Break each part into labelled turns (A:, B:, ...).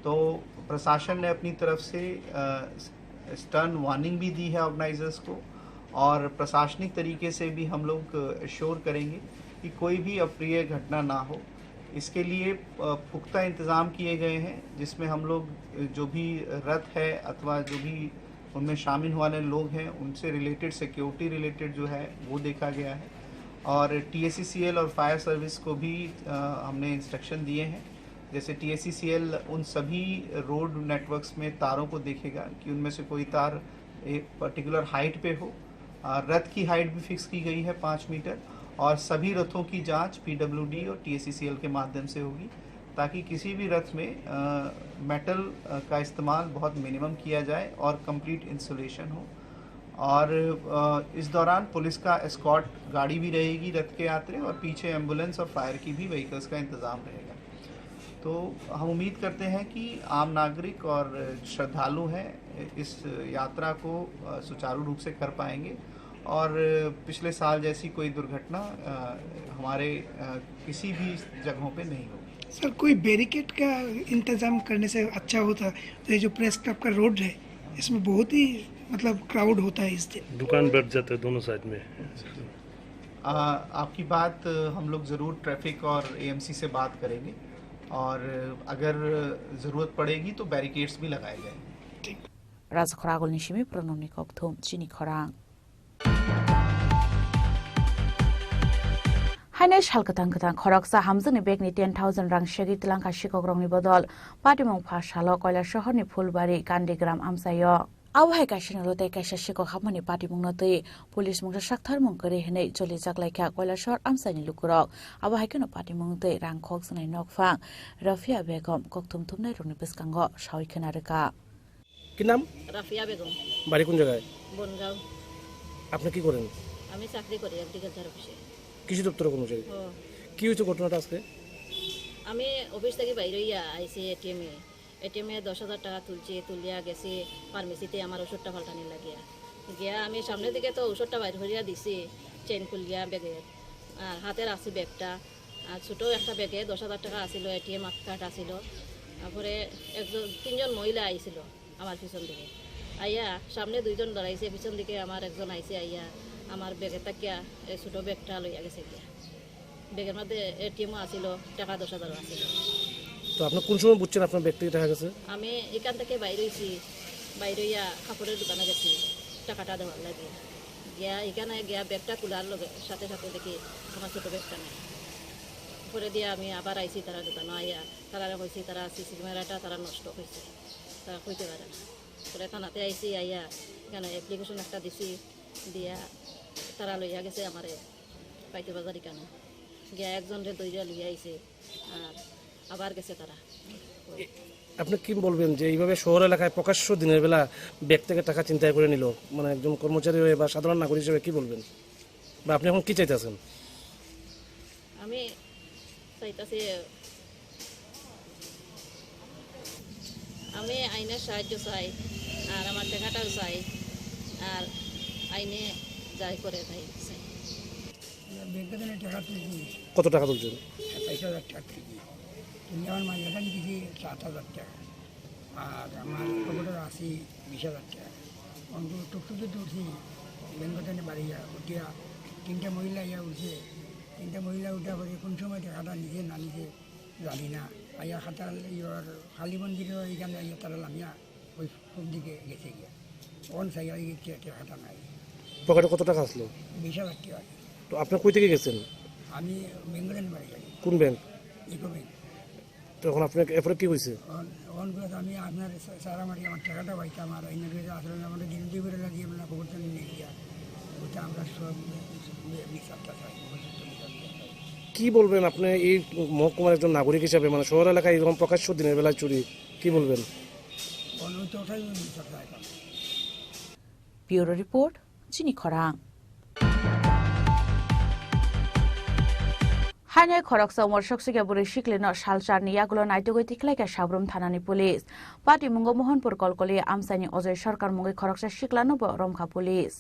A: तो प्रशासन ने अपनी तरफ से स्टर्न वार्निंग भी दी है ऑर्गेनाइजर्स को, और प्रशासनिक तरीके से भी हम लोग एश्योर करेंगे कि कोई भी अप्रिय घटना ना हो। इसके लिए पुख्ता इंतज़ाम किए गए हैं, जिसमें हम लोग जो भी रथ है अथवा जो भी उनमें शामिल होने लोग हैं उनसे रिलेटेड सिक्योरिटी रिलेटेड जो है वो देखा गया है। और TSCCL और फायर सर्विस को भी हमने इंस्ट्रक्शन दिए हैं। जैसे TSCCL उन सभी रोड नेटवर्क्स में तारों को देखेगा कि उनमें से कोई तार एक पर्टिकुलर हाइट पे हो। रथ की हाइट भी फिक्स की गई है 5 मीटर, और सभी रथों की जांच PWD और TSCCL के माध्यम से होगी, ताकि किसी भी रथ में मेटल का इस्तेमाल बहुत मिनिमम किया जाए और कंप्लीट इंसुलेशन हो। और इस दौरान पुलिस का एस्कॉर्ट गाड़ी भी रहेगी रथ के यात्रे, और पीछे एम्बुलेंस और फायर की भी व्हीकल्स का इंतज़ाम रहेगा। तो हम उम्मीद करते हैं कि आम नागरिक और श्रद्धालु हैं इस यात्रा को सुचारू रूप से कर पाएंगे, और पिछले साल जैसी कोई दुर्घटना हमारे किसी भी जगहों पे नहीं होगी।
B: सर, कोई बैरिकेड का इंतजाम करने से अच्छा होता। तो ये जो प्रेस क्लब का रोड है इसमें बहुत ही मतलब क्राउड होता है इस दिन, दुकान
C: बैठ जाते हैं दोनों साइड में।
A: आपकी बात हम लोग ज़रूर ट्रैफिक और AMC से बात करेंगे, और अगर ज़रूरत पड़ेगी तो बैरिकेड्स भी लगाए जाएंगे।
D: राजखरागल निशिमी प्रणोमनि कक्थुम चिनी खरां हाइने सालकतां खरकसा हामजोंनि बेगनि 10,000 रां सेगि तिलांखा शिकग्रंनि बदल पाटिमं फासालो कयला शहरनि फुलबारि गान्धीग्राम आमसायो आवहाय कासिनलो ते कायसा शिकग हाबमानि पाटिमंनो तै पुलिस मुंजा साक्थार मंगरे हनै जलि जागलायखा कयला शहर आमसायनि लुकुरक आवहाय कनो पाटिमंग तै रां खक जनाय नकफां रफिया बेगम कक्थुम थुमनाय रंनि बिसकांगो सावै खोनारोका।
E: কি নাম?
F: রাফিয়া বেগম।
E: বাড়ি কোন জায়গায়?
F: বনগাঁও।
E: আপনি কি করেন?
F: আমি চাকরি করি এগ্রিকালচার অফিসে।
E: কৃষি দপ্তরে কর্মচারী। কি হয়েছে ঘটনাটা আজকে?
F: আমি অফিস থেকে বাইরে আইসি এটিএমে 10,000 টাকা তুলিয়া গেছি ফার্মেসিতে আমার ওষুধটা পাল্টানি লাগিয়া গিয়া আমি সামনের দিকে তো ওষুধটা বাইর হইয়া দিছি চেন খুলিয়া ব্যাগে, আর হাতের আছে ব্যাগটা, আর ছোটো একটা ব্যাগে 10,000 টাকা আসিল, ATM কার্ড আসিল। তারপরে 3জন মহিলা আইছিল আমার পিছন দিকে, আইয়া সামনে 2জন দাঁড়াইছে, পিছন দিকে আমার একজন আইসে আইয়া আমার ব্যাগে তাকিয়া এই ছোটো ব্যাগটা লইয়া গেছে গিয়া। ব্যাগের মধ্যে ATM আসিল, টাকা 10,000 আসিল।
E: তো আপনি কোন সময় বুঝছেন আপনার ব্যাগ থেকে টাকা গেছে? আমি
F: এখান থেকে বাইরে হইছি, বাইরে হইয়া কাপড়ের দোকানে গেছি টাকাটা দেওয়ার লাগে গিয়া। এখানে গিয়া ব্যাগটা খোলার সাথে সাথে দেখি আমার ছোটো ব্যাগটা নেই। পরে দিয়ে আমি আবার আইছি তারা দোকানে, আইয়া তারা কইছি তারা CC ক্যামেরাটা তারা নষ্ট হয়েছে, তারা কইতে পারে না। পরে থানাতে আইসি, আইয়া এখানে অ্যাপ্লিকেশন একটা দিছি, দিয়া তারা লইয়া গেছে আমারে পাইতে বাজার এখানে গিয়া একজন রে 2জন লইয়া আইছে, আর আবার গেছে তারা।
E: আপনি কি বলবেন যে এইভাবে শহর এলাকায় প্রকাশ্য দিনের বেলা ব্যাগ থেকে টাকা চিন্তায় করে নিল, মানে একজন কর্মচারী হয়ে বা সাধারণ নাগরিক হিসেবে কি বলবেন, বা আপনি এখন কি চাইতেছেন?
F: আমি চাইতেছি আমি আইনের সাহায্য চাই, আর আমার টাকাটাও চাই, আর আইনে যাই করে তাই চাই।
E: কত টাকা তুলছেন?
B: 27,000 টাকা তুলি। আমার মাঝখানে দিয়েছি 7,000 টাকা, আর আমার পকেটে আছি 20,000 টাকা। অন্ত টুকটুকে উঠছি বেঙ্গটানে বাড়িয়া উঠিয়া 3টা মহিলা ইয়া উঠছে। 3টা মহিলা উঠা পরে কোন সময় টাকাটা নিজে না নিজে জানি না, আইয়া খাতাল ইয়ার কালী মন্দিরের এইখানে আইয়া তারা লামিয়া ওই পূব দিকে গেছে গিয়া ওখান সাইয়া টাকাটা নাই।
E: পকেটে কত টাকা আসলো?
B: 20,000 টাকা।
E: তো আপনি কই থেকে গেছেন?
B: আমি বেঙ্গলের বাড়ি যাই।
E: কোন ব্যাংক?
B: Eco bank.
E: তখন আপনার এরপরে কি হয়েছে?
B: আমি আপনার সারা মারি আমার টাকাটা পাইতাম, আর আসলে আমাদের দিন দুই করে লাগিয়ে আমরা খবরটা নিয়ে গিয়া ওটা আমরা সব বিচারটা চাই।
E: কি বলবেন আপনি এই মহকুমার একজন নাগরিক হিসাবে, মানে শহর এলাকায় এরকম প্রকাশ্য দিনের বেলায় চুরি, কি বলবেন?
D: ব্যুরো রিপোর্ট, চিনি খরাং। হাইনে খরকসা উমর সকসিকে বুড়ি শিকলিন সালচারনি ইয়াগুলো নাইটগৈ তিখলাইকা সাবরুম থানানি পুলিশ পাটি মুঙ্গ মোহনপুর কলকলি আমসাইনি অজয় সরকার মুঙ্গৈ খরকসা শিকলানো রমখা police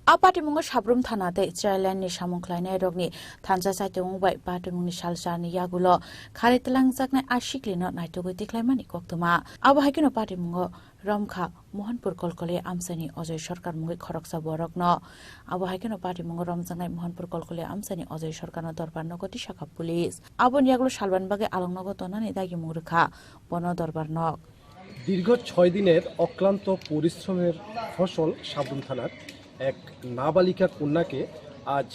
D: Apatimung Shabrum Tanate, Chailan ni Shamunklane Rogni, Tanza Saitong by Patimuni Shalshani Yagulo, Karitalang Zakna Ashikli not night to Tiklamani Koktuma, Abahakino Patimungo, Ramka, Mohanpur Kolkole, Amsani, Oze Shorkan Mui Koroksa Borokno, Abahakino Patimungo Ramzangai Mohanpur Kolkole, Amsani, Oze Shorkano Dorbarno Gotishaka Police, Abon Yaglo Shalvan Bage Alongotonani Dagimurka, Bono Dorbarnok.
C: দীর্ঘ 6 দিনের অক্লান্ত পরিশ্রমের ফসল সাবরুম থানার এক নাবালিকা কন্যাকে আজ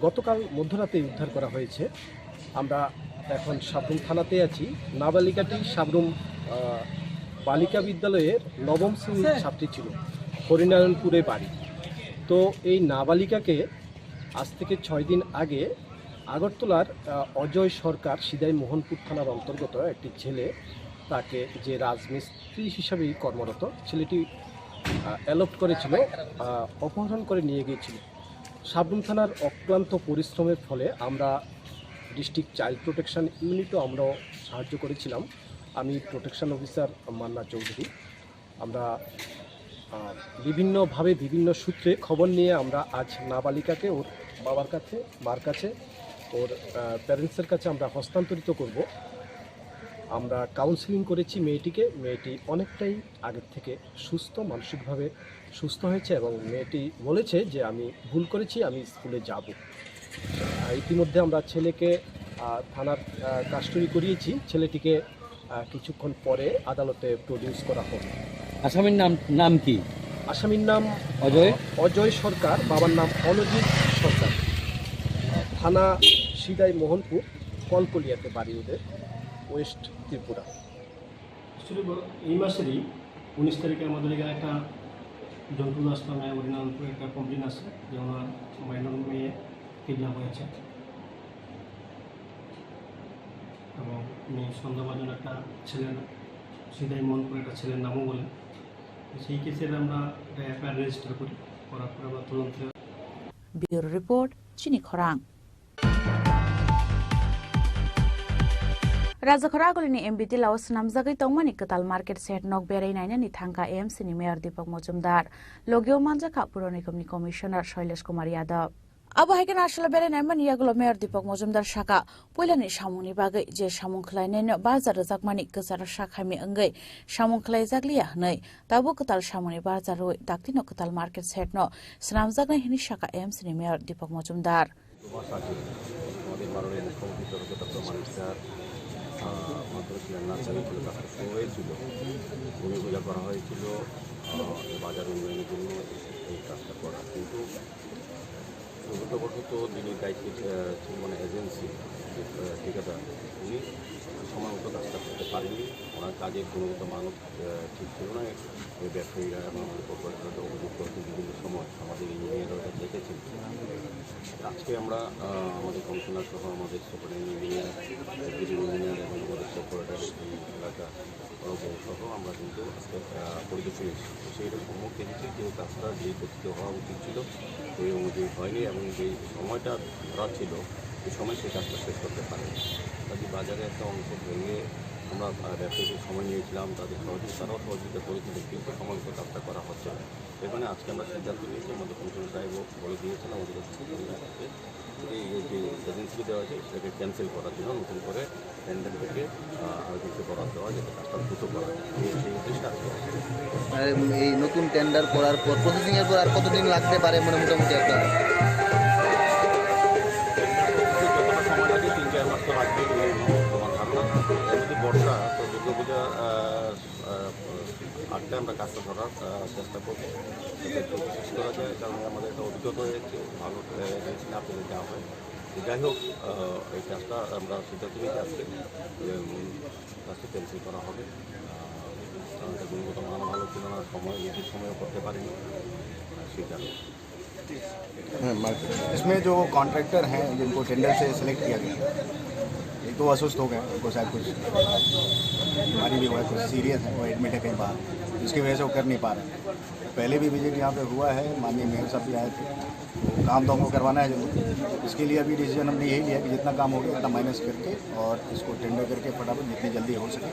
C: গতকাল মধ্যরাতে উদ্ধার করা হয়েছে। আমরা এখন সাবরুম থানাতে আছি। নাবালিকাটি সাবরুম বালিকা বিদ্যালয়ের নবম শ্রেণীর ছাত্রী ছিল, হরিনারায়ণপুরে বাড়ি। তো এই নাবালিকাকে আজ থেকে 6 দিন আগে আগরতলার অজয় সরকার সিদাই মোহনপুর থানার অন্তর্গত একটি ছেলে, তাকে যে রাজমিস্ত্রি হিসাবেই কর্মরত ছেলেটি অ্যালপ্ট করেছিল, অপহরণ করে নিয়ে গিয়েছিল। সাবরুম থানার অক্লান্ত পরিশ্রমের ফলে আমরা ডিস্ট্রিক্ট চাইল্ড প্রোটেকশন ইউনিটও আমরাও সাহায্য করেছিলাম। আমি প্রোটেকশন অফিসার মান্না চৌধুরী। আমরা বিভিন্নভাবে বিভিন্ন সূত্রে খবর নিয়ে আমরা আজ নাবালিকাকে ওর বাবার কাছে, মার কাছে, ওর প্যারেন্টসের কাছে আমরা হস্তান্তরিত করব। আমরা কাউন্সেলিং করেছি মেয়েটি অনেকটাই আগের থেকে সুস্থ, মানসিকভাবে সুস্থ হয়েছে এবং মেয়েটি বলেছে যে আমি ভুল করেছি, আমি স্কুলে যাব। ইতিমধ্যে আমরা ছেলেকে থানার কাস্টডি করিয়েছি। ছেলেটিকে কিছুক্ষণ পরে আদালতে প্রডিউস করা হবে।
G: আসামির নাম কি?
C: আসামির নাম অজয় সরকার, বাবার নাম অনুজিৎ সরকার। থানা সিদাই মোহনপুর, কলকলিয়াতে বাড়ি ওদের, ওয়েস্ট ত্রিপুরা।
H: এই মাসেরই 19 তারিখে আমাদের এখানে একটা জন্টু দাস নামে হরিনারায়ণপুরে একটা কমপ্লেন আছে যে ওনার মাইনর মেয়ে কিডন্যাপ হয়েছে এবং উনি সন্দেহভাজন একটা ছেলের, সিদাই মোহনপুর একটা ছেলের নামও বলেন। সেই কেসের আমরা এফআইআর রেজিস্টার করার পর আমরা তদন্ত।
D: ব্যুরো রিপোর্ট, চিনি খরাং। Rajakhoragolini MBT Laos namjagai tongmani katal market set nok berai nainani thangka AMC ni mayor Deepak Mojumdar, Logio Manjaka Puro Nigam Commissioner Shailesh Kumar Yadav. Abahaken ashala berai naimani yagulo mayor Deepak Mojumdar shaka poilani samungni bagai je samung khlainai bazar jakmani kasar shakhami angai samung khlai jaglia hnai tabu katal samungni bazar roi daktino katal market set no snamjagnai hini shaka AMC ni mayor Deepak Mojumdar.
I: হয়েছিল ভূমি করা হয়েছিল বাজার উন্নয়নের জন্য এই কাজটা করা, কিন্তু দুর্ভাগ্যবশত যিনি দায়িত্বে মানে এজেন্সি ঠিকাদার উনি সময় মতো কাজটা করতে পারেননি। ওনার কাজের গুণগত মান ঠিক ছিল না। ওই ব্যবসায়ীরা এবং কর্পোরেটররা অভিযোগ করতে বিভিন্ন সময় আমাদের ইঞ্জিনিয়াররা দেখেছেন। আজকে আমরা আমাদের কমিশনার সহ আমাদের সুপারিনটেন্ডেন্ট ইঞ্জিনিয়ার এবং আমাদের কর্পোরেটর এই এলাকা সহ আমরা কিন্তু আজকে পরিদর্শনে এসেছি। সেইটার সম্মুখে এসেছি যে কাজটা যে গতিতে হওয়া উচিত ছিল সেই অনুযায়ী হয়নি এবং যে সময়টা ধরা ছিল এই সময় সেই কাজটা শেষ করতে পারেনি। কাজে বাজারে একটা অংশ ভেঙে আমরা ব্যবসায়ীদের সময় নিয়েছিলাম, তারাও সহযোগিতা করেছিল, কিন্তু সময় মতো কাজটা করা হচ্ছে না। এখানে আজকে আমরা সিদ্ধান্ত নিয়েছি, আমাদের কমিশনার সাহেবও বলে দিয়েছিলাম আমাদের এই যে এজেন্সি দেওয়া আছে সেটাকে ক্যান্সেল করার জন্য নতুন করে টেন্ডার থেকে আরও কিছু বরাদ্দ দেওয়া যাতে কাজটা দ্রুত করা যায়, সেই উদ্দেশ্যে আজকে।
J: এই নতুন টেন্ডার করার পর প্রসেসিংয়ের পর আর কতদিন লাগতে পারে মানে মোটামুটি একটা?
I: যতটা সময় লাগে 3-4 মাস তো লাগবে তোমার ধারণা। যদি বর্ষা তো দুর্গাপূজা আটটা আমরা কাজটা ধরার চেষ্টা করবো যাতে শেষ করা যায়, কারণ আমাদের একটা অভিজ্ঞতা হয়েছে ভালো এজেন্সি আপনাদের দেওয়া হয়। যাই হোক, এই কাজটা আমরা সিদ্ধান্ত নিয়েছি আজকে কাজটা ক্যান্সেল করা হবে। কারণ এটা গুণগত মান ভালো ছিল না, সময় নিজের সময়ও করতে পারিনি সেই কারণে।
K: इसमें जो कॉन्ट्रैक्टर हैं जिनको टेंडर से सिलेक्ट किया गया, एक तो अस्वस्थ हो गए, उनको शायद कुछ बीमारी भी हुआ है, कुछ सीरियस है, वो एडमिट है कहीं बाहर। इसकी वजह से वो कर नहीं पा रहे हैं। पहले भी विजिट यहाँ पे हुआ है, माननीय मेयर साहब भी आए थे, तो काम तो हमको करवाना है जरूर। इसके लिए अभी डिसीजन हमने यही लिया कि जितना काम हो गया उतना माइनस करके और इसको टेंडर करके फटाफट जितनी जल्दी हो सके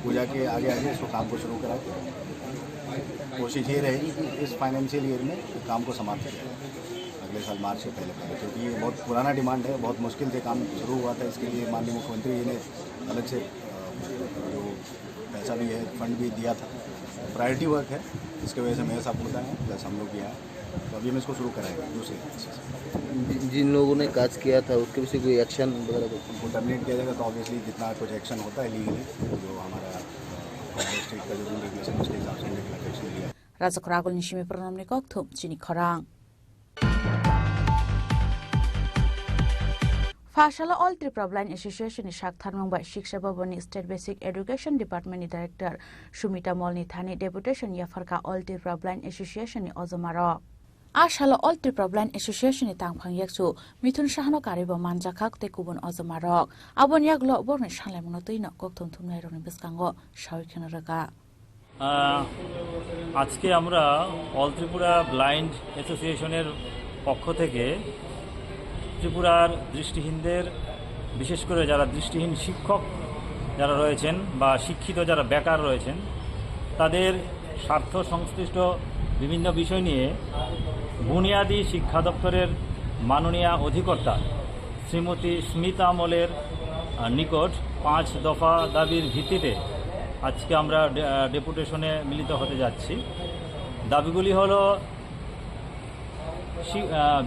K: पूजा के आगे इसको काम को शुरू करा के कोशिश ये रहेगी कि इस फाइनेंशियल ईयर में काम को समाप्त किया जाए अगले साल मार्च से पहले, क्योंकि ये बहुत पुराना डिमांड है, बहुत मुश्किल से काम शुरू हुआ था। इसके लिए माननीय मुख्यमंत्री जी ने अलग से जो पैसा भी है, फंड भी दिया था। प्रायोरिटी वर्क है, इसके वजह से मेरे साथ होता है, प्लस हम लोग भी आए, तो अभी हम इसको शुरू कराएंगे दूसरे।
J: जिन लोगों ने काज किया था उसके विषय कोई एक्शन वगैरह
K: उनको टर्मिनेट किया जाएगा, तो ऑब्वियसली जितना कुछ एक्शन होता है लीगली, जो हमारा स्टेट का जो रूल रेगुलेशन उसके हिसाब से हमने एक्शन लिया।
D: राजक रागुल निशिमी प्रणमनि कक्थुम चिनी खरांग फाशाला ऑल त्रिपुरा ब्लाइंड एसोसिएशन नि साकथारमंबाय शिक्षा भवननि स्टेट बेसिक एडुकेशन डिपार्टमेंटनि डाइरेक्टर सुमिता मलनि थानि डेपुटेशन याफारका ऑल त्रिपुरा ब्लाइंड एसोसिएशन नि अजमारो आशाला ऑल त्रिपुरा ब्लाइंड एसोसिएशन नि तांगफां याकसु मिथुन साहनो कारिबो मानजाखाक ते कुबुन अजमारक आबन यागलो बरनि सालायमनो तैनो कक्थुम थुमनाय रनि बिसकांगो सावैखनो रगा
L: আজকে আমরা অল ত্রিপুরা ব্লাইন্ড অ্যাসোসিয়েশনের পক্ষ থেকে ত্রিপুরার দৃষ্টিহীনদের, বিশেষ করে যারা দৃষ্টিহীন শিক্ষক যারা রয়েছেন বা শিক্ষিত যারা বেকার রয়েছেন, তাদের স্বার্থ সংশ্লিষ্ট বিভিন্ন বিষয় নিয়ে বুনিয়াদী শিক্ষা দপ্তরের মাননীয় অধিকর্তা শ্রীমতী স্মিতা মলের নিকট 5 দফা দাবির ভিত্তিতে আজকে আমরা ডেপুটেশনে মিলিত হতে যাচ্ছি। দাবিগুলি হলো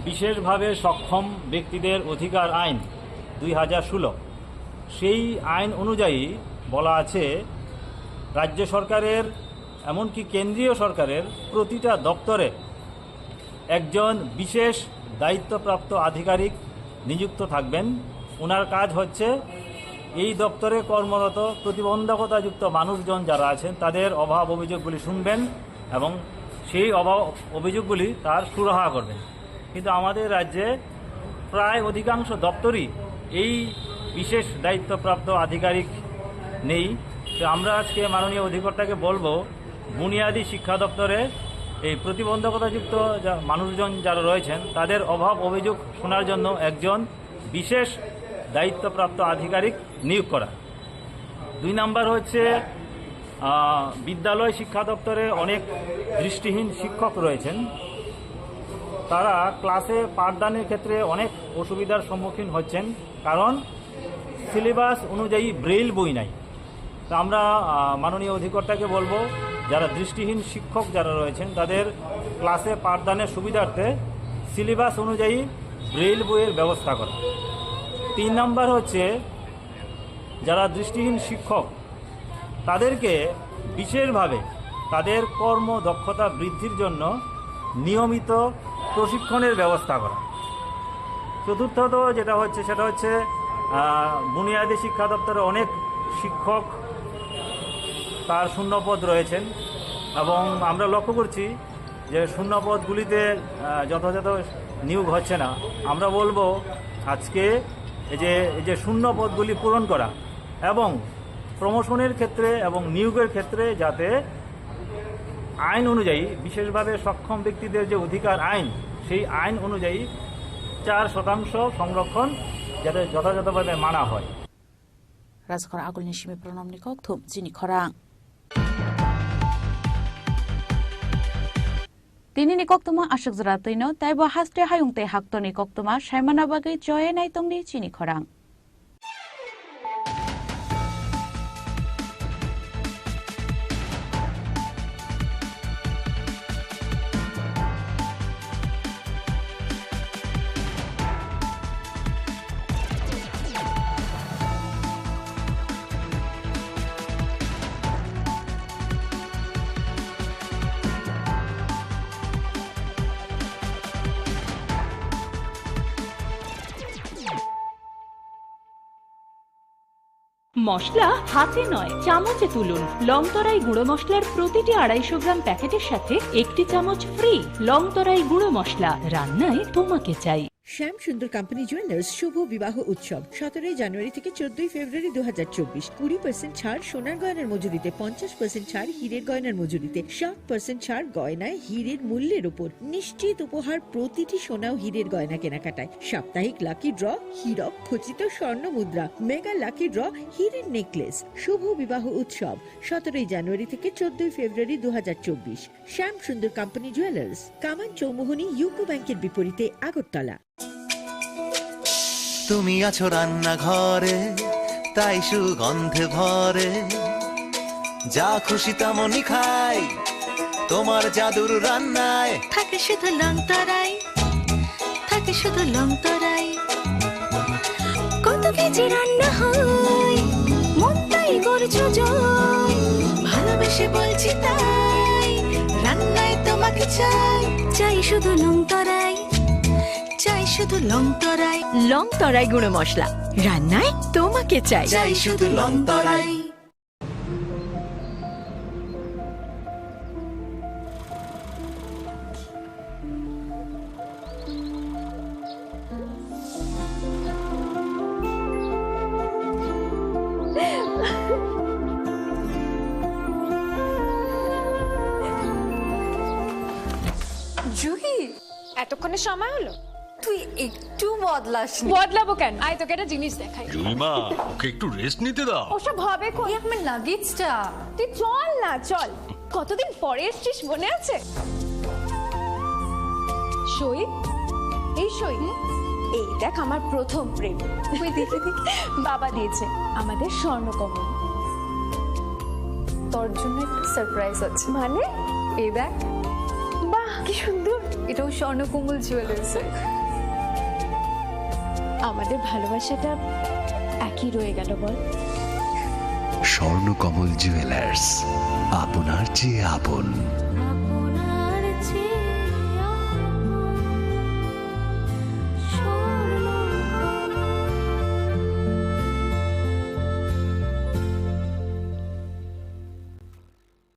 L: বিশেষভাবে সক্ষম ব্যক্তিদের অধিকার আইন 2016, সেই আইন অনুযায়ী বলা আছে রাজ্য সরকারের এমনকি কেন্দ্রীয় সরকারের প্রতিটা দপ্তরে একজন বিশেষ দায়িত্বপ্রাপ্ত আধিকারিক নিযুক্ত থাকবেন। ওনার কাজ হচ্ছে এই দপ্তরে কর্মরত প্রতিবন্ধকতাযুক্ত মানুষজন যারা আছেন তাদের অভাব অভিযোগগুলি শুনবেন এবং সেই অভাব অভিযোগগুলি তার সুরাহা করবেন। কিন্তু আমাদের রাজ্যে প্রায় অধিকাংশ দপ্তরই এই বিশেষ দায়িত্বপ্রাপ্ত আধিকারিক নেই। তো আমরা আজকে মাননীয় অধিকর্তাকে বলবো বুনিয়াদী শিক্ষা দপ্তরে এই প্রতিবন্ধকতাযুক্ত মানুষজন যারা রয়েছেন তাদের অভাব অভিযোগ শোনার জন্য একজন বিশেষ দায়িত্বপ্রাপ্ত আধিকারিক নিয়োগ করা। 2 নাম্বার হচ্ছে বিদ্যালয় শিক্ষা দপ্তরে অনেক দৃষ্টিহীন শিক্ষক রয়েছেন, তারা ক্লাসে পাঠদানের ক্ষেত্রে অনেক অসুবিধার সম্মুখীন হচ্ছেন, কারণ সিলেবাস অনুযায়ী ব্রেইল বই নাই। তো আমরা মাননীয় অধিকর্তাকে বলবো যারা দৃষ্টিহীন শিক্ষক যারা রয়েছেন তাদের ক্লাসে পাঠদানের সুবিধার্থে সিলেবাস অনুযায়ী ব্রেইল বইয়ের ব্যবস্থা করা। 3 নাম্বার হচ্ছে যারা দৃষ্টিহীন শিক্ষক তাদেরকে বিশেষভাবে তাদের কর্মদক্ষতা বৃদ্ধির জন্য নিয়মিত প্রশিক্ষণের ব্যবস্থা করা। চতুর্থত যেটা হচ্ছে সেটা হচ্ছে বুনিয়াদী শিক্ষা দপ্তরে অনেক শিক্ষক তার শূন্যপদ রয়েছেন এবং আমরা লক্ষ্য করছি যে শূন্যপদগুলিতে যথাযথ নিয়োগ হচ্ছে না। আমরা বলবো আজকে এই যে শূন্য পদগুলি পূরণ করা এবং প্রমোশনের ক্ষেত্রে এবং নিয়োগের ক্ষেত্রে যাতে আইন অনুযায়ী বিশেষভাবে সক্ষম ব্যক্তিদের যে অধিকার আইন, সেই আইন অনুযায়ী 4% সংরক্ষণ যাতে যথাযথভাবে মানা হয়।
D: রাজখর আগুল নিশিমে প্রণামনি কক্থুম চিনি খরাং তিনি নিকক্তমা আশক জরা তৈন তাইব হাস্তে হায়ুংতে হাক্ত নিকক্তমা সাইমানা বাগৈ জয়ে নাইতংনি চিনি খরাং
M: মশলা হাতে নয় চামচে তুলুন। লংতরাই গুঁড়ো মশলার প্রতিটি 250 গ্রাম প্যাকেটের সাথে 1টি চামচ ফ্রি। লংতরাই গুঁড়ো মশলা, রান্নায় তোমাকে চাই।
N: শ্যাম সুন্দর কোম্পানি জুয়েলার্স শুভ বিবাহ উৎসব 17 জানুয়ারি থেকে 14 ফেব্রুয়ারি 2024। 20% ছাড় সোনার গয়নার মজুরিতে, 50% ছাড় হীরের গয়নার মজুরিতে, 60% ছাড় গয়নায় হীরের মূল্যের উপর, নিশ্চিত উপহার প্রতিটি সোনা ও হীরের গয়না কেনাকাটায়, সাপ্তাহিক লাকি ড্র, হীরক খচিত স্বর্ণ মুদ্রা, মেগা লাকি ড্র, হীরের নেকলেস। শুভ বিবাহ উৎসব 17 জানুয়ারি থেকে 14 ফেব্রুয়ারি 2024। শ্যাম সুন্দর কোম্পানি জুয়েলার্স, কামান চৌমুহনী ইউকো ব্যাংকের বিপরীতে, আগরতলা।
O: তুমি আছো রান্নাঘরে, তাই সুগন্ধে ভরে, যা খুশি তেমনই খাই, তোমার জাদুর রান্নায়
P: থাকে শুধু লংতরাই, থাকে শুধু লংতরাই। কত কেজি রান্না হয়, মন তাই করছো জয়, ভালোবেসে বলছি তাই, রান্নায় তোমাকে চাই, চাই শুধু লংতরাই, চাই শুধু লংতরাই। লংতরাই গুঁড়ো মশলা, রান্নায় তোমাকে চাই, চাই শুধু লংতরাই।
Q: জুহি, এতক্ষণে সময় হলো? তুই একটু বদলাস। বদলাবো কেন? আয় তোকে একটা জিনিস দেখাই।
R: জুইমা, ওকে একটু রেস্ট নিতে দাও।
Q: ওসব হবে কোন? আমার লাগেজটা। তুই চল না, চল। কতদিন পরে এসেছিস, মনে আছে? সই, এই সই, এই দেখ আমার প্রথম প্রেম। তুই দেখে দেখ, বাবা দিয়েছে আমাদের স্বর্ণকমল। তোর জন্য একটা সারপ্রাইজ আছে। মানে? এই দেখ। বাহ, কি সুন্দর। এটাও স্বর্ণকমল জুয়েলার্স। আমাদের ভালোবাসাটা একই রয়ে গেল বল।
S: স্বর্ণকমল জুয়েলার্স, আপনার চেয়ে আপন।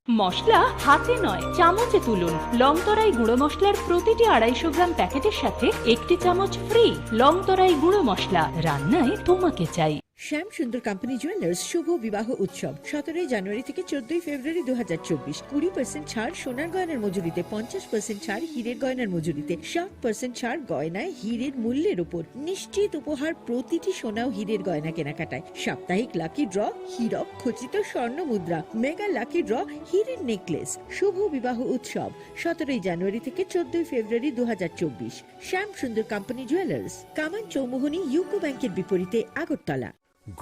M: মশলা হাতে নয় চামচে তুলুন। লংতরাই গুঁড়ো মশলার প্রতিটি 250 গ্রাম প্যাকেটের সাথে 1টি চামচ ফ্রি। লংতরাই গুঁড়ো মশলা, রান্নায় তোমাকে চাই।
N: শ্যাম সুন্দর কোম্পানি জুয়েলার্স শুভ বিবাহ উৎসব 17 জানুয়ারি থেকে 14 ফেব্রুয়ারি 2024। 20% ছাড় সোনার গয়নার মজুরিতে, 50% ছাড় হীরের গয়নার মজুরিতে, 60% ছাড় গয়নায় হীরের মূল্যের উপর, নিশ্চিত উপহার প্রতিটি সোনা ও হীরের গয়না কেনাকাটায়, সাপ্তাহিক লাকি ড্র, হীরক খচিত স্বর্ণ মুদ্রা, মেগা লাকি ড্র, হীরের নেকলেস। শুভ বিবাহ উৎসব 17 জানুয়ারি থেকে 14 ফেব্রুয়ারি 2024। শ্যাম সুন্দর কোম্পানি জুয়েলার্স, কামান চৌমুহনী ইউকো ব্যাংকের বিপরীতে, আগরতলা।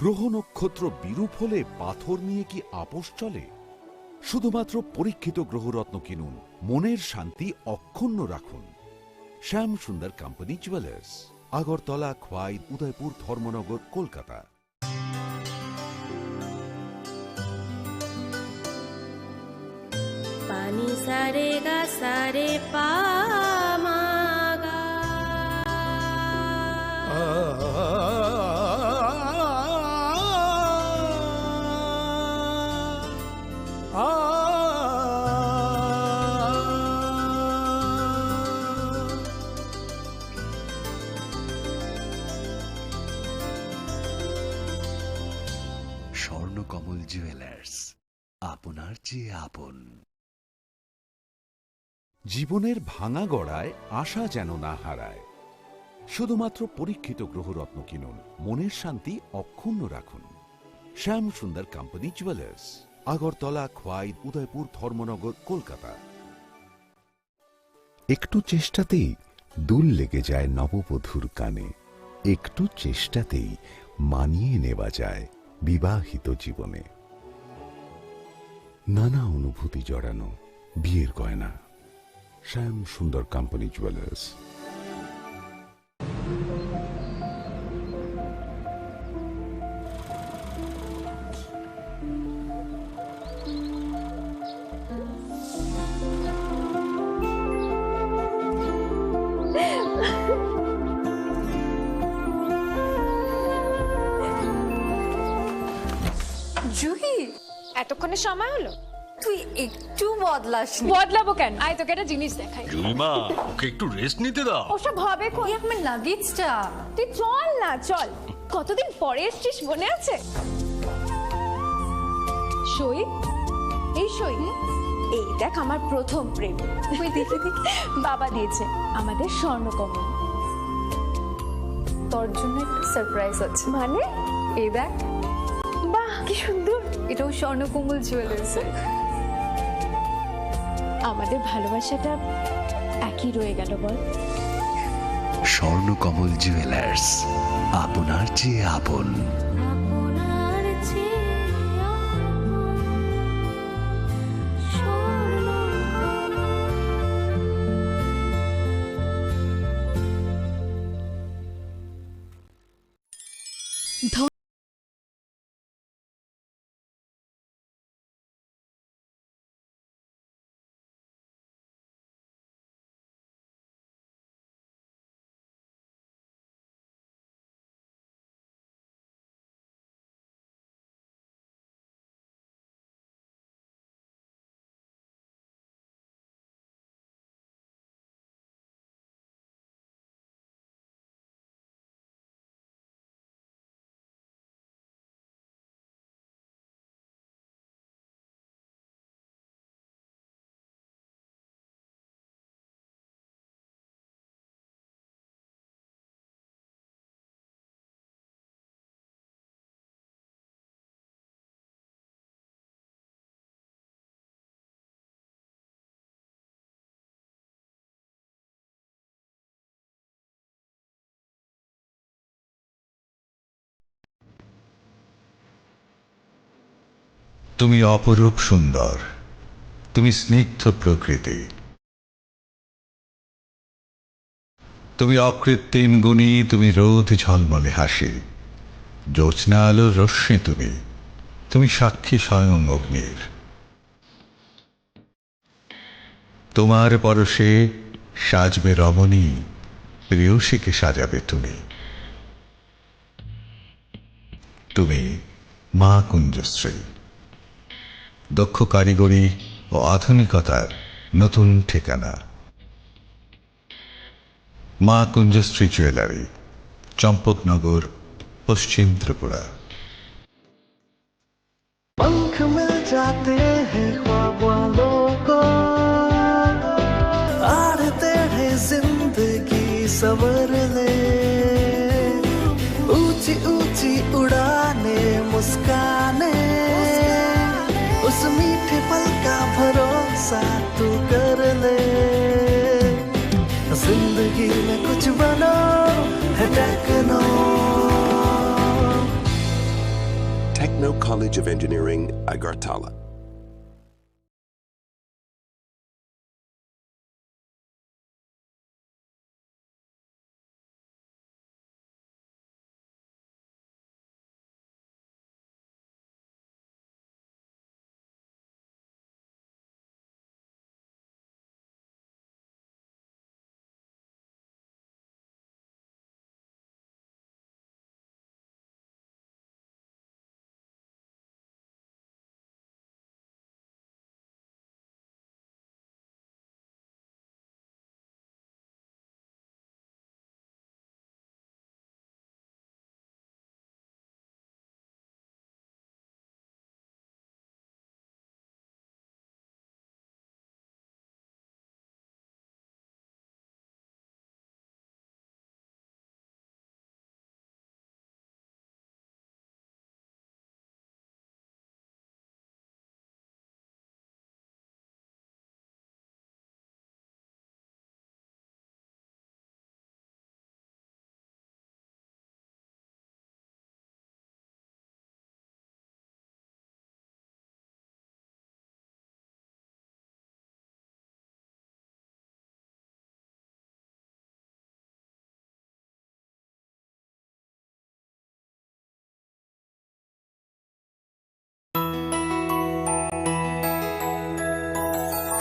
T: গ্রহ নক্ষত্র বিরূপ হলে পাথর নিয়ে কি আপোষ চলে? শুধুমাত্র পরীক্ষিত গ্রহরত্ন কিনুন, মনের শান্তি অক্ষুণ্ণ রাখুন। শ্যাম সুন্দর কোম্পানি জুয়েলার্স, আগরতলা, খোয়াই, উদয়পুর, ধর্মনগর, কলকাতা।
P: পানি সারে গা সারে পা মা গা।
S: স্বর্ণকমল জুয়েলার্স, আপনার চেয়ে আপন।
T: জীবনের ভাঙা গড়ায় আশা যেন না হারায়। শুধুমাত্র পরীক্ষিত গ্রহরত্ন কিনুন, মনের শান্তি অক্ষুণ্ণ রাখুন। শ্যাম সুন্দর কোম্পানি জুয়েলার্স, আগরতলা, খোয়াই, উদয়পুর, ধর্মনগর, কলকাতা।
U: একটু চেষ্টাতেই দুল লেগে যায় নববধূর কানে, একটু চেষ্টাতেই মানিয়ে নেওয়া যায় বিবাহিত জীবনে। নানা অনুভূতি জড়ানো বিয়ের গয়না। শ্যাম সুন্দর কোম্পানি জুয়েলার্স।
Q: জুহি, এতক্ষণে সময় হলো? তুই একটু বদলাস
A: বদলাবো কেন? আয় তোকে একটা জিনিস দেখাই।
R: জুলিমা ওকে একটু রেস্ট নিতে দাও।
A: ওসব হবে কই?
Q: আমার লাগেজটা।
A: তুই চল না, চল। কতদিন পরে এসেছিস, মনে আছে? সই, এই সই, এই দেখ আমার প্রথম প্রেম। তুই দেখে বাবা দিয়েছে আমাদের স্বর্ণকমল। তোর জন্য একটা সারপ্রাইজ আছে। মানে? এই দেখ। বাহ কি সুন্দর, এটাও স্বর্ণকমল জুয়েলার্সে। আমাদের ভালোবাসাটা একই রয়ে গেল বল।
S: স্বর্ণকমল জুয়েলার্স, আপনার চেয়ে আপন। তুমি অপরূপ সুন্দর, তুমি স্নিগ্ধ প্রকৃতি, তুমি অকৃত্রিম গুণী, তুমি রোদ ঝলমলে হাসি, জ্যোৎস্না আলোর রশ্মি, তুমি সাক্ষী স্বয়ং অগ্নির। তোমার পরশে সাজবে রমণী, প্রেয়সীকে সাজাবে তুমি। তুমি মা কুঞ্জশ্রী, দক্ষ কারিগরি ও আধুনিকতার নতুন ঠিকানা। মা কুঞ্জশ্রী জুয়েলারি, চম্পকনগর, পশ্চিম ত্রিপুরা।
O: पंख मिल जाते हैं ख्वाब वालों को, आड़ते हैं जिंदगी सवर ले, ऊंची ऊंची उड़ाने मुस्काने, उस मीठे पल का भरोसा तू कर ले। जिंदगी में कुछ बनो है techno.
V: Techno College of Engineering, Agartala.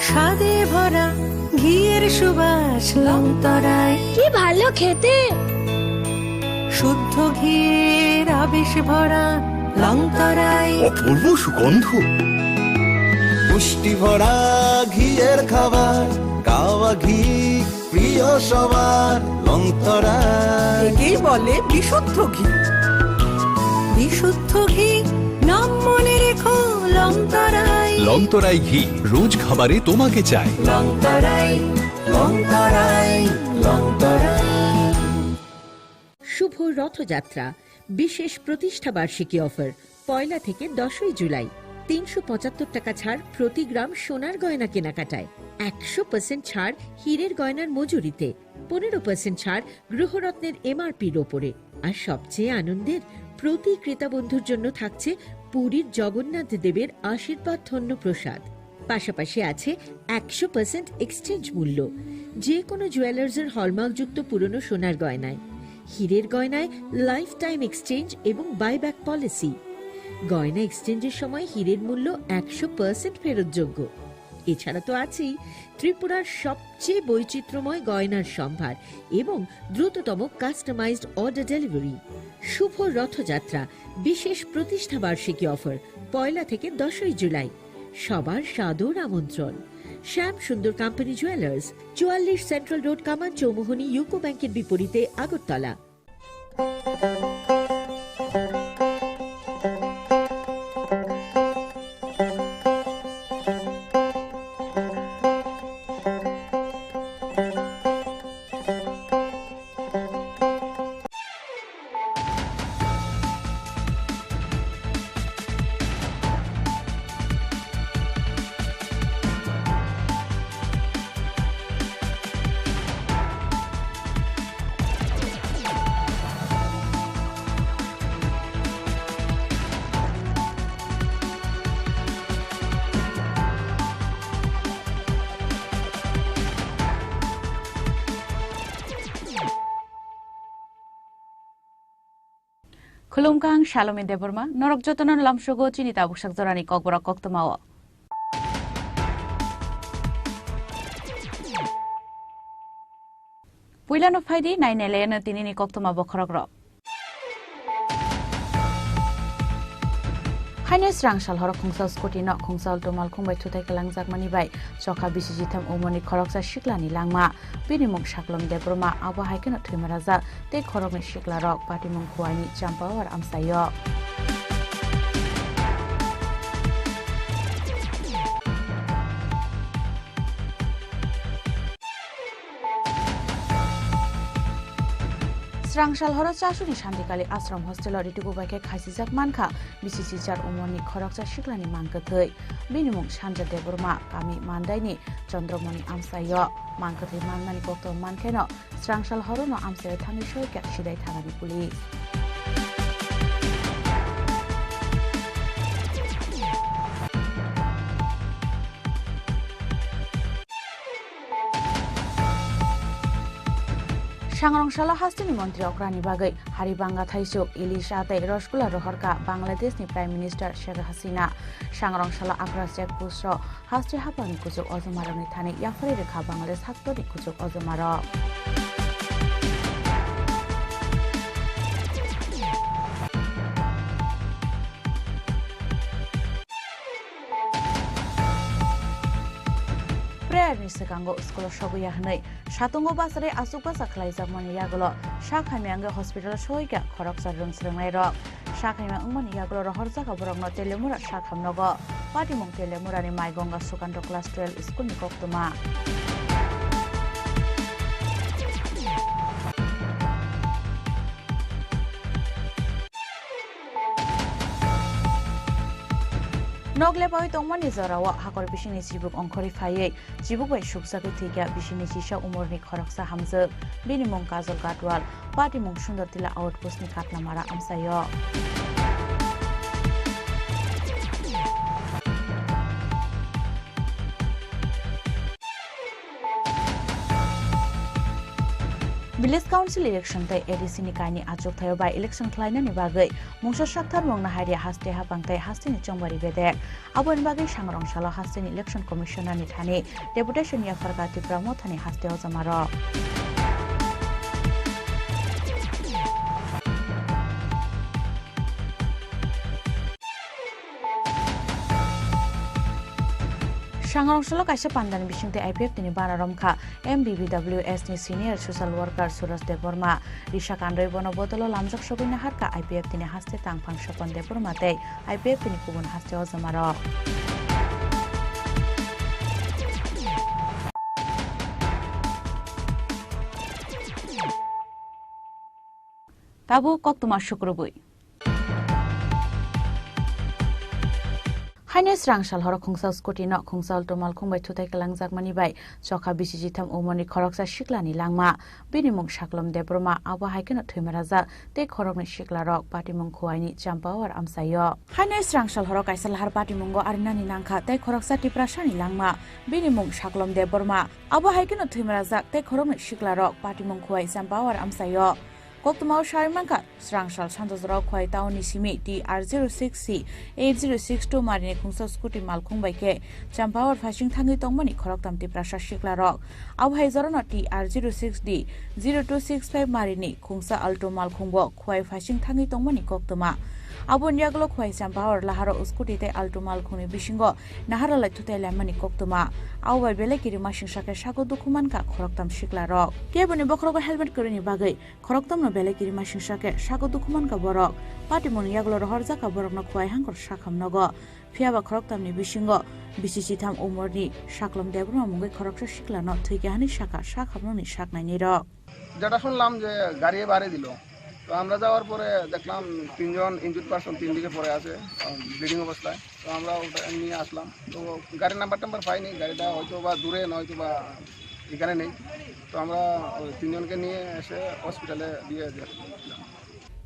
P: স্বাদে ভরা ঘিয়ের সুবাস লংতরায়, কি ভালো খেতে। শুদ্ধ ঘিয়ের আবেশ ভরা লংতরায়,
S: অপূর্ব সুগন্ধ।
O: পুষ্টি ভরা ঘিয়ের খাবার, গাওয়া ঘি প্রিয় সবার, লংতরায়
N: একেই বলে বিশুদ্ধ ঘি।
P: বিশুদ্ধ ঘি নাম মনে রেখো, লংতরাই।
S: লংতরাই ঘি রোজ খাবারে তোমাকে চাই।
P: লংতরাই, লংতরাই, লংতরাই।
N: শুভ রথযাত্রা বিশেষ প্রতিষ্ঠা বার্ষিকী অফার 1 থেকে 10 জুলাই। 375 টাকা ছাড় প্রতি গ্রাম সোনার গয়না কেনাকাটায়, 100% ছাড় হীরের গয়নার মজুরিতে, 15% ছাড় গৃহরত্নের MRPর ওপরে। আর সবচেয়ে আনন্দের, প্রতি ক্রেতা বন্ধুর জন্য থাকছে পুরীর জগন্নাথ দেবের আশীর্বাদ ধন্য প্রসাদ। পাশাপাশি আছে 100% এক্সচেঞ্জ মূল্য যে কোনো জুয়েলার্সের হলমার্কযুক্ত পুরনো সোনার গয়নায়। হীরের গয়নায় লাইফ টাইম এক্সচেঞ্জ এবং বাইব্যাক পলিসি। গয়না এক্সচেঞ্জের সময় হীরের মূল্য 100% ফেরতযোগ্য। এছাড়া তো আছেই ত্রিপুরার সবচেয়ে বৈচিত্র্যময় গয়নার সম্ভার এবং দ্রুততম কাস্টমাইজড অর্ডার ডেলিভারি। শুভ রথযাত্রা বিশেষ প্রতিষ্ঠা বার্ষিকী অফার 1 থেকে 10 জুলাই। সবার সাদর আমন্ত্রণ। শ্যাম সুন্দর কোম্পানি জুয়েলার্স, 44 সেন্ট্রাল রোড, কামান চৌমুহনী, ইউকো ব্যাংকের বিপরীতে, Agartala.
D: Khulumkang Shalom Deborma, Norok Jotonon Lamshogo, Chinita Bushak Zorani Kokbora Koktomawa. Puilan of Heidi, 9 Elena Tinini Koktoma Bokorogro. Hines Rangshal Horok Kungsal Scotty not Kungsal to Malcolm by to take a lang Zakmani by Soka Bisijitam Omoni Koroksa Shiklani Langma, Binimuk Shaklom Debroma, Aba Hiken Trimaraza, take Korok Shikla Rock, Patimon Kuani, Champa or Amsayo. Rangshal Horo Chashuni Shantikali Asram Hostel or Ritugu Bake Kaisizak Manka, Bisichar Umoni Koroksa Shiklani Mankatui, Binimum Shanja Deburma, Kami Mandaini, Chandramoni Amsayo, Mankati Manmani Koto Mankeno, Rangshal Horono Amsa Tani Shoyka Shidai Tanadi Police. Shangrong Hastini Montri Okrani Bagai, Haribanga Thaisuk, Ilisha Tay Roshkula Rohorka, Bangladesh ni Prime Minister Sheikh Hasina, Shangrong Shala Akra Sek Pusro, Hasti Hapani Kusuk Ozomaro Nithani, Yafari Reka Bangladesh Hatpodi Kusuk Ozomaro. Nisagango School Shoguya Hanai, Shatungo Basare, Asupa Saklai Zamani Yagolo, Shakamianga Hospital Shoiga, Koroksa Rumsremero, Shakama Umani Yagolo, Horzaka Borogno Telemura, Shakamnogo, Patimong Telemurani Maigonga Sukanto Class 12 School Nikoktuma. Nogle Boy Tomani Zorawa, Hakor Bishini Sibuk on Korifaye, Sibuk by Shuksaku Tiga, Bishini Shisha Umorni Koroksa Hamza, Binimon Kazal Gatwal, Patimong Shundatila Outpost Nikatlamara Amsayo. Village Council election tay ADC ni kaini achuk thayo by election klaina ni bagai mungsa shakthar mongna haria haste ha bangtai haste ni chongbari bede abon bagai sangrong shala haste ni election commissioner ni thani deputation ya fargati pramo thani haste ho jamaro Sangrongshalo kaisa pandani bisingte IPF tini banaromkha MBBWS ni senior social worker Suraj Deborma Risha Kandoi bono bodolo lamjak sobina harka IPF tini haste tangphang Sopon Deborma tei IPF tini kubun haste ojamaro Tabu koktuma shukrubui Haine srangshal horo khungsa scooty no khungsa altomal khungbai thutai kalangjak mani bai chokha bisiji tham umoni khoroksa shiklani langma binimung shaklom debroma aba haikeno thimaraja te khorokni shiklarok patimung khuaini champawar amsayo haine srangshal horo kaisal har patimungo arinani nangkha te khoroksa tiprasani langma binimung shaklom debroma aba haikeno thimaraja te khorokni shiklarok patimung khuai champawar amsayo Koktuma Sharimanka, Srangshal Santosrao Kwai Tauni Simi TR06C 8062 Marini Kungsa Scooty Malkung Baike, Champawar Fashing Tangi Tongmani Koroktam Tiprasha Shiklarok, Abhaizorona TR06D 0265 Marini Kungsa Alto Malkungbo, Kwai Fashing Tangi Tongmani Koktuma. Abun Yaglo Kwai Champawar Laharo Scooty Te Alto Malkuni Bishingo, Nahara Latute Lamani Koktuma, Awa Belekiri Mashing Shaka Shako Dukumanka, Koroktam Shiklarok. Kebuni Bokroko helmet Kurini Bagay, Koroktam no Belekiri Mashing Shake, Shako Dukumanka Borok, Patimun Yaglo Horzaka Borok no Kwai Hankor Shakam Nogo, Fiaba Koroktam ni Bishingo, Bisitam Umorni, Shaklom Debro Mungi Korokta Shikla not Tigani Shaka, Shakamoni Shakna Niro.
B: যেটা শুনলাম যে গাড়ি বাড়ি দিল তো আমরা যাওয়ার পরে দেখলাম তিনজন ইনজুর্ড পারসন তিন দিকে পড়ে আছে ব্লিডিং অবস্থায় তো আমরা ওটা নিয়ে আসলাম তো গাড়ির নাম্বার পাইনি গাড়িটা হয়তো বা দূরে নয়তো বা এখানে নেই তো আমরা তিনজনকে নিয়ে এসে হসপিটালে দিয়ে দিলাম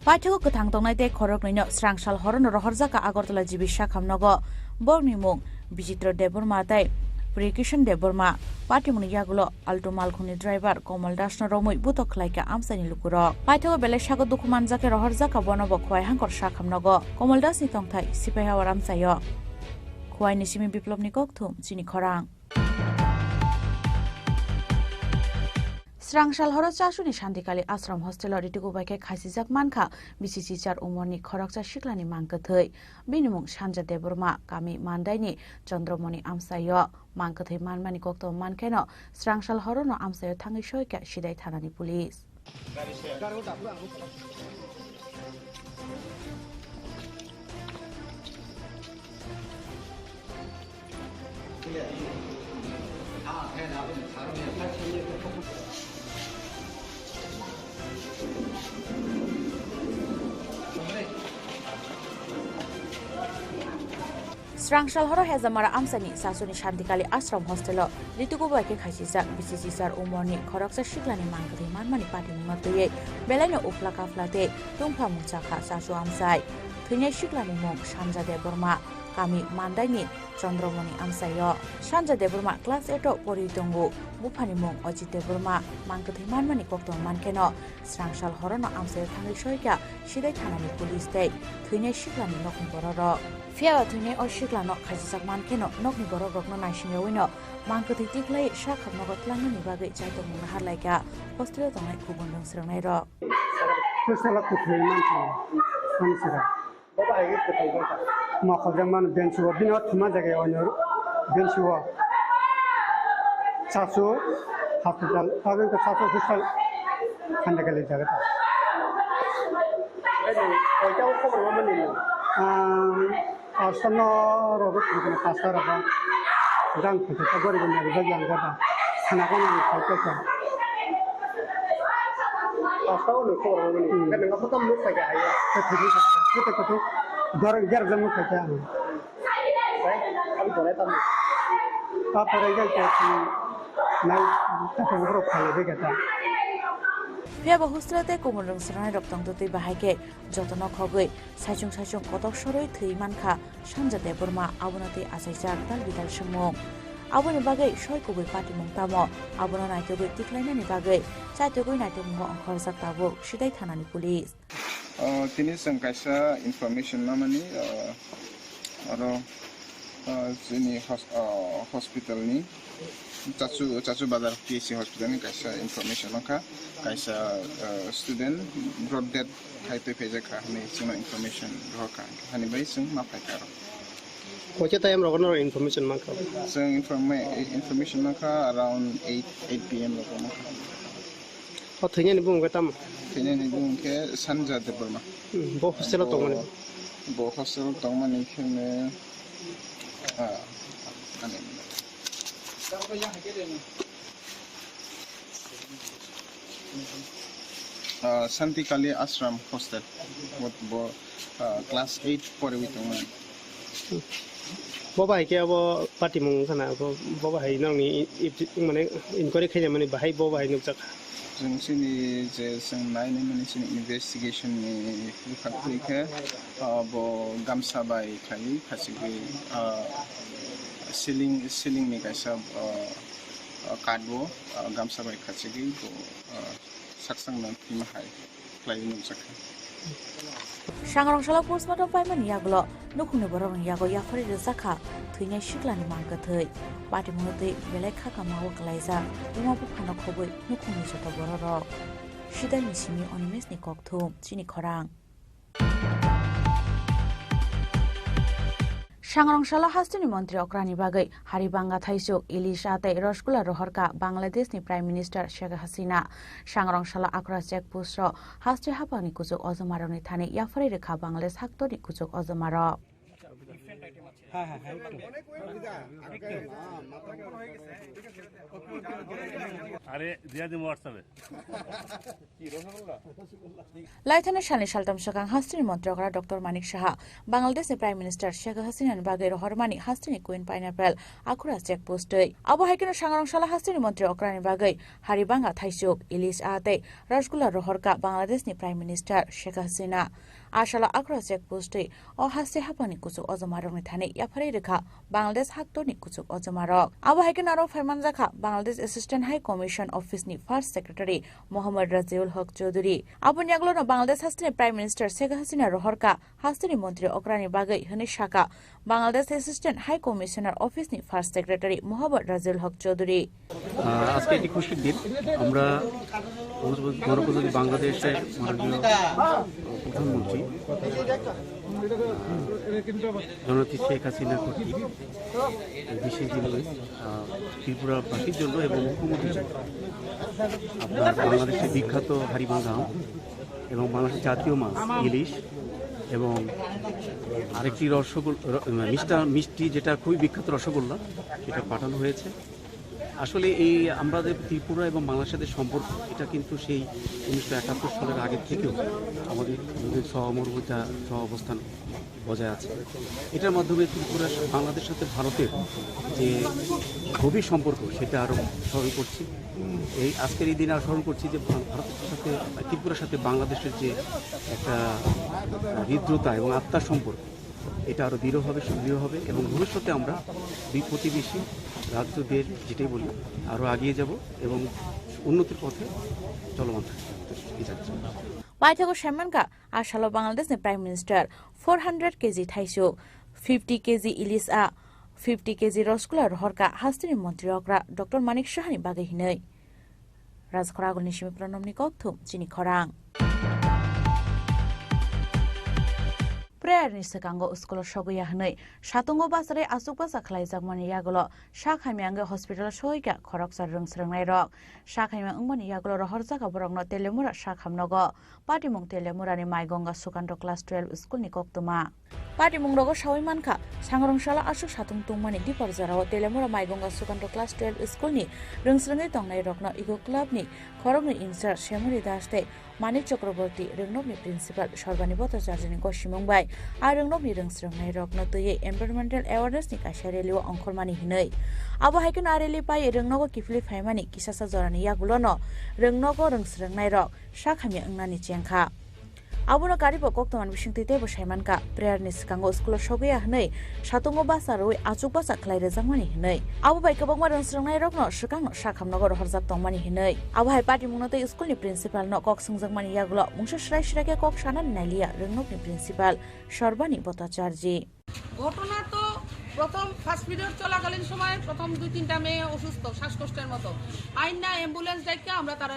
D: Paithego Kthang Tongnai te Khorok Nino Srangshal Horon Rohorjaka Agartala Jibi Shakhamnogo Bornimung Bijitra Deborma tai Prikishan Deborma Patimun Yagulo Alto Malkhuni driver Komal Dasna Romui Butok Laika Amsani Lukuro Paithego Bele Shago Dukuman Zake Rohorjaka Bonobo Khwai Hankor Shakhamnogo Komal Dasni Tongthai Sipehawar Amsayo Khwai Nisimi Biplobni Kokthum Chini Khorang Srangshal horo chasuni shantikali ashram hostel ritiku baike khasijak mankha bisichi char umorni khorokcha shiklani mangkathai binimung sanja deborma kami mandaini chandramoni amsayo mangkathai manmani kokto mankeno Srangshal horo no amsayo thangi soika sidai thanani police Srangshal horo hezamara amsani sasuni shantikali ashram hostelo rituku baike khasijak bisichi sar umorni khoroksa shiklani mangkathai manmani patimunga tuye belaino ufla kaflate tungpha muchakha sasu amsai thuine shiklani mong sanja deborma kami mandaini chandramoni amsayo sanja deborma class 8 poritongu bufani mong ajit deborma mangkathai manmani kokto mankeno Srangshal horono amsayo thangi soika sidai thanani police tei thuine shiklani nokni bororo Fiaba thuine o shiklano khajijak mankeno nokni borok rokno naisingewino mangkathai tiklai shakhamnogo tlangani bagai chaitong harlaika hostel tongai kubundong srangnai ro
F: Ma khajman bensuwa binot ma jage onor bensuwa sasu hospital agen ka sasu hospital khandakali jagata
B: ওইটাও খবর মানে নিল
F: asano robot kana pasara ba dang khata ta gori gna ga jang ga khana ko nang khata ta
B: পাঁচটাও লোক খবর মানে কেন না প্রথম লোক থাকে আয়
F: ta thidi ta ta gar gar jam khata
B: তাই আমি বলে তাম
F: ta pare ga ta nai ta ta ro khale de ga ta
D: Fiaba hostelate komorong sranai roktong totoi bahaike jotono khogoi sajung kotok soroi thei mankha sanja deborma abonate asaijak dal bidal sumong aboni bagai soi koboi patimung tamo abono naitogoi tiklainani bagai chaitogoi naitomung angkhorjak tabo sidai thanani police
W: tini sangkaisa information namani aro jini hospital ni Chachu Bazar PHC hospital ni kaisa information maka kaisa student brought that hai pe page ka ni sino information roka hani bai sung ma pai karo
F: Kocha tayam rogono information mangka.
W: So information maka around 8 p.m. loko maka.
F: O thenya ni bung gatam.
W: Thenya ni bung ke sanja de burma.
F: Bo hostel to mane.
W: Bo hostel to mane khene ane. Santi Kali Ashram hostel. What bo class 8 pore wi to mane.
F: Boba ke abo party mung kana boba hai nang ni mane inquiry khaya mane bahai boba hai nuk chak.
W: Jeng sini je seng lain mane sini investigation ni fakti ke bo gamsa bai khai khasigi ceiling ni kaisa kadbo gamsa bai khasigi bo saksang na pima hai klai nuk chak.
D: Sangrong shala postmortem paiman yagulo nukune borong yago yafari rezaka thuinya shiklani mangkathai pati munote belai khaka mawo klaisa uma bu phana khoboi nukune jota bororo shidai misimi onimes ni kokthum chini khorang Sangrong shala hastini mantri okrani bagai haribanga thaisuk ilisha tai rosgula rohorka Bangladesh ni Prime Minister Sheikh Hasina Sangrong shala akra check post ro hasti hapani kujuk ozomaro ni thani yafari rekha Bangladesh haktori kujuk ozomaro Laithana Shani Shaltam Shakang Hastini Montrokra Dr. Manik Shaha, Bangladesh Prime Minister Sheikh Hasina and Bagay Hormani Hastini Queen Pineapple, Akura check post. Abu Hakan Shangrong Shala Hastini Montrokra Bagay, Haribanga Thaisuk, Ilis Ate, Rajgula Rohorka, Bangladesh Prime Minister Sheikh Hasina. Ashala Akra check post or Hasti Hapani Kusuk Ozomaro Thani Yapareka, Bangladesh Haktoni Kusuk Ozomaro. Abu Hakan Aro Fermanzaka, Bangladesh Assistant High Commission Office ni First Secretary Mohammad Raziul Haq Chaudhary. Abu Nyaglo Bangladesh Hastini Prime Minister Sheikh Hasina Rohorka, Hastini Montri Okrani Bagay Hanishaka, Bangladesh Assistant High Commissioner Office ni First Secretary Mohammad Raziul Haq Chaudhary.
C: আজকে একটি খুশির দিন আমরা গণপ্রজাতন্ত্রী বাংলাদেশের মাননীয় প্রধানমন্ত্রী জননেত্রী শেখ হাসিনা কর্তৃক বিশেষ দিন ত্রিপুরাবাসীর জন্য এবং মুখ্যমন্ত্রীর আপনার বাংলাদেশের বিখ্যাত হাড়িভাঙা এবং বাংলাদেশের জাতীয় মাছ ইলিশ এবং আরেকটি রসগোল্লা মিষ্টি যেটা খুবই বিখ্যাত রসগোল্লা সেটা পাঠানো হয়েছে আসলে এই আমাদের ত্রিপুরা এবং বাংলাদেশের সম্পর্ক এটা কিন্তু সেই 1971 সালের আগে থেকেও আমাদের সহমর্মতা সহ অবস্থান বজায় আছে এটার মাধ্যমে ত্রিপুরা বাংলাদেশের সাথে ভারতের যে গভীর সম্পর্ক সেটা আরও স্মরণ করছি এই আজকের এই দিনে স্মরণ করছি যে ভারতের সাথে ত্রিপুরার সাথে বাংলাদেশের যে একটা হৃদ্রতা এবং আত্মার সম্পর্ক এটা আরও দৃঢ় হবে সুদৃঢ় হবে এবং ভবিষ্যতে আমরা দুই প্রতিবেশী রাজ্যদের যেটাই বলি আরও এগিয়ে যাব এবং উন্নতির পথে চলমান থাকবে
D: Paithago Shamanka, Ashalo Bangladesh Prime Minister, 400 kg Thaisuk, 50 kg Ilis A, 50 kg Rosgula Rohorka, Hastini Montriokra, Dr. Manik Shahani Bagahinai. Razkoragol Nishimi Pronomni Kokthum, Chini Korang. Prayer ni sekango uskolo shoguya hnai shatungo basare asukba saklai jagmani yagolo shakhaimyang hospital shoiga khorok sarung srangnai rok shakhaimyang ungmani yagolo rohor jaga borokno telemura shakhamnogo patimung telemura ni maigonga sukanto class 12 school ni koktuma patimung rogo shawai mankha sangrongshalo asuk satung tungmani diporjarao telemura maigonga sukanto class 12 school ni rungsrangai tongnai rokno ego club ni khorokni insar shemuri daste Manik Chakraborty Rengnobni Principal Shorbani Bhattacharya Goshimungbai আর রংনবনি রংস্রংনাই রকনতয়ে environmental awareness ni kaisa rally o angkormani hinai abo haiken rally pai rengnogo kifli phaimani kisasa jorani yagulono rengnogo rongsrangnai rok shakhami angnani chengkha abono garibo koktoman bisingtite bo saimanka prayer ni sikango school shoguya hnai satungo basaroi achuk basa khlai rejangmani hinai abo bai kabangma rongsrangnai rokno sikangno sakhamnogo rohorjak tongmani hinai abo hai party mungnote school ni principal no kok sungjangmani yagulo mungsa shrai shirake kok sanan nailia rengnobni principal Shorbani Bhattacharya
E: ঘটনা তো প্রথম first period চলাকালীন সময় প্রথম 2-3টা মেয়ে অসুস্থ শ্বাসকষ্টের মতো আইনা অ্যাম্বুলেন্স ডাইকা আমরা তার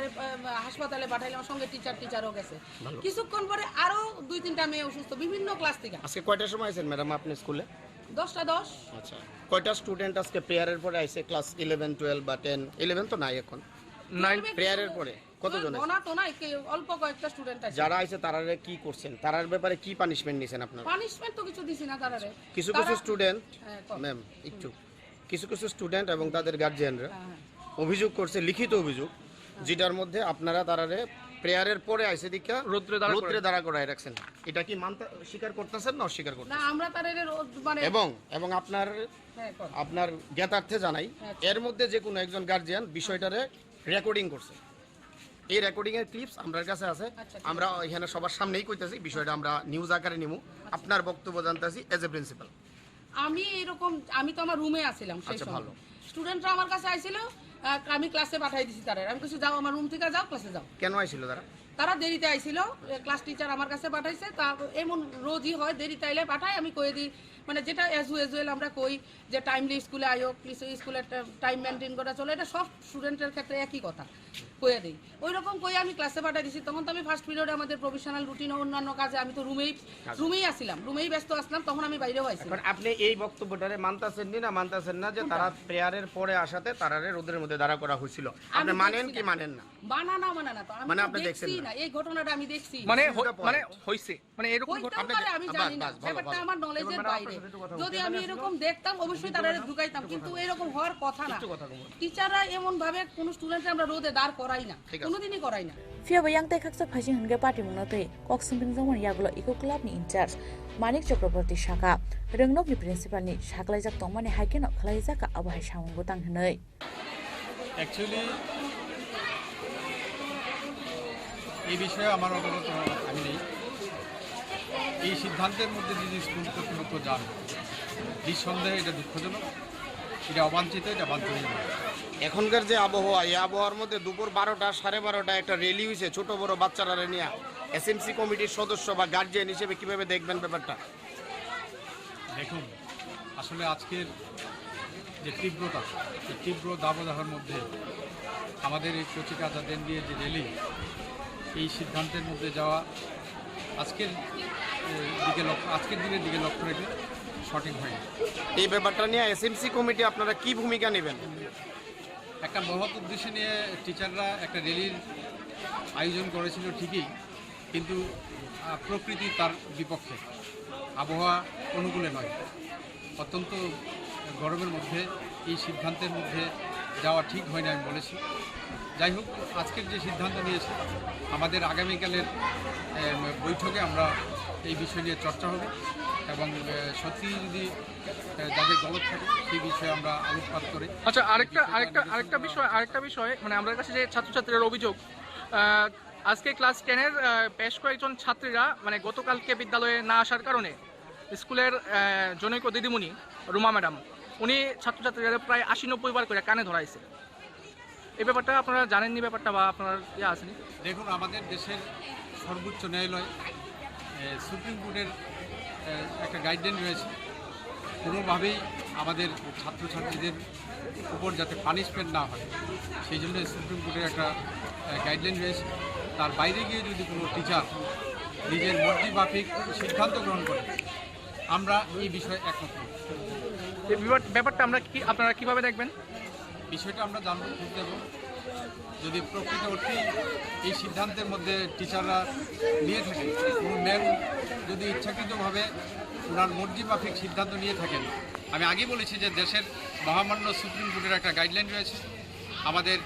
E: হাসপাতালে পাঠাইলাম সঙ্গে টিচারও গেছে কিছুক্ষণ পরে আরো 2-3টা মেয়ে অসুস্থ বিভিন্ন ক্লাস থেকে
G: আজকে কয়টার সময় আছেন ম্যাডাম আপনি স্কুলে
E: 10টা 10।
B: আচ্ছা, কয়টা স্টুডেন্ট আজকে প্রেয়ারের পরে আইছে ক্লাস 11 12 বা 10? 11 তো নাই এখন, প্রেয়ারের পরে কতজন আছে?
E: গোনা তো নাই, অল্প কয়েকটা স্টুডেন্ট আছে।
B: যারা আইছে তারারে কি করছেন, তারার ব্যাপারে কি পানিশমেন্ট নিছেন আপনারা?
E: পানিশমেন্ট তো কিছু দিছি না তারারে।
B: কিছু স্টুডেন্ট ম্যাম একটু কিছু স্টুডেন্ট এবং তাদের গার্জিয়ানরা অভিযোগ করছে, লিখিত অভিযোগ, যেটার মধ্যে আপনারা তারারে প্রেয়ারের পরে আইছে দীক্ষা রৌদ্রে দাঁড়া করায় রাখছেন। এটা কি মানতে স্বীকার করতেছেন না অস্বীকার করতেছেন?
E: না, আমরা তারারে মানে
B: এবং আপনার জ্ঞাতার্থে জানাই, এর মধ্যে যে কোনো একজন গার্জিয়ান বিষয়টারে রেকর্ডিং করছে। এই রেকর্ডিং এর ক্লিপস আমার কাছে আছে। আমরা এখানে সবার সামনেই কইতাছি, বিষয়টা আমরা নিউজ আকারে নিমু। আপনার বক্তব্য জানতাছি এজ এ প্রিন্সিপাল।
E: আমি তো আমার রুমে আছিলাম সেই সময়। ভালো, স্টুডেন্টরা আমার কাছে আইছিল, আমি ক্লাসে পাঠাই দিছি তারা। আমি কিছু যাও, আমার রুম থেকে যাও, ক্লাসে যাও।
B: কেন আইছিল
E: তারা দেরিতে আইছিল, ক্লাস টিচার আমার কাছে পাঠাইছে। তা এমন রোজই হয়, দেরিতে আইলে পাঠায়, আমি কয়ে দিই, মানে যেটা এজ ইউজুয়াল আমরা কই যে টাইমলি স্কুলে আয়ো, স্কুলে টাইম মেনটেন করা চলে, এটা সব স্টুডেন্টের ক্ষেত্রে একই কথা কয়ে দিই। ওই রকম কয়ে আমি ক্লাসে পাঠাই দিছি। তখন তো আমি ফার্স্ট পিরিয়ডে আমাদের প্রফেশনাল রুটিন ও অন্যান্য কাজে আমি তো রুমেই আসছিলাম, রুমেই ব্যস্ত আসলাম। তখন আমি বাইরেও আইছি।
B: আপনি এই বক্তব্যটারে মানতাছেন না যে তারা প্রেয়ারের পরে আসাতে তারারে রোদের মধ্যে দাঁড়া করা হয়েছিল? আপনি মানেন কি মানেন না?
E: মানা না তো আমি আপনি দেখছি না, এই ঘটনাটা আমি দেখছি।
G: মানে হইছে, মানে এরকম
E: আমি জানি না, ব্যাপারটা আমার নলেজের বাইরে। যদি আমি এরকম দেখতাম অবশ্যই তারা ঢুকাইতাম, কিন্তু এরকম হওয়ার কথা না। টিচাররা এমন ভাবে কোন স্টুডেন্টকে আমরা রোদে দাঁড় করাই না, কোনোদিনই করাই না।
D: ফিয়াবা ইয়াংতাই খাকসা ফাইজিং হনগে পার্টি মুনাতৈ কক্সিং জমন ইয়াগুলো ইকো ক্লাবनि इनचार्ज मानिक चक्रवर्ती शाखा रोंनकनि प्रिन्सिपालनि साग्लायजाक तंमानि हाइकेनाव खालायजाका आबहाय सामुंगो तांहोनै।
H: অ্যাকচুয়ালি এই বিষয়ে আমার অবগত আমি নেই। এই সিদ্ধান্তের মধ্যে যদি স্কুল কর্তৃপক্ষ যান, নিঃসন্দেহে এটা দুঃখজনক, এটা অবাঞ্ছিত, এটা বাঞ্ছনীয়।
B: এখনকার যে আবহাওয়া, এই আবহাওয়ার মধ্যে দুপুর 12টা 12:30 একটা র্যালি হয়েছে ছোট বড় বাচ্চারা নিয়ে, এসএমসি কমিটির সদস্য বা গার্জিয়ান হিসেবে কিভাবে দেখবেন ব্যাপারটা?
H: দেখুন, আসলে আজকের যে তীব্রতা, এই তীব্র দাবদাহের মধ্যে আমাদের এই কচিকাচাদের নিয়ে যে র্যালি, এই সিদ্ধান্তের মধ্যে যাওয়া আজকের দিনের দিকে লক্ষ্য রেখে সঠিক হয়নি।
B: এই ব্যাপারটা নিয়ে এসএমসি কমিটি আপনারা কি ভূমিকা নেবেন?
H: একটা মহৎ উদ্দেশ্য নিয়ে টিচাররা একটা র্যালির আয়োজন করেছিল ঠিকই, কিন্তু প্রকৃতি তার বিপক্ষে, আবহাওয়া অনুকূলে নয়। অত্যন্ত গরমের মধ্যে এই সিদ্ধান্তের মধ্যে যাওয়া ঠিক হয় না, আমি বলেছি। যাই হোক, আজকের যে সিদ্ধান্ত নিয়েছে, আমাদের আগামীকালের বৈঠকে আমরা এই বিষয় নিয়ে চর্চা হবে এবং সত্যি যদি যাদের গলত থাকে সেই বিষয়ে আমরা আলোকপাত করে।
G: আচ্ছা, আরেকটা বিষয় মানে আমাদের কাছে যে ছাত্রছাত্রীর অভিযোগ, আজকে ক্লাস 10-এর বেশ কয়েকজন ছাত্রীরা মানে গতকালকে বিদ্যালয়ে না আসার কারণে স্কুলের জনৈক দিদিমণি রুমা ম্যাডাম, উনি ছাত্রছাত্রীরা প্রায় 80-90 বার করে কানে ধরাইছে। এই ব্যাপারটা আপনারা জানেননি ব্যাপারটা, বা আপনার ইয়ে আসেনি?
H: দেখুন, আমাদের দেশের সর্বোচ্চ ন্যায়ালয় সুপ্রিম কোর্টের একটা গাইডলাইন রয়েছে, কোনোভাবেই আমাদের ছাত্রছাত্রীদের উপর যাতে পানিশমেন্ট না হয় সেই জন্য সুপ্রিম কোর্টের একটা গাইডলাইন রয়েছে। তার বাইরে গিয়ে যদি কোনো টিচার নিজের মর্জি মাফিক সিদ্ধান্ত গ্রহণ করে, আমরা এই বিষয়ে একমত নই।
G: এই ব্যাপারটা আপনারা কিভাবে দেখবেন?
H: বিষয়টা আমরা জানবো, খোঁজ দেব। যদি প্রকৃত অর্থেই এই সিদ্ধান্তের মধ্যে টিচাররা নিয়ে থাকেন, কোনো ম্যাম যদি ইচ্ছাকৃতভাবে ওনার মর্জি মাফিক সিদ্ধান্ত নিয়ে থাকেন, আমি আগে বলেছি যে দেশের মহামান্য সুপ্রিম কোর্টের একটা গাইডলাইন রয়েছে। আমাদের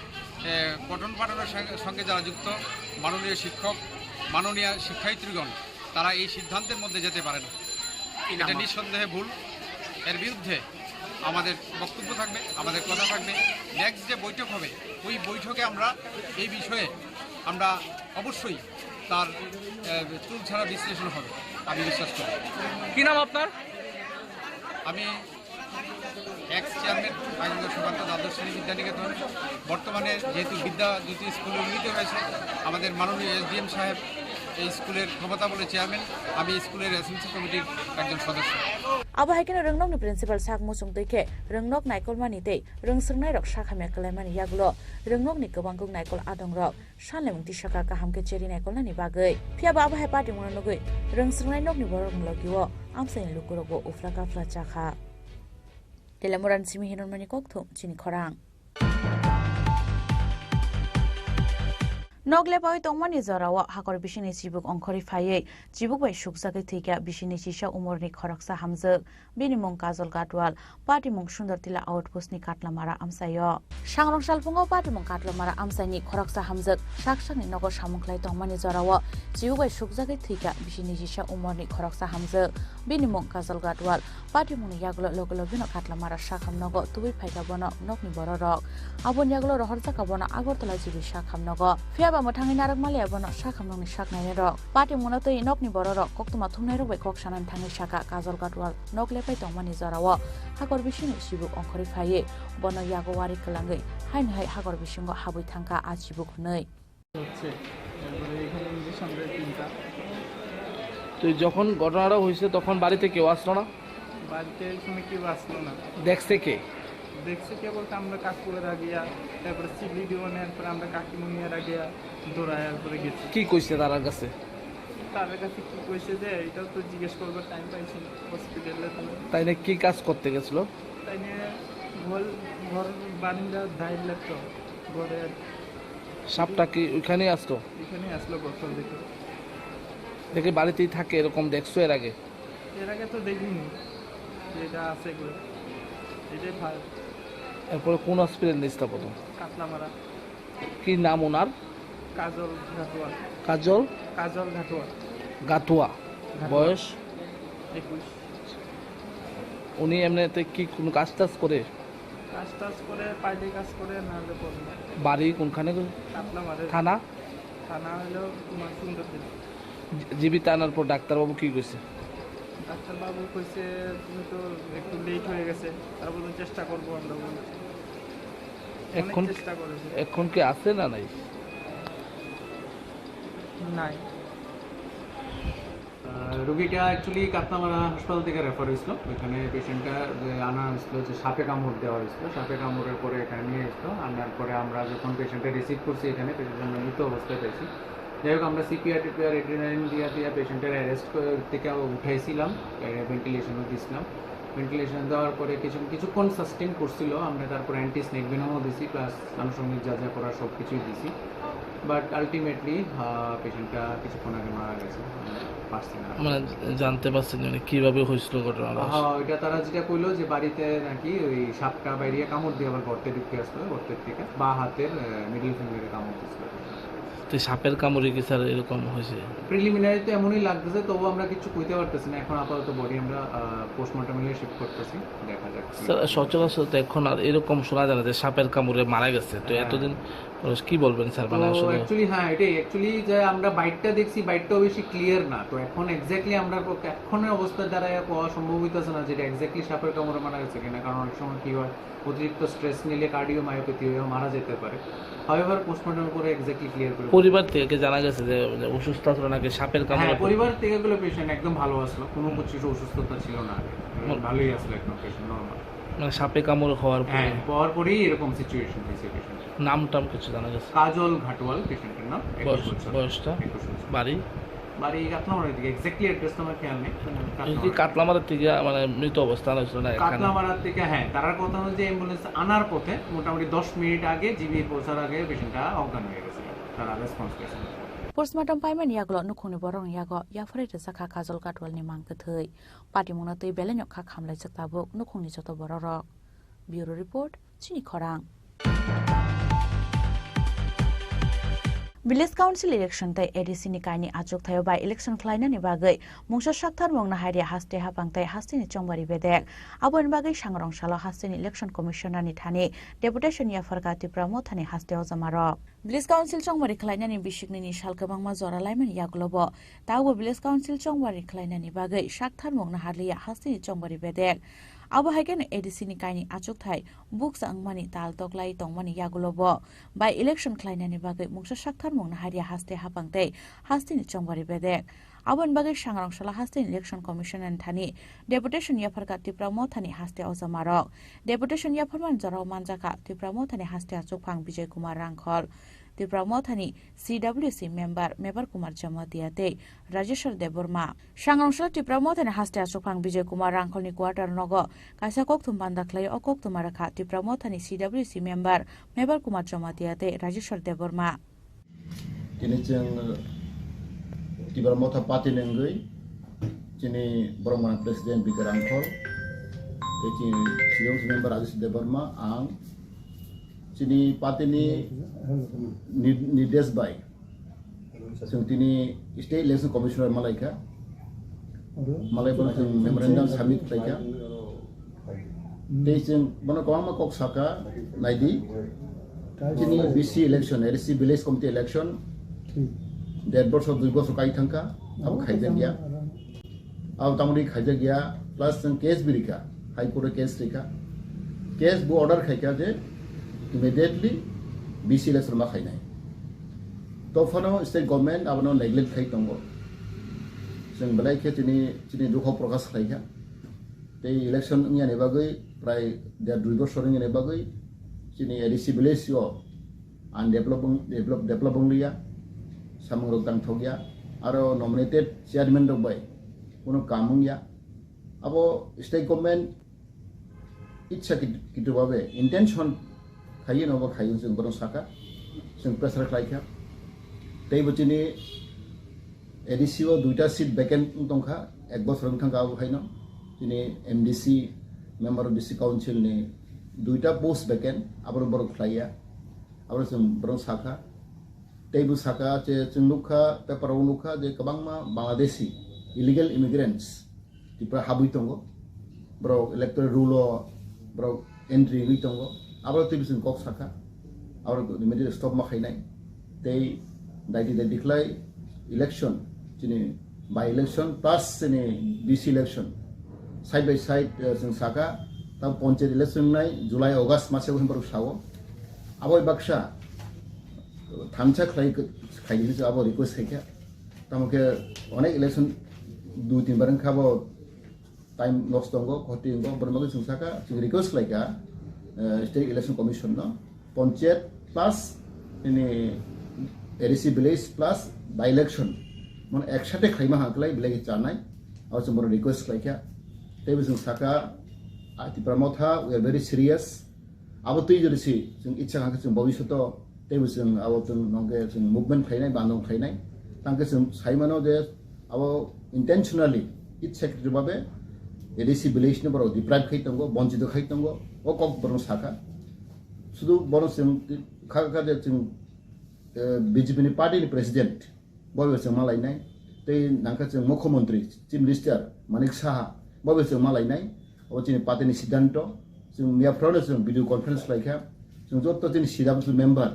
H: পঠন পাঠনের সঙ্গে যারা যুক্ত মাননীয় শিক্ষক, মাননীয় শিক্ষায়িত্রীগণ, তারা এই সিদ্ধান্তের মধ্যে যেতে পারে না। এটা নিঃসন্দেহে ভুল। এর বিরুদ্ধে আমাদের বক্তব্য থাকবে, আমাদের কথা থাকবে। নেক্সট যে বৈঠক হবে, ওই বৈঠকে আমরা এই বিষয়ে আমরা অবশ্যই তার চুল ছাড়া বিশ্লেষণ হবে, আমি বিশ্বাস করি।
G: কী নাম আপনার?
H: আমি এক্স চেয়ারম্যান আইনগঞ্জ সুকান্ত দ্বাদশ শ্রেণী বিদ্যানিকেতন। বর্তমানে যেহেতু বিদ্যাজ্যোতি স্কুল উন্নীত হয়েছে, আমাদের মাননীয় এসডিএম সাহেব এই স্কুলের ক্ষমতা বলে চেয়ারম্যান, আমি স্কুলের এসএমসি কমিটির একজন সদস্য।
D: Abahakino Rungnok ni principal sak musung teke Rungnok naikol mani tei Rungsrngnai rok sakhamya kalaimani yaglo Rungnok ni kobangkung naikol adong rok sanlemung tisaka kahamke cheri naikol nani bagoi phiaba abahai party muna nogoi Rungsrngnai nok ni borok mlogiwo amsani lukurogo ufla kafla chakha Telamuran simi hinonmani kokthum chini khorang Nogle bai tongmani zorawa hakor bishini chibuk ongkhori phaiye chibuk bai sukjagai thika bishini chisa umorni khoraksa hamjak binimong kajol gatwal patimong sundartila outpost ni katlamara amsayo sangrong salpungo patimong katlamara amsaini khoraksa hamjak saksani nogor samungklai tongmani zorawa chibuk bai sukjagai thika bishini chisa umorni khoraksa hamjak binimong kajol gatwal patimong yaglo logologino katlamara sakham nogo tubi phaika bono nokni bororok abon yaglo rohorjaka bono agortala jibi sakham nogo fiaba motangi narak male abono sakhamnongni saknai rok party monatoi nokni bororok koktuma thumnai rok bai kok sanan thangi saka kajol gatwal nokle pai tongmani zorawo hakor bishini sibuk ongkhori phaiye bono yago wari kalangai hain hai hakor bisingo habui thangka achibuk nei
G: হচ্ছে এবারে এখানে injection দেয় 3টা তো যখন ঘটনাটা হইছে তখন বাড়িতে কেউ আসলো না বাড়িতে সময় কেউ আসলো না দেখছে কে বলতে আমরা কাকুরা গিয়া তারপরে সিলি দিওয়ানের পর আমরা কাকিমুনিয়ারা গিয়া দৌড়ায়ার পরে গেছি কি কইছে তার কাছে কি কইছে যে এটা তো জিজ্ঞেস করবার টাইম পাইছি হসপিটালে তাই না কি কাজ করতে গেছিল তাই না ঘর বারান্দা ধাইল লাগতো ঘরে সাপটা কি ওখানে আসলো বছর দেখে বাড়িতেই থাকে এরকম দেখছো এর আগে তো দেখিনি যেটা আছে এটাই ভাই এরপরে কোন হসপিটাল নিয়েছিল প্রথম কাতলামারা কি নাম ওনার কাজল ঘাটুয়া বয়স 21 উনি এমনিতে কি কোন কাজ টাজ করে পাইলে কাজ করে না হলে বাড়ি কোনখানে কাতলামারা থানা হলো কুমার সুন্দর জীবিত আনার পর ডাক্তারবাবু কি কইছে ডাক্তারবাবু কইছে তুমি তো একটু লেট হয়ে গেছে তারপর চেষ্টা করবো আমরা এখন কি আছে না নাই
I: রোগীটা অ্যাকচুয়ালি কাতলামারা হাসপাতাল থেকে রেফার হয়েছিল। ওইখানে পেশেন্টটা আনা হয়েছিল যে সাপে কামড় দেওয়া হয়েছিল, সাপে কামড়ের পরে এখানে নিয়ে এসলো। আনার পরে আমরা যখন পেশেন্টটা রিসিভ করছি এখানে পেশেন্ট মৃত অবস্থায় পেয়েছি। যাই হোক আমরা সিপিআর টিপিআর এড্রিনালিন দিয়া পেশেন্টের অ্যারেস্ট থেকে উঠাইছিলাম, ভেন্টিলেশনও দিয়েছিলাম। ভেন্টিলেশন দেওয়ার পরে কিছুক্ষণ সাস্টেন করছিল। আমরা তারপর অ্যান্টি স্নেক ভেনমও দিছি, প্লাস আনুষঙ্গিক যা যা করার সব কিছুই দিছি। বাট আলটিমেটলি পেশেন্টটা কিছুক্ষণ আগে মারা গেছে।
G: মানে জানতে পারছেন কিভাবে হয়েছিল ঘটনাটা?
I: এটা তারা যেটা কইলো যে বাড়িতে নাকি ওই সাপটা বাইরে কামড় দিয়ে আবার গর্তে ঢুকে আসলো, গর্তের থেকে বা হাতের মিডল ফিঙ্গারে কামড় দিয়েছিল।
G: তো সাপের কামড়ে কি স্যার এরকম হয়েছে?
I: প্রিলিমিনারি তো এমনই লাগতেছে, তবু আমরা কিছু কইতে পারতেছি না। এখন আপাতত বডি আমরা পোস্টমর্টমে শিফট করতেছি, দেখা যাক।
G: স্যার সচরাচর তো এখন আর এরকম শোনা যায় না যে সাপের কামড়ে মারা গেছে, তো এতদিন কি বলবেন স্যার? মানে আসলে
I: অ্যাকচুয়ালি এটাই অ্যাকচুয়ালি যে আমরা বাইটটা দেখছি, বাইটটাও বেশি ক্লিয়ার না। তো এখন এক্স্যাক্টলি আমরা এখনের অবস্থা দ্বারা পাওয়া সম্ভব হইতেছে না যেটা এক্স্যাক্টলি সাপের কামড়ে মারা গেছে কিনা। কারণ অনেক সময় কি হয়, অতিরিক্ত স্ট্রেস নিলে কার্ডিওমায়োপ্যাথি হয়েও মারা যেতে পারে। হাউএভার পোস্টমর্টমের পরে এক্স্যাক্টলি ক্লিয়ার করে
G: পরিবার থেকে জানা গেছে যে অসুস্থ ছিল নাকি সাপের কামড়ে?
I: পরিবার থেকে গুলো পেশেন্ট একদম ভালো আসলো, কোনো কিছু অসুস্থতা ছিল না, ভালোই আসলো, একদম পেশেন্ট নরমাল।
G: মানে সাপে কামড় হওয়ার
I: পরেই এরকম সিচুয়েশন হয়েছে পেশেন্ট।
G: নামটাম কিছু জানা গেছে?
I: কাজল ঘাটওয়াল পেশেন্টের নাম।
G: বয়সটা? বাড়ি
I: কাতলামারা থেকে, এক্স্যাক্টলি অ্যাড্রেস আমার খেয়াল নেই।
G: কাতলামারা থেকে মানে মৃত অবস্থা হয়েছিল না?
I: কাতলামারা থেকে তারার কথা অনুযায়ী অ্যাম্বুলেন্স আনার পথে মোটামুটি 10 মিনিট আগে জিবি পৌঁছার আগে পেশেন্টটা অজ্ঞান হয়ে গেছিল, তারা রেসপন্স করেছে।
D: পোস্টমর্টম পাইমান ইয়াগলো নুখुंनि बरं यागो याफरे रसाखा काजल काटवालनि मांगथै पाटिमुना तै बेलेन खा खामलाय सकताबो नुखुंनि जतो बररक। ब्यूरो रिपोर्ट चिनि खरां। Village Council election tai ADC ni kaini achuk thayo by election khlaina ni bagai mungsa sakthar mongna hairi haste hapangtai hastini chongbari bedek abon bagai sangrong sala hastini election commissioner ni thani deputation ya farkati pramo thani haste ojamaro Village Council chongbari khlaina ni bisikni ni sal kabangma jora laiman yaglobo tawo Village Council chongbari khlaina ni bagai sakthar mongna harliya hastini chongbari bedek abo hagen ADC ni kaini achuk thai books angmani tal toklai tongmani yagulobo by election klainani bagai mungsa sakthar mungna haria haste hapangte haste ni chongbari bedek abon bagai sangrangshla haste election commission and thani deputation yafarka tipramo thani haste ozamarok deputation yafarman jarau manjaka tipramo thani haste achuk phang Bijay Kumar Rangkhol tipramo thani CWC member Mebar Kumar Jamatiate Rajeshwar Deborma sangrangshla tipramo thani haste achuk phang Bijay Kumar Rangkhol ni quarter nogo kaisa kok thum bandaklai okok tumarakha tipramo thani CWC member Mebar Kumar Jamatiate Rajeshwar Deborma
J: kini jeng tipramo tha party nengai chini Boromana president Bijay Rangkhol eti CWC member Rajeshwar Deborma ang chini party ni Nidesh Baiซึ่งที่นี่ State Election Commissioner Malayka Malay pun memorandum submit mereka Dia mana kau mak kok saka naidi ini BC election RC Village Committee election 1.5 বছর 2 বছর kai thangka ab khaija gya ab tamri khaija gya plus case birika high court case rika case bu order khaika je immediately BC election ma khainai to phano state government abano neglect khai tongo जों belai khe chini dukho prakash khaika tei election nya ne bagai prai 2 বছর nya ne bagai chini RC Village yo undeveloping liya samung rotang thogya aro nominated chairman rok bai kono kamung ya abo state government ইচ্ছা কিটো ভাবে intention খাইয়ে নব খাইয়ে जों বরং সাকা जों প্রেসার খাইখা তেই বচিনি এডিসিও দুইটা সিট ভ্যাকেন্ট দংখা এক বছর থাকা আবো খাইন তিনি MDC member of district council ni দুইটা পোস্ট ভ্যাকেন্ট আবার বড় খাইয়া আবার जों বরং সাকা তেইবু সাকা যে जों নুখা পেপারাव নুখা যে কবাংমা বাংলাদেশি ইলিগেল ইমিগ্রেন্টস তিপ্রা হাবুই তঙ্গ bro electoral rule bro entry wi tongo abo tibison kok saka abo immediate stop ma khainai tei daiti declare election chini by election plus ni BC election side by side jeng saka ta panchayat election nai July August mase ko baru sawo abo baksha thamcha khaini je abo request khaika tamoke onek election 2-3 barang khabo time lost tongo khoti ngo bermaga sungsaka jing request laika state election commission no panchayat plus ini RC Village plus by election mon ekshate khaima haklai bilagi chanai aw jing request laika tebi sungsaka ati pramotha we are very serious abo tui jorisi jing ichha hang jing bobishoto tebi jing abo jing nongge jing movement khainai bandong khainai tangke jing saimano je abo intentionally ichha kibabe ADC village নে বড় deprive খাই তঙ্গ বঞ্চিত খাই তঙ্গ ও cock বড় শাখা শুধু বড় খাকা যে বিজেপি নি পার্টি নি প্রেসিডেন্ট বয়বে जों মালাইনাই তৈ নাংকা जों মুখ্যমন্ত্রী চিফ মিনিস্টার মানিক সাহা বয়বে जों মালাইনাই ও চিনি পার্টি নি সিদ্ধান্ত जों মিয়াফ্রানো जों ভিডিও কনফারেন্স লাইখা जों যত চিনি সিদামসুল মেম্বার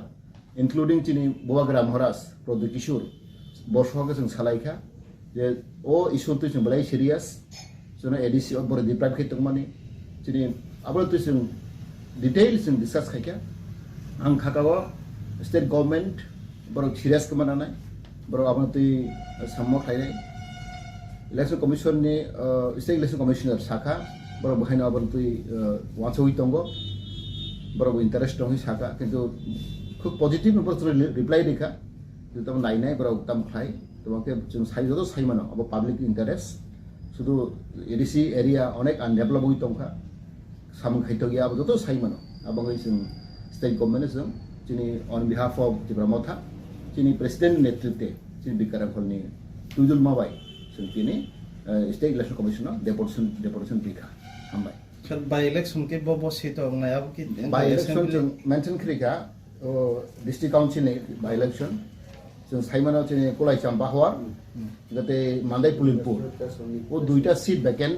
J: ইনক্লুডিং চিনি বোয়াগ্রা মহারাজ প্রদ্যুৎ কিশোর বর্ষকে जों সালাইখা যে ও ইস্যুতে जों বলাই সিরিয়াস जों ADC of bor deprive khai tongmani chini abro tu जों details जों discuss khaika ang khakawo state government bor serious kmananai bor abro tu sammo khainai election commission ni state election commissioner saka bor bhaina abro tu wachoi tongo bor interest tongi saka kintu khub positive bor reply dekha tu tam nainai bor tam khai তোমাকে जों sai jodo sai mano abo public interest শুধু ADC area অনেক undeveloped হই তংখা সামুং খাইতো গিয়া যত সাইমানো এবং जों স্টেট গভর্নমেন্ট जों যিনি অন বিহাফ অফ ত্রিপুরা যিনি প্রেসিডেন্ট নেতৃত্বে যিনি বিকার ফলনি তুইজুল মাবাই जों তিনি স্টেট ইলেকশন কমিশন ডেপুটেশন বিখা হামবাই
K: বাই ইলেকশন কে ববসি তো নায়াব কি
J: বাই ইলেকশন जों মেনশন করিকা ডিস্ট্রিক্ট কাউন্সিল বাই ইলেকশন जों साइमानो चेने कोलाई चाम्पा हुआ गते मांदाई पुलिनपुर वो दुईटा सीट वैकेंट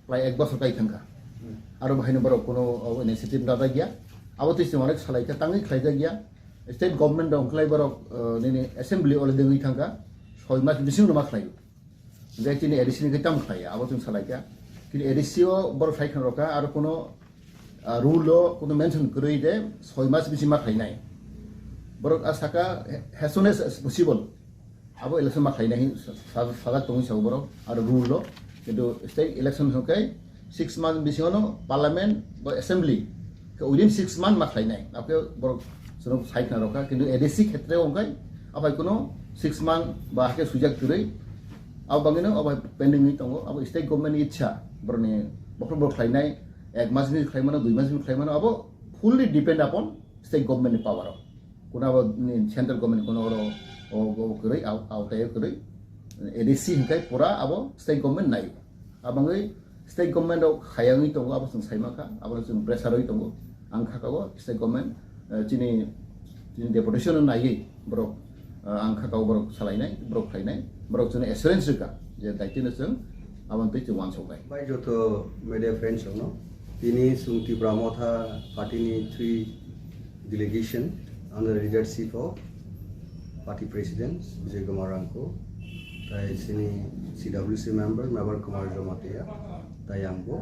J: प्राय एक बছর काई थंका आरो बाहायनो बरो कोनो इनिशिएटिव दादा गया आबो तिस अनेक सालायका तांगै खायजा गया स्टेट गवर्नमेंट अंखलाय बरो नेने असेंबली अले देङै थंका 6 मास बिसिं नमा खायो जायतिनि एडिशनल गैताम खाया आबो जों सालायका কিন্তু এডিসিও বড় ফাইখান রকা আর কোনো রুলও কোনো মেনশন করি যে 6 মাস বেশি মা খাইনাই বড় আসাকা as soon as possible abo election ma khainai saga tongi saw boro ar rule lo কিন্তু state election hokai 6 months bisiono parliament বা assembly within 6 months ma khainai apke boro sono site na roka কিন্তু ADC ক্ষেত্রে onkai abai kono 6 months ba ke sujak turei ab bangino abai pending ni tongo abo state government ni ichha boro ni boro khainai 1 mass ni khaimano 2 mass ni khaimano abo fully depend upon state government ni power kuna abo central government kono o kuri au tayo kuri ADC hingkai pura abo state government nai abangai state government o khayangi tongo abo sung saimaka abo sung pressure oi tongo angkha kago state government chini deputation nai bro angkha kago bro salainai bro khainai bro chune assurance ka je daitine sung abang te chuan sokai
L: bai joto media friends no tini sungti bramotha party 3 delegation under the leadership of Party President Vijay Kumar Angko, tai sini CWC member Mawar Kumar Jomatia, tai Angko,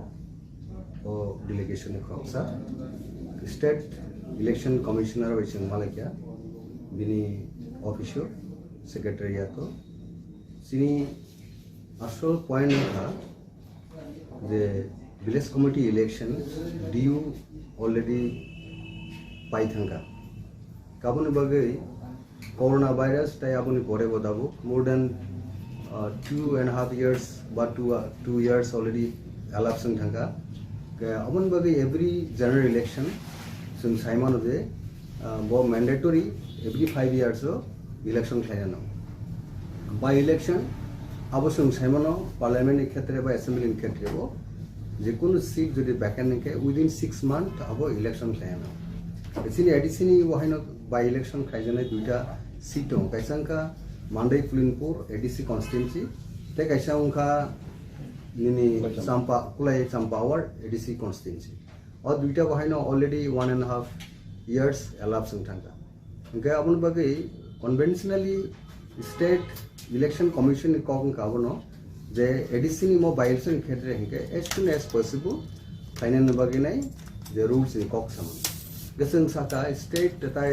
L: o delegation khoksa, State Election Commissioner Vishang Malakia, bini official secretariat sini asol point tha the village committee election due already paithanga kabone bagai corona virus tai apuni pore bodabo more than 2.5 years but 2 years already elapsing thanga amon bagai every general election sung saimano de bo mandatory every 5 years election khaina by election abo sung saimano parliament ক্ষেত্রে বা assembly ক্ষেত্রে bo যে কোনো seat যদি vacant থাকে within 6 months abo election khaina sini addition wahino by election khaijane duita sitong kaisangka Mandai Pulinpur ADC constituency te kaisangka nini Sampa Kulai Sampawar ADC constituency or duita wahino already 1.5 years elapsing thanga okay abun bagai conventionally state election commission kong kabono je ADC ni mo by election khetre hinke as soon as possible final bagai nai the rules in kok saman geseng saka state tai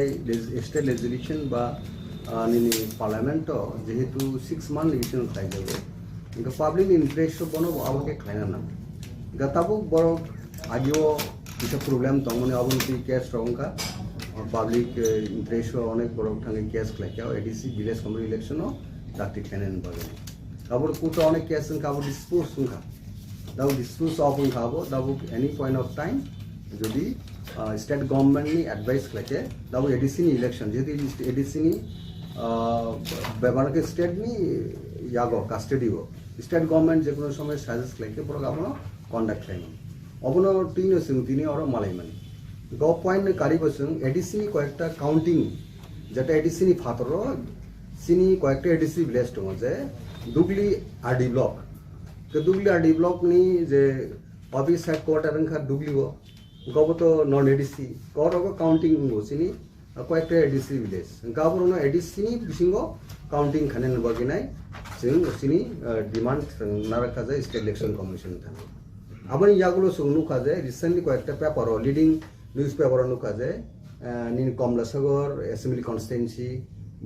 L: state legislation ba nini parliament jehetu 6 month election khai jabe inga public interest bono abake khaina na gatabu boro ageo কিছু problem তমনে অবনতি case রংকা public interest অনেক বড় ঠাঙ্গে case খাইকা ADC village committee ইলেকশনও ডাক্তি খাইনেন বাগে কাবর কুটো অনেক case কাবর dispute সুংখা দাও dispute অফন খাবো দাও any point of time যদি স্টেট গভর্নমেন্ট নি অ্যাডভাইস খাইকে দাও এডিসি নি ইলেকশন যেহেতু এডিসি নি ব্যবহারকে স্টেট নি ইয়াগো কাস্টডিও স্টেট গভর্নমেন্ট যে কোনো সময় সাজেস্ট খাইকে পুরো আপনো কন্ডাক্ট খাইনো অবনো তিনও সিং তিনি আরো মালাইমান গ পয়েন্ট কারি বসুং এডিসিনি কয়েকটা কাউন্টিং যেটা এডিসিনি ফাতর সিনি কয়েকটা এডিসি ভিলেজ দङ যে দুগলি আরডি ব্লক তো দুগলি আরডি ব্লক নি যে অফিস হেডকোয়ার্টার খা দুগলিও গবত নন এডিসি করগো কাউন্টিং বসিনি কয়েকটা এডিসি ভিলেজ গাবরনো এডিসিনি বিসিঙ্গ কাউন্টিং খানেন বগিনাই সিং সিনি ডিমান্ড নারাখা যায় স্টেট ইলেকশন কমিশন থাকে আবার ইয়াগুলো নুকা যায় রিসেন্টলি কয়েকটা পেপার লিডিং নিউজ পেপার নুকা যায় নিনি কমলাসাগর অ্যাসেম্বলি কনস্টিটুয়েন্সি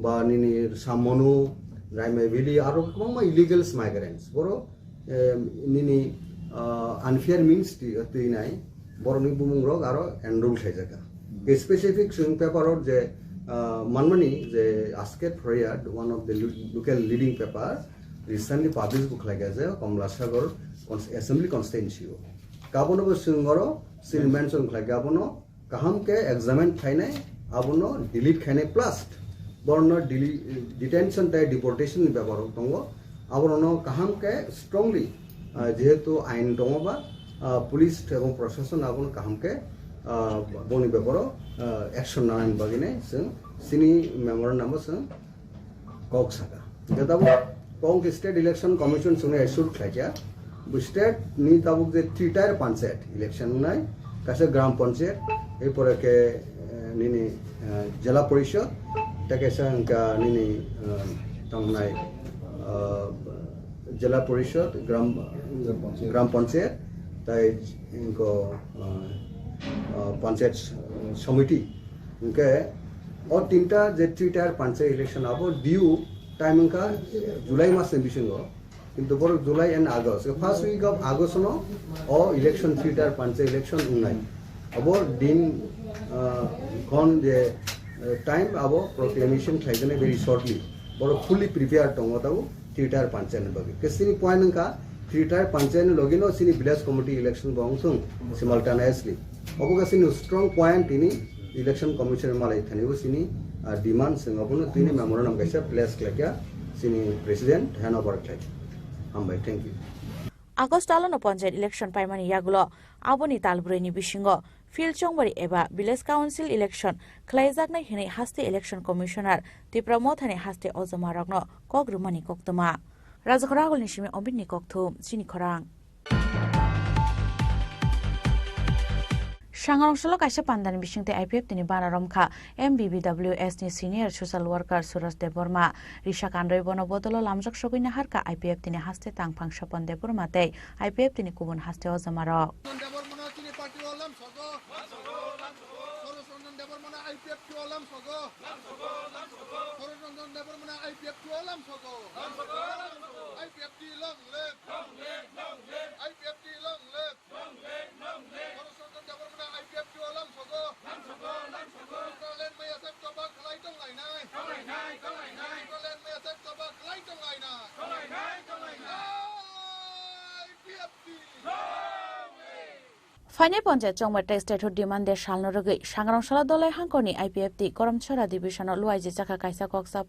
L: বা নিনি সামনু রাইমাইভিলি আরো গোबां ইলিগেলস মাইগ্রেন্টস বড় নিনি আনফেয়ার মিনস তুইনাই বড়নি বুমুংরক আরো এনরোল খাইজাকা স্পেসিফিক সুইং পেপারর যে মানমানি যে আজকেট ফরিয়াদ one of the local leading paper recently publish বুক লাগা যায় Kamalasagar assembly constituency kabono bo singoro silmenson khlage abono kaham ke examine khaine abono delete khaine plus borno detention tai deportation ni ব্যবহার tongo abono kaham ke strongly jehetu ain tongo ba police এবং প্রশাসন abono kaham ke boni ব্যবহার action nan bagine sini memorandum sing kok saka gedabo kong state election commission sune issued khaja state নি তাবুক যে 3 tyre panchayat election নাই কাছে গ্রাম পঞ্চায়েত এরপরে কে নিনি জেলা পরিষদ তাকে সংকা নিনি তমনাই জেলা পরিষদ গ্রাম পঞ্চায়েত তাই इनको पंचायत समिति इनके और 3टा जे 3टार पंचायत इलेक्शन अब ड्यू टाइम इनका जुलाई मास में बिसिंगो किंतु बर July end August first week of August नो और इलेक्शन 3टार पंचायत इलेक्शन उन्नाई अब दिन कौन जे टाइम अब प्रोक्लेमेशन खाइजने वेरी शॉर्टली बर फुली प्रिपेयर टंगताऊ 3टार पंचायत बगे केसिनी पॉइंट इनका 3टार पंचायत लगिन सिनी विलेज कमिटी इलेक्शन बंगसुं सिमल्टेनियसली अबगा सिनी स्ट्रॉन्ग पॉइंट इनी इलेक्शन कमिशन मालाई थानिबो सिनी डिमांड सिंगाबुनो तिनी मेमोरेंडम गाइसा प्लेस क्लेक्या सिनी प्रेसिडेंट हैंड ओवर क्लेक हामबाय थैंक यू
D: আগস্ট আলোনো পঞ্চায়েত ইলেকশন পাইমানি ইয়াগুলো আবনি তালবুরাইনি বিসিঙ্গ ফিল্ড চংবারি এবা ভিলেজ কাউন্সিল ইলেকশন খ্লাইজাকনাই হিনে হাস্তে ইলেকশন কমিশনার তিপ্রামথানি হাস্তে অজমারগ্ন কগ্রুমানি কক্তমা রাজখরাগল নিশিমে অবিননি কক্থুম চিনি খরাং Shangarongshalo kaisa pandani bisingte IPF tini bana romkha MBBWS ni senior social worker Suraj Deborma Risha Kandoi bono bodolo lamjak sogina harka IPF tini haste tangphang Sopon Deborma te IPF tini kubun haste ozamaro Final panchayat চংমাটা statehood ডিমান্ডে সালনরগৈ সাংরংশালা দলাই হাঙ্কনি IPFT Karamchara division লুয়াইজে জাকা কাইসা কক্সা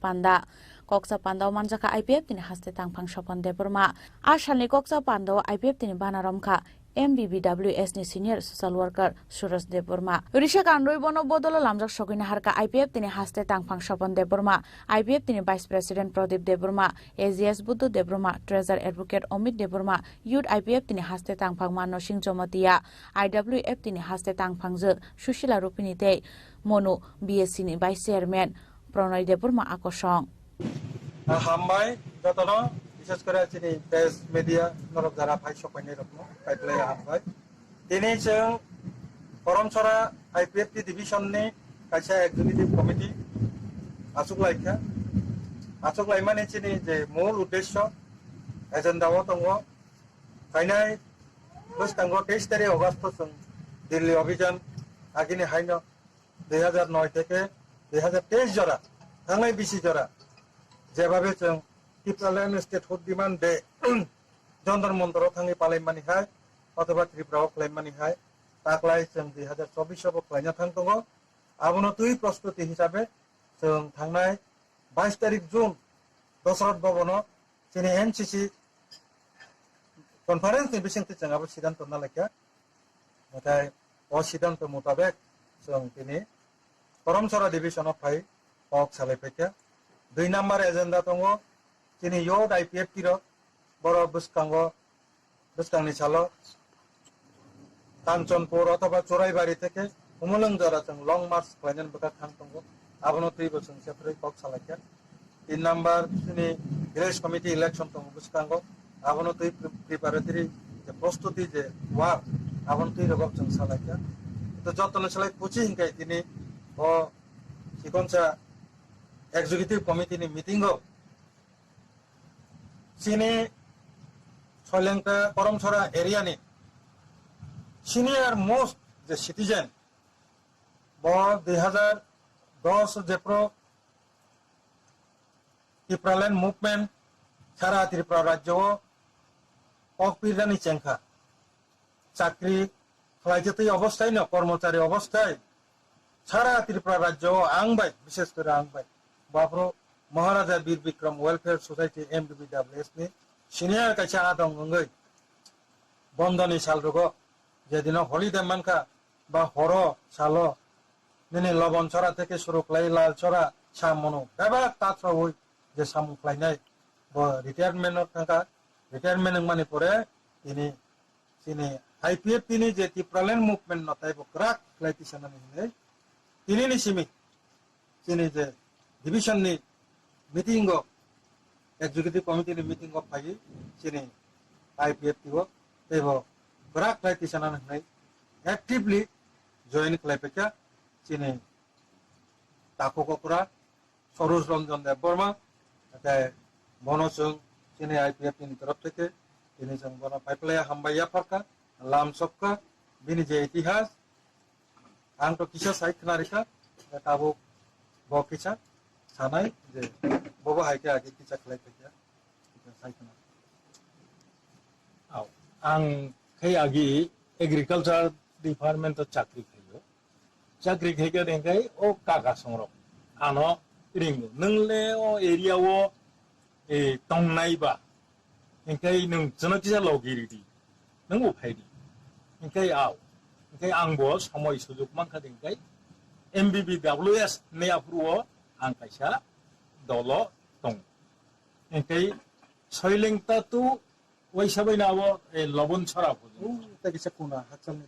D: পান্ডা মানজাকা IPF তিনি হাস্তে তাংফাং Sopon Deborma আর সালনি কক্সা পান্ডা IPF তিনি বানারমখা MBBWS ni senior social worker Suraj Deborma Risha Kandoi bono bodolo lamjak sogina harka IPF tini haste tangphang Sopon Deborma IPF tini vice president Pradip Deborma AGS Buddhu Deborma treasurer advocate Omid Deborma youth IPF tini haste tangphang Mano Singh Jomatia IWF tini haste tangphang je Sushila Rupini te Monu BSC ni vice chairman Pronoy Deborma akosong
M: হামবাই যতন বিশেষ করে চিনি press media নরক যারা ভাই সপাইনি রকম পাইপ্লাই হামবাই তিনি जों করমছড়া IPFT ডিভিশননি কাইসা এক্সিকিউটিভ কমিটি আচুকলাইমানি চিনি যে মূল উদ্দেশ্য এজেন্ডাও দङ ফাইনাই বস্তাঙ্গ 23 তারিখ আগস্ট जों দিল্লি অভিযান আগিনি হাইন 2009 থেকে 2023 জরা থাংনাই বিসি জরা যেভাবে जों Tripuraland statehood demand day Jantar মন্তর থাঙি পালাইমানি হাই অথবা ত্রিপুরাও ক্লাইমানি হাই তাকলাই जों 2024 আव ক্লাইনা থাং দङ আবনো তুই প্রস্তুতি হিসাবে जों থাংনাই 22 তারিখ জুন দশরথ ভবন চিনি NCC কনফারেন্স नि बिसिंगते जों आबो सिद्धांत ना लाखिया नाथाय अ सिद्धांत मुताबिक जों दिनै करमछड़ा डिभिजन फाइ अक सालायफैया 2 नाम्बार एजेंडा दङ चिनि योड IPFT रो बरो बुसकांनि सालो कांचनपुर अथवा चोराइबारी থেকে उमलंगजरा जों लंग मार्च खालायनानै बका थां दङ आबनो तुइ बोसों सेफ्रै अक सालायखिया 3 नाम्बार चिनि विलेज कमिटी इलेक्शन दङ बुसकांगो आबनो तुइ प्रिपारेटरी जे प्रस्तुति जे वार आबनो तुइ रगब जों सालायखिया तो जतन सालाय पुचि हिंकाय दिनै अ सिकनसा एग्जीक्यूटिव कमिटी नि मीटिंग चिनी सलेंका करमछड़ा एरिया नि सीनियर मोस्ट जे सिटीजन ब 2010 जेप्रो ত্রিপুরাল্যান্ড মুভমেন্ট সারা ত্রিপুরা রাজ্য অকপিরানি চেংখা চাকরি খালাইতে অবস্থায় না কর্মচারী অবস্থায় সারা ত্রিপুরা রাজ্য আংবাই বিশেষ করে আংবাই बाप्रो Maharaja Bir Vikram welfare society MBBWS नि सिनियर काइसा आदं अंगै बन्दनि सालरुगो जेदिनो हलिडे मानका बा हरो सालो निनि लबन छरा থেকে শুরু ক্লাই লাল ছরা সামনো বেবা তাছরা হই যে সামু ক্লাইনাই ব রিটায়ারমেন্ট থাকা রিটায়ারমেন্ট মানে পরে তিনি সিনি IPFT नि যে ত্রিপুরাল্যান্ড মুভমেন্ট নতাই বকরা ক্লাইতিসানানি নে তিনি নিসিমি তিনি যে डिविजन नि meeting executive committee ni meeting of pagi sini IPF tiwo tebo berak lai tisanan nai actively join klaipeka sini tako kokura Soros Ranjan Dev Burma তাই বনসং sini IPF ni तरफ থেকে ini sang bono pipeline hambaya farka lam sokka bini je itihas ang to kisah sai khnarika tabo bo kisah sanai je bobo haike age kisah khlai pekya sai khna
R: ang khai agi agriculture department to chakri khayo chakri khaiga dengai o kaka songrok ano ring nungle o area o e tongnai ba ingkai nung jono kisa logiri di nung uphai di ingkai aw ingkai angbo সময় সুযোগ মানখা ingkai MBBWS ne apruo ang kaisa dolo tong ingkai soilengta tu ওইসবই না লবণ ছড়া
M: ta kisa kuna hatsal ni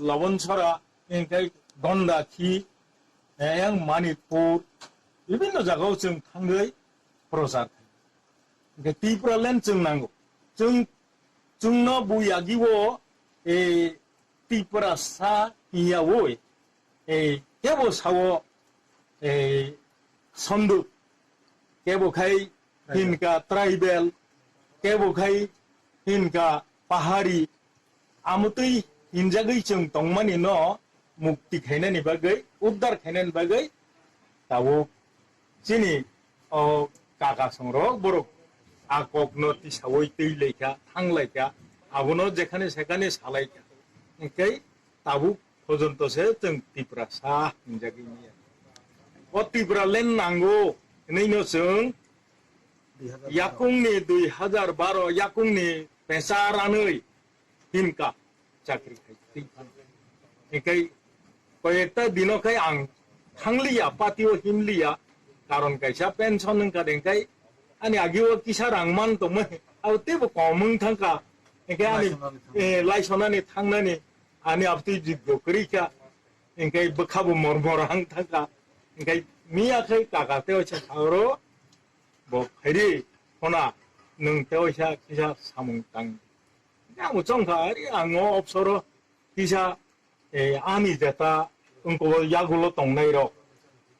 R: লবণ ছড়া এখানে গন্ডাখি yang Manipur বিভিন্ন জায়গায় जों थाङै प्रसार के ত্রিপুরা লেন जों नांगौ जोंनो बुयागिवो ए ত্রিপুরা सा इयावो ए केबो सावो ए सन्दु केबो खाइ हिनका ट्राइबल केबो खाइ हिनका पहाड़ी आमुतै हिनजागै जों दंमानि न मुक्ति खायनायनि बागै उद्धार खायनायनि बागै दाबो जिनि काका संग्र बर' आकक नति सावै दैलायखा थांलायखा आबनो जेखाने सेखाने सालायखा ओंखाय दाबो पर्यन्तसो जों त्रिपुरा सा हिनजागैनि त्रिपुरा लेन नांगौ नैनो जों याकुंनि 2012 याकुंनि पेसारानै हिमका चाकरी खाय कयेकटा दिनखाय आं थांलिया पातिओ हिमलिया कारण कायसा पेन्सन ओंखारनायखाय आंनि आगिव किसा रांमान दंमोन आरो तेबो कमों थांखा ओंखाय आंनि लायसनानै थांनानै आंनि आपति जिग्ग करिखा ओंखाय बोखाबो मरमरां थांखा ओंखाय मियाखै काकातेवसा सारो bo phari hona nung teoisa kisa samung tang ya mo chongka ari ango opsoro kisa ami jata ungko yagulo tongnai ro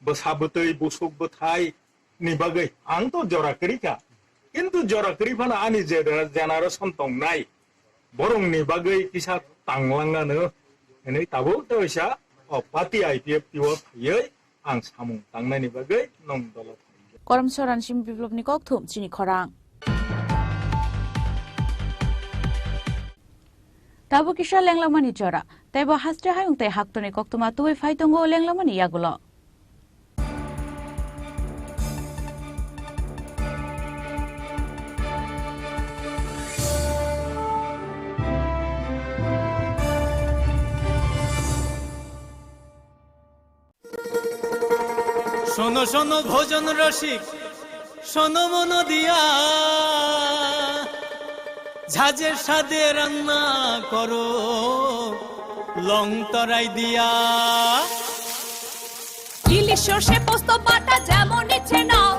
R: bosabutoi busuk buthai ni bagai ang to jora krika kintu jora krifana ani generation tongnai borong ni bagai kisa tanglangano enai tabo teoisa pati IPF tiwo phayai ang samung tangnai ni bagai nong dolo
D: করমসরান সিম বিপ্লবনি ককথুম চিনি খরাং তাবো কিশা লেংলামানি জরা তাইবো হাস্টে হায়ুং তাই হাক্তনি ককতুমা তুই ফাইতঙ্গো লেংলামানি ইয়াগুলো
T: শোনো শোনো ভোজন রসিক শোনো মন দিয়া ঝাঁঝের সাদে রান্না করো লং তরাই দিয়া
U: ইলিশ সর্ষে পোস্ত বাটা যেমন ইচ্ছে নাও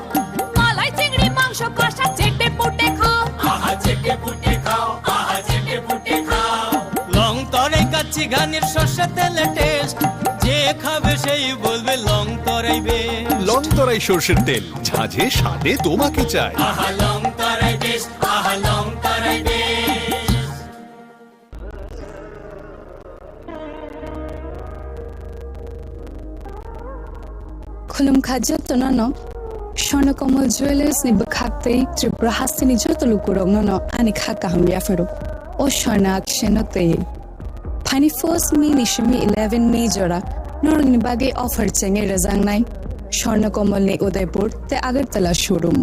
U: মালাই চিংড়ি মাংস কষা চেটে পুটে খাও
T: আহা চেটে পুটে খাও আহা চেটে পুটে খাও লং তরাই কাচ্চি ঘানির সর্ষে তেলে টেস্ট যে খাবে সেই বলবে লং তরাইবে
S: লং তরাই সরষের তেল ঝাঁঝে স্বাদে তোমাকে চাই
T: আহা লং তরাই বেশ আহা লং তরাই বেশ
X: खुलुम खाजत तननो स्वर्णकमल ज्वेलर्स नि बखाक्ते त्रिपुरा हास्तिनि जतलु कुरंगनो आनि खाका हम याफरो ओ स्वर्णाक शेनते फाइनि फर्स्ट मे निशमी 11 मे जरा नरनि बागे ऑफर चेंगे रजांगनाय स्वर्णकमल नि उदयपुर ते अगरतला शोरूम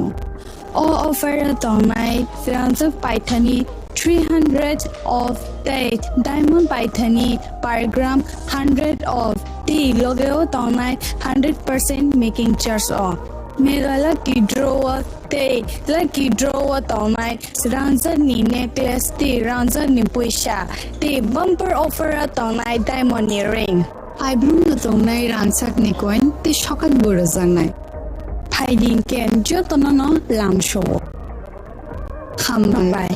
X: ओ ऑफर तमाय फ्रांस पाइथानी 300 of that diamond paithani per gram 100 of the logeo tonai 100% making charge off megala ki draw te lucky draw tonai ranza ni necklace te ranza ni puisha te bumper offer tonai diamond ring I blue no tonai ransak ni coin te shokat bura jangnai Hiding can jotonono lamsho. Hamnambai.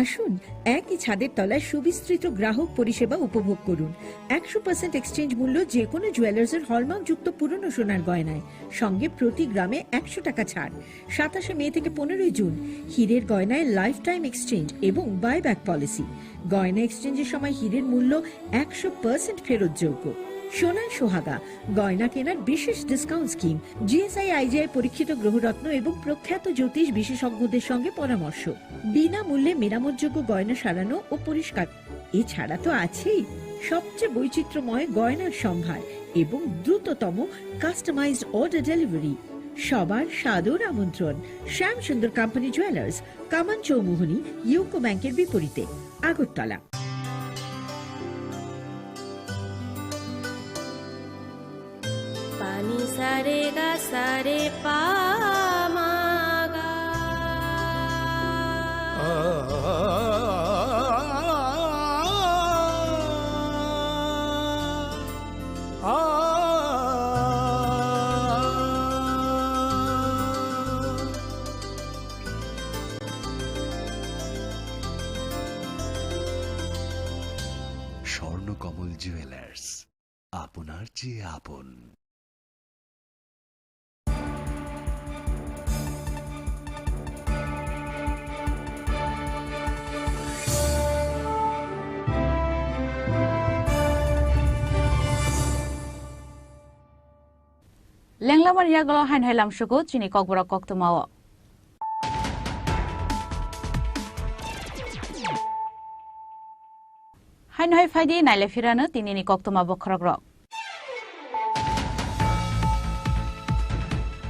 N: আসুন একই ছাদের তলায় সুবিস্তৃত গ্রাহক পরিষেবা উপভোগ করুন 100% exchange মূল্য যে কোনো জুয়েলার্সের হলমার্কযুক্ত পুরনো সোনার গয়নায় সঙ্গে প্রতি গ্রামে 100 টাকা ছাড় 27 মে থেকে 15 জুন হীরের গয়নায় লাইফ টাইম এক্সচেঞ্জ এবং বাইব্যাক পলিসি গয়না এক্সচেঞ্জের সময় হীরের মূল্য 100% ফেরতযোগ্য সোনার সোহাগা গয়না কেনার বিশেষ ডিসকাউন্ট স্কিম জিএসআই আইজিআই পরীক্ষিত গ্রহরত্ন এবং প্রখ্যাত জ্যোতিষ বিশেষজ্ঞদের সঙ্গে পরামর্শ বিনামূল্যে মেরামতযোগ্য গয়না সারানো ও পরিষ্কার এছাড়া তো আছেই সবচেয়ে বৈচিত্র্যময় গয়নার সম্ভার এবং দ্রুততম কাস্টমাইজড অর্ডার ডেলিভারি সবার সাদর আমন্ত্রণ শ্যাম সুন্দর কোম্পানি জুয়েলার্স কামান চৌমুহনী ইউকো ব্যাংকের বিপরীতে আগরতলা
P: पानी सारे गा सारे पामागा
S: স্বর্ণকমল জুয়েলার্স আপনার চেয়ে আপন
D: Lenglaman yaglo hain hailam shugo chini kokbora koktumawo. Hain hai faidi naile firana tinini koktuma bokragrok.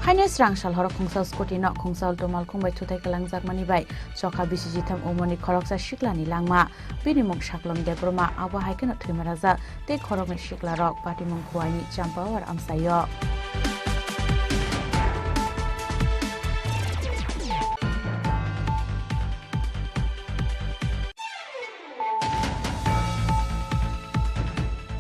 D: Hain srangshal horo khungsa skoti no khungsa ultomal khungbai thutai kalangjak mani bai chokha bisiji tham umoni khoroksa shiklani langma binimung shaklom debroma abo haikeno thimaraja te khorokni shiklarok patimung khuaini champawar amsayo.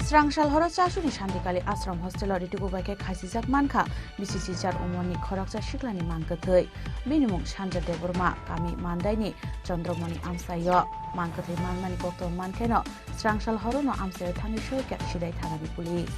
D: Srangshal horo chasuni shantikali ashram hostel ritigubaike khasijak mankha bisisi char umoni khoroksa shiklani mankathai binimung sanja deborma kami mandaini chandramani amsayo mankathai manmani kokto mankeno Srangshal horo no amsayo thani shoyka shidai thanabi police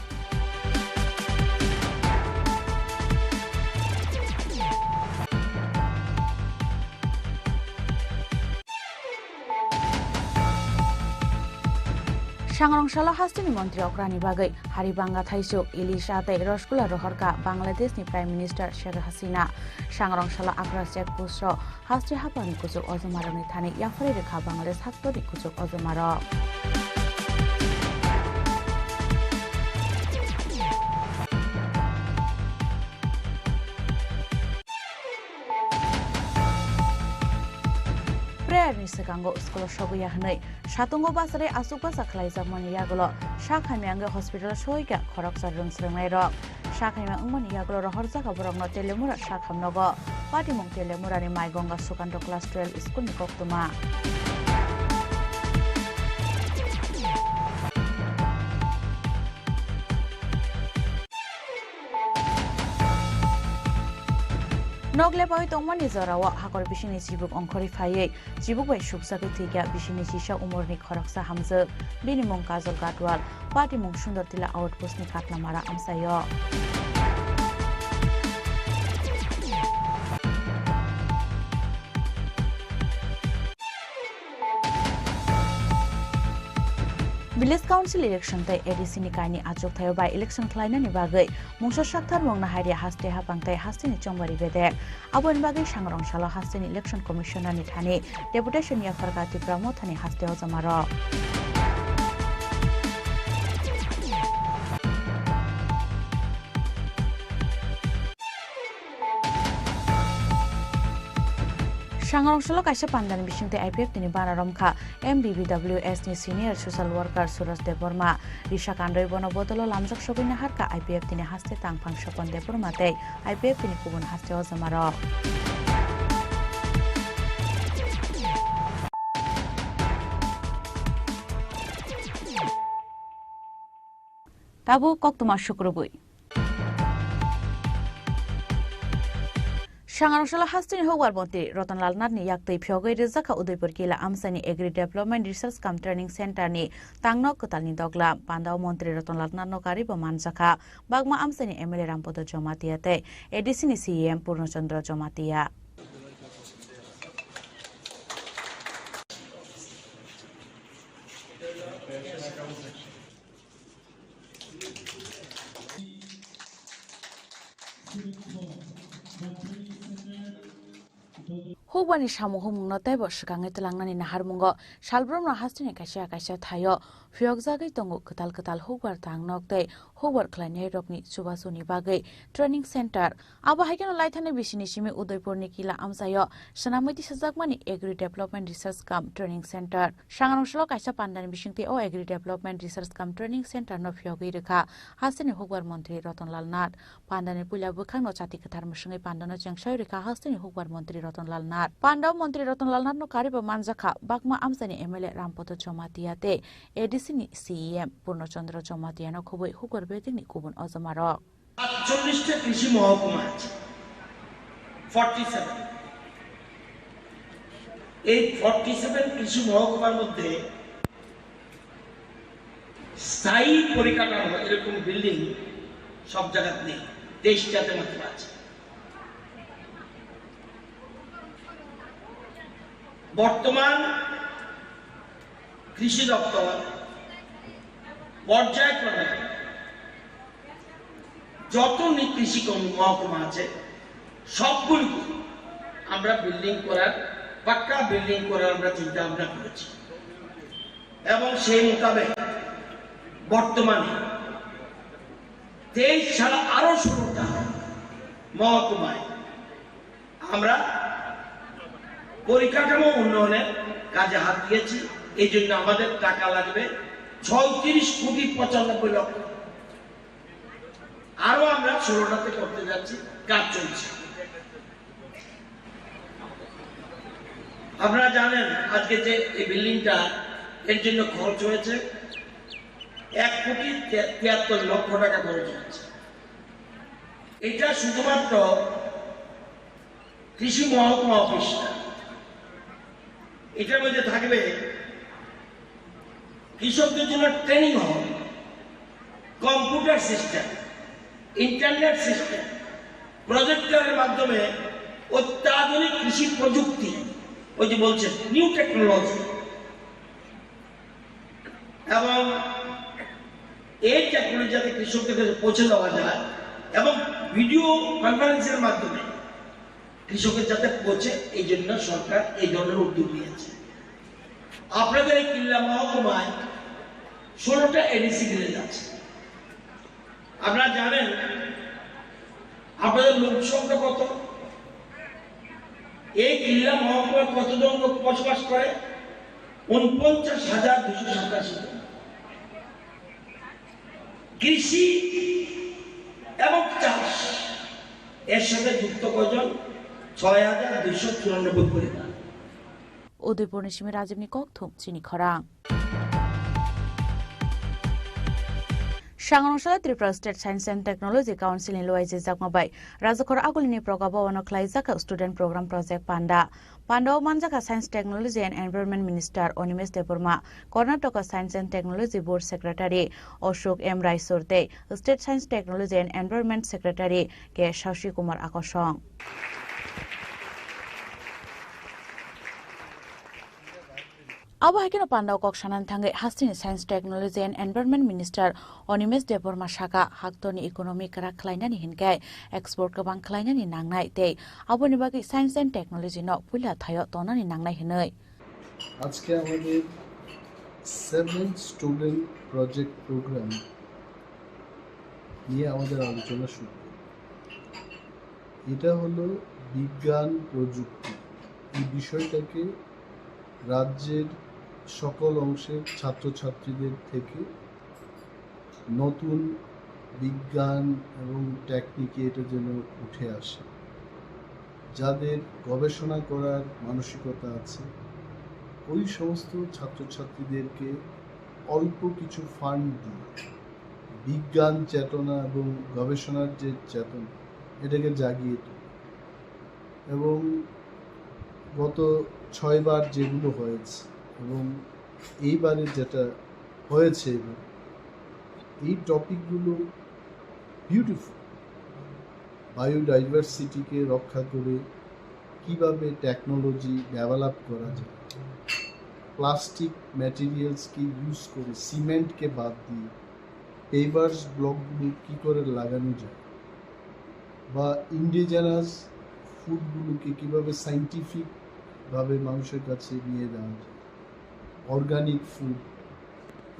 D: Shangrongshalo hastini mantri okrani bagai Haribanga Thaisuk Ilisha tai Rosgula rohorka Bangladesh ni Prime Minister Sheikh Hasina Shangrongshalo akra check post ro hasti hapani kusuk ozomarani thani yafari rekha Bangladesh haktori kusuk ozomaro Nisakango School Shoguya Hanai, Shatungo Basare Asuka Saklaisa Moniagolo, Shakamanga Hospital Shoika, Koroksa Rumsremero, Shakama Moniagolo, Horsaka Borno Telemura Shakam Nogo, Patimon Telemura in Maigonga Sukanto Class 12 School Nikoktuma. Nogle boy tongmani zorawa hakor bishini jibuk ongkhori phaiye jibuk bai suksake thika bishini sisa umorni khoroksa hamje binimong kajol gatwal patimong sundar tila outpost ni katlamara amsayo Village Council election tai ADC ni kaini achok thayo by election khlaina ni bagai mungso sakthar mongna haria haste ha pangtai haste ni chongbari bede abon bagai Shangrongshalo haste ni election commissioner ni thani deputation ya fargati pramo thani haste ho jamaro Shangrongshalo kaisa pandan bisingte IPF tini banaromkha MBBWS ni senior social worker Suraj Deborma Risha Kandoi bono botolo lamjak sobina harka IPF tini haste tangphang sopon Deborma tei IPF tini kubun haste ozamaro তাবু কক্তমা শুক্রবই Shangaroshala Hastini Howar Monte, Rotanlal Nadni Yakti Pyogai Rizaka Udaipur Kila Amsani Agri Development Research Cum Training Center ni Tangno Kotalni Dogla, Pandao Montri Rotanlal Nadno Kariba Manzaka, Bagma Amsani Emily Rampoto Jomatiate, Edisini CEM Purnochandra Jomatia. Hubani Shamu Hum Notebo Shkangi Telangani Naharmungo, Shalbrum Hastini Kasha Kasha Tayo, Fyogzagi Tongu Katal Katal Hubar Tang Nokte, Hubar Klane Rokni Subasuni Bagay, Training Center, Abahakan Lightane Bishinishimi Udaipur Nikila Amsayo, Shanamiti Sazakmani Agri Development Research Cum Training Center, Shangaroshlo Kasha Pandan Bishinti O Agri Development Research Cum Training Center no Fyogi Rika, Hastini Hubar Montri Rotonlal Nat, Pandani Pula Bukang no Chati Katar Mushungi Pandano Jangshay Rika, Hastini Hubar Montri Rotonlal Nat. Pandao Montri Rotonlal Nat no Kariba Manzaka, Bagma Amsani Emily Rampoto Jomatiate, Edisini CEM Purnochandra Jomatiano Kubu Hukur Beting Kubun Ozamaro.
A: 48টা কৃষি মহকুমা আছে 47 এই 47 কৃষি মহকুমার মধ্যে স্থায়ী পরিকাঠামো এরকম বিল্ডিং সব জায়গাতে নেই 23টাতে মাত্র আছে বর্তমান কৃষি দপ্তর পর্যায়ক্রমে যত কৃষি মহকুমা আছে সবগুলোকে আমরা বিল্ডিং করার পাক্কা বিল্ডিং করার আমরা চিন্তা ভাবনা করেছি এবং সেই মোতাবেক বর্তমানে 23 ছাড়া আরো 16টা মহকুমায় আমরা পরিকাঠামো উন্নয়নের কাজে হাত দিয়েছি এই জন্য আমাদের টাকা লাগবে 36 কোটি 95 লক্ষ আরো আমরা 16টাতে করতে যাচ্ছি কাজ চলছে আপনারা জানেন আজকে যে এই বিল্ডিংটা এর জন্য খরচ হয়েছে 1 কোটি 73 লক্ষ টাকা খরচ হয়েছে এটা শুধুমাত্র কৃষি মহকুমা অফিস এটার মধ্যে থাকবে কৃষকদের জন্য ট্রেনিং হল কম্পিউটার সিস্টেম ইন্টারনেট সিস্টেম প্রজেক্টরের মাধ্যমে অত্যাধুনিক কৃষি প্রযুক্তি ওই যে বলছেন নিউ টেকনোলজি এবং এই টেকনোলজি যাতে কৃষকদের কাছে পৌঁছে দেওয়া যায় এবং ভিডিও কনফারেন্সের মাধ্যমে কৃষকের যাতে পৌঁছে এই জন্য সরকার এই ধরনের উদ্যোগ নিয়েছে আপনাদের এই কিল্লা মহকুমায় 16টা এডিসি ভিলেজ আছে আপনারা জানেন আপনাদের লোক সংখ্যা কত এই কিল্লা মহকুমায় কতজন লোক বসবাস করে 49,287 কৃষি এবং চাষ এর সাথে যুক্ত কয়জন 6,294 পরিবার
D: Udaipur Nishimi Rajibni Kokthum Chini Khorang. Shanganoshala Tripura State Science and Technology Council in Loize Zakmabai, Razakor Agulini Progaba Wanoklaizaka Student Program Project Panda, Pandao Manjaka Science Technology and Environment Minister Onimes Deburma, Karnataka Science and Technology Board Secretary Oshok M. Raisurte, State Science Technology and Environment Secretary K. Shashi Kumar Akoshong. Abahakino Pandao Kokshanan Tange Hastini Science Technology and Environment Minister Onimes Deburma Shaka Haktoni Economic Raklainani Hinkai Export Kabang Klainani Nangnai Day Abonibagi Science and Technology no Pula Tayo Tonani Nangnai Hinoi.
O: আজকে আমাদের 7 student project programme নিয়ে আমাদের আলোচনা শুরু এটা হলো বিজ্ঞান প্রযুক্তি এই বিষয়টাকে রাজ্যের সকল অংশের ছাত্রছাত্রীদের থেকে নতুন বিজ্ঞান এবং টেকনিকে এটা যেন উঠে আসে যাদের গবেষণা করার মানসিকতা আছে ওই সমস্ত ছাত্রছাত্রীদেরকে অল্প কিছু ফান্ড দিয়ে বিজ্ঞান চেতনা এবং গবেষণার যে চেতনা এটাকে জাগিয়ে তোলে। এবং গত 6 বার যেগুলো হয়েছে এবং এইবারে যেটা হয়েছে এবার, এই টপিকগুলো বিউটিফুল। বায়োডাইভার্সিটিকে রক্ষা করে কিভাবে টেকনোলজি ডেভেলপ করা যায়, প্লাস্টিক ম্যাটেরিয়ালসকে ইউজ করে সিমেন্টকে বাদ দিয়ে পেভার্স ব্লকগুলো কী করে লাগানো যায়, বা ইন্ডিজেনাস ফুডগুলোকে কীভাবে সাইন্টিফিকভাবে মানুষের কাছে নিয়ে যাওয়া যায়, অর্গানিক ফুড,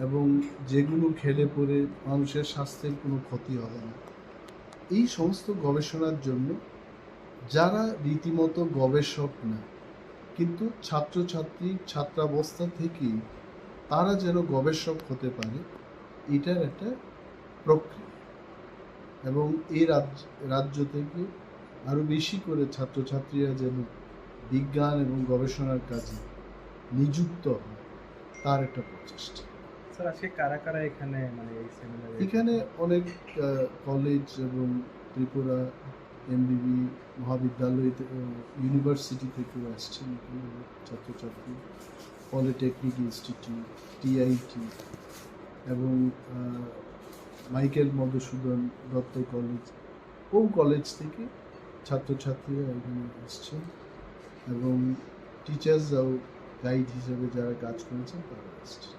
O: এবং যেগুলো খেলে পরে মানুষের স্বাস্থ্যের কোনো ক্ষতি হবে না। এই সমস্ত গবেষণার জন্য যারা রীতিমতো গবেষক না, কিন্তু ছাত্রাবস্থা থেকেই তারা যেন গবেষক হতে পারে, এটার একটা প্রক্রিয়া। এবং এই রাজ্য থেকে আরও বেশি করে ছাত্রছাত্রীরা যেন বিজ্ঞান এবং গবেষণার কাজে নিযুক্ত হয়, তার একটা প্রচেষ্টা।
K: স্যার, আজকে কারা কারা এখানে মানে এই সেমিনারে?
O: এখানে অনেক কলেজ এবং ত্রিপুরা এমবিবি মহাবিদ্যালয়, ইউনিভার্সিটি থেকেও আসছেন এখানে ছাত্রছাত্রী, পলিটেকনিক ইনস্টিটিউট, টিআইটি এবং মাইকেল মধুসূদন দত্ত কলেজ ও কলেজ থেকে ছাত্রছাত্রীরা এখানে আসছেন, এবং টিচার্সরাও গাইড হিসেবে যারা কাজ করেছেন তারা আসছেন।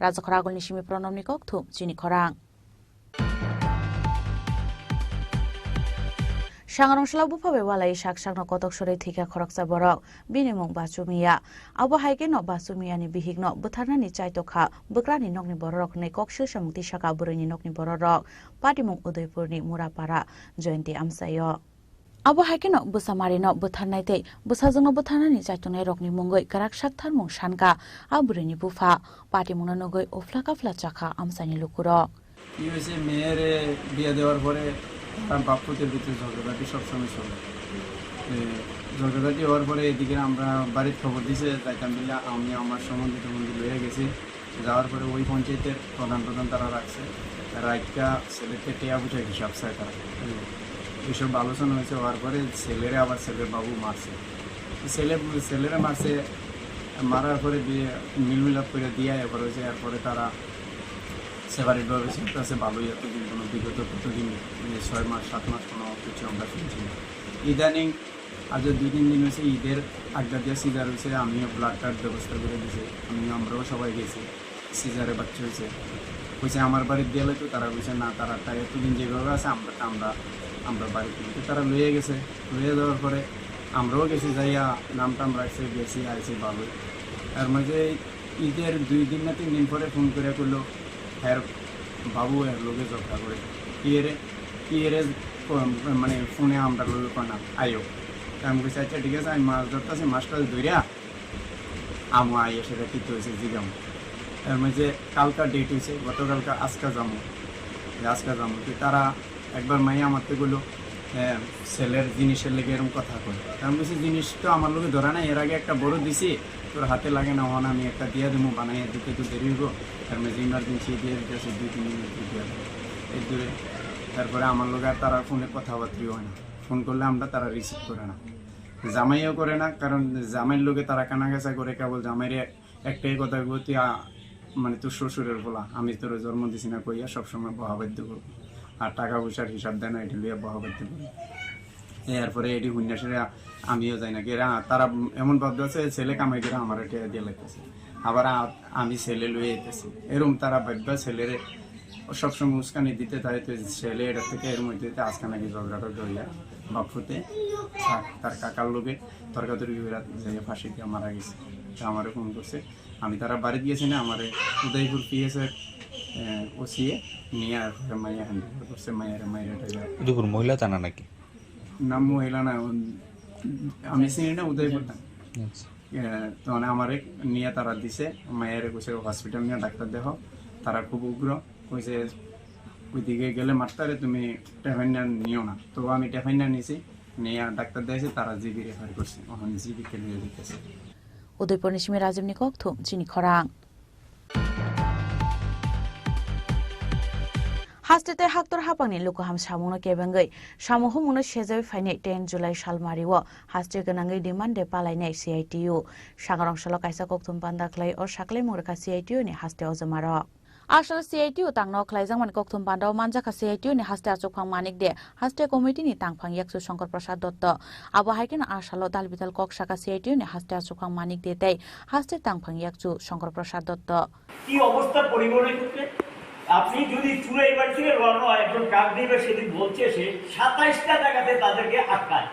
D: রাজখরা আগলনি সিমি প্রণমনি ককথুম চিনি খরাং সাংরংশলা বুফাবে ওয়ালাই সাকসাংনো কতক সরে থিকা খরকসা বরক বিনিমুং বাচুমিয়া আবো হাইকে ন বাচুমিয়ানি বিহিগনো বুথারনানি চাইতোখা বকরানি নকনি বরক nei koksil samukti saka burini nokni borok patimung udaipurni murapara jointi amsayo abo haike no busamari no butharnai tei busajungno butharnani chaitonai rokni mungoi karak sakthar mung sanka aburini bufa patimung no nogoi oflaka fla chakha amsani lukuro
F: কি হয়েছে, মেয়ের বিয়ে দেওয়ার পরে তার বাপুদের ভিতরে ঝগড়াঝাটি সবসময় চলে। ঝগড়াঝাটি হওয়ার পরে এদিকে আমরা বাড়ির খবর দিছে যাইতাম দিলে আমি আমার সম্বন্ধিত মন্দির লইয়া গেছি। যাওয়ার পরে ওই পঞ্চায়েতের প্রধান তারা রাখছে, রাইটকা ছেলেকে টেয়া বুঝায় হিসাব চায় তারা। এইসব আলোচনা হয়েছে, হওয়ার পরে ছেলেরে আবার ছেলের বাবু মারছে, ছেলেরা মারছে। মারার পরে দিয়ে মিলমিলাপ করে দিয়ে এবার হয়েছে। এরপরে তারা সেপারেটভাবে চলতেছে ভালোই, এতদিন কোনো বিগত কতদিন 6 মাস 7 মাস কোনো কিছু আমরা শুনছি না। ইদানিং আজ 2-3 দিন হয়েছে, ঈদের আড্ডা দিয়ে সিজার হয়েছে, আমিও ব্লাড কার্ড ব্যবস্থা করে দিয়েছি, আমরাও সবাই গেছি। সিজারে বাচ্চা হয়েছে, আমার বাড়ির দেয়ালে তো তারা বলছে না, তারা এতদিন যেভাবে আছে আমরা বাড়িতে তারা লইয়ে গেছে। লইয়ে দেওয়ার পরে আমরাও গেছি, যাইয়া নামটাম রাখছে, গেছি আইছি ভালোই। তার মাঝে ঈদের 2 দিন না 3 দিন পরে ফোন করে করলো হ্যাঁ বাবু এর লোকে ঝগড়া করে কি এরে মানে ফোনে আমরা লোক না আইও। আমি বলছি আচ্ছা ঠিক আছে, আমি মাছ ধরতেছি, মাছটা ধরিয়া আমু আইয়া সেটা ঠিক হয়েছে জিগাম। এর মাঝে কালকার ডেট হয়েছে, গতকালকা আজকা যাবো তারা একবার মাইয়া আমারতে গেলো ছেলের জিনিসের লেগে এরকম কথা করে। আমি বলছি জিনিস তো আমার লোকে ধরা নাই, এর আগে একটা বড় দিছি, তোর হাতে লাগে না, হন আমি একটা দিয়ে দেবো, বানাইয়া দিতে তো দেরি হইব। তার মাঝে ইমার্জেন্সি দিয়ে দিতেছে 2-3 মিনিট দিয়ে এই দূরে। তারপরে আমার লোক আর তারা ফোনে কথাবার্তাই হয় না, ফোন করলে আমরা তারা রিসিভ করে না, জামাইও করে না। কারণ জামাইয়ের লোকে তারা কানাঘাসা করে, কেবল জামাইয়ের একটাই কথা তুই মানে তোর শ্বশুরের বলা, আমি তোর জন্ম দিছি না কইয়া সবসময় বহাবাদ্য করবো, আর টাকা পয়সার হিসাব দেয় না, এটি লইয়া বহাবাদ্য করবো। এরপরে এটি হুন্যাসের আমিও যাই না, তারা এমন ভাবতে আছে ছেলে কামাই করে আমার এটা দিয়ে লাগতেছে, আবার আমি ছেলে লইয়ে যেতেছি, এরকম তারা ভাববা ছেলের সবসময় উস্কানি দিতে তাই তো ছেলে এটা থেকে এর মধ্যে আজকে নাকি ঝগড়াটা ধরিয়া বাপুতে তার কাকার লোকে তর্কাতর্কি যাইয়া ফাঁসি দিয়ে মারা গেছে। আমারে ফোন করছে, আমি তারা বাড়ি গিয়েছি না, আমার উদয়পুর পিএসের ওসিয়ে নিয়ে মাইয়া হ্যান্ডেল করছে, মাইয়ারে
Q: মহিলা জানা নাকি
F: না, মহিলা না, আমি চিনি না, উদয়পুর না। তখন আমারে নিয়ে তারা দিছে, মায়ের কইছে হসপিটাল নিয়ে ডাক্তার দেখো। তারা খুব উগ্র, কইছে ওইদিকে গেলে মারতারে, তুমি টেফাইনার নিও না। তো আমি টেফাইনার নিয়েছি, নিয়ে ডাক্তার দিয়েছে, তারা জিবি রেফার করছে, ওখান জিবিকে নিয়ে দিতেছে।
D: উদয়পুর নিশিমি রাজীবনী ককথুম চিনি খরাং হাস্টেতে হাক্তর হাপাংনি লুকুহাম সামুনো কেবেঙ্গै সামুহুमुनो सेजै फाइनै 10 जुलाइ सालमारिओ हास्टे गोनाङै डिमान्डे पालायनाय CITU सांग्रांसल कायसा कक्थुम बान्दाख्लाय अ साख्लाय मुरखा CITU नि हास्टे अजमारो आसल CITU तांनो ख्लायजांमान कक्थुम बान्दाव मानजाखा CITU नि हास्टे आचुखां मानिक दे हास्टे कमिटि नि तांफां याकसु शंकर प्रसाद दत्त आबो हायकेन आसालो दालबिदाल कक्साका CITU नि हास्टे आचुखां मानिक दे ताई हास्टे तांफां याकसु शंकर प्रसाद दत्त
C: কি অবস্থা পরিবহনের ক্ষেত্রে আপনি যদি চুরাই বাড়ি থেকে রওনা হয় একজন ডাক দিবে সেদিন বলছে সে 27টা জায়গাতে তাদেরকে আটকায়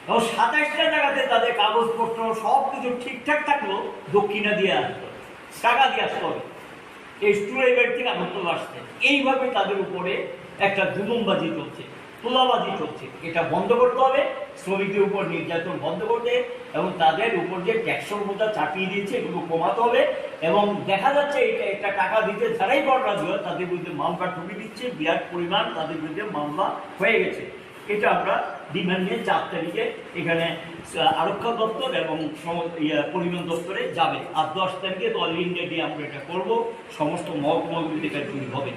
C: এবং 27টা জায়গাতে তাদের কাগজপত্র সব কিছু ঠিকঠাক থাকলো দক্ষিণা দিয়ে আসতো টাকা দিয়ে আসতে হবে এই চুরাই বাড়ি থেকে আগরতলা আসতে এইভাবে তাদের উপরে একটা জুলুমবাজি চলছে তোলাবাজি চলছে এটা বন্ধ করতে হবে শ্রমিকদের উপর নির্যাতন বন্ধ করতে এবং তাদের উপর যে ট্যাক্সের মধ্যে চাপিয়ে দিয়েছে এগুলো কমাতে হবে এবং দেখা যাচ্ছে এটা একটা টাকা দিতে যারাই বড়রাজি হয় তাদের বিরুদ্ধে মামলা ঠুকে দিচ্ছে বিরাট পরিমাণ তাদের বিরুদ্ধে মামলা হয়ে গেছে এটা আমরা ডিমান্ড নিয়ে 4 তারিখে এখানে আরক্ষা দপ্তর এবং পরিবহন দপ্তরে যাবে আর 10 তারিখে তো অল ইন্ডিয়া দিয়ে আমরা এটা করবো সমস্ত মহকুমাগুলিতে এটা তৈরি হবে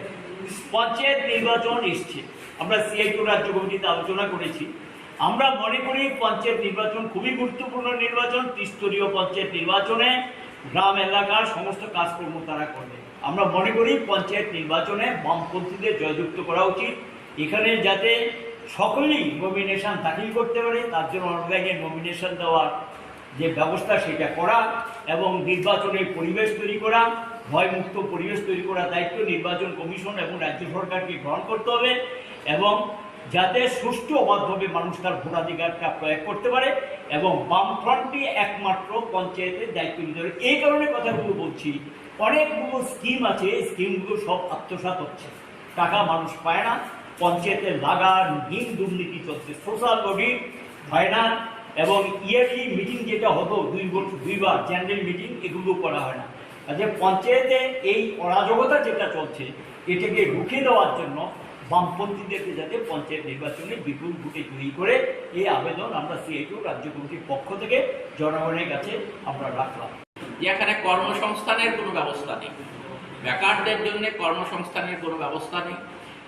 C: পঞ্চায়েত নির্বাচন এসছে আমরা CITU রাজ্য কমিটিতে আলোচনা করেছি আমরা মনে করি পঞ্চায়েত নির্বাচন খুবই গুরুত্বপূর্ণ নির্বাচন ত্রিস্তরীয় পঞ্চায়েত নির্বাচনে গ্রাম এলাকার সমস্ত কাজকর্ম তারা করবে আমরা মনে করি পঞ্চায়েত নির্বাচনে বামপন্থীদের জয়যুক্ত করা উচিত এখানে যাতে সকলেই নমিনেশন দাখিল করতে পারে তার জন্য অনলাইনে নমিনেশন দেওয়ার যে ব্যবস্থা সেটা করা এবং নির্বাচনের পরিবেশ তৈরি করা ভয়মুক্ত পরিবেশ তৈরি করার দায়িত্ব নির্বাচন কমিশন এবং রাজ্য সরকারকে গ্রহণ করতে হবে এবং যাতে সুষ্ঠু অবাধভাবে মানুষ তার ভোটাধিকারটা প্রয়োগ করতে পারে এবং বামফ্রন্টই একমাত্র পঞ্চায়েতের দায়িত্ব নিতে হবে এই কারণে কথাগুলো বলছি অনেকগুলো স্কিম আছে এই স্কিমগুলো সব আত্মসাৎ হচ্ছে টাকা মানুষ পায় না পঞ্চায়েতের লাগান ঋণ দুর্নীতি চলছে সোশ্যাল অডিট হয় না এবং ইয়ারলি মিটিং যেটা হতো 2 বার জেনারেল মিটিং এগুলো করা হয় না যে পঞ্চায়েতে এই অরাজকতা যেটা চলছে এটাকে রুখে দেওয়ার জন্য বামপন্থীদেরকে যাতে পঞ্চায়েত নির্বাচনে বিপুল ভোটে জয়ী করে এই আবেদন আমরা CITU রাজ্য কমিটির পক্ষ থেকে জনগণের কাছে আমরা রাখলাম
Q: এখানে কর্মসংস্থানের কোনো ব্যবস্থা নেই বেকারদের জন্য কর্মসংস্থানের কোনো ব্যবস্থা নেই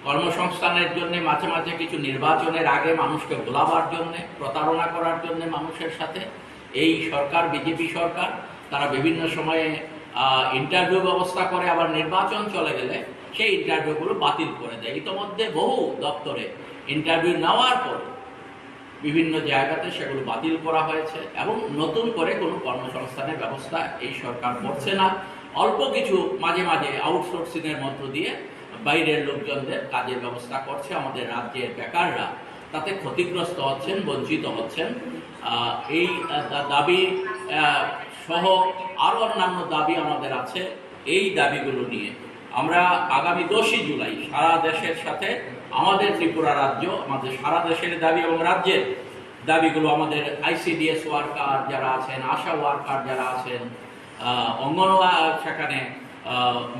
Q: কর্মসংস্থানের জন্য মাঝে মাঝে কিছু নির্বাচনের আগে মানুষকে ভোলাবার জন্য প্রতারণা করার জন্য মানুষের সাথে এই সরকার বিজেপি সরকার তারা বিভিন্ন সময়ে ইন্টারভিউ ব্যবস্থা করে আবার নির্বাচন চলে গেলে সেই ইন্টারভিউগুলো বাতিল করে দেয় ইতিমধ্যে বহু দপ্তরে ইন্টারভিউ নেওয়ার পর বিভিন্ন জায়গাতে সেগুলো বাতিল করা হয়েছে এবং নতুন করে কোনো কর্মসংস্থানের ব্যবস্থা এই সরকার করছে না অল্প কিছু মাঝে মাঝে আউটসোর্সিংয়ের মধ্য দিয়ে বাইরের লোকজনদের কাজের ব্যবস্থা করছে আমাদের রাজ্যের বেকাররা তাতে ক্ষতিগ্রস্ত হচ্ছেন বঞ্চিত হচ্ছেন এই দাবি সহ আরও অন্যান্য দাবি আমাদের আছে এই দাবিগুলো নিয়ে আমরা আগামী 10 জুলাই সারা দেশের সাথে আমাদের ত্রিপুরা রাজ্য আমাদের সারা দেশের দাবি এবং রাজ্যের দাবিগুলো আমাদের ICDS ওয়ার্কার যারা আছেন আশা ওয়ার্কার যারা আছেন অঙ্গনওয়াড়ি সেখানে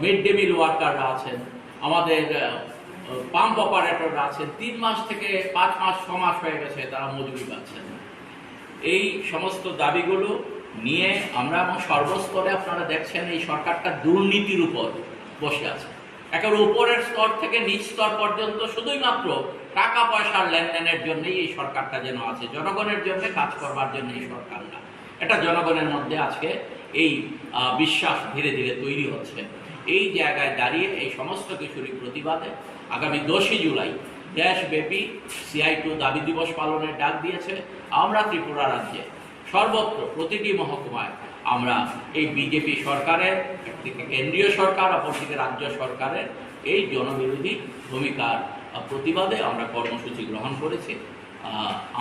Q: মিড ডে মিল ওয়ার্কাররা আছেন আমাদের পাম্প অপারেটররা আছেন 3 মাস থেকে 5 মাস 6 মাস হয়ে গেছে তারা মজুরি পাচ্ছেন এই সমস্ত দাবিগুলো নিয়ে আমরা এবং সর্বস্তরে আপনারা দেখছেন এই সরকারটা দুর্নীতির উপর বসে আছে একেবারে উপরের স্তর থেকে নিচ স্তর পর্যন্ত শুধুই মাত্র টাকা পয়সার লেনদেনের জন্যই এই সরকারটা যেন আছে জনগণের জন্য কাজ করবার জন্য এই সরকার না এটা জনগণের মধ্যে আজকে এই বিশ্বাস ধীরে ধীরে তৈরি হচ্ছে এই জায়গায় দাঁড়িয়ে এই সমস্ত কিছুরই প্রতিবাদে আগামী 10 জুলাই দেশব্যাপী CITU দাবি দিবস পালনের ডাক দিয়েছে আমরা ত্রিপুরা রাজ্যে সর্বত্র প্রতিটি মহকুমায় আমরা এই বিজেপি সরকারের একদিকে কেন্দ্রীয় সরকার অপরদিকে রাজ্য সরকারের এই জনবিরোধী ভূমিকার প্রতিবাদে আমরা কর্মসূচি গ্রহণ করেছি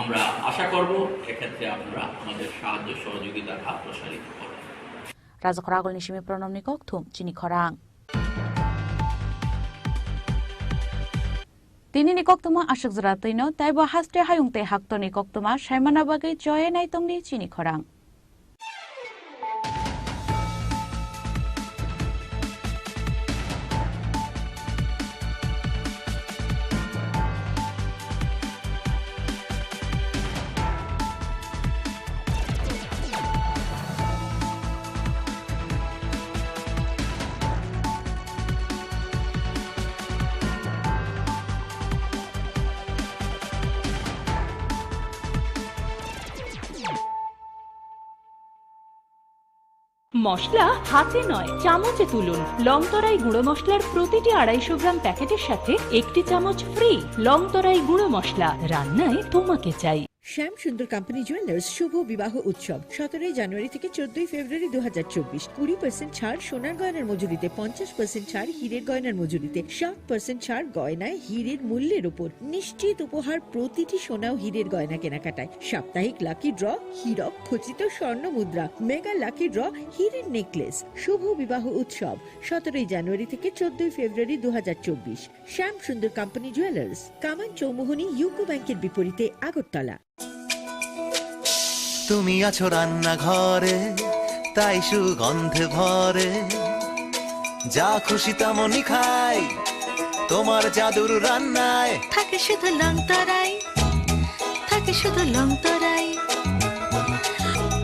Q: আমরা আশা করব এক্ষেত্রে আপনারা আমাদের সাহায্য সহযোগিতার হাত প্রসারিত করবেন
D: রাজখরাগল নিশিমি প্রণম নিকক থুম চিনি খরাং তিনি নিকক্তমা আশক জরাতৈন তাইব হাস্তে হায়ুংতে হাক্ত নিকক্তমা সাইমানা বাগে জয়ে নাইতংনি চিনি খরাং
B: মশলা হাতে নয় চামচে তুলুন। লংতরাই গুঁড়ো মশলার প্রতিটি 250 গ্রাম প্যাকেটের সাথে 1টি চামচ ফ্রি। লংতরাই গুঁড়ো মশলা, রান্নায় তোমাকে চাই।
N: শ্যাম সুন্দর কোম্পানি জুয়েলার্স শুভ বিবাহ উৎসব 17 জানুয়ারি থেকে 14 ফেব্রুয়ারি 2024। 20% ছাড় সোনার গয়নার মজুরিতে, 50% ছাড় হীরের গয়নার মজুরিতে, 60% ছাড় গয়নায় হীরের মূল্যের উপর। নিশ্চিত উপহার প্রতিটি সোনা ও হীরের গয়না কেনাকাটায়। সাপ্তাহিক লাকি ড্র, হীরক খচিত স্বর্ণ মুদ্রা, মেগা লাকি ড্র, হীরের নেকলেস। শুভ বিবাহ উৎসব 17 জানুয়ারি থেকে 14 ফেব্রুয়ারি 2024। শ্যাম সুন্দর কোম্পানি জুয়েলার্স, কামান চৌমুহনী, ইউকো ব্যাংকের বিপরীতে, আগরতলা।
T: তুমি আছো রান্নাঘরে, তাই সুগন্ধে ভরে, যা খুশি তেমনই খাই তোমার জাদুর রান্নায়।
E: থাকে শুধু লংতরাই, থাকে শুধু লংতরাই।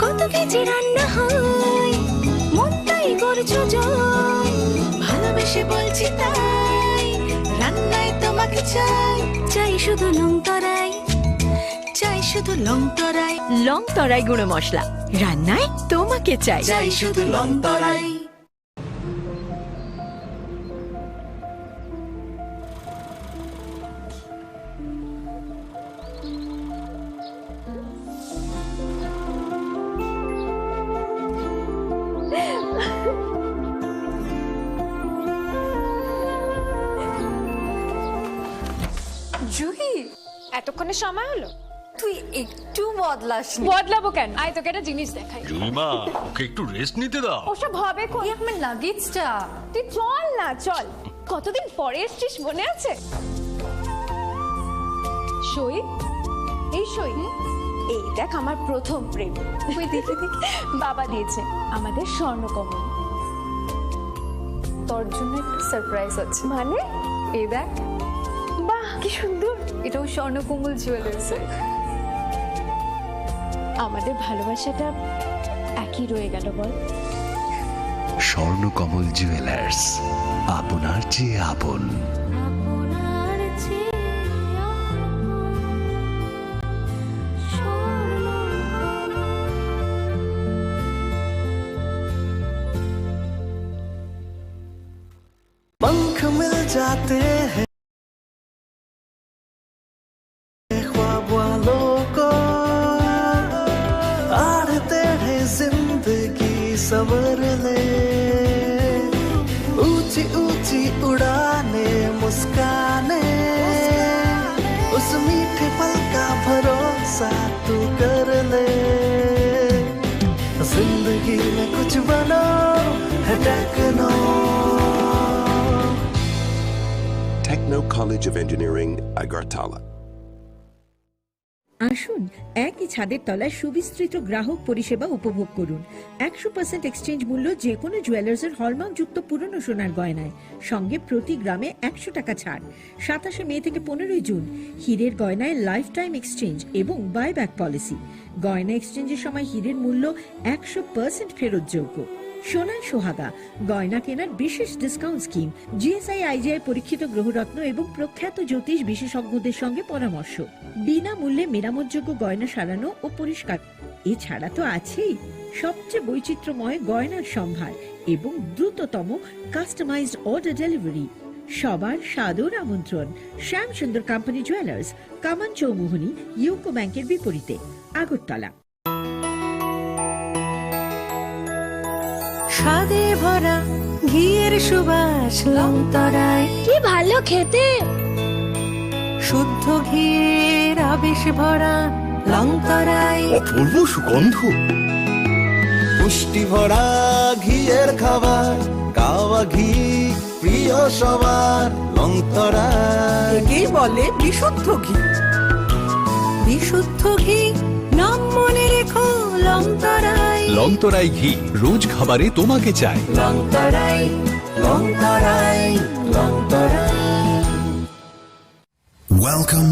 E: কত কেজি রান্না হয়, মনটাই করছো জয়। ভালোবেসে বলছি তাই, রান্নায় তোমাকে চাই। চাই শুধু লংতরাই, চাই শুধু লংতরাই। লংতরাই গুঁড়ো মশলা, রান্নায় তোমাকে চাই। চাই শুধু লংতরাই।
V: জুহি, এতক্ষণে সময় হলো? তুই একটু বদলাসনি। বদলাবো কেন? আয় তোকে একটা জিনিস দেখাই।
W: জুইমা, ওকে একটু রেস্ট নিতে দাও।
V: ওসব হবে কোন? এই আমার লাগেজটা। তুই চল না, চল। কতদিন পরে এসেছিস, মনে আছে? সই, এই সই। এই দেখ আমার প্রথম প্রেম। ওই দেখে দেখে বাবা দিয়েছে আমাদের স্বর্ণকমল। তোর জন্য একটা সারপ্রাইজ আছে। মানে? এই দেখ। বাহ কি সুন্দর। এটাও স্বর্ণকমল জুয়েলার্সের। আমাদের ভালোবাসাটা একই রয়ে গেল বল।
S: স্বর্ণকমল জুয়েলার্স, আপনার চেয়ে আপন।
T: पंख मिल जाते हैं ख्वाब वालों को, आड़ते हैं जिंदगी सवर ले। ऊंची ऊंची उड़ाने, मुस्काने, उस मीठे पल का भरोसा तू कर ले। जिंदगी में कुछ बनो है techno.
Y: Techno College of Engineering, Agartala.
N: আসুন একই ছাদের তলায় সুবিস্তৃত গ্রাহক পরিষেবা উপভোগ করুন। 100% এক্সচেঞ্জ মূল্য যে কোনো জুয়েলার্সের হলমার্কযুক্ত পুরনো সোনার গয়নায়, সঙ্গে প্রতি গ্রামে 100 টাকা ছাড়। 27 মে থেকে 15 জুন হীরের গয়নায় লাইফ টাইম এক্সচেঞ্জ এবং বাইব্যাক পলিসি। গয়না এক্সচেঞ্জের সময় হীরের মূল্য 100% ফেরতযোগ্য। সোনার সোহাগা গয়না কেনার বিশেষ ডিসকাউন্ট স্কিম, জিএসআই আইজিআই পরীক্ষিত গ্রহরত্ন এবং প্রখ্যাত জ্যোতিষ বিশেষজ্ঞদের সঙ্গে পরামর্শ, বিনামূল্যে মেরামতযোগ্য গয়না সারানো ও পরিষ্কার। এছাড়া তো আছেই সবচেয়ে বৈচিত্র্যময় গয়নার সম্ভার এবং দ্রুততম কাস্টমাইজড অর্ডার ডেলিভারি। সবার সাদর আমন্ত্রণ। শ্যাম সুন্দর কোম্পানি জুয়েলার্স, কামান চৌমুহনী, ইউকো ব্যাংকের বিপরীতে, আগরতলা।
E: স্বাদে ভরা ঘিয়ের সুবাস লংতরায়। কি ভালো খেতে। শুদ্ধ ঘিয়ের আবেশ ভরা লংতরায়।
S: অপূর্ব সুগন্ধ।
T: পুষ্টি ভরা ঘিয়ের খাবার, গাওয়া ঘি প্রিয় সবার লংতরায়।
E: একেই বলে বিশুদ্ধ ঘি। বিশুদ্ধ ঘি নাম মনে রেখো লংতরায়।
S: লংতরাই ঘি রোজ খাবারে তোমাকে চাই।
T: লংতরাই, লংতরাই, লংতরাই।
S: Welcome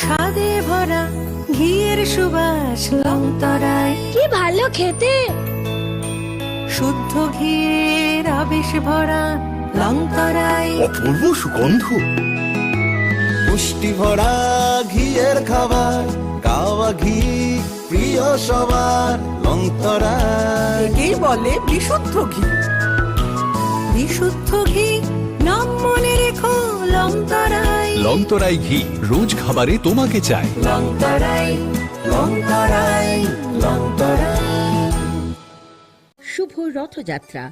E: স্বাদে ভরা ঘিয়ের সুবাস লংতরায়
U: কি ভালো খেতে,
E: শুদ্ধ ঘিয়ের আবেশ ভরা লংতরায়
S: অপূর্ব সুগন্ধ,
T: পুষ্টি ভরা ঘিয়ের খাবার, কাওয়া ঘি প্রিয় সবার লংতরায়।
E: একেই বলে বিশুদ্ধ ঘি। বিশুদ্ধ ঘি নাম মনে রেখো লংতরায়।
S: লংতরাই ঘি রোজ খাবারে তোমাকে চাই।
E: লংতরায় লংতরায় লংতরায়।
N: শুভ রথযাত্রা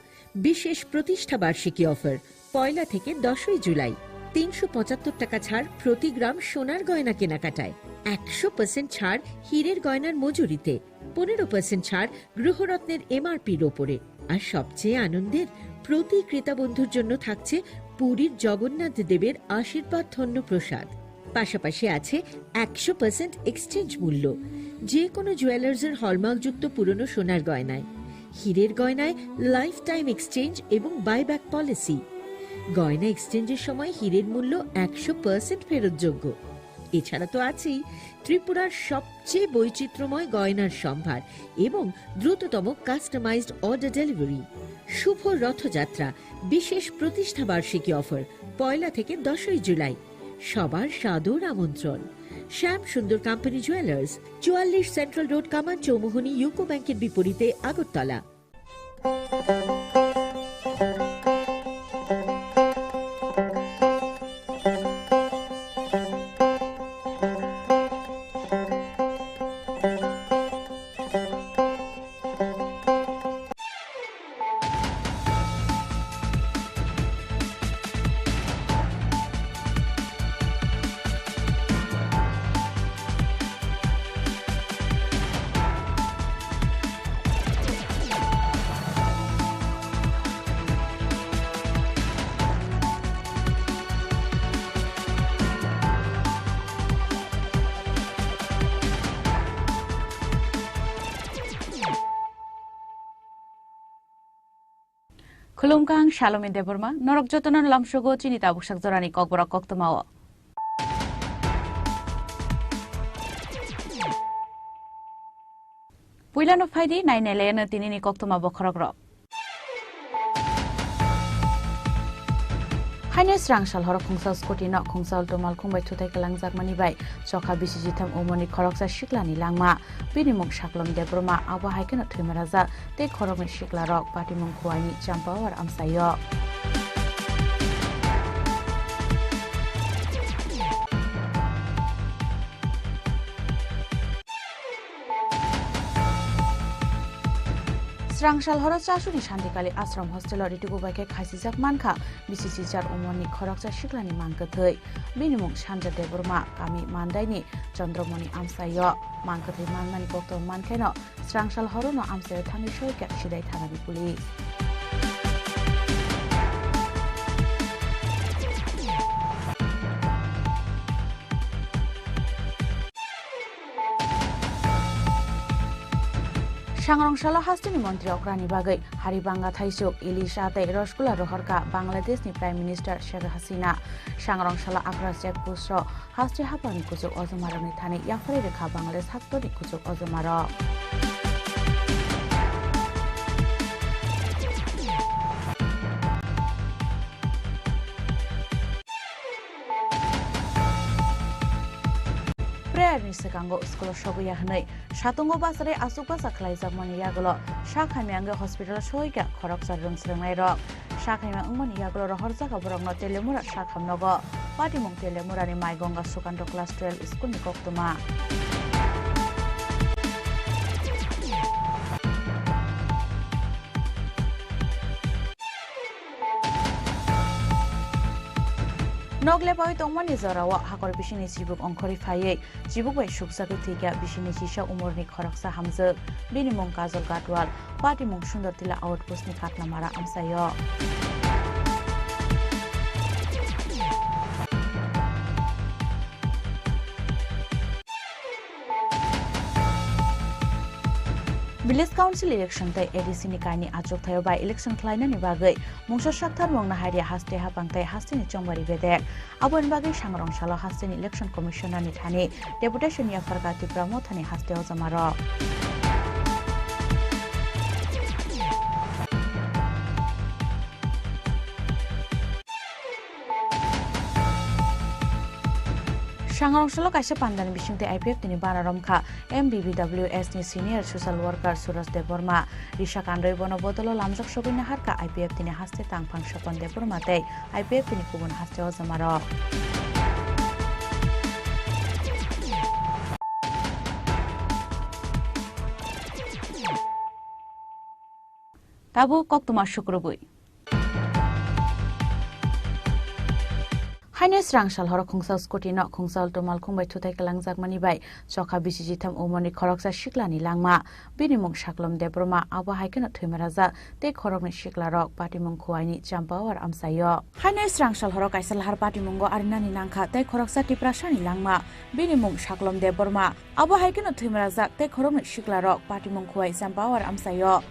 N: বিশেষ প্রতিষ্ঠা বার্ষিকী অফার 1 থেকে 10 জুলাই। 375 টাকা ছাড় প্রতি গ্রাম সোনার গয়না কেনাকাটায়, 100% ছাড় হীরের গয়নার মজুরিতে, 15% ছাড় গৃহরত্নের MRPর ওপরে। আর সবচেয়ে আনন্দের, প্রতি ক্রেতা বন্ধুর জন্য থাকছে পুরীর জগন্নাথ দেবের আশীর্বাদ ধন্য প্রসাদ। পাশাপাশি আছে 100% এক্সচেঞ্জ মূল্য যে কোনো জুয়েলার্সের হলমার্কযুক্ত পুরনো সোনার গয়নায়, হীরের গয়নায় লাইফ টাইম এক্সচেঞ্জ এবং বাইব্যাক পলিসি। গয়না এক্সচেঞ্জের সময় হীরের মূল্য 100% ফেরতযোগ্য। এছাড়া তো আছেই ত্রিপুরার সবচেয়ে বৈচিত্র্যময় গয়নার সম্ভার এবং দ্রুততম কাস্টমাইজড অর্ডার ডেলিভারি। শুভ রথযাত্রা বিশেষ প্রতিষ্ঠা বার্ষিকী অফার 1 থেকে 10 জুলাই। সবার সাদর আমন্ত্রণ। শ্যাম সুন্দর কোম্পানি জুয়েলার্স, 44 সেন্ট্রাল রোড, কামান চৌমুহনী, ইউকো ব্যাংকের বিপরীতে, Agartala.
D: Khulumkang Shalom Deborma, Norok Jotonan Lamshogo, Chinita Bushak Zorani Kokbora Koktomao. Puilano Faidi, 9 Elena Tinini Koktoma Bokorogro. Haines Rangshal Horok Kungsal Scotty Nok Kungsal Domal Kumbai to take a langzak money by Soka Bisijitam Omoni Koroksa Shiklani Langma, Binimuk Shaklom Debroma, Awa Haikenot Trimaraza, take Korok Shikla Rock, Patimon Kuani, Champa or Amsayo. Rangshal Horo Chashuni Shantikali Ashram Hostel or Ritugo Bake Kaisizak Manka, BCC Jar Umoni Koroksa Shiklani Mankatui, Minimum Shanja Deburma, Kami Mandaini, Chandramoni Amsayo, Mankati Manmani Kokto Mankeno, Rangshal Horono Amsayo Tani Shoika Shidai Tanabi Police. Shangrong Hastini Montri Okrani Bagai, Haribanga Taisuk, Elisha Roshkula Rohorka, Bangladesh ni Prime Minister Sheikh Hasina, Shangrong Shala Akras Jack Busro, Hasti Hapani Kusuk Ozomaro Nitani, Yafrika Bangladesh Haktori Kusuk Ozomaro. Nisakango School Shoguya Hanai, Shatungo Basare, Asupa Saklaiza Moniagolo, Shakamanga Hospital Shoiga, Koroksa Rumsramairo, Shakama Moniagolo, Horzaka Brogno Telemura, Shakamnogo, Patimung Telemurani Maigonga Sukanto Class 12 School Nikoktuma. Nogle Boy Tomani Zorawa, Hakor Bishini Sibuk on Korifaye, Jibuk by Shuksaku Tika, Bishini Shisha Umorni Koroksa Hamza, Binimon Kazal Gatwal, Patimung Shundatila Outpost Nikatlamara Amsayo. Village Council election tai ADC ni kaini achuk thayo by election klaina ni bagai mungsa sakthar mongna haria haste hapangtai haste ni chongbari bedek abon bagai sangrong salo haste ni election commissioner ni thani deputation ya fargati pramothani haste ozamaro Sangrong kaisa pandan bisingte IPF tini banaromkha MBBWS ni senior social worker Suraj Deborma Risha Kandoi bono bodolo lamjak sobina harka IPF tini haste tangphang sopon Deborma tei IPF tini kubun haste ozamaro Tabu koktuma shukrubui Haines Rangshal horo khungsal skoti no khungsal tomal khungbai thutai kalangjak mani bai chokha bisiji tham umoni khoroksa shiklani langma binimung shaklom debroma aba haikena thimaraja te khorokni shiklarok patimung khuaini champawar amsayo Haines Rangshal horo kaisal har patimungo arinani nangkha te khoroksa tiprasani langma binimung shaklom debroma aba haikena thimaraja te khorokni shiklarok patimung khuai champawar amsayo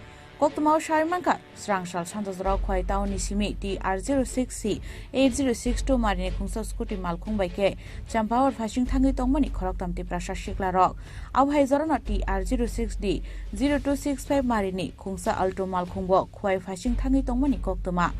D: Koktuma Sharmanka, Srangshal Santosrao Kwai Tauni Simi TR06C 8062 Marini Kungsa Scooty Malkung Baike, Champawar Fashing Tangi Tongmani Koroktam Tiprasha Shikla Rock, Abhaizorana TR06D 0265 Marini Kungsa Alto Malkungbo, Kwai Fashing Tangi Tongmani Koktuma.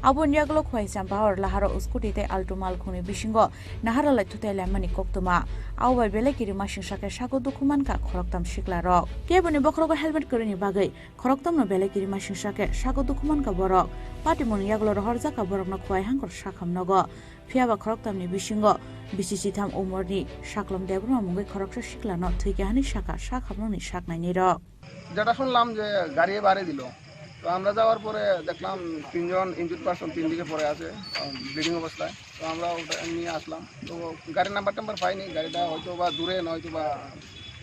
D: Abun Yaglo Kwai Champawar Laharo Uskuti Te Alto Malkuni Bishingo, Nahara Letute Lemani Koktuma, Awa Belekiri Mashing Shaka Shako Dukumanka, Koroktam Shikla Rock. Kebuni Bokroga Helmet Kurini Bagai, Koroktam no Belekiri Mashing Shake, Shako Dukumanka Borok, Patimun Yaglo Horzaka Borok no Kwai Hankor Shakam Nogo, Piaba Koroktam ni Bishingo, Bisisitam Umorni, Shaklom Debra Mungi Korokta Shikla no Tigani Shaka, Shakamoni Shakna Niro.
G: যেটা শুনলাম যে গাড়ি বাড়ি দিল তো আমরা যাওয়ার পরে দেখলাম তিনজন ইনজুর্ড পারসন তিন দিকে পড়ে আছে ব্লিডিং অবস্থায় তো আমরা ওটা নিয়ে আসলাম তো গাড়ির নাম্বার পাইনি গাড়িটা হয়তো বা দূরে নয়তো বা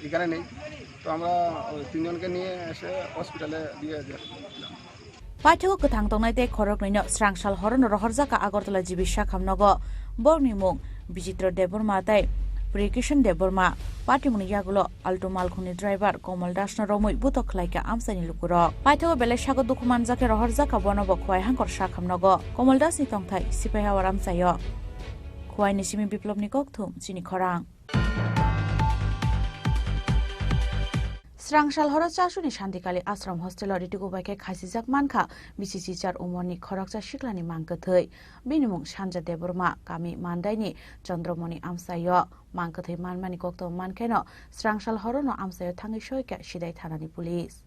G: এখানে নেই তো আমরা তিনজনকে নিয়ে এসে হসপিটালে দিয়ে দিলাম
D: Paithego kathang tongnai te khorok naino Srangshal horon rohorjaka Agartala jibisha khamnogo bornimung Bijitra Deborma tai Prekishan Deborma Patimuni Yagulo Alto Malkhuni driver Komal Dasna Romoi Butok Laika Amsani Lukuro Paithego bele shago dokuman jake rohorjaka bonobo khwai hankor shakhamnogo Komal Das ni tongthai Sipaihawa Ramsayo Khwai ni simi biplobni kokthum chini khorang Srangshal horo chasuni shantikali ashram hostel ritigo baike khasijak mankha BCC char umorni khorokcha shiklani mangkathai binimung Sanja Deborma kami mandaini Chandramani Amsayo mangkathai manmani kokto mankeno Srangshal horo no Amsayo thangi shoika sidai thanani police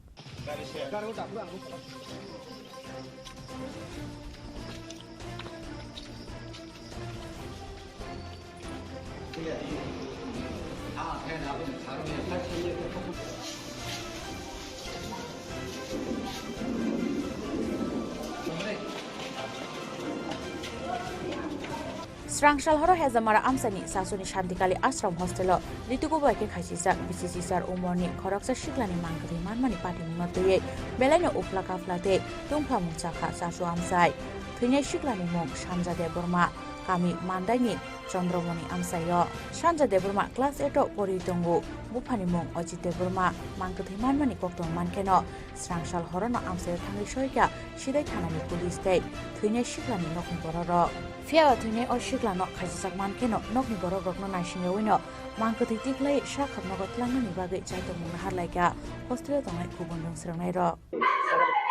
D: Srangshal horo hezamara amsani sasuni shantikali ashram hostelo ritugo baike khaisijak BCC sar umorni khoroksa shiklani mangkathai manmani patimungna tuye belaino uplaka flate tungpha mungchakha sasu amsai thine shiklani mung Sanja Deborma kami mandaini Chandramani Amsayo Sanja Deborma class 8 poritongu bufani mung Ajit Deborma mangkathai manmani kokto mankeno Srangshal horono Amsayo thangi shoika sidai thanani police tei thine shiklani nokni bororo Fiawa thine o shiklano khajijak mankeno nokni borok rokno naisingewino mangkathai tiklai shakhapnogo tlangnani bagai chaito mungna harlaika hostel tongai kubundung srangnai ro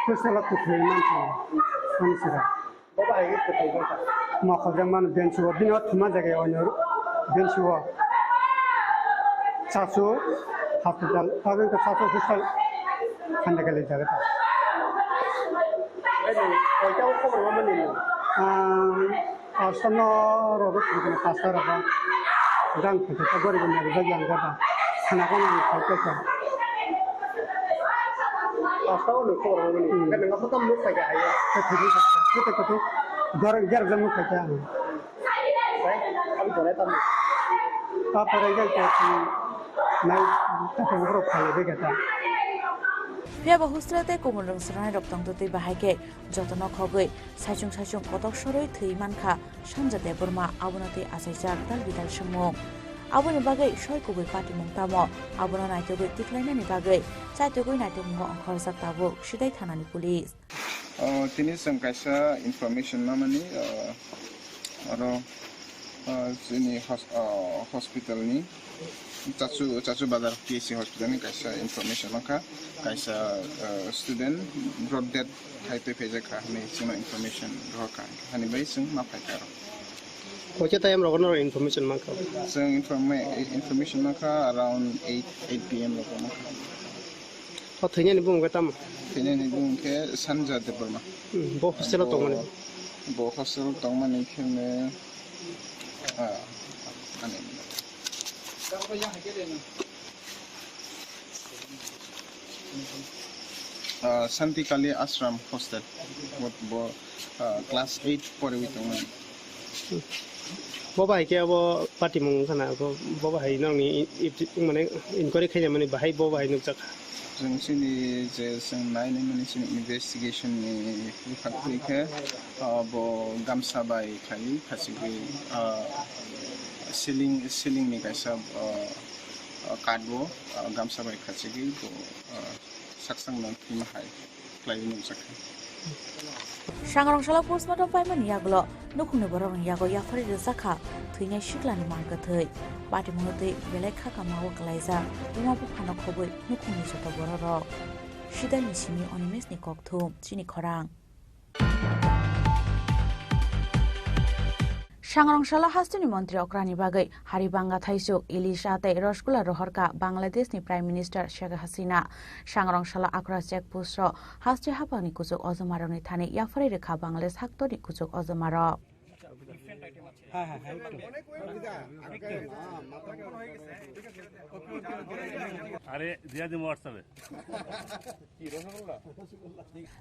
H: Kusala kuthai mancha samsira baba ai kuthai bata ma khajman benchuwa binot thuma jage onor benchuwa chaso hospital agen ka chaso hospital khandagale jagata oita khobor mamani asano rogo thikana pasara ba dang khata gori bana bajang gata khana kono khata Asal lu korang ini, kan nggak pernah muk saja ayah. Kita goreng jar muk saja. Baik, kami boleh tahu. Apa lagi kita naik kita nguruk kalau begitu.
D: Piaba hostelate komulung seranai roktang tuti bahake jotono khogoi sajung kotok soroi thei mankha Sanja Deborma abunati asaijak dal bidal semung aboni bagai soi kubui party mung tamo abono naitogui tiklainani bagai chaitogui naitogui angkhorjak tabuk sidai thanani police
I: tini जों kaisa information namani aro jini hospital ni chachu bazar PSC hospital ni kaisa information maka kaisa student drop dead haite phejaka ni sima information roka hani bai sing ma phaikaro
H: Kocha time rogono information maka
I: so information maka around 8 PM rogo maka
H: thainya ni bung gatam
I: thainya ni bung ke sanja de burma
H: bo hostel tongmani
I: bo hostel tongmani khene ane Santi Kali Ashram Hostel bo class 8 pore witongmani
H: Boba ke abo party mung kana boba hai nang ni mane inquiry khaya mane bahai boba hai nuk chaka
I: जों सिनि जे जों नायनाय माने सिनि investigation नि report के बो गामसा बाय खालि खासिगै सिलिं नि गायसा कार्डबो गामसा बाय खासिगै बो साकसां न फिमाहाय क्लाइ नु जाखा
D: Sangrongsalah postmortem payman yaglo nukungni borong yago yafari rezakha thuingai shiklani margathai pati mungotei belai khaka mawo kalaija umabu phana khoboi nukungni jota bororok sidai misimi onimesni kokthum chini khorang Sangrongsalah hastuni mantri okrani bagai Haribanga Thaisuk Ilisha tai Rosgula rohorka Bangladesh ni Prime Minister Sheikh Hasina Sangrongsalah akra checkpost ro hasti hapani kujuk ojomaroni thani yafari rekha Bangladesh haktori kujuk ojomaro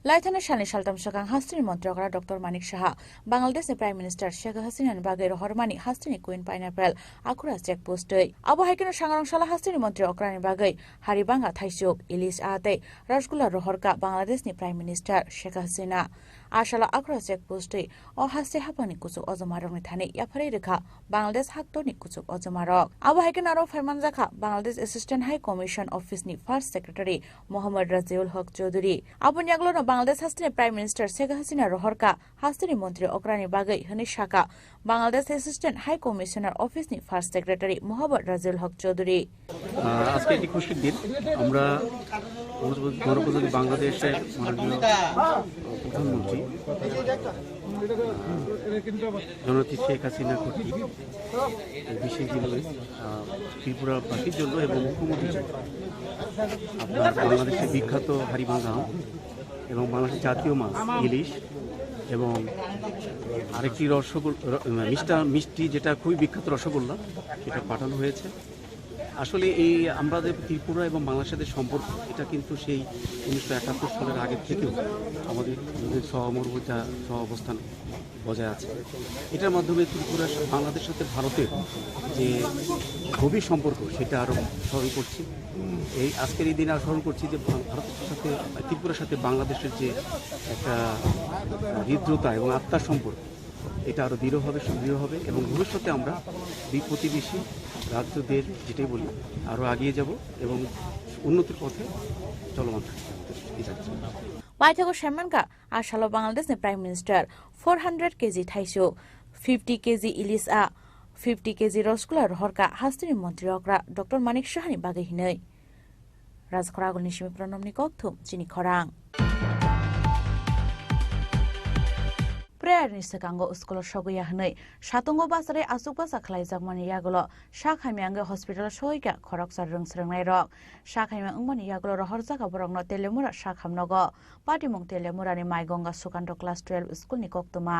D: Laithane Shani Shaltam Shakang Hastini Montrokra Dr. Manik Shaha Bangladesh Prime Minister Sheikh Hasina and Bagay Hormani Hastini Queen Pineapple Akura checkpost Abu Haikino Sangrongsalah Hastini Montri Okrani Bagay Haribanga Thaisuk Ilis Ate Rajgula Rohorka Bangladesh ni Prime Minister Sheikh Hasina Ashala Akura checkpost o Hasti Hapani Kusuk Ozomarong Thani Yapari Rekha Bangladesh Haktoni Kusuk Ozomarok Abu Haikinaro Fermanjaka Bangladesh Assistant High Commission Office ni First Secretary Mohammad Raziul Haq Chaudhary Abu Nyaglo Bangladesh Hastini Prime Minister Sheikh Hasina Rohorka Hastini Montri Okrani Bagay Hani Shaka Bangladesh Assistant High Commissioner Office ni First Secretary Mohammad Raziul Haq Chaudhary
J: আজকে একটি খুশির দিন আমরা গণপ্রজাতন্ত্রী বাংলাদেশের মাননীয় প্রধানমন্ত্রী জননেত্রী শেখ হাসিনা কর্তৃক বিশেষ দিনে ত্রিপুরাবাসীর জন্য এবং মুখ্যমন্ত্রীর জন্য আপনার বাংলাদেশের বিখ্যাত হাড়িভাঙ্গা এবং বাংলাদেশের জাতীয় মাছ ইলিশ এবং আরেকটি মিষ্টি যেটা খুবই বিখ্যাত রসগোল্লা সেটা পাঠানো হয়েছে আসলে এই আমাদের ত্রিপুরা এবং বাংলাদেশের সম্পর্ক এটা কিন্তু সেই 1971 সালের আগে থেকেও আমাদের সহমর্মতা সহ অবস্থান বজায় আছে এটার মাধ্যমে ত্রিপুরা বাংলাদেশের সাথে ভারতের যে গভীর সম্পর্ক সেটা আরও স্মরণ করছি এই আজকের এই দিনে স্মরণ করছি যে ভারতের সাথে ত্রিপুরার সাথে বাংলাদেশের যে একটা হৃদ্রতা এবং আত্মার সম্পর্ক এটা আরও দৃঢ় হবে এবং ভবিষ্যতে আমরা দুই প্রতিবেশী রাজ্য দেশ যেটাই বলি আরও এগিয়ে যাব এবং উন্নতির পথে চলমান থাকতে
D: Maithago Shemanka Ashalo Bangladesh ni Prime Minister 400 kg Thaisu 50 kg Ilisa 50 kg Rosgula Rohorka Hastini Montri Okra Dr. Manik Shahani Bagay Hinai Razkhoragol Nishimi Pronomni Kokthum Chini Khorang Prayer ni sekango uskolo shoguya hnai shatungo basare asukba saklai jagmani yagolo shakhamiange hospital shoika khoroksar rungsrangnai rok shakhamiang ungmani yagolo rohor jaga borongno telemura shakhamnogo patimung telemura ni maigonga sukanto class 12 school ni koktuma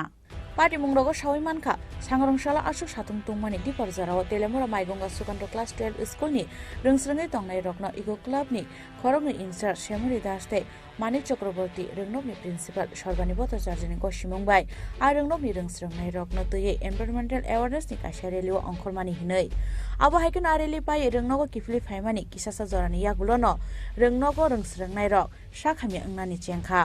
D: patimung rogo shawai mankha sangrongsalah asuk satung tungmani diporjarao telemura maigonga sukanto class 12 school ni rungsrangai tongnai rokno ego club ni khorogni insar shemuri daste Manik Chakraborty Rengnokni Principal Sorbani Bhattacharya Goshimungbai আর রংনবনি রংস্রংনাই রকনতয়ে environmental awareness ni kaisa rally o angkhormani hinai abo haikon rally pai rengnogo kifli phaimani kisasa jorani yagulono rengnogo rongsrangnai rok shakhami angnani chengkha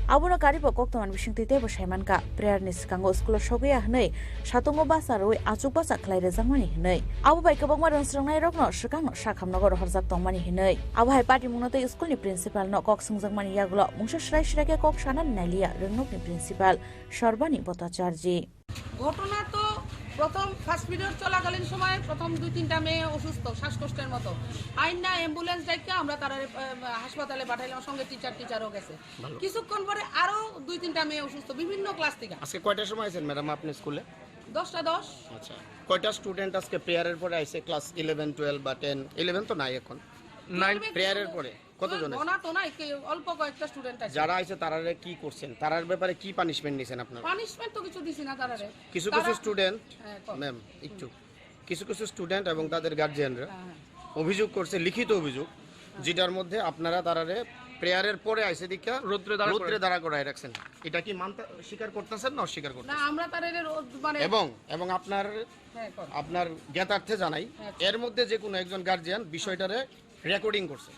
D: Abuna karibo koktoman bisingti tebo saimanka prayer ni sikango school sogoya hnei satungo basa roi achuk basa khlaire jangmani hnei abu bai kabangma ronsrangnai rokno sikangno sakhamnogor horjak tongmani hnei abu hai party mungno te school ni principal no kok sungjangmani yagulo mungsa shrai shirake kok sanan nalia renok ni principal Shorbani Bhattacharya
L: ঘটনা তো প্রথম first period চলাকালীন সময়ে প্রথম 2-3টা মেয়ে অসুস্থ শ্বাসকষ্টের মতো আইনা অ্যাম্বুলেন্স ডাইকা আমরা তারা হাসপাতালে পাঠাইলাম সঙ্গে টিচারও গেছে কিছুক্ষণ পরে আরো 2-3টা মেয়ে অসুস্থ বিভিন্ন ক্লাস থেকে
M: আজকে কয়টার সময় আছেন ম্যাডাম আপনি স্কুলে
L: 10:10
M: আচ্ছা কয়টা স্টুডেন্ট আজকে প্রেয়ারের পরে আইছে ক্লাস 11 12 বা 10 11 তো নাই এখন 9 প্রেয়ারের পরে কতজন আছে
L: না তো না অল্প কয়েকটা স্টুডেন্ট আছে
M: যারা আইছে তারারে কি করছেন তারার ব্যাপারে কি পানিশমেন্ট নিছেন আপনারা
L: পানিশমেন্ট তো কিছু দিছি না তারারে
M: কিছু স্টুডেন্ট ম্যাম একটু কিছু স্টুডেন্ট এবং তাদের গার্জিয়ানরা অভিযোগ করছে লিখিত অভিযোগ যেটার মধ্যে আপনারা তারারে প্রেয়ারের পরে আইছে দীক্ষা রৌদ্রে দাঁড়া করায় রাখছেন এটা কি মানতে স্বীকার করতেছেন না অস্বীকার করতেছেন
L: না আমরা তারারে মানে
M: এবং আপনার জ্ঞাতার্থে জানাই এর মধ্যে যে কোনো একজন গার্জিয়ান বিষয়টারে রেকর্ডিং করছে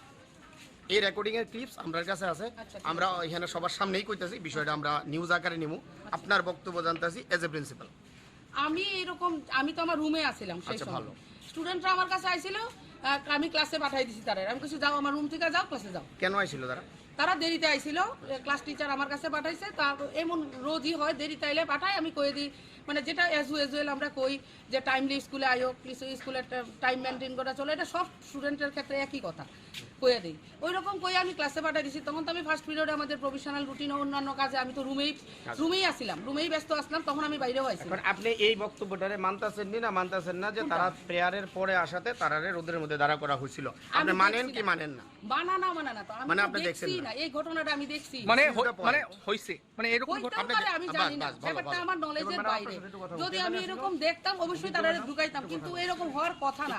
M: এই রেকর্ডিং এর ক্লিপস আমার কাছে আছে আমরা এখানে সবার সামনেই কইতাছি বিষয়টা আমরা নিউজ আকারে নিমু আপনার বক্তব্য জানতাছি এজ এ প্রিন্সিপাল
L: আমি তো আমার রুমে আছিলাম সেই সময় স্টুডেন্টরা আমার কাছে আইছিল আমি ক্লাসে পাঠাই দিছি তারা আমি কিছু যাও আমার রুম থেকে যাও ক্লাসে যাও
M: কেন আইছিল
L: তারা দেরিতে আইছিল ক্লাস টিচার আমার কাছে পাঠাইছে তা এমন রোজই হয় দেরিতে আইলে পাঠাই আমি কই দিই মানে যেটা এজ ইউজুয়াল আমরা কই যে টাইমলি স্কুলে আয়ো স্কুলের টাইম মেনটেন করা চলে এটা সব স্টুডেন্টের ক্ষেত্রে একই কথা কইয়া দিই ওই রকম কই আমি ক্লাসে পাঠাই দিছি তখন তো আমি ফার্স্ট পিরিয়ডে আমাদের প্রফেশনাল রুটিন ও অন্যান্য কাজে আমি তো রুমেই আসছিলাম রুমেই ব্যস্ত আসলাম তখন আমি বাইরেও আইছি
M: এখন আপনি এই বক্তব্যটারে মানতাছেন না যে তারা প্রেয়ারের পরে আসাতে তারারে রোদের মধ্যে দাঁড়া করা হয়েছিল আপনি মানেন কি মানেন না
L: মানা তো আমি আপনি দেখছি না এই ঘটনাটা আমি দেখছি
P: মানে হইছে মানে এরকম
L: আমি জানি না ব্যাপারটা আমার নলেজের বাইরে যদি আমি এরকম দেখতাম অবশ্যই তারারে ঢুকাইতাম কিন্তু এরকম হওয়ার কথা না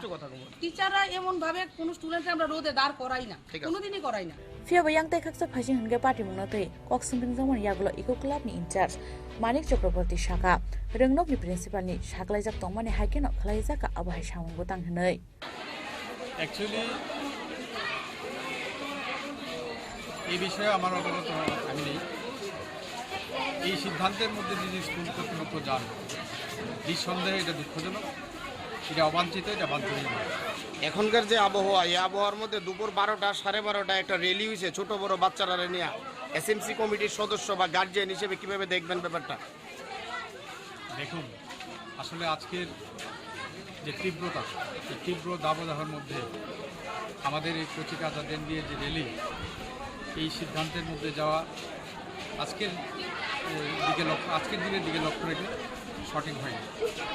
L: টিচাররা এমন ভাবে কোন স্টুডেন্টকে আমরা রোদে দাঁড় করাই না কোনোদিনই করাই না
D: Fia bayang tay khaksa phajing henge party mungno tei kok sungping jamon yagulo eco club ni incharge Manik Chakraborty Shaka Rengnok ni principal ni saklaijak tongmani haikeno khlaijaka abahai samung botang hnei
R: Actually এই বিষয়ে আমার অবগত আমি নেই এই সিদ্ধান্তের মধ্যে যদি স্কুল কর্তৃপক্ষ যান নিঃসন্দেহে এটা দুঃখজনক এটা অবাঞ্ছিত এটা বাঞ্ছনীয়
M: এখনকার যে আবহাওয়া এই আবহাওয়ার মধ্যে দুপুর 12টা 12:30 একটা র্যালি হয়েছে ছোট বড় বাচ্চারা নিয়ে এসএমসি কমিটির সদস্য বা গার্জিয়ান হিসেবে কিভাবে দেখবেন ব্যাপারটা
R: দেখুন আসলে আজকের যে তীব্রতা এই তীব্র দাবদাহের মধ্যে আমাদের এই কচিকাচাদের নিয়ে যে র্যালি এই সিদ্ধান্তের মধ্যে যাওয়া আজকের দিনের দিকে লক্ষ্য রেখে সঠিক হয়নি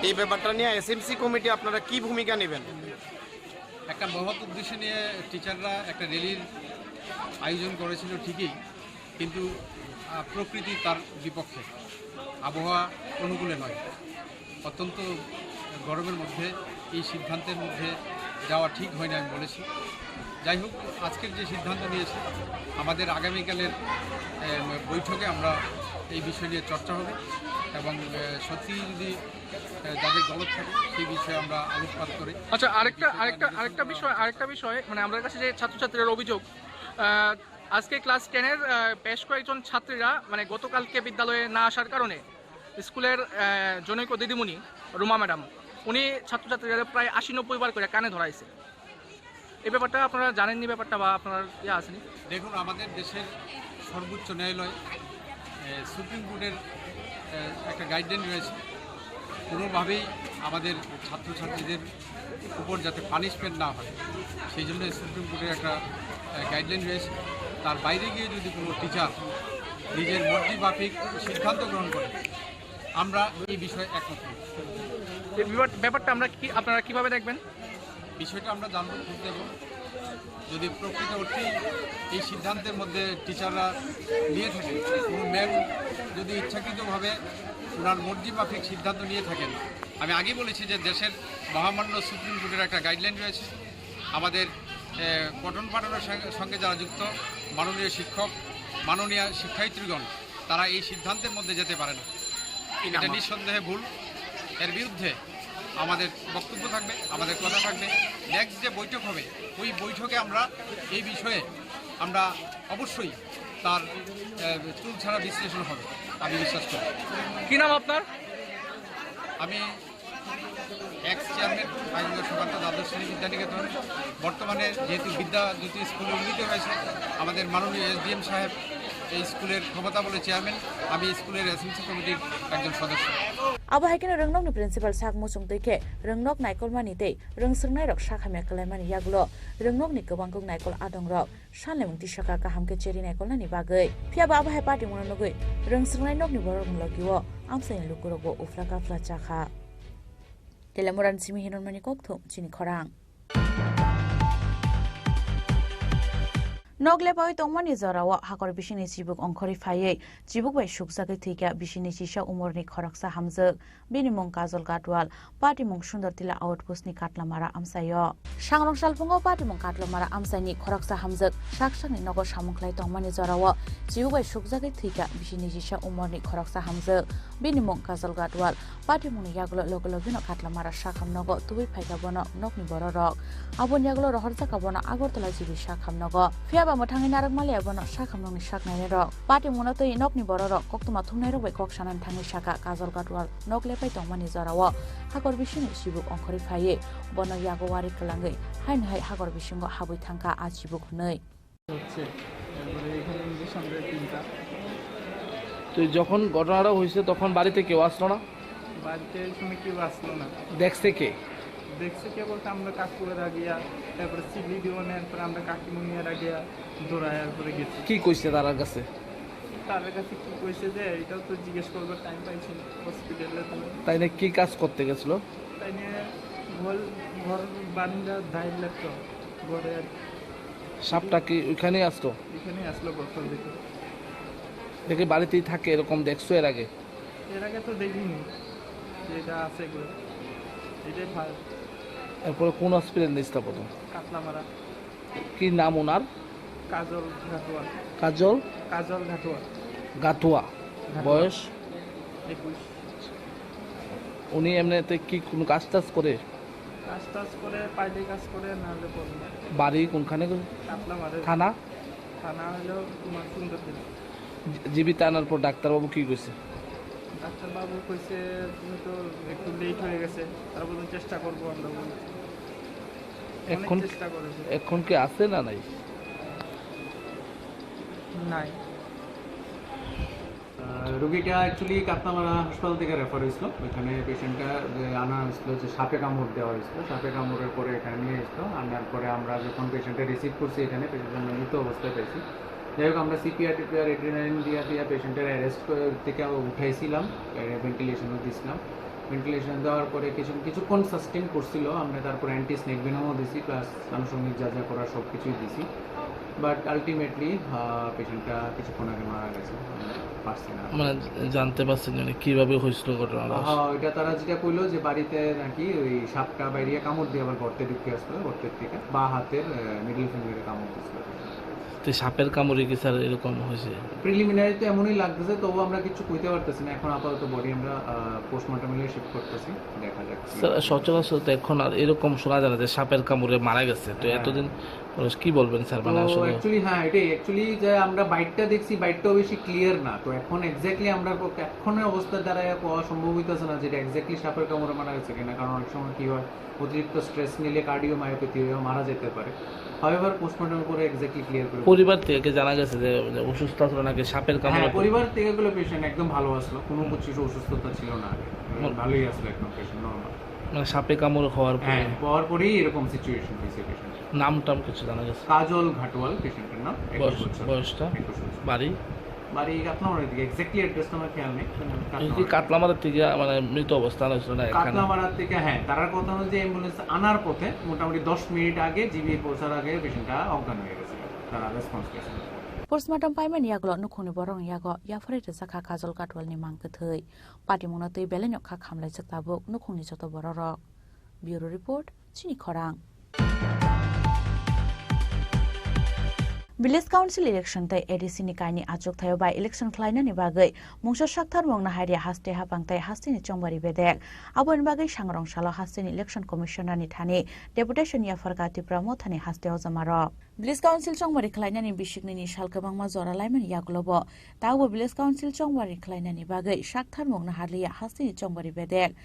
M: এই ব্যাপারটা নিয়ে এসএমসি কমিটি আপনারা কি ভূমিকা নেবেন
R: একটা মহৎ উদ্দেশ্য নিয়ে টিচাররা একটা র্যালির আয়োজন করেছিল ঠিকই কিন্তু প্রকৃতি তার বিপক্ষে আবহাওয়া অনুকূলে নয় অত্যন্ত গরমের মধ্যে এই সিদ্ধান্তের মধ্যে যাওয়া ঠিক হয়নি আমি বলেছি যাই হোক আজকের যে সিদ্ধান্ত নিয়েছে আমাদের আগামীকালের বৈঠকে আমরা এই বিষয় নিয়ে চর্চা হবে এবং সত্যি যদি যাদের গলত থাকে সেই বিষয়ে আমরা আলোকপাত করি
P: আচ্ছা আরেকটা বিষয় মানে আমাদের কাছে যে ছাত্রছাত্রীদের অভিযোগ আজকে ক্লাস 10-এর বেশ কয়েকজন ছাত্রীরা মানে গতকালকে বিদ্যালয়ে না আসার কারণে স্কুলের জনৈক দিদিমণি রুমা ম্যাডাম উনি ছাত্রছাত্রীদের প্রায় 80-90 বার করে কানে ধরাইছে এই ব্যাপারটা আপনারা জানেননি ব্যাপারটা বা আপনার আসেনি
R: দেখুন আমাদের দেশের সর্বোচ্চ ন্যায়ালয় সুপ্রিম কোর্টের একটা গাইডলাইন রয়েছে কোনোভাবেই আমাদের ছাত্রছাত্রীদের উপর যাতে পানিশমেন্ট না হয় সেই জন্য সুপ্রিম কোর্টের একটা গাইডলাইন রয়েছে তার বাইরে গিয়ে যদি কোনো টিচার নিজের মর্জি মাফিক সিদ্ধান্ত গ্রহণ করে আমরা এই বিষয়ে একমত নই
P: ব্যাপারটা আপনারা কিভাবে দেখবেন
R: বিষয়টা আমরা জানবো খুঁজ দেব যদি প্রকৃত অর্থেই এই সিদ্ধান্তের মধ্যে টিচাররা নিয়ে থাকে কোনো ম্যাম যদি ইচ্ছাকৃতভাবে ওনার মর্জি মাফিক সিদ্ধান্ত নিয়ে থাকেন আমি আগেই বলেছি যে দেশের মহামান্য সুপ্রিম কোর্টের একটা গাইডলাইন রয়েছে আমাদের পঠন পাঠনের সঙ্গে যারা যুক্ত মাননীয় শিক্ষক মাননীয় শিক্ষায়িত্রীগণ তারা এই সিদ্ধান্তের মধ্যে যেতে পারে না এটা নিঃসন্দেহে ভুল এর বিরুদ্ধে আমাদের বক্তব্য থাকবে আমাদের কথা থাকবে নেক্সট যে বৈঠক হবে ওই বৈঠকে আমরা এই বিষয়ে আমরা অবশ্যই তার চুল ছাড়া বিশ্লেষণ হবে আমি বিশ্বাস করি।
P: কি নাম আপনার?
R: আমি এক্স চেয়ারম্যান আইনগর সুকান্ত দ্বাদশ শ্রেণী বিদ্যানিকেতন। বর্তমানে যেহেতু বিদ্যাজ্যোতি স্কুলে উন্নীত হয়েছে, আমাদের মাননীয় এসডিএম সাহেব এই স্কুলের ক্ষমতা বলে চেয়ারম্যান, আমি স্কুলের এসএমসি কমিটির একজন সদস্য।
D: আবহাইকেন রংনকনি প্রিন্সিপাল সাক মুসুং তৈকে রংনক নাইকলমানি তৈ রংসंनाय रok साखामे कलायमानि यागलो रंगनकनि गोबांगों नायकल आदं रक सानलेमं तिसका गाहामके चेरि नायकलनानि बागै फियाबा आबहाय पार्टी मननगै रंसंनाय नकनि बरं लगियो आमसाय लुकुरगो उफ्ला गाफ्ला चाखा तेलामुरान सिमि हिननमानि कक्थो चिनि खरां नगले पाइ तंगमानि जराव हाकर बिसिनि जिबुक अंखरि फायै जिबुक बाय सुकजागै थैगा बिसिनि जिसा उमरनि खरकसा हामजोक बेनि मुं काजल गाटवाल पार्टी मुं सुन्दरतिला आउटपोस्टनि काटलामारा आमसायो सांरं सालफुङाव पार्टी मुं काटलामारा आमसायनि खरकसा हामजोक साकसानि नगर सामुखलाय तंगमानि जराव जिबुक बाय सुकजागै थैगा बिसिनि जिसा उमरनि खरकसा हामजोक बेनि मुं काजल गाटवाल पार्टी मुंनि यागलो लगलगिनो काटलामारा साखाम नग तुबै फायगा बन नकनि बररक आबन यागलो रहरजाका बन आगरतला जिबि साखाम नग फियाबा मोथाङै नारगमालिया बन साखाम नगनि साकनाय रक पार्टी मुंनो तै नकनि बररक कक्तमा थुमनाय रक कक्सानान थाङै साका काजल गाटवाल नगले पाइ तंगमानि जराव हागर बिसिनि जिबुक अंखरि फायै बन यागवारि कलाङै हाइन हाय हागर बिसिंग हाबै थांका आ जिबुक नै
A: হচ্ছে তারপরে এখানে ইংলিশ আমরা তিনটা।
P: তো যখন ঘটনাটা হয়েছে তখন বাড়িতে কেউ আসলো না?
A: বাড়িতে এই সময় কেউ আসলো না।
P: দেখছে কে?
A: দেখছে কে বলতে আমরা কাকুরা গিয়া, তারপরে সিবি দিওয়ানের পরে আমরা কাকিমুনিয়ারা গিয়া দৌড়ায়ার পরে গেছি।
P: কি কইছে তার কাছে?
A: তার কাছে কি কইছে যে এটাও তো জিজ্ঞেস করবার টাইম পাইছি হসপিটালে।
P: তাই না কি কাজ করতে গেছিল?
A: তাই নিয়ে ঘর বারান্দা ধাইল লাগতো ঘরে।
P: সাপটা কি ওইখানেই আসতো?
A: এখানেই আসলো প্রথম দেখে।
P: দেখে বাড়িতেই থাকে এরকম দেখছো এর আগে?
A: এর আগে তো দেখিনি যে এটা আছে এগুলো, এটাই ফার্স্ট।
P: এরপরে কোন হসপিটাল নিয়েছিল প্রথম?
A: কাতলামারা।
P: কি নাম ওনার?
A: কাজল ঘাটুয়া।
P: কাজল?
A: কাজল ঘাটুয়া।
P: গাতুয়া। বয়স?
A: 21।
P: উনি এমনিতে কি কোনো কাজ টাজ করে?
A: কাজ টাজ করে, পাইলে কাজ করে, নাহলে করে না।
P: বাড়ি কোনখানে?
A: কাতলামারা।
P: থানা?
A: থানা হলো তোমার সুন্দরদিন।
P: জীবিত আনার পর ডাক্তারবাবু কি কইছে?
A: ডাক্তারবাবু কইছে তুমি তো একটু লেট হয়ে গেছে, তারপর চেষ্টা করবো আমরা বলি।
P: এখন
A: চেষ্টা করেছি।
P: এখন কি আছে না নাই?
A: নাই।
F: রোগীটা অ্যাকচুয়ালি কাতলামারা হাসপাতাল থেকে রেফার হয়েছিল। ওইখানে পেশেন্টটা আনা হয়েছিল যে সাপে কামড় দেওয়া হয়েছিল। সাপে কামড়ের পরে এখানে নিয়ে এসেছিল। আনার পরে আমরা যখন পেশেন্টটা রিসিভ করছি এখানে পেশেন্টের মৃত অবস্থায় পেয়েছি। যাই হোক আমরা সিপিআর টিপিআর এড্রিনালিন দিয়া পেশেন্টের অ্যারেস্ট থেকে উঠাইছিলাম, ভেন্টিলেশনও দিয়েছিলাম। ভেন্টিলেশন দেওয়ার পরে কিছুক্ষণ সাস্টেন করছিল। আমরা তারপর অ্যান্টি স্নেক ভেনমও দিছি, প্লাস আনুষঙ্গিক যা যা করার সব কিছুই দিছি। বাট আলটিমেটলি পেশেন্টটা কিছুক্ষণ আগে মারা গেছে।
P: মানে জানতে পারছেন মানে কিভাবে হয়েছিল ঘটনাটা?
F: এটা তারা যেটা কইলো যে বাড়িতে নাকি ওই সাপটা বাইরে কামড় দিয়ে আবার গর্তে ঢুকে আসলো, গর্তের থেকে বা হাতের মিডল ফিঙ্গারে কামড় দিয়েছিল।
P: তো সাপের কামড়ে কি স্যার এরকম হয়েছে?
F: প্রিলিমিনারি তো এমনই লাগতেছে, তবু আমরা কিছু কইতে পারতেছি না। এখন আপাতত বডি আমরা পোস্টমর্টমে শিফট করতেছি, দেখা যাক।
P: স্যার সচরাচর তো এখন আর এরকম শোনা যায় না যে সাপের কামড়ে মারা গেছে, তো এতদিন কি বলবেন স্যার? মানে আসলে
F: অ্যাকচুয়ালি হ্যাঁ এটাই অ্যাকচুয়ালি যে আমরা বাইটটা দেখছি, বাইটটাও বেশি ক্লিয়ার না। তো এখন এক্স্যাক্টলি আমরা এখনের অবস্থা দ্বারা পাওয়া সম্ভব হইতেছে না যেটা এক্স্যাক্টলি সাপের কামড়ে মারা গেছে কিনা। কারণ অনেক সময় কি হয়, অতিরিক্ত স্ট্রেস নিলে কার্ডিওমায়োপ্যাথি হয়েও মারা যেতে পারে। হাউএভার পোস্টমর্টম করে এক্স্যাক্টলি ক্লিয়ার করে
P: পরিবার থেকে জানা গেছে যে অসুস্থ ছিল নাকি সাপের কামড়ে?
F: পরিবার থেকে গুলো পেশেন্ট একদম ভালো আসলো, কোনো কিছু অসুস্থতা ছিল না, ভালোই আসলো একদম পেশেন্ট নরমাল।
P: মানে সাপে কামড় হওয়ার
F: পরেই এরকম সিচুয়েশন হয়েছে পেশেন্ট।
P: নাম টাম কিছু জানা গেছে?
F: কাজল ঘাটওয়াল পেশেন্টের নাম।
P: বয়সটা? বাড়ি?
F: বাড়ি কাতলামারার দিকে, এক্স্যাক্টলি অ্যাড্রেসটা আমার খেয়াল নেই।
P: কাতলামারার থেকে মানে মৃত অবস্থান হয়েছিল না?
F: কাতলামারার থেকে হ্যাঁ, তার কথা অনুযায়ী অ্যাম্বুলেন্স আনার পথে মোটামুটি 10 মিনিট আগে জিবি পৌঁছার আগে পেশেন্টটা অজ্ঞান হয়ে গেছে, তারা রেসপন্স করেছে।
D: पोस्टमार्टम पाइमान यागलो नुखुनि बरं यागो याफरे जाखा काजल गाटवालनि मांगथै पाटिमुना तै बेलेन खा खामलाय जताबो नुखुनि जतो बररक ब्यूरो रिपोर्ट चिनि खरां। Village Council election tai ADC ni kaini achuk thayo by election klaina ni bagai mungsa sakthar mongna haria haste hapangtai haste ni chongbari bedek abon bagai sangrong salo haste ni election commissioner ni thani deputation ya fargati pramothani haste ojamaro Village Council chongmari khlainani bisikni salkabangma jora laimani yaklobo tawo Village Council chongmari khlainani bagai shakthar mongna harliya hastini chongmari bedek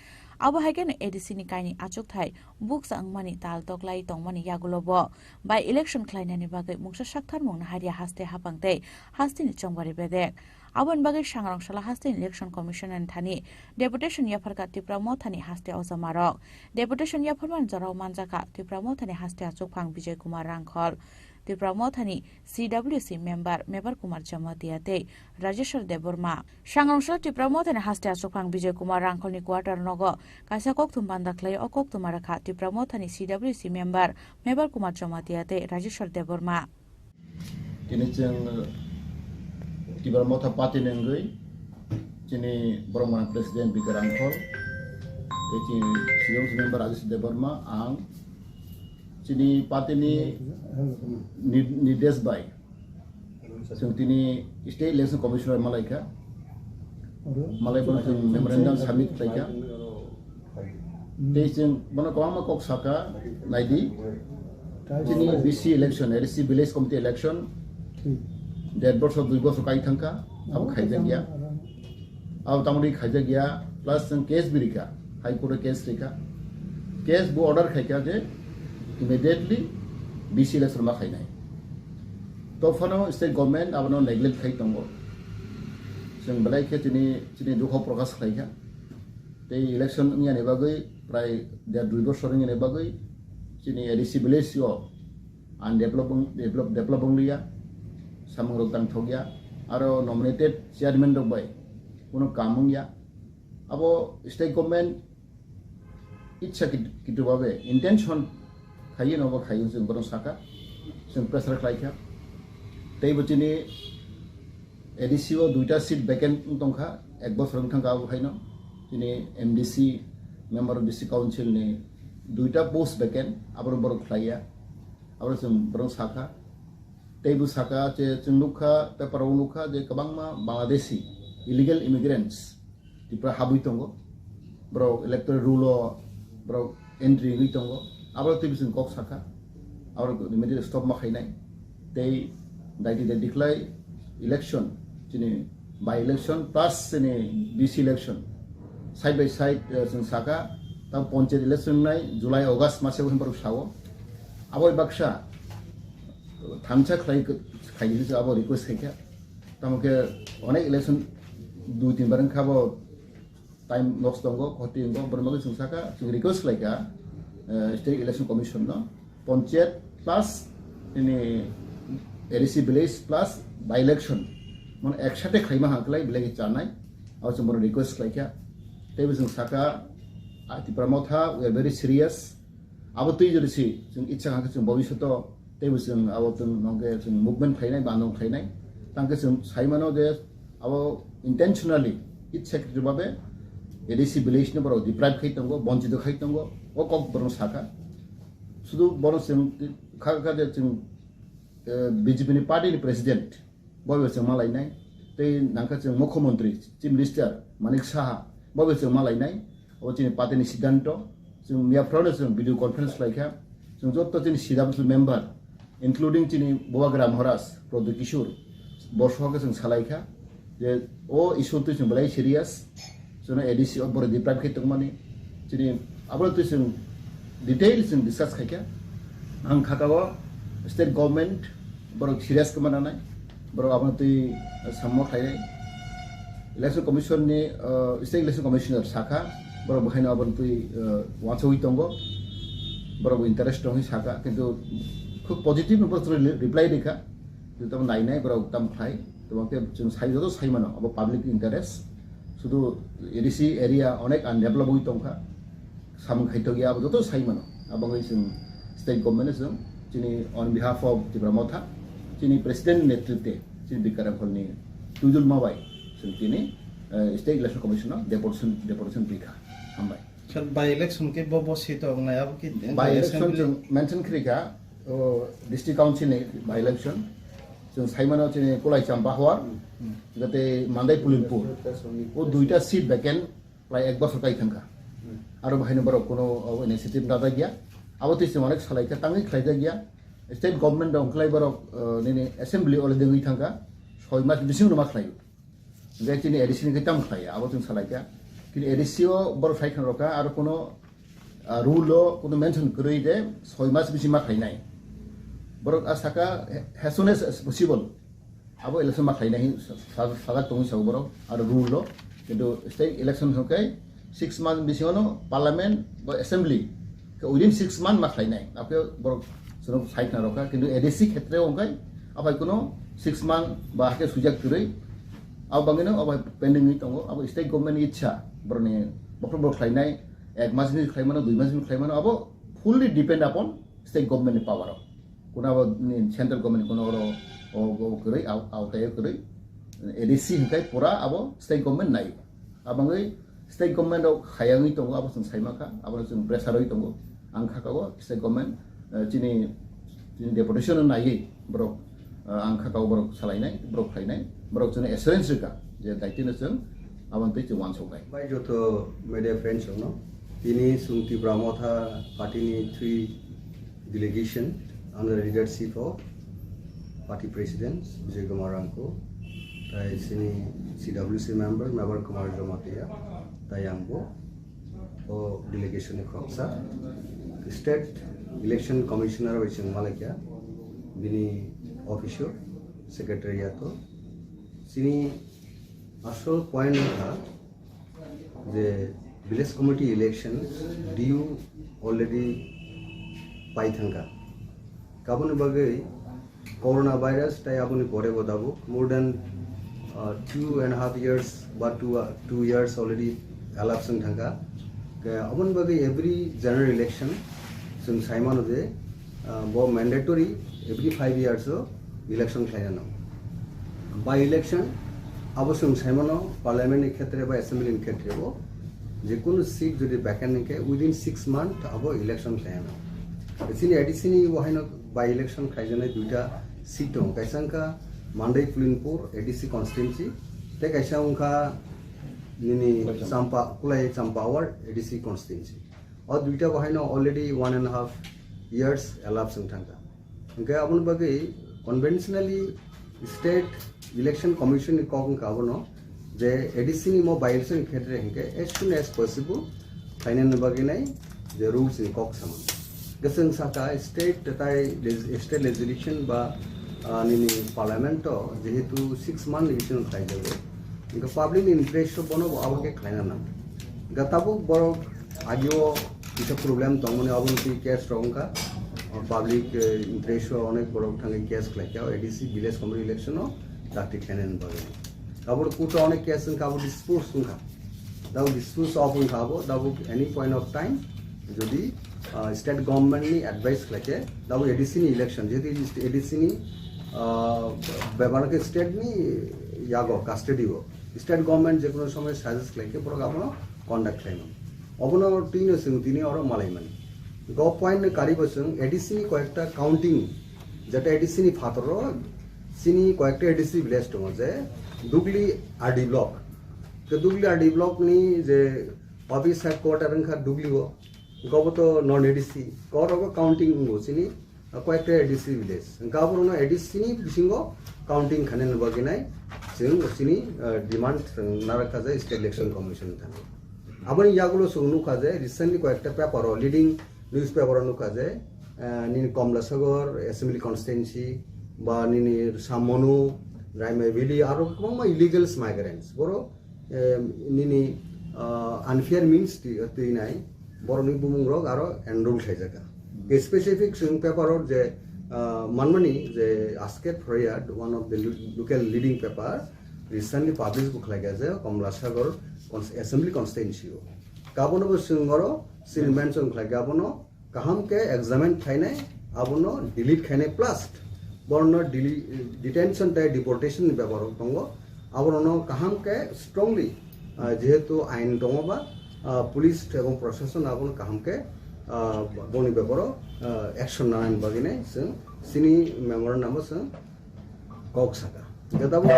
D: abo hagen ADC ni kaini achuk thai books angmani tal toklai tongmani yagulobo by election khlainani bagai mungsa shakthar mongna hariya haste hapangte hastini chongmari bedek abon bagai sangrang sala haste election commission and thani deputation yafarka tipramo thani haste ozamarok deputation yafarman jorao manjaka tipramo thani haste achuk phang Vijay Kumar Rangkhol tipramo thani CWC member Mebar Kumar Jamatiate Rajeshwar Deborma sangrang sala tipramo thani haste achuk phang Vijay Kumar Rangkhol ni quarter nogo kaisa kok thumban daklai okok tumara kha tipramo thani CWC member Mebar Kumar Jamatiate Rajeshwar Deborma
C: kini jeng tibar motha party nengui chini Boromana president Vijay Rangkhol eki CWC member Rajeshwar Deborma ang chini party ni निर्देश bye जोंनि state election commissioner मालायखा जों मेमोरेन्डाम submit खालायखा जों बनो गोबां कक साका नायदि जोंनि BC election ADC village committee election 1.5 বছর 2 বছর काई थांखा अब खायजा गया अब तामरि खायजा गया प्लस जों केस बिरिखा हाई कोर्ट केस रेखा केस बो ऑर्डर खायखा जे इमीडिएटली BC इलेक्शन मा खायनाय तो फनो स्टेट गवर्नमेंट आबनो नेग्लेक्ट खाय दंगो जों बलायखे दिनै दुख प्रकाश खायखा ते इलेक्शन नि बागै प्राय 2 বছरनि नि बागै दिनै एडीसी विलेज यो आन डेभलपिंग लिया सामंग दां थगिया आरो नॉमिनेटेड चेयरमैन दबाय कोनो कामंगिया आबो स्टेट गवर्नमेंट इच्छा कितुबाबे इंटेंशन खायो नबा खायो जों बरं साका जों प्रेसार खायखा तै बतिनि एडीसी ओ दुइटा सीट वैकेंट दंखा एक बছर थांगा हायनो दिनै MDC member of district council नि दुइटा पोस्ट वैकेंट आबरो बरं खाया आबरो जों बरं साका तैबो साका जे जों नुखा पेपाराव नुखा जे गोबांमा बांग्लादेशी इलिगेल इमिग्रेंट्स दिफ्रा हाबुइ दंगो ब्रो इलेक्टोरल रूल ब्रो एंट्री गई दंगो आबरो तैबो जों कक साका आबरो इमिडिएट स्टप माखायनाय तै दाइदि दिख्लाय इलेक्शन दिनै बाय इलेक्शन प्लस दिनै BC election side by side जों साका ता पंचायत इलेक्शन नाय जुलाई अगस्त मासेव हेमबर सावो आबो बाक्सा थामसा खायनो आबो रिक्वेस्ट खायखा तामके अनेक इलेक्शन 2-3 बार खाबो टाइम लस दंगो खति दंगो बरमागो जों साका जों रिक्वेस्ट खायखा स्टेट इलेक्शन कमिशन न पंचायत प्लस दिनै एडीसी विलेज प्लस बाय इलेक्शन मन एकसाथे खायमा हांखलाय बेलेग जानाय आरो जों बर रिक्वेस्ट खायखा तैबो जों साका आतिप्रामथा वी आर वेरी सीरियस आबो तै जरिसि जों इच्छा हांखो जों भविष्यत तैबो जों आबो जों नंगे जों मुभमेंट खायनाय बानदं खायनाय तांके जों सायमानो जे आबो इंटेंशनली इच्छा कितुबाबे एडीसी विलेज न बरो डिप्राइव खाय दंगो बंचित खाय दंगो ओ कक बरं साका सुदु बरं जों खाका जे जों बीजेपी नि पार्टी नि प्रेसिडेंट बयबो जों मालायनाय तै नांका जों मुख्यमंत्री चीफ मिनिस्टर मानिक साहा बयबो जों मालायनाय ओ जोंनि पार्टी नि सिद्धांत जों मियाफ्रावनो जों भिडिअ कन्फारेन्स लायखा जों जत्त जोंनि CWC मेम्बार इंक्लूडिंग जोंनि बवाग्रा महाराज प्रदीप किशोर बरसहाखौ जों सालायखा जे ओ इस्युथ जों बलाय सिरियास जों एडीसी अफ बर डिप्राइभ खाय दंमानि जोंनि आबोथ जों डिटेल जों डिसकास खायखा आं खाकाव स्टेट गवर्नमेंट बर सिरियास कमानाय बर आबोथ सामम खायनाय इलेक्शन कमिशन नि स्टेट इलेक्शन कमिशनर साखा बर बहायनो आबोथ वाचोइ दंगो बर इंटरेस्ट दं साखा किन्तु खूब पजिटिव नबस्त्र रिप्लाई देखा जो तम नायनाय बर तम खाय तमके जों साइजो साइमानो अब पब्लिक इंटरेस्ट शुधु एडीसी एरिया अनेक अनडेभलप होई दंखा साम खायथ गया अब जतो साइमानो आबंगै जों स्टेट गवर्नमेंट जों जोंनि अन बिहाफ अफ तिब्रामथा जोंनि प्रेसिडेंट नेतृत्वे जों बिकाराफलनि तुजुल माबाय जों दिनै स्टेट इलेक्शन कमिशनाव डेपुटेशन बिखा हामबाय
K: सर बाय इलेक्शन के बबसी तो नायाब कि
C: बाय इलेक्शन जों मेंशन खरिखा डिस्ट्रिक्ट काउंसिल नि बाय इलेक्शन जों साइमानाव जोंनि कलाइचाम बाहवार जाते मान्दाय पुलिमपुर ओ दुइटा सीट वैकेंट प्राय 1 বছর काई थांखा आरो बाहायनो बारो कोनो इनिशिएटिभ दादा गया आबो तिसे अनेक सालायखा तांगै खायजा गया state government dong klai borok nini assembly oleh dengi thangka 6 mas bising rumah klai jadi ini edisi ni kita klai abo tung salai ka kini edisi o borok klai kan roka aro kono rule lo kono mention kurui de 6 mas bising ma klai nai borok asaka as soon as possible abo election ma klai nai saga tung sa borok aro rule lo কিন্তু state election hokai 6 months bising ono parliament বা assembly within 6 months ma klai nai apke borok sono site na roka কিন্তু edisi ক্ষেত্রে onkai abai kono 6 months ba ke sujak kurui ab bangino abai pending ni tongo abo state government ichha borne bokro klai nai 1 mas ni klai mano 2 mas ni klai mano abo fully depend upon state government power kuna abo central government kono oro o kurui au tay kurui edisi hingkai pura abo state government nai abangai state government ok khayangi tongo abo sung saimaka abo sung pressure oi tongo angkha kago state government chini deputation nai bro angkha kago bro salainai bro khainai bro chune assurance ka je daitin sung abante chu wan sokai
B: bai joto media friends no ini sungti bramotha party ni 3 delegation under the leadership of party president Vijay Kumar Angko tai sini CWC member Mabar Kumar Jomatia tayambo o delegation ni khoksa state election commissioner waching malakya bini official secretariat sini asol point tha je village committee election due already pai thanga kabuni bagai corona virus tai apuni pore bodabo more than 2.5 years but 2 years already elapsed thanga abun bagai every general election sung saimano de bo mandatory every 5 years election khaina by election abo sung saimano parliament khetre ba assembly khetre bo je kono seat jodi vacant ke within 6 months abo election khaina sini additionally wahino by election khaijana duita seat on kaisangka Mandai Pulinpur ADC constituency te kaisangka nini Champa Kulai Champawar ADC constituency और दुईटा बहाइनो already 1.5 years elapsed thanga okay abun bagai conventionally state election commission ni kong ka abono je ADC ni mo by election khetre hinke as soon as possible final bagai nai je rules ni kok saman gasang saka state tai state legislation ba nini parliament to jehetu 6 month election khai jabe inka public interest bono abake khaina na gatabu boro agio কিছু problem তমনে অবনতি case রংকা public interest অনেক বড় ঠাঙ্গে case ক্লাইকা ADC village committee ইলেকশনও ডাক্তি খেনেন বলে তারপর কুটো অনেক case কাবো ডিসপুটস সংখ্যা দাও ডিসপুটস of খাবো দাও এনি পয়েন্ট অফ টাইম যদি স্টেট গভর্নমেন্ট নি অ্যাডভাইস ক্লাইকে দাও এডিসি নি ইলেকশন যেহেতু এডিসি নি ব্যাপারকে স্টেট নি ইয়াগো কাস্টডিও স্টেট গভর্নমেন্ট যে কোনো সময় সাজেস্ট ক্লাইকে বড় আপনার কন্ডাক্ট ক্লাইনো অবনো তিন সং তিনি আর মালাইমান গ পয়েন্ট কারি বসং এডিসি কয়েকটা কাউন্টিং যেটা এডিসি নি ফাতর সিনি কয়েকটা এডিসি ভিলেজ তো যে দুগলি আরডি ব্লক তো দুগলি আরডি ব্লক নি যে অফিস হেডকোয়ার্টার খা দুগলিও গবত নন এডিসি করব কাউন্টিং গো সিনি কয়েকটা এডিসি ভিলেজ গাবর ন এডিসি নি বিসিঙ্গ কাউন্টিং খানে নবাগে নাই সিনি ডিমান্ড নারাকা যায় স্টেট ইলেকশন কমিশন থাকে aboni yagulo sunu kaje recently কয়েকটা পেপার লিডিং নিউজ পেপার নু কাজে নিনি কমলাসাগর অ্যাসেম্বলি কনস্টিটুয়েন্সি বা নিনি সামনু রাইমে ভ্যালি আর কোন ইলিগালস মাইগ্রেন্টস বড় নিনি আনফেয়ার মিন্স তুই নাই বড় নি বুমুং রগ আর এনরোল খাই জায়গা স্পেসিফিক সুং পেপার যে মানমানি যে আজকেট ফরিয়াদ one of the local leading paper recently published book like as a Komlasagar assembly constituency kabono singoro sin mention like gabono kaham ke examine thaine abono delete khaine plus borno detention tai deportation ব্যবহার tongo abono kaham ke strongly যেহেতু আইন tongo ba police এবং প্রশাসন abono kaham ke boni ব্যবহার action nan bagine sini memorandum sa kok saka gadabo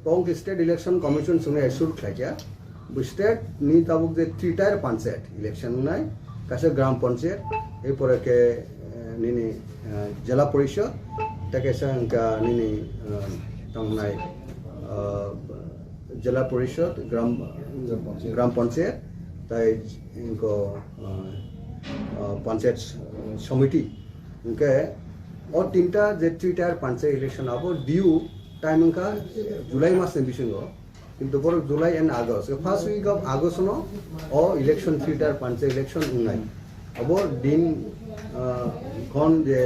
B: Tong state election commission sune assured khaja bu state ni tabuk je 3 tier panchayat election nai kase gram panchayat ei pore ke nini jala parishad take sangka nini tangnai jala parishad gram panchayat tai inko panchayat committee उनके और तीनटा जे 3 panchayat election अब due time का जुलाई मास में बिशंगो किंतु पर July end August first week of August नो और इलेक्शन 3 पंचायत इलेक्शन उन्नाई अब दिन कौन जे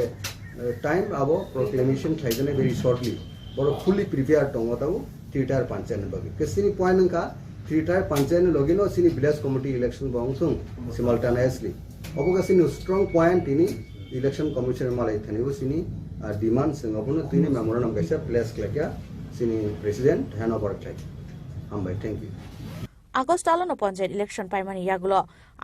B: टाइम अब प्रोक्लेमेशन थाइजने वेरी शॉर्टली और फुली प्रिपेयर टोंगो ताऊ 3 पंचायत बगे किसनी पॉइंट का 3 पंचायत लोगिनो सिनी विलेज कमिटी इलेक्शन बंगसुं सिमल्टेनियसली अब का स्ट्रांग पॉइंट इनी इलेक्शन कमिशन मालाई थनेबो सिनी डिमांड संगबनो तिनी मेमोरेंडम कैसे प्लेस क्लेक्या सिनी प्रेसिडेंट हैंड ओवर क्लेक हम बाय थैंक यू
D: আগস্ট আলানো পঞ্চায়েত ইলেকশন পাইমানি ইয়াগুলো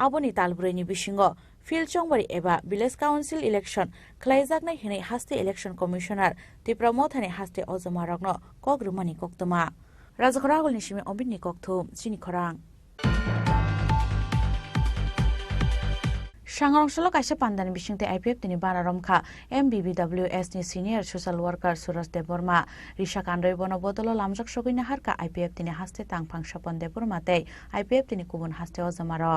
D: আবনি তালবুরাইনি বিশিঙ্গ ফিল চংবারি এবা ভিলেজ কাউন্সিল ইলেকশন খ্লাইজাকনাই হিनै হাস্তে ইলেকশন কমিশনার তিপ্রমথানি হাস্তে অজমারগ্ন কগ্রুমানি কক্তমা রাজখরাগলনি সিমে অবিননি কক্থু চিনি খরাং Shangarongshalo kaisa pandan bisingte IPF tini banaromkha MBBWS ni senior social worker Suraj Deborma Risha Kandoi bono bodolo lamjak sogina harka IPF tini haste tangphang Sapon Deborma tei IPF tini kubun haste ozamaro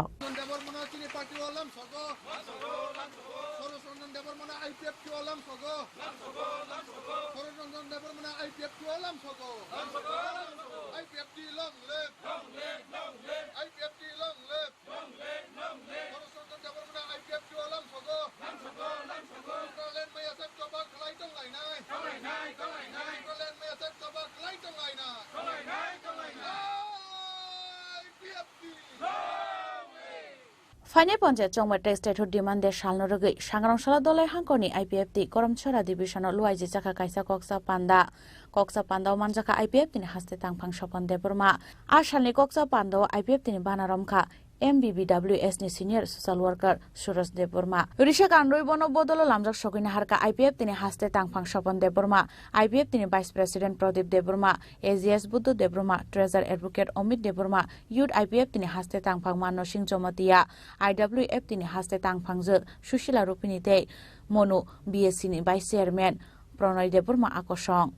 D: Fine Ponja Chongma State demand de Shalnorgi, Shangarongshalo Dolai Hankoni, IPFT, Koromchora division of Luaji Jaka Kaisa Koksa Panda, Manjaka IPF in Hastetang Pangshapon Deborma, Ashani Koksa Pando, IPF in Banaromka. MBBWS ni senior social worker Suraj Deborma Risha Kandoi bono bodolo lamjak sogina harka IPF tini haste tangphang Sapon Deborma IPF tini vice president Pradip Deborma AGS Buddhu Deborma treasurer advocate Omid Deborma youth IPF tini haste tangphang Mano Singh Jomatia IWF tini haste tangphang je Sushila Rupini te Monu BSC ni vice chairman Pronoy Deborma akosong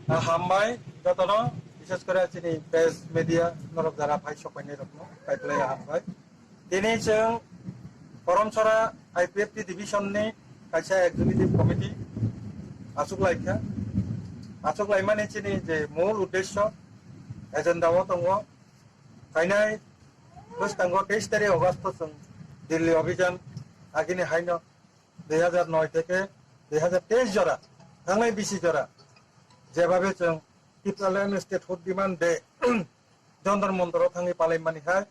O: hambai jotono বিশেষ করে চিনি press media নরক যারা ভাই সপাইনি রকম পাইপ্লাই হামবাই তিনি जों Karamchhara IPFT ডিভিশননি কাইসা executive committee আচুকলাইমানি চিনি যে মূল উদ্দেশ্য এজেন্ডাও দङ ফাইনাই বস্তাঙ্গ 23 তারিখ আগস্ট जों দিল্লি অভিযান আগিনি হাইন 2009 থেকে 2023 জরা থাংনাই বিসি জরা যেভাবে जों Tipralan state hood demand de Jondar Mondoro Tangi Palimani High,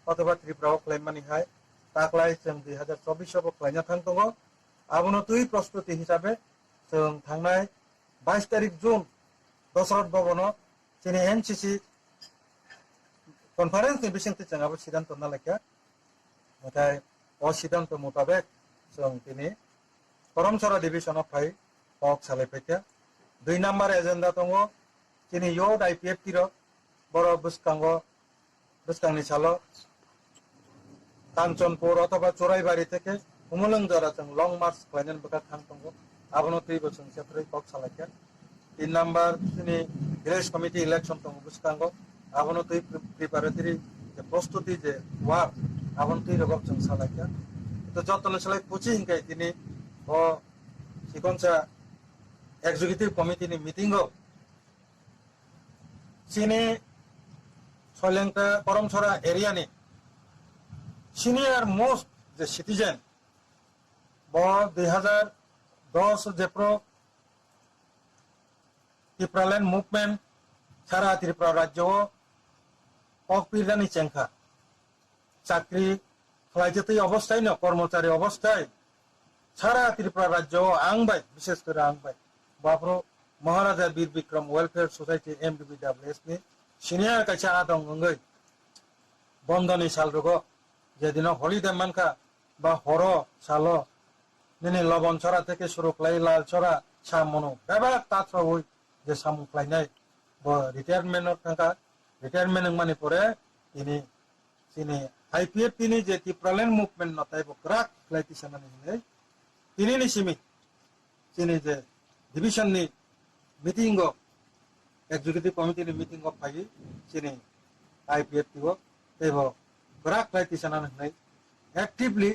O: Otava Tripra Claimani High, Taklai Sem 2024 of Klanya Tantongo, Abonotui Prostuti Hisabe, Sem Tangai, 22 তারিখ জুন দশরথ ভবন তিনি NCC conference ni bisingti changabo sidanto nalakya motai o sidanto motabek song tini Koromchora division of Phai ok salepekya 2 number agenda tongo তিনি ইয়ড IPF তিরো বড় বুসকাংনি চালো কাঞ্চনপুর অথবা চোরাইবাড়ি থেকে উমলং যারা जों লং মার্চ ক্লাইনেন বকা থাংতঙ্গো আবনো 3 বছর সেপ্রে কক সালাইয়া 3 নাম্বার তিনি ভিলেজ কমিটি ইলেকশন তং বুসকাঙ্গো আবনো 2 প্রিপারেটরি যে প্রস্তুতি যে ওয়ার আবনো 2 রকম जों সালাইয়া তো যতন সালাই পুচি হিংকাই তিনি ও সিকনসা এক্সিকিউটিভ কমিটি নি মিটিংও Sini Solengta Koromchora area ni senior most the citizen bo 2010 Jepro Tipraland movement Sara Tripura Rajyo Okpirani Chengkha Chakri Khlaijeti অবস্থায় না কর্মচারী অবস্থায় সারা ত্রিপুরা রাজ্য আংবাই বিশেষ করে আংবাই বাপরো Maharaja Bir Bikram Welfare Society MBBWS ni senior kacha adong ngai bondani salrogo jedino holiday manka ba horo salo nini lobon chora theke shuru klai lal chora samono baba tatra hoi je samu klai nai bo retirement thanga retirement mani pore ini sini IPF ini je Tipraland movement natai bo krak klai tisanani nei Ini simi. Sini je division ni meeting go executive committee ni meeting go pagi sini IPF tiwo tebo berak lai ti sana nai actively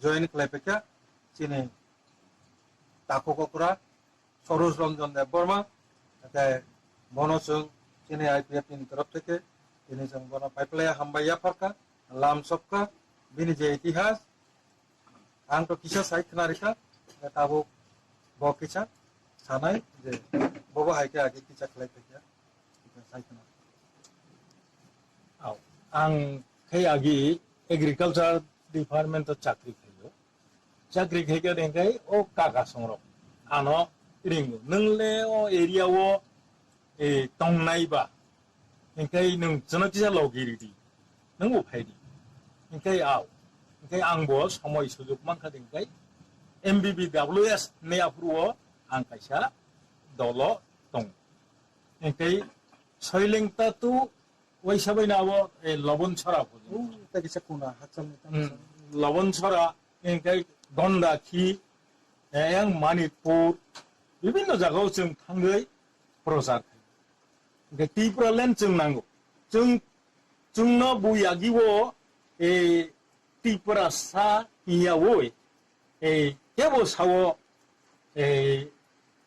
O: join klai peka sini tako ko kura Soros Ranjan Dev Burma ate bonosung sini IPF ni तरफ থেকে ini sang bono pipeline hambaya parka lam sokka bini je itihas ang to kisah sai kenarika tabo bo kisah sanai je bobo haike age kisah klai peka sai kenar
K: ang kay agi agriculture department to chakri khayo dengkai o kaka songrok ano ring nungle o area wo e tongnai ba dengkai nung jono kisa logiri di nung uphai di dengkai ang bo somoy sujog mangkha dengkai MBBWS ne apruo ang kaisa dolo tong dengkai soiling ta tu ওই সবাই না আবো এই লবণ ছড়া বলি
O: তাকে কোনা হাতসাম
K: লবণ ছড়া এনকাই গন্ডাখি এং মানিপুর বিভিন্ন জায়গাও जों थाङै प्रसार खायो टिप्रलेन जों नांगौ जोंनो बुयागिवो ए टिप्रासा इयावो ए केबो सावो ए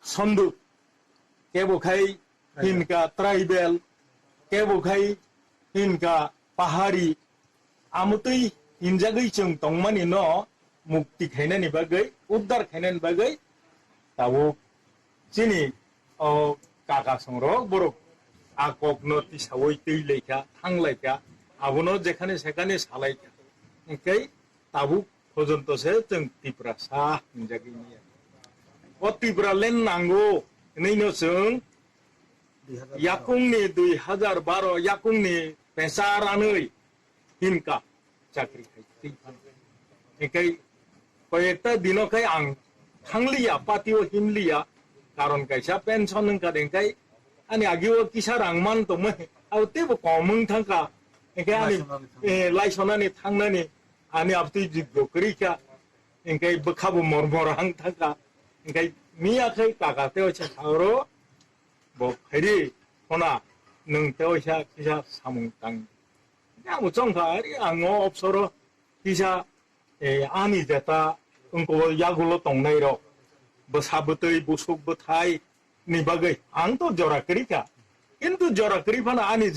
K: सन्दु केबोखाय हिनका ट्राइबेल केबोखाय हिनका पहाड़ी आमुतै हिनजागै जों दंमानि न मुक्ति खायनायनि बागै उद्धार खायनायनि बागै दाबो जोंनि काका संग्रह बर' आककनो तिसावै दैलायखा थांलायखा आबनो जेखाने सेखाने सालायखा ओंखाय दाबो पजन्तसे जों तिप्रासा हिनजागैनि अ तिप्रालेन नांगौ नैनो जों याकुंनि 2012 याकुंनि पेसारानै हिनका चाकरी खाय एकाय कयेकटा दिनखाय आं थांलिया पातिओ हिमलिया कारण कायसा पेन्सन नंका देंखाय आनि आगिओ किसा रांमान तमै आव तेबो कमं थांका एकाय आनि लाइसनानि थांनानि आनि आपति जिग्गो करिका एकाय बखाबो मरमरां थांका एकाय मियाखै काकातेओ सारो bo hari kona nung teoisa kisa samung tang yamu chongka ari ango opsoro kisa ani jeta ungko yagulo tongnai ro basabutoi busuk buthai ni bagai ang to jora krika kintu jora krifana ani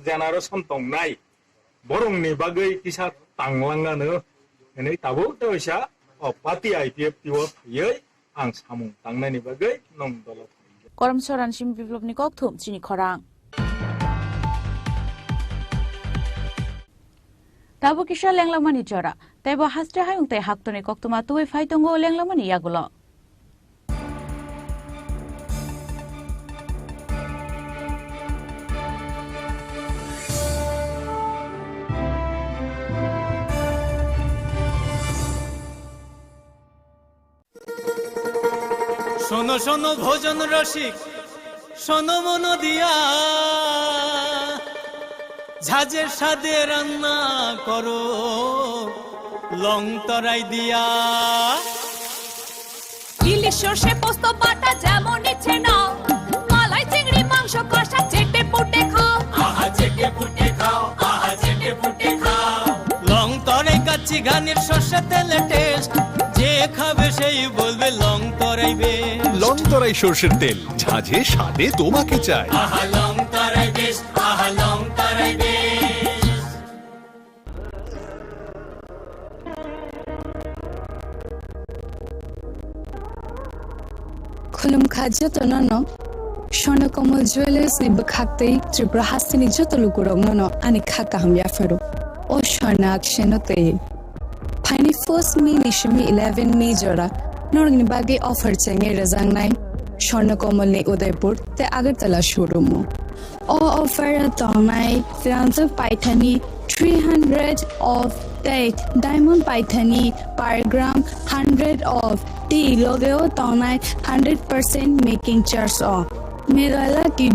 K: generation tongnai borong ni bagai kisa tanglangano enai tabo teoisa pati IPF tiwo yei ang samung tangnai ni bagai nong dolo
D: করমছরান সিম বিপ্লবনি ককথুম চিনি খরাং তাবো কিসা লেংলামানি জরা তাইবো হাসতে হায়ুং তাই হাক্তনি ককতুমা তুই ফাইতঙ্গ লেংলামানি ইয়াগুলো
T: শোনো শোনো ভোজন রসিক শোনো মন দিয়া ঝাঁঝের স্বাদে রান্না করো লং তরাই দিয়া
U: ইলিশ সর্ষে পোস্ত বাটা যেমন ইচ্ছে নাও মালাই চিংড়ি মাংস কষা চেটে পুটে খাও
T: আহা চেটে পুটে খাও আহা চেটে পুটে খাও লং তরাই কাচ্চি ঘানির সর্ষে তেলে টেস্ট যে খাবে সেই বলবে লং তরাই বেশ
S: লং তরাই সরষের তেল ঝাঁঝে স্বাদে তোমাকে চাই
T: আহা লং তরাই বেশ আহা লং তরাই বেশ
Q: खुलुम खाज्य तो ननो शोनो कमल ज्वेलर्स नि बखाक्ते त्रिपुरा हास्तिनि जतो लुकुरंग ननो अनि खाका हम याफरो ओ शोना अक्षनते फाइनि फर्स्ट मे निशमी 11 मे जरा नरगिनि बागे ऑफर चेंगे रजांगनाय शोनो कमल ने उदयपुर ते अगरतला शोरूम ओ ऑफर तोनाय फ्रांस पाइथानी 300 of date diamond paithani per gram 100 of tea logeo tonai 100% making charge off mera lucky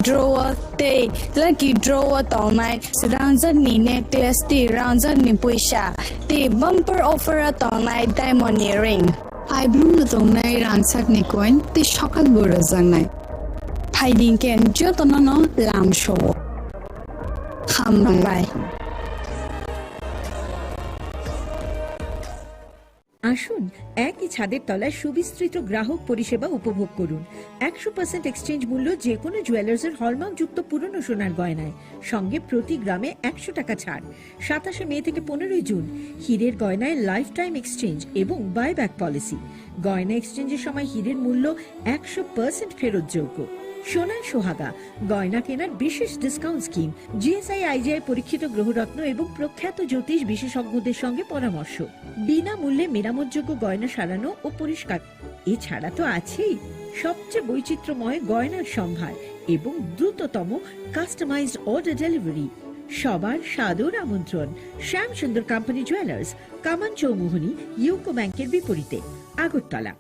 Q: draw tonai ranjan ni necklace ti ranjan ni puisha ti bumper offer tonai diamond earring Aibrum tongnai ransak ni koin ti sokal bura zangnai. Paiding ken jotonono lam show. Ham mangai.
N: আসুন একই ছাদের তলায় সুবিস্তৃত গ্রাহক পরিষেবা উপভোগ করুন 100% exchange মূল্য যে কোনো জুয়েলার্সের হলমার্কযুক্ত পুরনো সোনার গয়নায় সঙ্গে প্রতি গ্রামে 100 টাকা ছাড় 27 মে থেকে 15 জুন হীরের গয়নায় লাইফ টাইম এক্সচেঞ্জ এবং বাইব্যাক পলিসি গয়না এক্সচেঞ্জের সময় হীরের মূল্য 100% ফেরতযোগ্য সোনার সোহাগা গয়না কেনার বিশেষ ডিসকাউন্ট স্কিম জিএসআই আইজিআই পরীক্ষিত গ্রহরত্ন এবং প্রখ্যাত জ্যোতিষ বিশেষজ্ঞদের সঙ্গে পরামর্শ বিনামূল্যে মেরামতযোগ্য গয়না সারানো ও পরিষ্কার এছাড়া তো আছেই সবচেয়ে বৈচিত্র্যময় গয়নার সম্ভার এবং দ্রুততম কাস্টমাইজড অর্ডার ডেলিভারি সবার সাদর আমন্ত্রণ শ্যামসুন্দর কোম্পানি জুয়েলার্স কামান চৌমুহনী ইউকো ব্যাংকের বিপরীতে আগরতলা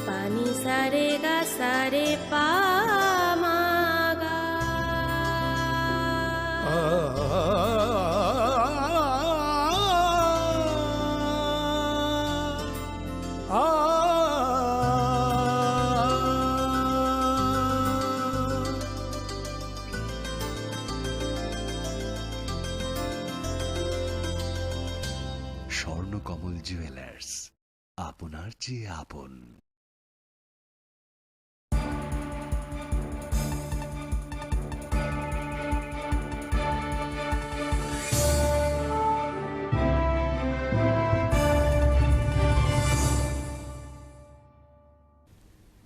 E: पानी सारे गा सारे पामागा
S: স্বর্ণকমল জুয়েলার্স আপনার চেয়ে আপন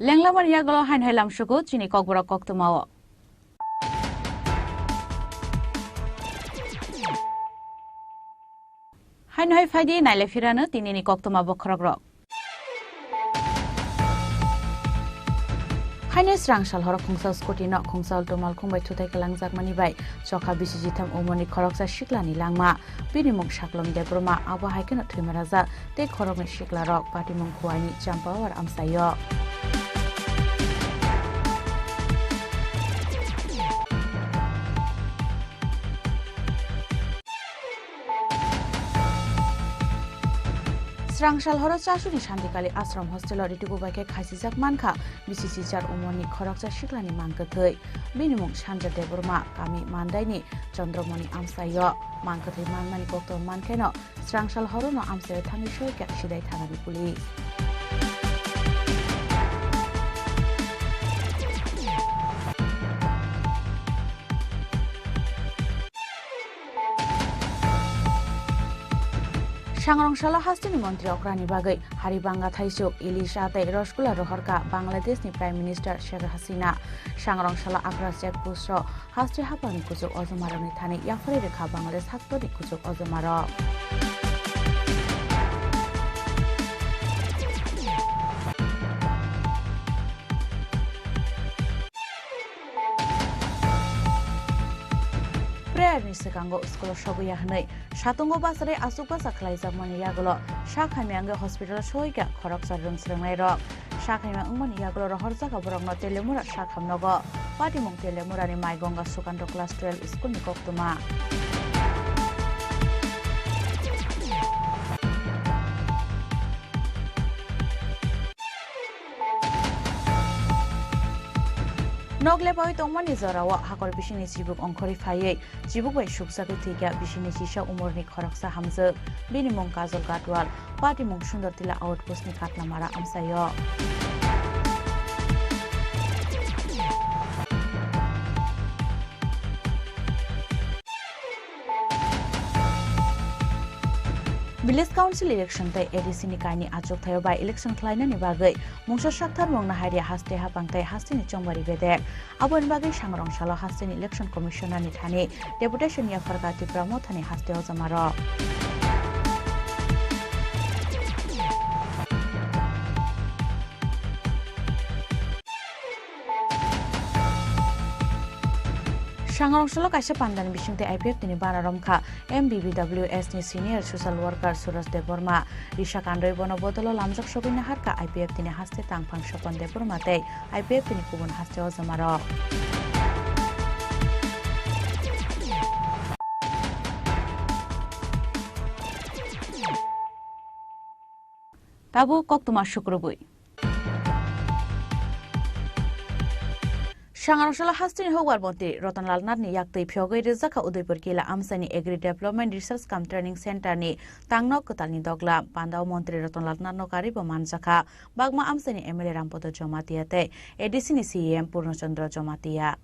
D: Lenglaman yagalo hain helam shuku chini kokbora koktumawo. Hain hoi faidi naile firana tinini koktuma bokhrogrok. Haine srangshal horo khongsa skoti no khongsal tomal khongbai thutai kalangjak mani bai chokha bisijitham omoni khoroksa shiklani langma binimung shaklom debroma abo haikena thumaraja te khorokni shiklarok patimung khuani champawar amsayo. Srangshal horo chasuni shantikali ashram hostel ritugu baike khaisijak mankha BCC char umoni khoroksa shiklani mangkathai binimung sanja deborma kami mandaini chandramoni amsayo mangkathai manmani kokto mankeno Srangshal horo no amsayo thangi shoika sidai thangani police Shangrongshalo hastini mantri okrani bagai Haribanga Thaisuk Ilisha tai Rosgula rohorka Bangladesh ni Prime Minister Sheikh Hasina Shangrongshalo Agra checkpost ro hasti hapani kujuk ojomarani thani yafari rekha Bangladesh hakpani kujuk ojomaro Nisakango School Shoguya Hanai, Shatungo Basare Asupa Saklaisa Maniagulo, Shakamianga Hospital Shoika, Koroksa Rumsrangero, Shakama Umaniagulo, Horzaka Brogno Telemura Shakamnogo, Patimung Telemurani Maigonga Sukanto Class 12 School Nikoktuma. Nogle boy tongmani zorawa hakor bishini jibuk ongkhori phaiye jibuk bai suksaki thika bishini sisa umorni khoroksa hamje binimong kajol gatwal patimong sundar tila outpost ni katlamara amsayo Village Council election tai ADC ni kaini achok thayo by election klaina ni bagai mungsa sakthar mongna haria haste hapangtai haste ni chongbari bedek abon bagai Shangrongshalo haste ni election commissioner ni thani deputation ya fargati pramothani haste ojamaro Shangrongshalo kaisa pandan bisingte IPF tini banaromkha MBBWS ni senior social worker Suraj Deborma Risha Kandoi bono bodolo lamjak sobina harka IPF tini haste tangphang sopon Deborma tei IPF tini kubun haste ojamaro তাবো কক্তমা শুক্রবই Shangaroshala Hastini Hogwar Monte, Rotanlal Nadni Yakti Pyogo Rizaka Udaipur Kila Amsani Agri Development Research Cum Training Center ni Tangno Kotalni Dogla, Pandao Montre Rotanlal Nadno Karibo Manjaka, Bagma Amsani Emily Rampoto Jomatiate, Edisini CM Purnochandra Jomatia.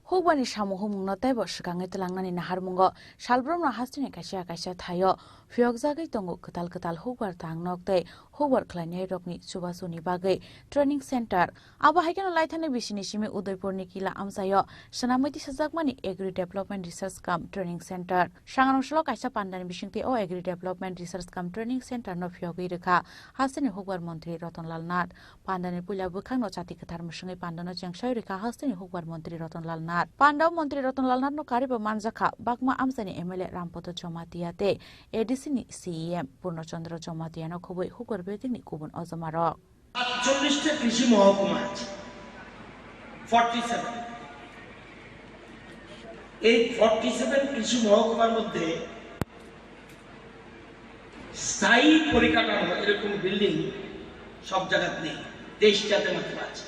D: Hubani Shamuhum Notebo Shkangai Langani Naharmungo, Shalbrom Hastini Kasha Kasha Tayo, Fyogzagi Tongo Katal Katal Hubar Tang Nokte, Hubar Klane Rokni, Subasuni Bagay, Training Center, Abahagan Lightani Bishinishimi Udaipur Nikila Amsayo, Shanamiti Sazakmani Agri Development Research Cum Training Center, Shanganoslo Kasha Pandan Bishinti O Agri Development Research Cum Training Center no Fyogirika, Hastini Hubar Montri Rotonlal Nad, Pandan Pula Bukang no Chati Katar Mushangi Pandana Jangshaurika, Hastini Hubar Montri Rotonlal Nad. Pandao Montri Rotonlal Nad no Karibo Manjaka, Bagma Amsani Emily Rampoto Jomatiate, Edisini CM Purnochandra Jomatiano Kobe Hukur Betini Kubun Ozamaro.
G: 48টা কৃষি মহকুমা আছে 47 এই 47 কৃষি মহকুমার মধ্যে স্থায়ী পরিকাঠামো এরকম বিল্ডিং সব জায়গাতে নেই 23টাতে মাত্র আছে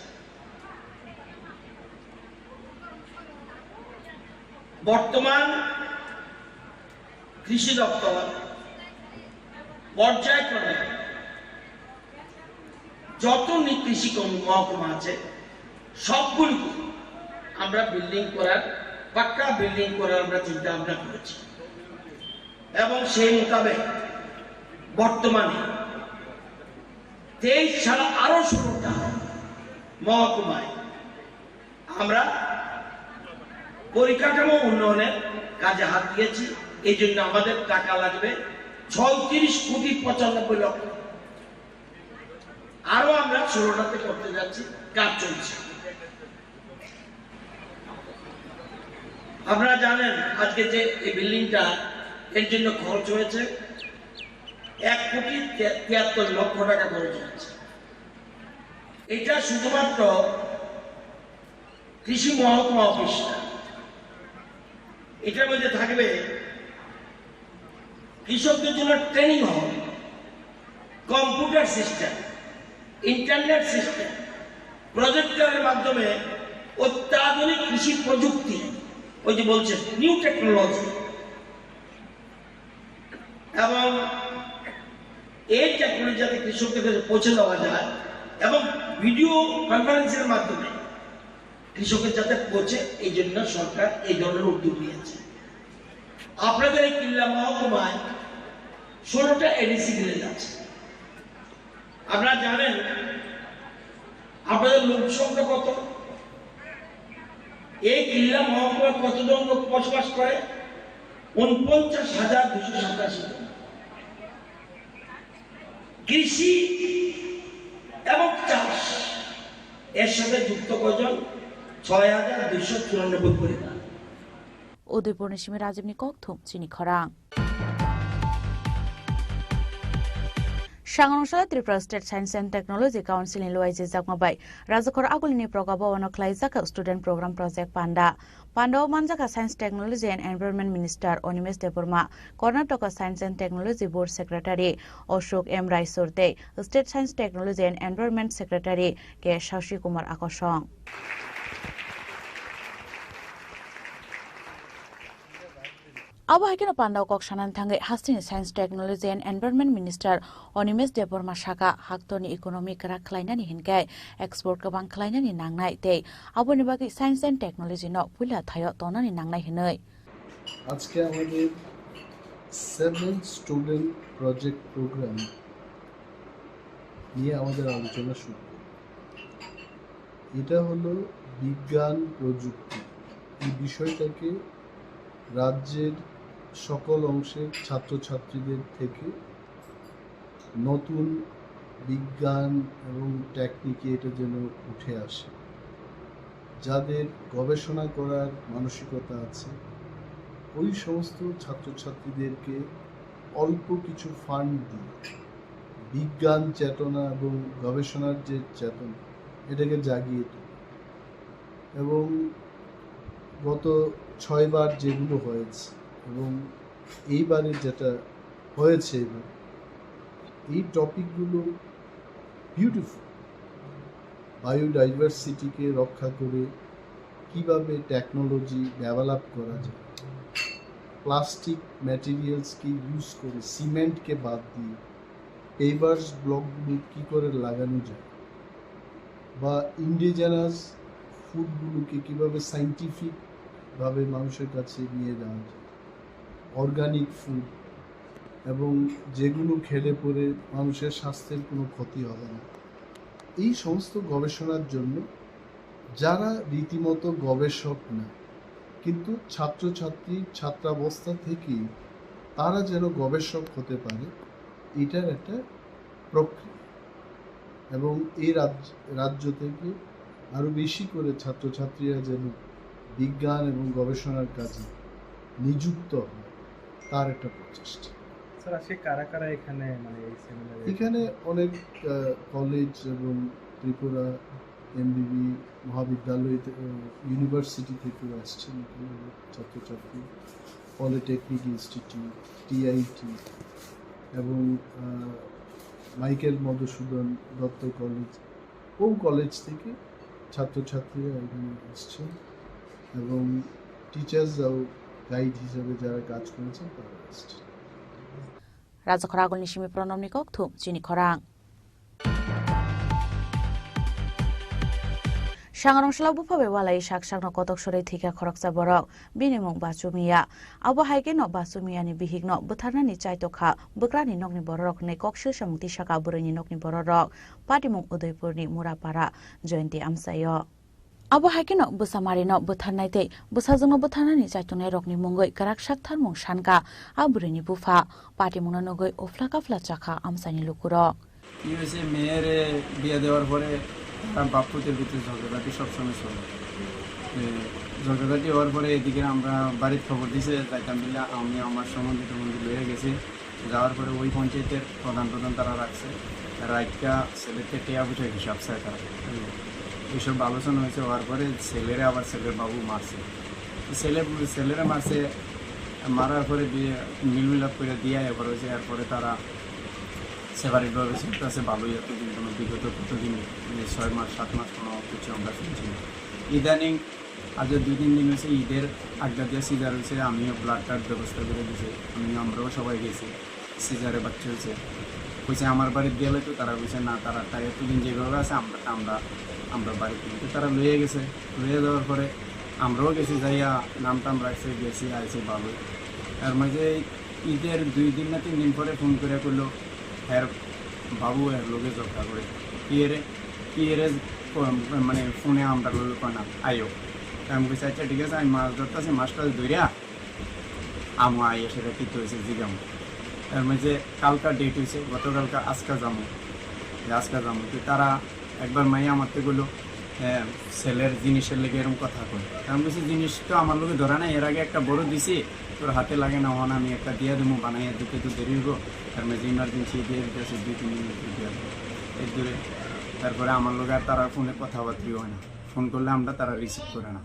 G: বর্তমান কৃষি দপ্তর পর্যায়ক্রমে যত কৃষি মহকুমা আছে সবগুলোকে আমরা বিল্ডিং করার পাক্কা বিল্ডিং করার আমরা চিন্তা ভাবনা করেছি এবং সেই মোতাবেক বর্তমানে 23 ছাড়া আরো 16টা মহকুমায় আমরা পরিকাঠামো উন্নয়নের কাজে হাত দিয়েছি এই জন্য আমাদের টাকা লাগবে 36 কোটি 95 লক্ষ আরো আমরা 16টাতে করতে যাচ্ছি কাজ চলছে আপনারা জানেন আজকে যে এই বিল্ডিংটা এর জন্য খরচ হয়েছে 1 কোটি 73 লক্ষ টাকা খরচ হয়েছে এটা শুধুমাত্র কৃষি মহকুমা অফিস এটার মধ্যে থাকবে কৃষকদের জন্য ট্রেনিং হবে কম্পিউটার সিস্টেম ইন্টারনেট সিস্টেম প্রজেক্টরের মাধ্যমে অত্যাধুনিক কৃষি প্রযুক্তি ওই যে বলছেন নিউ টেকনোলজি এবং এই টেকনোলজি যাতে কৃষকদের কাছে পৌঁছে দেওয়া যায় এবং ভিডিও কনফারেন্সের মাধ্যমে কৃষকের যাতে পৌঁছে এই জন্য সরকার এই ধরনের উদ্যোগ নিয়েছে আপনাদের এই কিল্লা মহকুমায় 16টা এডিসি ভিলেজ আছে আপনারা জানেন আপনাদের লোক সংখ্যা কত এই কিল্লা মহকুমায় কতজন লোক বসবাস করে 49,287 জন কৃষি এবং চাষ এর সাথে যুক্ত কজন 6,294 পরিবার
D: Udaipur Nishimi Rajibni Kokthum Chini Khorang. Shanganoshala Tripura State Science and Technology Council in Luaiji Zakmabai, Razakor Agulini Progabo Onoklaizaka Student Program Project Panda, Pando Manjaka Science Technology and Environment Minister Onimes Deburma, Karnataka Science and Technology Board Secretary Oshok M. Raisurte, State Science Technology and Environment Secretary K. Shashi Kumar Akoshong. Abahikino Pandao Kok Shanan Thangai Hastini Science Technology and Environment Minister Onimes Deborma Shaka Haktoni Economic Raklainani Hingai Export Kabang Klainani Nangnai Te Abonibaki Science and Technology no Pula Thayo Tonani Nangnai Hinoi
V: আজকে আমাদের 7 student project programme নিয়ে আমাদের আলোচনা শুরু এটা হলো বিজ্ঞান প্রযুক্তি এই বিষয়টাকে রাজ্যের সকল অংশের ছাত্রছাত্রীদের থেকে নতুন বিজ্ঞান এবং টেকনিকে এটা যেন উঠে আসে যাদের গবেষণা করার মানসিকতা আছে ওই সমস্ত ছাত্রছাত্রীদেরকে অল্প কিছু ফান্ড দিয়ে বিজ্ঞান চেতনা এবং গবেষণার যে চেতনা এটাকে জাগিয়ে তোলে। এবং গত 6 বার যেগুলো হয়েছে এবং এইবারে যেটা হয়েছে এবার, এই টপিকগুলো বিউটিফুল। বায়োডাইভার্সিটিকে রক্ষা করে কিভাবে টেকনোলজি ডেভেলপ করা যায়, প্লাস্টিক ম্যাটেরিয়ালসকে ইউজ করে সিমেন্টকে বাদ দিয়ে পেভার্স ব্লকগুলো কী করে লাগানো যায়, বা ইন্ডিজেনাস ফুডগুলোকে কীভাবে সাইন্টিফিকভাবে মানুষের কাছে নিয়ে যাওয়া যায়, অর্গানিক ফুড, এবং যেগুলো খেলে পরে মানুষের স্বাস্থ্যের কোনো ক্ষতি হবে না। এই সমস্ত গবেষণার জন্য যারা রীতিমতো গবেষক না, কিন্তু ছাত্রাবস্থা থেকেই তারা যেন গবেষক হতে পারে, এটার একটা প্রক্রিয়া। এবং এই রাজ্য থেকে আরও বেশি করে ছাত্রছাত্রীরা যেন বিজ্ঞান এবং গবেষণার কাজে নিযুক্ত হয়, তার একটা প্রচেষ্টা। এখানে অনেক কলেজ এবং ত্রিপুরা এমবিবি মহাবিদ্যালয় ইউনিভার্সিটি থেকেও আসছেন ছাত্রছাত্রী, পলিটেকনিক ইনস্টিটিউট, টিআইটি এবং মাইকেল মধুসূদন দত্ত কলেজ ও কলেজ থেকে ছাত্রছাত্রীরা এখানে আসছেন, এবং টিচার্সরাও গাইড হিসেবে যারা কাজ করেছেন তারা আসছেন।
D: রাজা খরাগল নিশিমি প্রণমনি ককথুম চিনি খরাং Sangarong bufabe walai sak no kotok sore thika khoroksa borok binimung basumia abo haike no basumia ni bihik no butharna ni chaito kha bukrani nokni borok ne kokshil samukti saka burani nokni borok patimung udaipur ni murapara jointi amsayo abo haike no busamari no butharnai te busajong butharna ni chaito ne rokni mungoi karak sak tharmung shanka aburani bufa patimung nogoi ofla kafla chakha amsani lukuro
A: USA মেয়ের বিয়ে দেওয়ার পরে বাপুতের ভিতরে ঝগড়াটি সবসময় চলে। ঝগড়াটি হওয়ার পরে এদিকে আমরা বাড়ির খবর দিছে যাইতাম দিলে আমি আমার সম্বন্ধিত মন্দির লয়ে গেছি। যাওয়ার পরে ওই পঞ্চায়েতের প্রধান তারা রাখছে, রাইটকা ছেলেকে টেয়া বুঝে হিসাব চায় তারা। এইসব আলোচনা হয়েছে, হওয়ার পরে ছেলেরা আবার ছেলের বাবু মারছে, ছেলেরা মারছে, মারার পরে মিলমিলাপ করে দিয়ে এবার হয়েছে। এরপরে তারা সেপারেটভাবে কাছে ভালোই এতদিন কোনো বিগত কতদিন 6 মাস 7 মাস কোনো কিছু আমরা শুনছি না। ইদানিং আজ 2-3 দিন হয়েছে ঈদের আড্ডা দিয়ে সিজার হয়েছে, আমিও ব্লাড কার্ড ব্যবস্থা করে দিয়েছি, আমরাও সবাই গেছি, সিজারে বাচ্চা হয়েছে। কইছে আমার বাড়িতে গেলে তো তারা কইছে না, তারা তাই এতদিন যেভাবে আছে আমরা বাড়িতে কিন্তু তারা লয়ে গেছে। লয়ে যাওয়ার পরে আমরাও গেছি, যাইয়া নাম টাম রাখছে, গেছি আইছি ভালোই। এর মাঝে ঈদের 2 দিন না 3 দিন পরে ফোন করে করলো এর বাবু এর লোকে ঝগড়া করে কি এরে মানে ফোনে আমরা লোক না আইও। আমি বলছি আচ্ছা ঠিক আছে, আমি মাছ ধরতেছি, মাছটা ধরিয়া আমু আইয়া সেটা ঠিক হয়েছে জিগাম। এর মাঝে কালকা ডেট হয়েছে, গতকালকা আজকা যাবো তো তারা একবার মাইয়া আমারতে গেলো ছেলের জিনিসের লেগে এরকম কথা কয়। আমি বলছি জিনিস তো আমার লোকে ধরা নাই, এর আগে একটা বড় দিছি, তোর হাতে লাগে না, হন আমি একটা দিয়ে দেবো বানাইয়া দিতে তো দেরি হবো। তার মাঝে ইমার্জেন্সি দিয়ে দিতেছে 2-3 মিনিট দিয়ে এই দূরে। তারপরে আমার লোক আর তারা ফোনে কথাবার্তাও হয় না, ফোন করলে আমরা তারা রিসিভ করে না,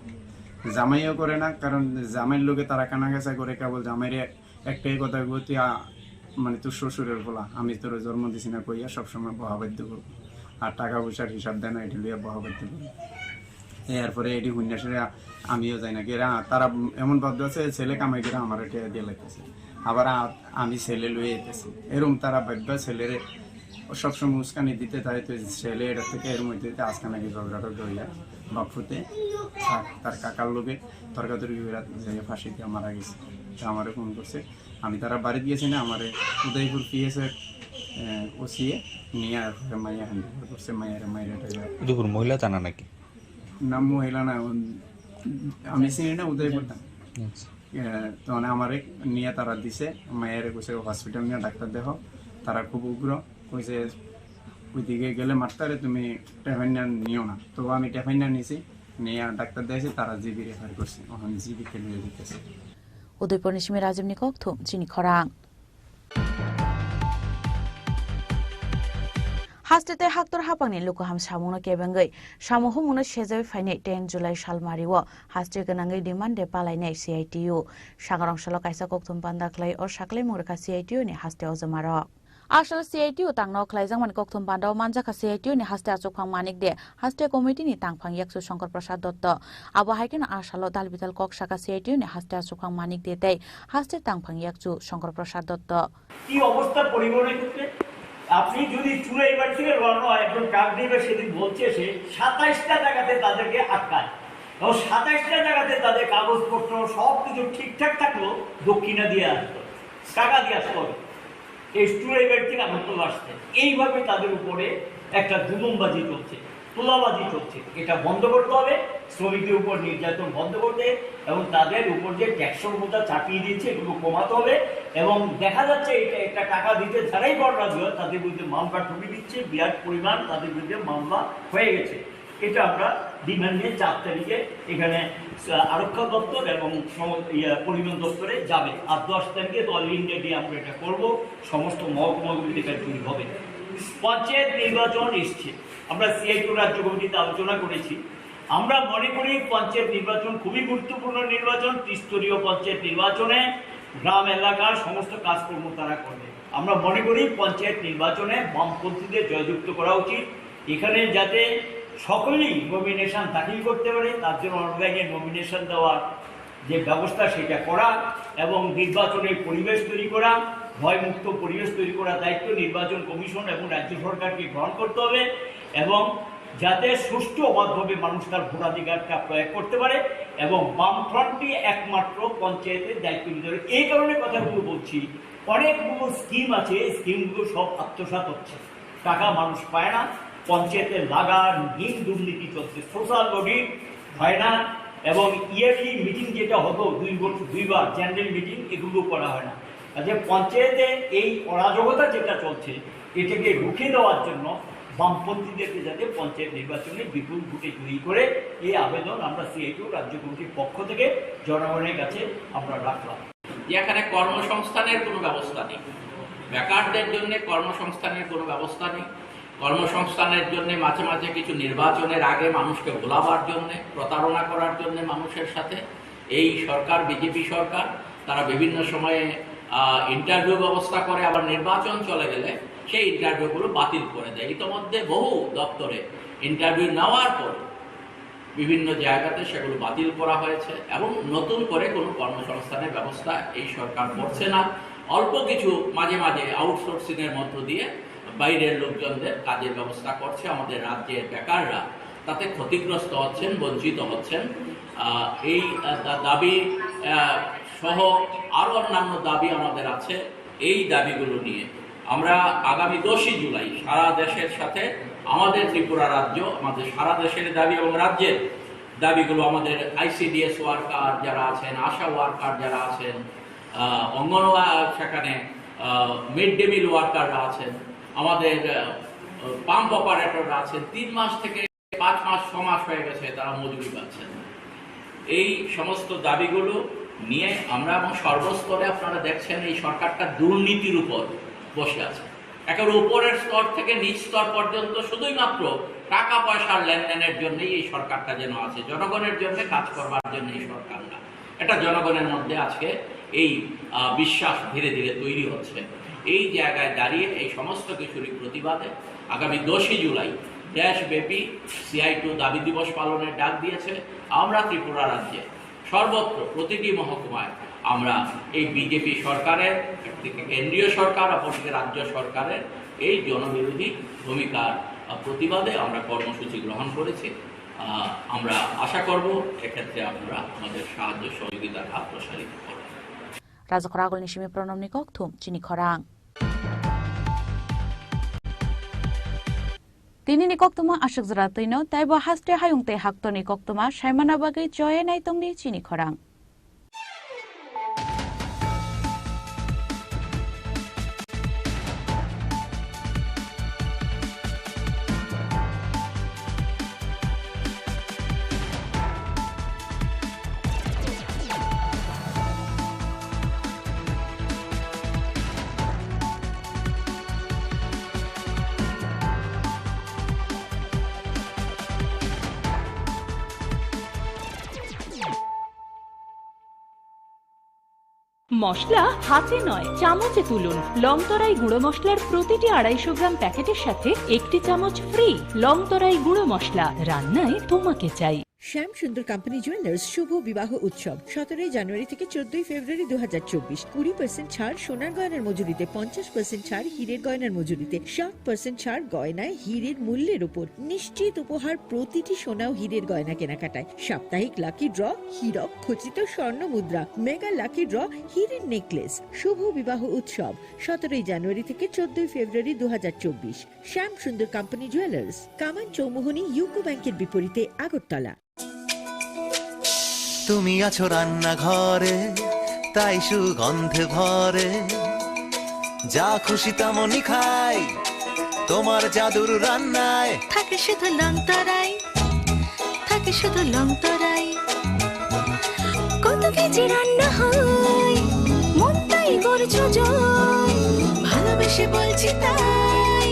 A: জামাইও করে না। কারণ জামাইয়ের লোকে তারা কানাগাছা করে, কেবল জামাইয়ের একটাই কথা তুই মানে তোর শ্বশুরের বলা, আমি তোর জন্ম দিছি না কইয়া সবসময় বহাবাদ্য করবো, আর টাকা পয়সার হিসাব দেয় না, এটি লইয়া বহাবাদ্য করবো। এরপরে এটি হুন্যাসে আমিও যাই না, এরা তারা এমন বাধ্য আছে ছেলে কামাই করে আমার এটা দিয়ে লাগতেছে, আবার আমি ছেলে লয়ে যেতেছি, এরকম তারা বাধ্য ছেলেরে সবসময় উস্কানি দিতে তাই তো ছেলে এটা থেকে এর মধ্যে আজকে নাকি ঝগড়াটা হইয়া বাপুতে তার কাকার লোকে তর্কাতর্কি জায়গায় ফাঁসি দিয়ে মারা গেছে। আমারে ফোন করছে, আমি তারা বাড়ি দিয়েছি না, আমার উদয়পুর পিএসের ওসিয়ে নিয়ে মাইয়া হ্যান্ডেল করছে, মাইয়ার
H: মহিলা জানা নাকি
A: না, মহিলা না, আমি চিনি না, উদয়পুর না। তখন আমারে নিয়ে তারা দিছে, মায়ের কইছে হসপিটাল নিয়ে ডাক্তার দেখো, তারা খুব উগ্র, কইছে ওইদিকে গেলে মারতারে তুমি টেফাইনার নিও না। তো আমি টেফাইনার নিয়েছি, নিয়ে ডাক্তার দিয়েছি, তারা জিবি রেফার করছে, ওখানে জিবিকে নিয়ে দিতেছে।
D: উদয়পুর নিশিমি রাজীব নিকক থুম চিনি খরাং হাস্টেতে হাক্তর হাপাংনি লুকুহাম সামুনো কেবেঙ্গै সামুহুमुनो सेजै फाइनै 10 जुलाइ सालमारिओ हास्टे गोनाङै डिमान्डे पालायनाय CITU सागारंशालो कायसा कक्थुम बान्दाख्लाय अ साख्लाय मुरखा CITU नि हास्टे अजमारो आसल CITU तांनो ख्लायजां माने कक्थुम बान्दाव मानजाखा CITU नि हास्टे आचुकफां मानिक दे हास्टे कमिटि नि तांफां याकसु शंकर प्रसाद दत्त आबो हायकेन आसालो दालबिदाल कक शाखा CITU नि हास्टे आचुकफां मानिक दे ताई हास्टे तांफां याकसु शंकर प्रसाद दत्त
H: কি অবস্থা পরিবহনের ক্ষেত্রে আপনি যদি চুরাই বাড়ি থেকে রওনা হয় একদম ট্রাক ড্রাইভার সেদিন বলছে সে 27টা জায়গাতে তাদেরকে আটকায় এবং 27টা জায়গাতে তাদের কাগজপত্র সব কিছু ঠিকঠাক থাকলো দক্ষিণা দিয়ে আসতো টাকা দিয়ে আসতো এই চুরাই বাড়ি থেকে আগরতলা আসতে এইভাবে তাদের উপরে একটা জুলুমবাজি চলছে তোলাবাজি চলছে এটা বন্ধ করতে হবে শ্রমিকদের উপর নির্যাতন বন্ধ করতে এবং তাদের উপর যে ট্যাক্সের বোঝা চাপিয়ে দিচ্ছে এগুলো কমাতে হবে এবং দেখা যাচ্ছে এটা একটা টাকা দিতে যারাই বড়রাজি হয় তাদের বিরুদ্ধে মামলা ঠুকে দিচ্ছে বিরাট পরিমাণ তাদের বিরুদ্ধে মামলা হয়ে গেছে এটা আমরা ডিমান্ড নিয়ে 4 তারিখে এখানে আরক্ষা দপ্তর এবং পরিবহন দপ্তরে যাবে আর 10 তারিখে তো অল ইন্ডিয়া ডে আমরা এটা করবো সমস্ত মহকুমাগুলিতে এটা তৈরি হবে পঞ্চায়েত নির্বাচন এসছে আমরা CITU রাজ্য কমিটিতে আলোচনা করেছি আমরা মনে করি পঞ্চায়েত নির্বাচন খুবই গুরুত্বপূর্ণ নির্বাচন ত্রিস্তরীয় পঞ্চায়েত নির্বাচনে গ্রাম এলাকার সমস্ত কাজকর্ম তারা করবে আমরা মনে করি পঞ্চায়েত নির্বাচনে বামপন্থীদের জয়যুক্ত করা উচিত এখানে যাতে সকলেই নমিনেশন দাখিল করতে পারে তার জন্য অনলাইনে নমিনেশন দেওয়ার যে ব্যবস্থা সেটা করা এবং নির্বাচনের পরিবেশ তৈরি করা ভয়মুক্ত পরিবেশ তৈরি করার দায়িত্ব নির্বাচন কমিশন এবং রাজ্য সরকারকে গ্রহণ করতে হবে এবং যাতে সুষ্ঠু অবাধভাবে মানুষ তার ভোটাধিকারটা প্রয়োগ করতে পারে এবং বামফ্রন্টই একমাত্র পঞ্চায়েতের দায়িত্ব নিতে হবে এই কারণে কথাগুলো বলছি অনেকগুলো স্কিম আছে স্কিমগুলো সব আত্মসাৎ হচ্ছে টাকা মানুষ পায় না পঞ্চায়েতের লাগান ঋণ দুর্নীতি চলছে সোশ্যাল অডিট হয় না এবং ইয়ারলি মিটিং যেটা হতো 2 বার জেনারেল মিটিং এগুলো করা হয় না যে পঞ্চায়েতে এই অরাজকতা যেটা চলছে এটাকে রুখে দেওয়ার জন্য বামপন্থীদেরকে যাতে পঞ্চায়েত নির্বাচনে বিপুল ভোটে জয়ী করে এই আবেদন আমরা CITU রাজ্য কমিটির পক্ষ থেকে জনগণের কাছে আমরা রাখলাম
I: এখানে কর্মসংস্থানের কোনো ব্যবস্থা নেই বেকারদের জন্য কর্মসংস্থানের কোনো ব্যবস্থা নেই কর্মসংস্থানের জন্য মাঝে মাঝে কিছু নির্বাচনের আগে মানুষকে ভোলাবার জন্য প্রতারণা করার জন্য মানুষের সাথে এই সরকার বিজেপি সরকার তারা বিভিন্ন সময়ে ইন্টারভিউ ব্যবস্থা করে আবার নির্বাচন চলে গেলে সেই ইন্টারভিউগুলো বাতিল করে দেয় ইতিমধ্যে বহু দপ্তরে ইন্টারভিউ নেওয়ার পর বিভিন্ন জায়গাতে সেগুলো বাতিল করা হয়েছে এবং নতুন করে কোনো কর্মসংস্থানের ব্যবস্থা এই সরকার করছে না অল্প কিছু মাঝে মাঝে আউটসোর্সিংয়ের মধ্য দিয়ে বাইরের লোকজনদের কাজের ব্যবস্থা করছে আমাদের রাজ্যের বেকাররা তাতে ক্ষতিগ্রস্ত হচ্ছেন বঞ্চিত হচ্ছেন এই দাবি সহ আরও অন্যান্য দাবি আমাদের আছে এই দাবিগুলো নিয়ে আমরা আগামী 10 জুলাই সারা দেশের সাথে আমাদের ত্রিপুরা রাজ্য আমাদের সারা দেশের দাবি এবং রাজ্যের দাবিগুলো আমাদের ICDS ওয়ার্কার যারা আছেন আশা ওয়ার্কার যারা আছেন অঙ্গনওয়াড়ি সেখানে মিড ডে মিল ওয়ার্কাররা আছেন আমাদের পাম্প অপারেটররা আছেন 3 মাস থেকে 5 মাস 6 মাস হয়ে গেছে তারা মজুরি পাচ্ছেন এই সমস্ত দাবিগুলো নিয়ে আমরা এবং সর্বস্তরে আপনারা দেখছেন এই সরকারটা দুর্নীতির উপর বসে আছে একেবারে উপরের স্তর থেকে নিচ স্তর পর্যন্ত শুধুই মাত্র টাকা পয়সার লেনদেনের জন্যই এই সরকারটা যেন আছে জনগণের জন্য কাজ করবার জন্য এই সরকার না এটা জনগণের মধ্যে আজকে এই বিশ্বাস ধীরে ধীরে তৈরি হচ্ছে এই জায়গায় দাঁড়িয়ে এই সমস্ত কিছুরই প্রতিবাদে আগামী 10 জুলাই দেশব্যাপী CITU দাবি দিবস পালনের ডাক দিয়েছে আমরা ত্রিপুরা রাজ্যে সর্বত্র প্রতিটি মহকুমায় আমরা এই বিজেপি সরকারের একদিকে কেন্দ্রীয় সরকার অপরদিকে রাজ্য সরকারের এই জনবিরোধী ভূমিকার প্রতিবাদে আমরা কর্মসূচি গ্রহণ করেছি আমরা আশা করব এক্ষেত্রে আপনারা আমাদের সাহায্য সহযোগিতার হাত প্রসারিত করবেন
D: রাজখরাগল নিশিমি প্রণব নিকক থুম চিনি খরাং তিনি নিকক্তমা আশক জরাতৈন তাইব হাস্তে হায়ুংতে হাক্ত নিকক্তমা সাইমানাবাগৈ চয়ে নাইতংনি চিনি খরাং
J: মশলা হাতে নয় চামচে তুলুন। লংতরাই গুঁড়ো মশলার প্রতিটি 250 গ্রাম প্যাকেটের সাথে 1টি চামচ ফ্রি। লংতরাই গুঁড়ো মশলা, রান্নায় তোমাকে চাই।
N: শ্যাম সুন্দর কোম্পানি জুয়েলার্স শুভ বিবাহ উৎসব 17 জানুয়ারি থেকে 14 ফেব্রুয়ারি 2024। 20% ছাড় সোনার গয়নার মজুরিতে, 50% ছাড় হীরের গয়নার মজুরিতে, 60% ছাড় গয়নায় হীরের মূল্যের উপর। নিশ্চিত উপহার প্রতিটি সোনা ও হীরের গয়না কেনাকাটায়। সাপ্তাহিক লাকি ড্র, হীরক খচিত স্বর্ণ মুদ্রা, মেগা লাকি ড্র, হীরের নেকলেস। শুভ বিবাহ উৎসব 17 জানুয়ারি থেকে 14 ফেব্রুয়ারি 2024। শ্যাম সুন্দর কোম্পানি জুয়েলার্স, কামান চৌমুহনী, ইউকো ব্যাংকের বিপরীতে, আগরতলা।
S: তুমি আছো রান্নাঘরে, তাই সুগন্ধে ভরে, যা খুশি তেমনই খাই তোমার জাদুর রান্নায়।
U: থাকে শুধু লংতরাই, থাকে শুধু লংতরাই। কত কেজি রান্না হয়, মন তাই করছো জয়। ভালোবেসে বলছি তাই,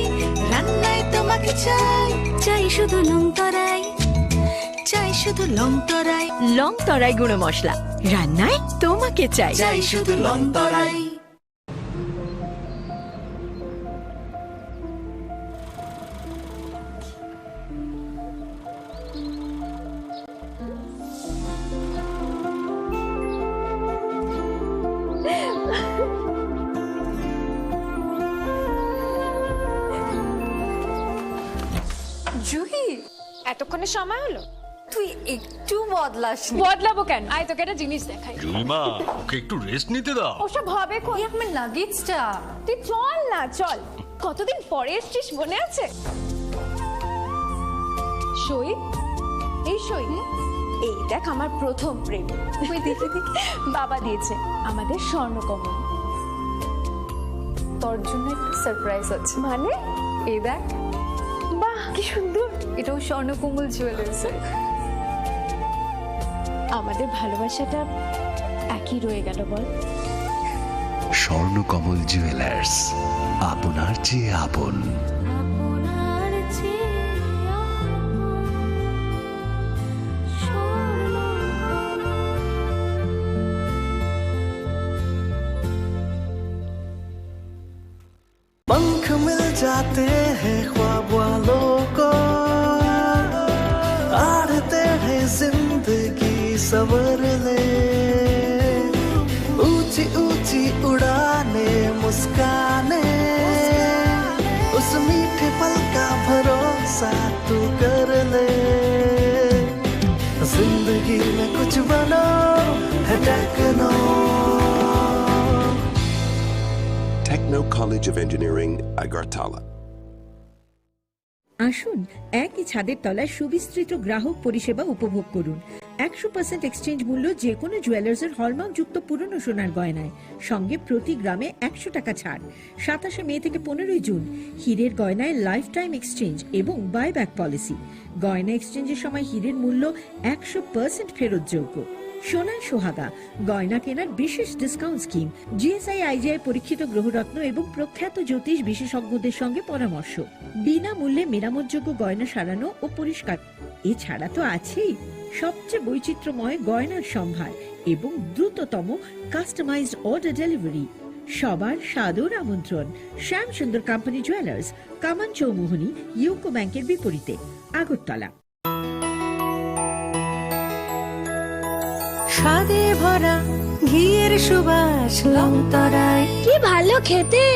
U: রান্নায় তোমাকে চাই, চাই শুধু লংতরাই, চাই শুধু লংতরাই। লংতরাই গুঁড়ো মশলা, রান্নায় তোমাকে চাই, চাই শুধু লংতরাই।
L: জুহি, এতক্ষণে সময় হলো? তুই একটু বদলাস। বদলাবো কেন? আয় তোকে একটা জিনিস দেখাই।
W: জুইমা, ওকে একটু রেস্ট নিতে দাও।
L: ওসব হবে কই? আমার লাগেজটা। তুই চল না, চল। কতদিন পরে এসছিস, মনে আছে? সই, এই সই। এই দেখ আমার প্রথম প্রেম। তুই দেখে দেখে বাবা দিয়েছে আমাদের স্বর্ণকমল। তোর জন্য একটা সারপ্রাইজ আছে। মানে? এই দেখ। বাহ কি সুন্দর। এটাও স্বর্ণকমল জুয়েলার্সের। আমাদের ভালোবাসাটা একই রয়ে গেল বল।
S: স্বর্ণকমল জুয়েলার্স, আপনার চেয়ে আপন।
T: पंख मिल जाते हैं ख्वाब वालों को, आड़ते हैं जिंदगी सवर ले। ऊंची ऊंची उड़ाने, मुस्काने, उस मीठे पल का भरोसा तू कर ले। जिंदगी में कुछ बनो है techno.
X: Techno College of Engineering, Agartala.
N: আসুন একই ছাদের তলায় সুবিস্তৃত গ্রাহক পরিষেবা উপভোগ করুন। 100% এক্সচেঞ্জ মূল্য যে কোনো জুয়েলার্সের হলমার্ক যুক্ত পুরনো সোনার গয়নায়, সঙ্গে প্রতি গ্রামে 100 টাকা ছাড়। 27 মে থেকে 15 জুন হীরের গয়নায় লাইফ টাইম এক্সচেঞ্জ এবং বাইব্যাক পলিসি। গয়না এক্সচেঞ্জের সময় হীরের মূল্য 100% ফেরতযোগ্য। সোনার সোহাগা গয়না কেনার বিশেষ ডিসকাউন্ট স্কিম, জিএসআই আইজিআই পরীক্ষিত গ্রহরত্ন এবং প্রখ্যাত জ্যোতিষ বিশেষজ্ঞদের সঙ্গে পরামর্শ, বিনামূল্যে মেরামতযোগ্য গয়না সারানো ও পরিষ্কার। এছাড়া তো আছেই সবচেয়ে বৈচিত্র্যময় গয়নার সম্ভার এবং দ্রুততম কাস্টমাইজড অর্ডার ডেলিভারি। সবার সাদর আমন্ত্রণ। শ্যাম সুন্দর কোম্পানি জুয়েলার্স, কামান চৌমুহনী, ইউকো ব্যাংকের বিপরীতে, আগরতলা।
U: স্বাদে ভরা ঘিয়ের সুবাস লংতরায়, কি ভালো খেতে।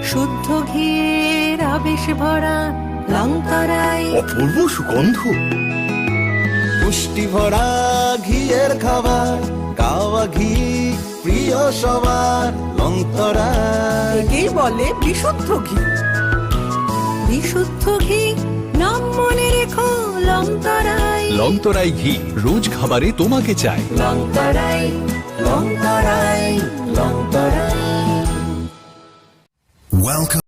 U: শুদ্ধ ঘিয়ের আবেশ ভরা লংতরায়,
S: অপূর্ব সুগন্ধ।
T: পুষ্টি ভরা ঘিয়ের খাবার, গাওয়া ঘি প্রিয় সবার লংতরায়।
U: একেই বলে বিশুদ্ধ ঘি। বিশুদ্ধ ঘি নাম মনে রেখো লংতরায়।
S: লংতরাই ঘি রোজ খাবারে তোমাকে চাই।
T: লংতরাই, লংতরাই, লংতরাই।
S: Welcome.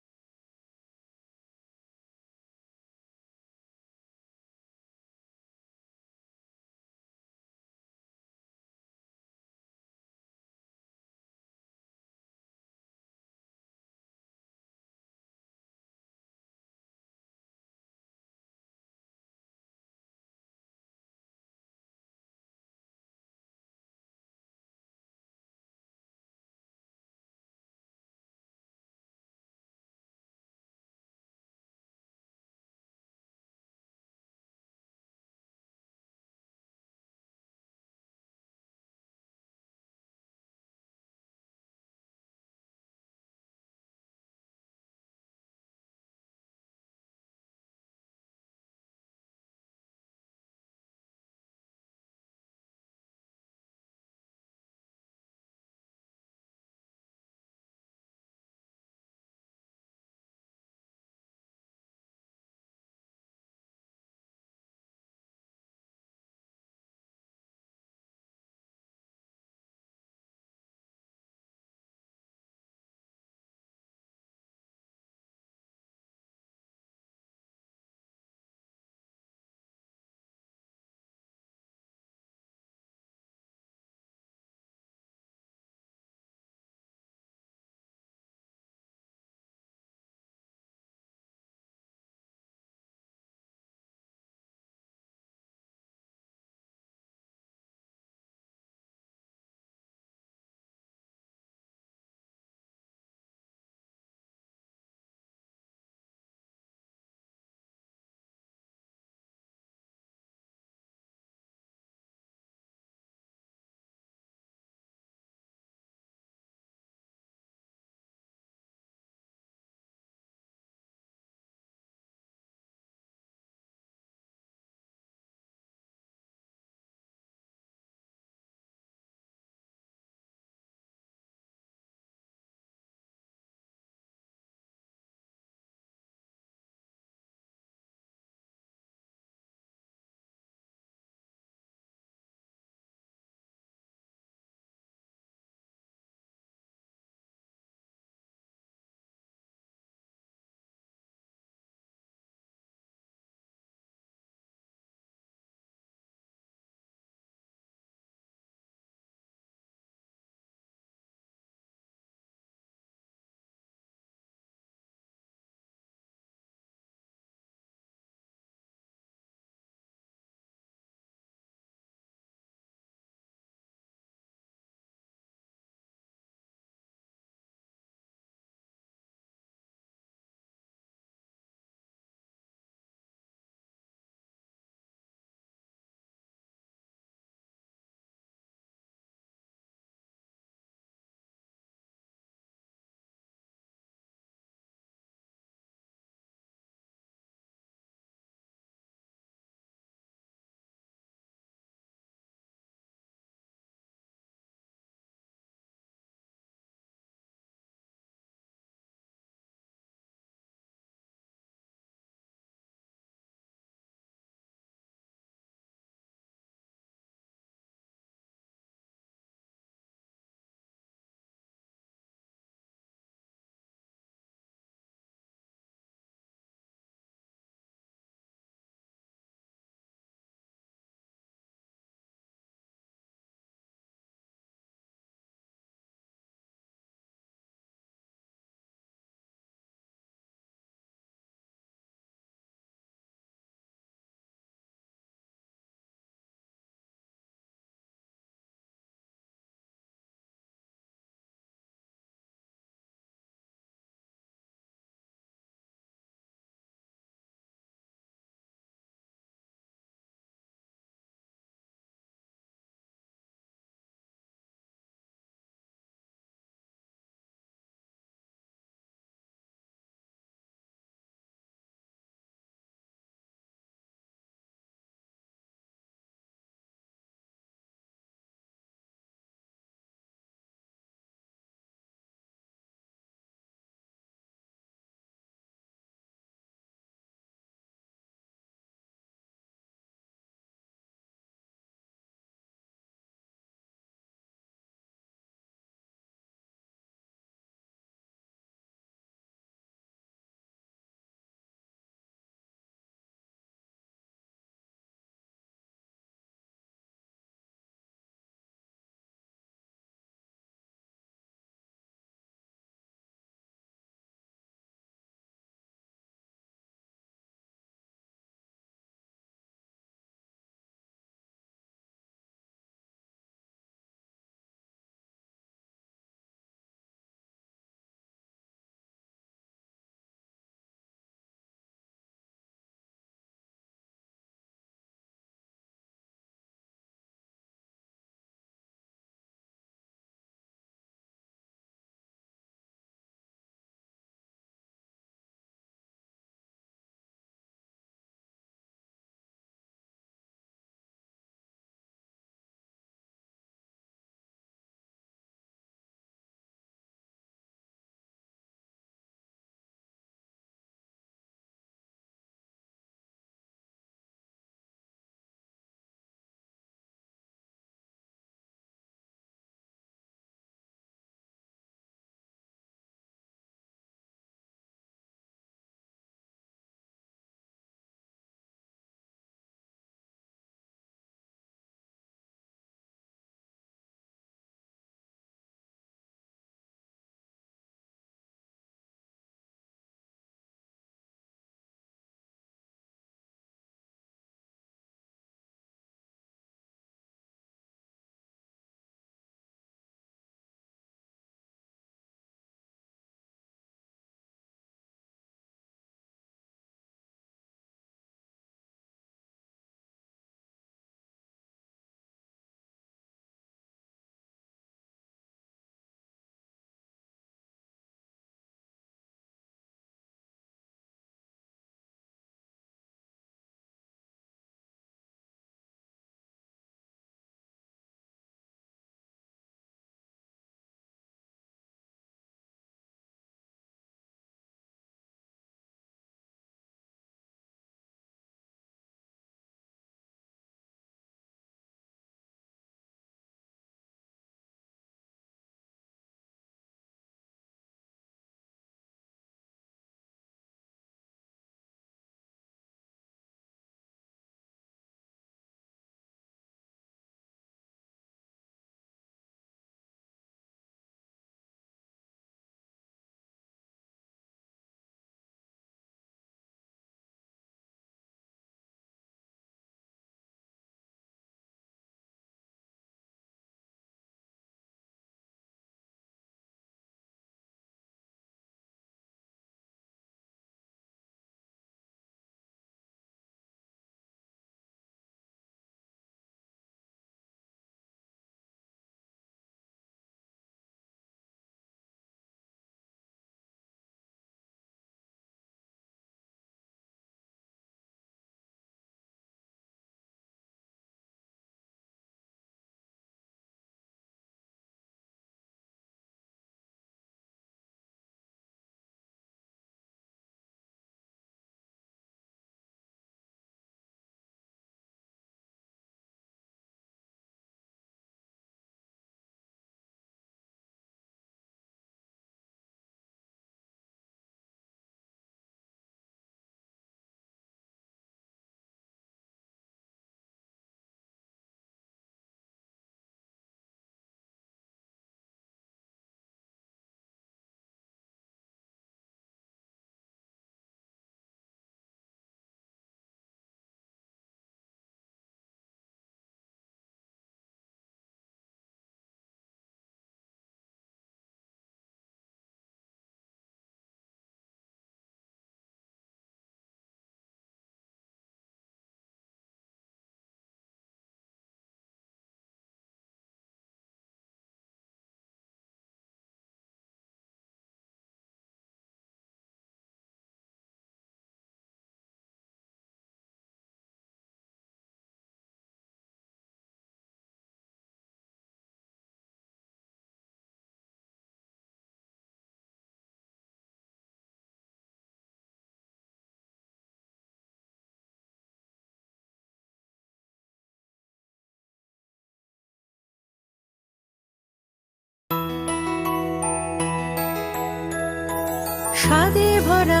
F: স্বাদে ভরা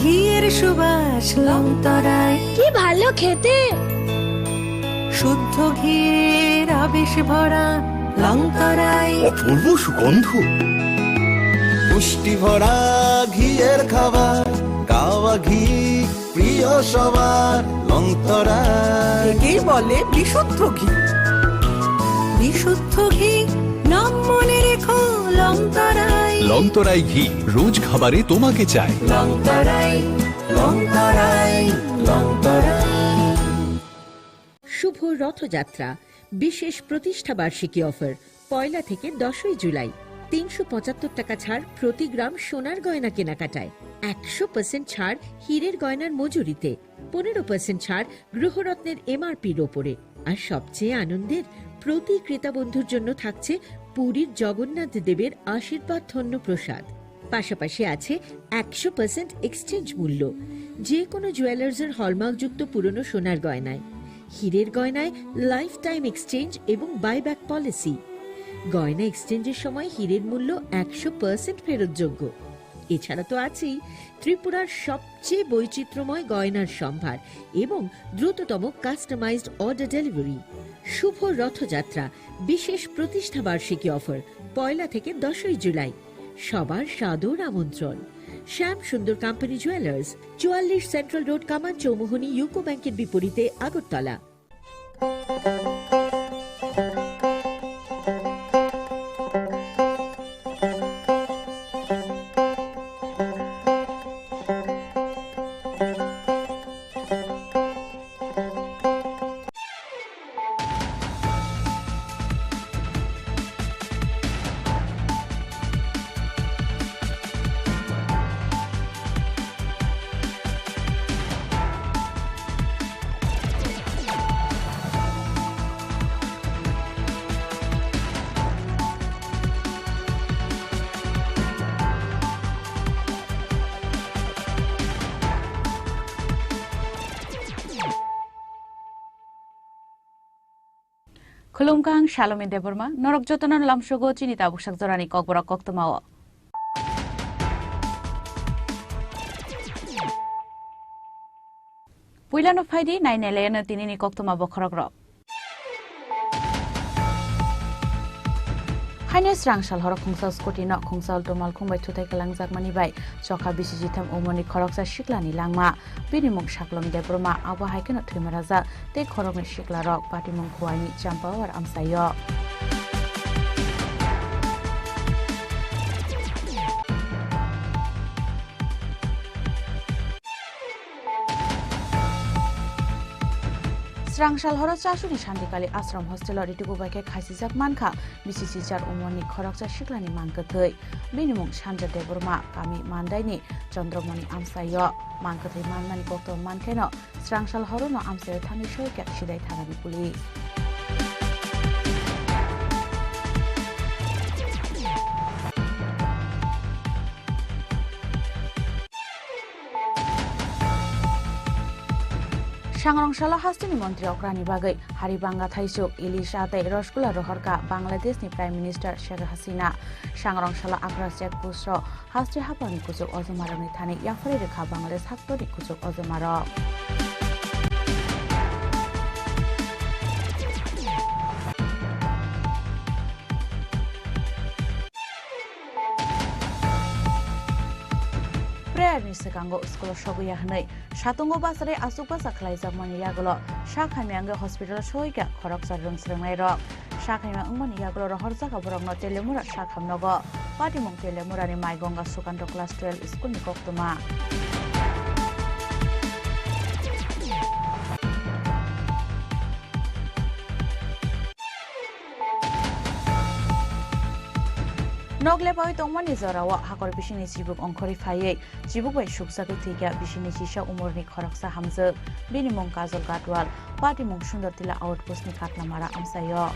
F: ঘিয়ের সুবাস লংতরায়
U: কি ভালো খেতে
F: শুদ্ধ ঘিয়ের আবেশ ভরা লংতরায়
S: অপূর্ব সুগন্ধ
T: পুষ্টি ভরা ঘিয়ের খাবার কাওয়া ঘি প্রিয় সবার লংতরায়
F: একেই বলে বিশুদ্ধ ঘি বিশুদ্ধ ঘি নাম মনে রেখো লংতরায়
S: লংতরাই ঘি রোজ খাবারে তোমাকে চাই
F: লংতরায় লংতরায় লংতরায়।
N: শুভ রথযাত্রা বিশেষ প্রতিষ্ঠা বার্ষিকী অফার 1 থেকে 10 জুলাই 375 টাকা ছাড় প্রতি গ্রাম সোনার গয়না কেনাকাটায়, 100% ছাড় হীরের গয়নার মজুরিতে, 15% ছাড় গৃহরত্নের MRPর ওপরে। আর সবচেয়ে আনন্দের, প্রতি ক্রেতা বন্ধুর জন্য থাকছে পুরীর জগন্নাথ দেবের আশীর্বাদ ধন্য প্রসাদ। পাশাপাশি আছে 100% এক্সচেঞ্জ মূল্য যে কোনো জুয়েলার্সের হলমার্কযুক্ত পুরনো সোনার গয়নায়, হীরের গয়নায় লাইফ টাইম এক্সচেঞ্জ এবং বাইব্যাক পলিসি। গয়না এক্সচেঞ্জের সময় হীরের মূল্য 100% ফেরতযোগ্য। এছাড়া তো আছেই ত্রিপুরার সবচেয়ে বৈচিত্র্যময় গয়নার সম্ভার এবং দ্রুততম কাস্টমাইজড অর্ডার ডেলিভারি। শুভ রথযাত্রা বিশেষ প্রতিষ্ঠা বার্ষিকী অফার 1 থেকে 10 জুলাই। সবার সাদর আমন্ত্রণ। শ্যাম সুন্দর কোম্পানি জুয়েলার্স, 44 সেন্ট্রাল রোড, কামান চৌমুহনী, ইউকো ব্যাংকের বিপরীতে, Agartala.
D: Khulumkang Shalom Deborma, Norok Jotanan Lamshogo, Chinita Bushak Zorani Kokbora Koktomao. Puilano Faidi, 9 Elena Tinini Koktoma Bokorogro. Hines Rangshal Horok Kungsal Scotty not Kungsal to Malcolm by to take a langzak money by Choka Bisijitam Omoni Koroksa Shiklani Langma, Binimuk Shaklom Debroma, Awa Haikanot Timaraza, take Korok Shikla Rock, Patimon Kuani, Champa or Amsayo. Rangshal Horo Chashuni Shantikali Asram Hostel or Ritugo Bake Kaisizak Manka, Mrs. Char Umoni Koroksa Shiklani Mankatui, Minimum Shanja Deburma, Kami Mandaini, Chandramoni Amsayo, Mankati Manmani Koto Mankeno, Rangshal Horono Amsayo Tani Shoyka Shidai Tanabi Police. Shangrong Hastini Montri Okrani Bagai, Haribanga Thaisuk, Ilisha Tay Roshkula Rohorka, Bangladesh ni Prime Minister Sheikh Hasina, Shangrong Shala Akras Jack Pusro, Hasti Hapani Kusuk Ozomaro Nithani, Yafari Reka Bangladesh Haktori Kusuk Ozomaro. Sekango School Shoguyahanai, Shatungo Basare, Asupa Saklai Zamaniagolo, Shakamianga Hospital Shoika, Koroksa Rumsremero, Shakama Umaniagolo, Horsaka Borogno Telemura, Shakamnogo, Patimon Telemura, Maigonga Sukanto Class 12 School Nikoktoma. Nogle Boy Tomani Zorawa, Hakor Bishini Jibuk on Korifaye, Jibuk by Shuksaki Tika, Bishini Shisha Umorni Koroksa Hamza, Binimon Kazal Gatwal, Patimon Shundatila Outpost Nikatlamara Amsayo.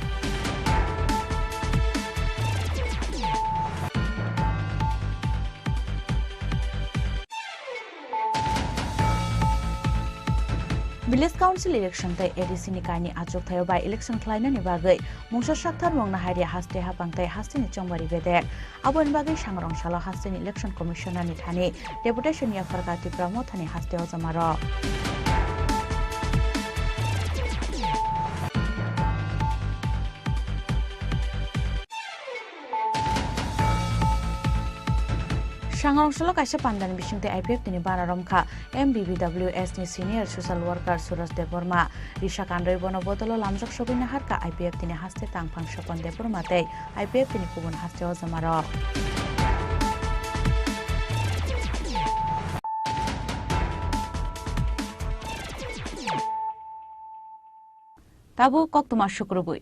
D: Village Council election tai ADC ni kaini achuk thayo by election khlaina ni bagai mungsa sakthar mongna haria haste hapangtai haste ni chongbari bedek abon bagai sangrong sala haste ni election commissioner ni thani deputation ya farkati pramothani haste ojamaro Sangrong kaisa pandani bisingte IPF tini bana romkha MBBWS ni senior social worker Suraj Deborma Risha Kandoi bono botolo lamjak sobina harka IPF tini haste tangphang sopon Deborma tei IPF tini kubun haste ojamaro Tabu koktuma shukrubui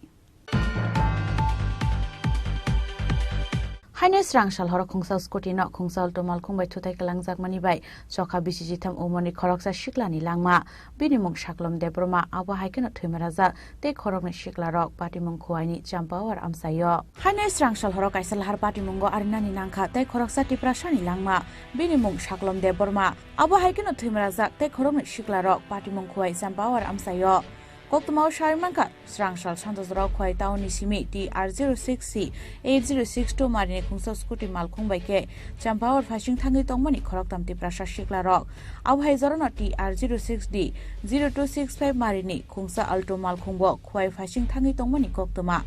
D: Haines Rangshal horo khungsa scooty no khungsa tomal khungbai thutai kalangjak mani bai chokha bisiji tham umoni khoroksa shiklani langma binimung shaklom debroma abo haikeno thimaraja te khorokni shiklarok patimung khuaini champawar amsayo Haines Rangshal horo kaisal har patimungo arinani nangkha te khoroksa tiprasani langma binimung shaklom debroma abo haikeno thimaraja te khorokni shiklarok patimung khuai champawar amsayo Koktuma Sharmanka, Srangshal Santosrao Kwai Tauni Simi TR06C 8062 Marini Kungsa Scooty Malkung Baike, Champawar Fashing Tangi Tongmani Koroktam Tiprasha Shiklarok, Abhaizorona TR06D 0265 Marini Kungsa Alto Malkungbo, Kwai Fashing Tangi Tongmani Koktuma.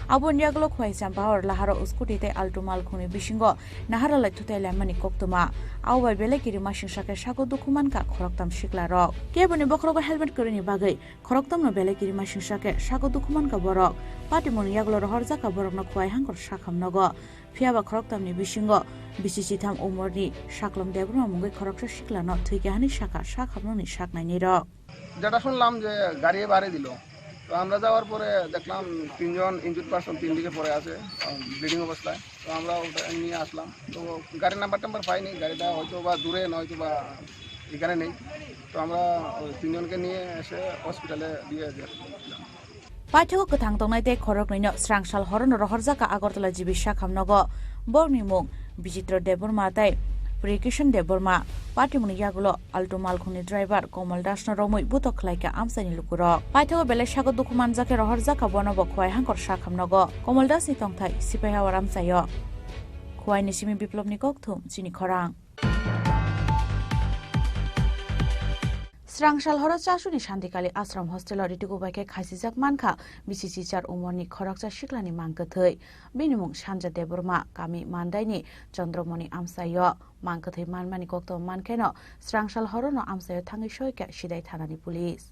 D: Abon Yaglo Kwai Champawar Laharo Scooty Te Alto Malkuni Bishingo, Nahara Latute Lamani Koktuma, Awa Belekiri Mashing Shaka Shago Dukumanka Koroktam Shiklarok. Kebuni Bokroba Helmet Kurini Bagai, Koroktam Belekiri Mashing Shake Shago Dukumanka Borok, Patimon Yaglo Horzaka Borok no Kwai Hankor Shakam Nogo, Piaba Koroktam ni Bishingo, Bisitam Umorni, Shaklom Debro Mungi Korokta Shiklano, Tukihani Shaka, Shakamoni Shakna Niro.
C: যেটা শুনলাম যে গাড়ি বাড়ি দিল তো আমরা যাওয়ার পরে দেখলাম তিনজন ইনজুর্ড পারসন তিন দিকে পড়ে আছে ব্লিডিং অবস্থায় তো আমরা ওটা নিয়ে আসলাম তো গাড়ির নাম্বার পাইনি গাড়িটা হয়তো বা দূরে নয়তো বা এখানে নেই তো আমরা তিনজনকে নিয়ে এসে হসপিটালে দিয়ে দিলাম
D: Paithoko kathang tongnai te khorok nino Srangshal horon rohorjaka Agartala jibi shakhamnogo bornimung Bijitra Deborma tai Prekishan Deborma Patimuni Yagulo Alto Malkhuni driver Komal Dasna Romui Butok Laika Amsani Lukuro Paithoko bele shago dokuman jake rohorjaka bonobo khwai hankor shakhamnogo Komal Das ni tongthai Sipaihawa Amsayo Khwai ni simi biplobni kokthum chini khorang Srangshal horo chasuni shantikali ashram hostel ritugo baike khasijak mankha bisichi char umorni khoroksa shiklani mangkathai binimung Sanja Deborma kami mandaini Chandramani Amsayo mangkathai manmani kokto mankeno Srangshal horo no Amsayo thangi shoika sidai thanani police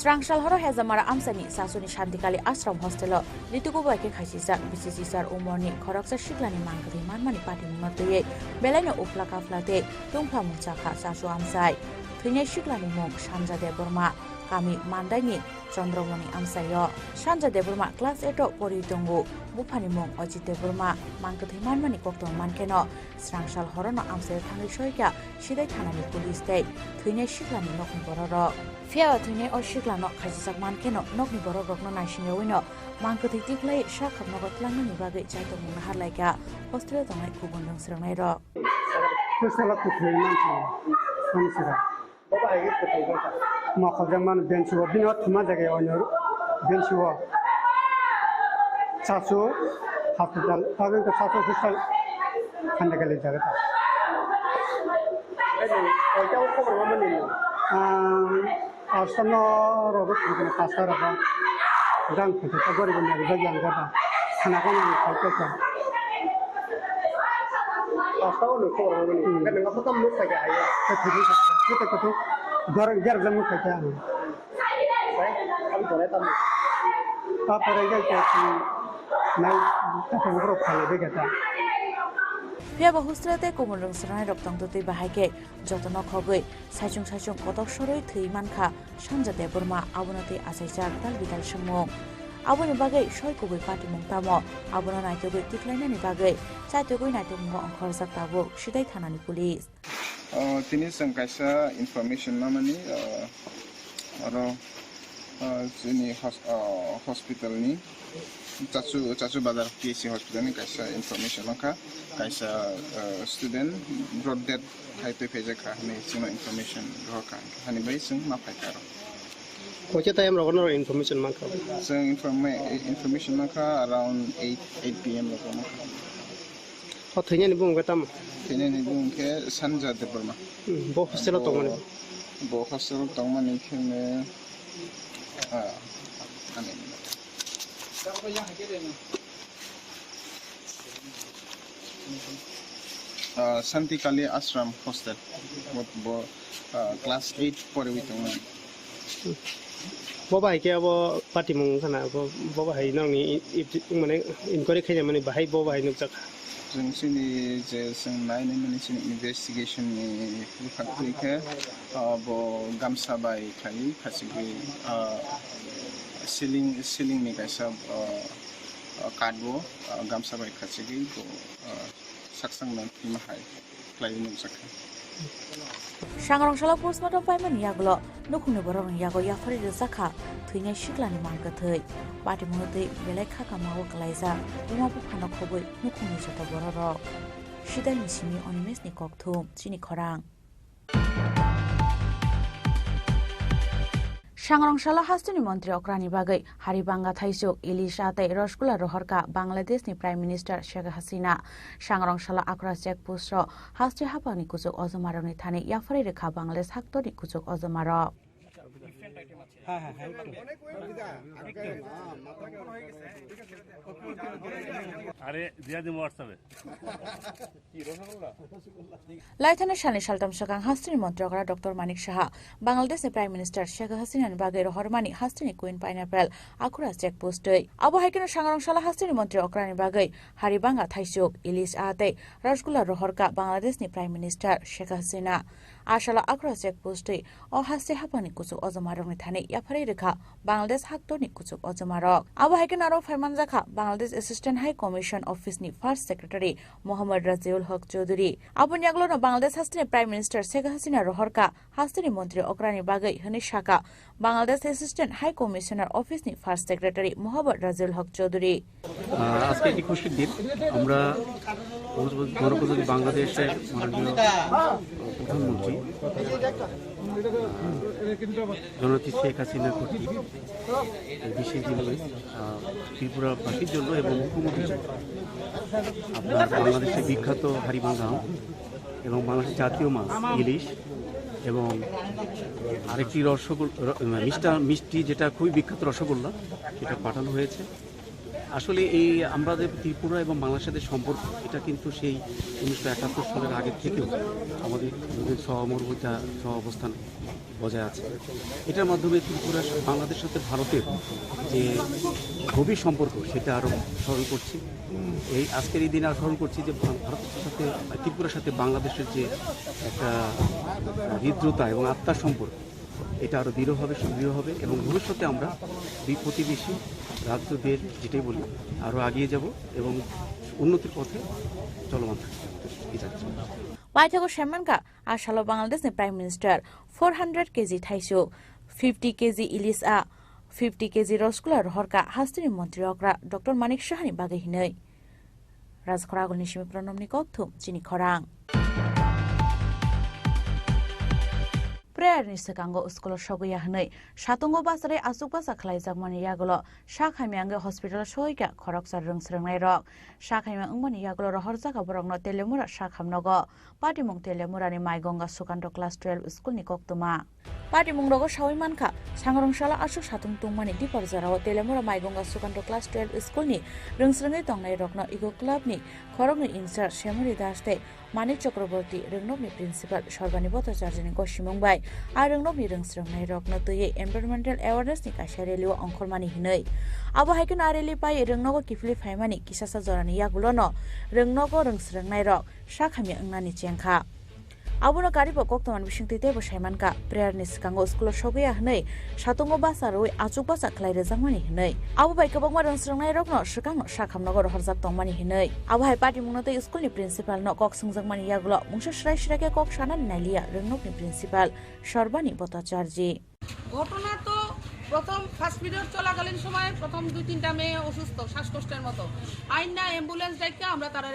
D: Srangshal horo hezamara amsani sasuni shantikali ashram hostelo litugo baike khaisijak bisichi sar umorni khoroksa shiklani mangkri manmani pati mungatoye belaino ufla kaflate tungpha mungchakha sasu amsai thine shiklani mung Sanja Deborma kami mandani Chandramani Amsayo Sanja Deborma class 8 poritongu bufani mung Ajit Deborma mangkathai manmani kokto mankeno Srangshal horono Amsayo thangi shoika sidai thanani police tei thine shiklani nokni bororo Fiawa thine o shiklano khajijak mankeno nokni borok rokno naisingewino mangkathai tiklai shakhamnogo tlangnani bagai chaito mungna harlaika hostel tongai kubundang srangnai ro
M: Sala kuthai mancha samsira baba age kuthai bata ma khadman benchuwa binot thuma jage onor benchuwa chacho hospital agen ka chacho hospital khandagale jagata oita khobor mamani asana robot kana pasara ba dang khute ta gori banda bagi angata khana ko ni khaita Pasau lo khobor mamani kan ngapa tam muk saja ayo kita kutu gar jamu kaca abi tore tam ta tore ga ki nai ta ngoro khale de gata
D: Piaba hostelate komolong sranai roktang to tei bahake jotono khogoi sajung kotok soroi thei mankha Sanja Deborma abonate asaijak dal bidal sumo aboni bagai soi kubui party mung tamo abono naitogui tiklainani bagai chaitogui naitogmo angkhorjak tabo sidai thanani police
C: tini जों kaisa information namani aro jini hospital ni chachu bazar KC hospital ni kaisa information laka kaisa student brought that haite page ka ni sino information roka hani bai sing ma paikaro
B: Wace time rogono information maka
C: so information maka around 8 PM loko maka
B: thainya ni bung gatam
C: thainya ni bung ke sanja de burma
B: bo hostel
C: tongmani khene Santi Kali Ashram Hostel class 8 pore witong
B: Boba ke abo party mung khana boba hai nang ni mane inquiry khanya mane bahai boba hai nuk chak
C: जों सिनि जे जों नायनो माने सिनि investigation नि report के बो गामसा बाय खालि खासिगै सिलिं नि कायसा कार्डबो गामसा बाय खासिगै बो साकसांना माहाय क्लाइनो जाखा
D: Sangrongshalo postmortem payment yagulo nukhungni borong yago yafari resakha thuingai shiklani mangathai pati muhute belai khaka mawo klaisa umabu phana khoboi nukhungni jota bororo sidai misimi onimesni kokthum chini khorang Sangrongshalo hastuni mantri okrani bagai haribanga thaisuk ilisha tai rosgula roharka Bangladesh ni Prime Minister Sheikh Hasina Sangrongshalo akra check post ro hasti hapani kujuk ojomaroni thani yafari rekha Bangladesh haktori kujuk ojomaro Laithana Shani Shaltam Shakang Hastini Montrokara Dr. Manik Shaha Bangladesh Prime Minister Sheikh Hasina and Bagay Hormani Hastini Queen Pineapple Akura check post Abu Haikino Sangrongshalo Hastini Montri Okrani Bagay Haribanga Thaisuk Ilis Ate Rajgula Rohorka Bangladesh ni Prime Minister Sheikh Hasina Ashala Akura check post o Hasti Hapani Kusuk Ozomarok ni Thani Yapari Rekha Bangladesh Hakto ni Kusuk Ozomarok Abu Haikino Aro Farmanjaka Bangladesh Assistant High Commission Office ni First Secretary Mohammad Raziul Haq Chaudhary Abu Nyaglo na Bangladesh Hastini Prime Minister Sheikh Hasina Rohorka Hastini Montri Okrani Bagay Hani Shaka Bangladesh Assistant High Commissioner Office ni First Secretary Mohammad Raziul Haq Chaudhary
O: আজকে একটি খুশির দিন আমরা গণপ্রজাতন্ত্রী বাংলাদেশের মাননীয় প্রধানমন্ত্রী জননেত্রী শেখ হাসিনা কর্তৃক বিশেষ দিনে ত্রিপুরাবাসীর জন্য এবং মুখ্যমন্ত্রীর জন্য আপনার বাংলাদেশের বিখ্যাত হাড়িভাঙ্গা এবং বাংলাদেশের জাতীয় মাছ ইলিশ এবং আরেকটি মিষ্টি যেটা খুবই বিখ্যাত রসগোল্লা সেটা পাঠানো হয়েছে আসলে এই আমাদের ত্রিপুরা এবং বাংলাদেশের সম্পর্ক এটা কিন্তু সেই 1971 সালের আগে থেকেও আমাদের সহমর্মিতা সহ অবস্থান বজায় আছে এটার মাধ্যমে ত্রিপুরা বাংলাদেশের সাথে ভারতের যে গভীর সম্পর্ক সেটা আরও স্মরণ করছি এই আজকের এই দিনে স্মরণ করছি যে ভারতের সাথে ত্রিপুরার সাথে বাংলাদেশের যে একটা হৃদ্রতা এবং আত্মার সম্পর্ক এটা আরও দৃঢ় হবে সুদৃঢ় হবে এবং ভবিষ্যতে আমরা দুই প্রতিবেশী রাজ্যদের যেটাই বলি আরও এগিয়ে যাব এবং উন্নতির পথে চলমান থাকতে যাচ্ছি
D: Waithago Shemanka Ashalo Bangladesh ni Prime Minister 400 kg Thaisu 50 kg Ilisa 50 kg Rosgula Rohorka Hastini Montri Okra Dr. Manik Shahani Bagay Hinai Razkhoragol Nishimi Pronomni Kokthum Chini Khorang Prayer ni sekango uskolo shoguya hnai shatungo basare asukba sakhlai jagmani yagolo shakhamiange hospital shoika khoroksa rungsrengnai rok shakhamiang ungmani yagolo rohor jaga borokno telemura shakhamnogo patimung telemura ni maigonga sukanto class 12 school ni koktuma patimung rogo shawai mankha sangrongshalo asuk satung tungmani diporjarao telemura maigonga sukanto class 12 school ni rungsrengnai tongnai rokno ego club ni khorokni incharge Shemari Daste Manik Chakraborty Rengnokni principal Sorbani Bhattacharya ni gosimungbai আর রংনবনি রংস্রংনাই রকনো তয়ে environmental awareness ni kaisa rally o ongkhormani hinai abo haikon rally pai rongnogo kifli phaimani kisasa jorani yagulo no rongnogo rongsrongnai rok shakhami ongnani chengkha Abono karibo koktoman bisingti tebo saimanka prayer ni sikango school sogeya hnei satungo basa roi achuk basa khlai rejangmani hnei abo bai kabangma ransrangnai rokno sikangno sakhamnogor horjak tongmani hnei abo hai party mungno tei school ni principal no kok sungjangmani yagulo mungsa shrai shirake kok sanan nalia rengnok ni principal Sharbani Bhattacharya
K: ঘটনা তো প্রথম first period চলাকালীন সময় প্রথম 2-3টা মেয়ে অসুস্থ শ্বাসকষ্টের মতো আইনা অ্যাম্বুলেন্স ডাইকা আমরা তারা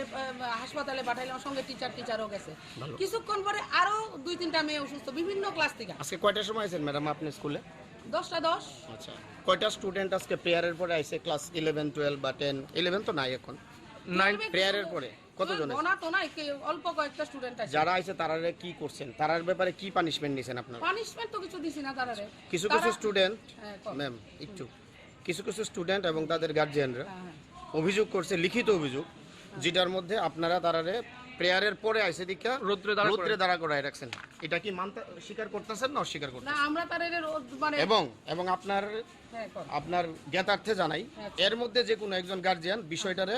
K: হাসপাতালে পাঠাইলাম সঙ্গে টিচারও গেছে কিছুক্ষণ পরে আরো 2-3টা মেয়ে অসুস্থ বিভিন্ন ক্লাস থেকে
P: আজকে কয়টার সময় আছেন ম্যাডাম আপনি স্কুলে
K: 10টা 10
P: আচ্ছা কয়টা স্টুডেন্ট আজকে প্রেয়ারের পরে আইছে ক্লাস 11 12 বা 10 11 তো নাই এখন 9 প্রেয়ারের পরে কতজন
K: ওনা তো না অল্প কয়েকটা স্টুডেন্ট আছে
P: যারা আইছে তারারে কি করছেন তারার ব্যাপারে কি পানিশমেন্ট নিছেন আপনারা
K: পানিশমেন্ট তো কিছু দিছি না তারারে
P: কিছু স্টুডেন্ট ম্যাম একটু কিছু স্টুডেন্ট এবং তাদের গার্জিয়ানরা অভিযোগ করছে লিখিত অভিযোগ যেটার মধ্যে আপনারা তারারে প্রেয়ারের পরে আইছে দীক্ষা রৌদ্রে দাঁড়া করায় রাখছেন এটা কি মানতে স্বীকার করতেছেন না অস্বীকার করতেছেন
K: না আমরা তারারে মানে
P: এবং আপনার জ্ঞাতার্থে জানাই এর মধ্যে যে কোনো একজন গার্জিয়ান বিষয়টারে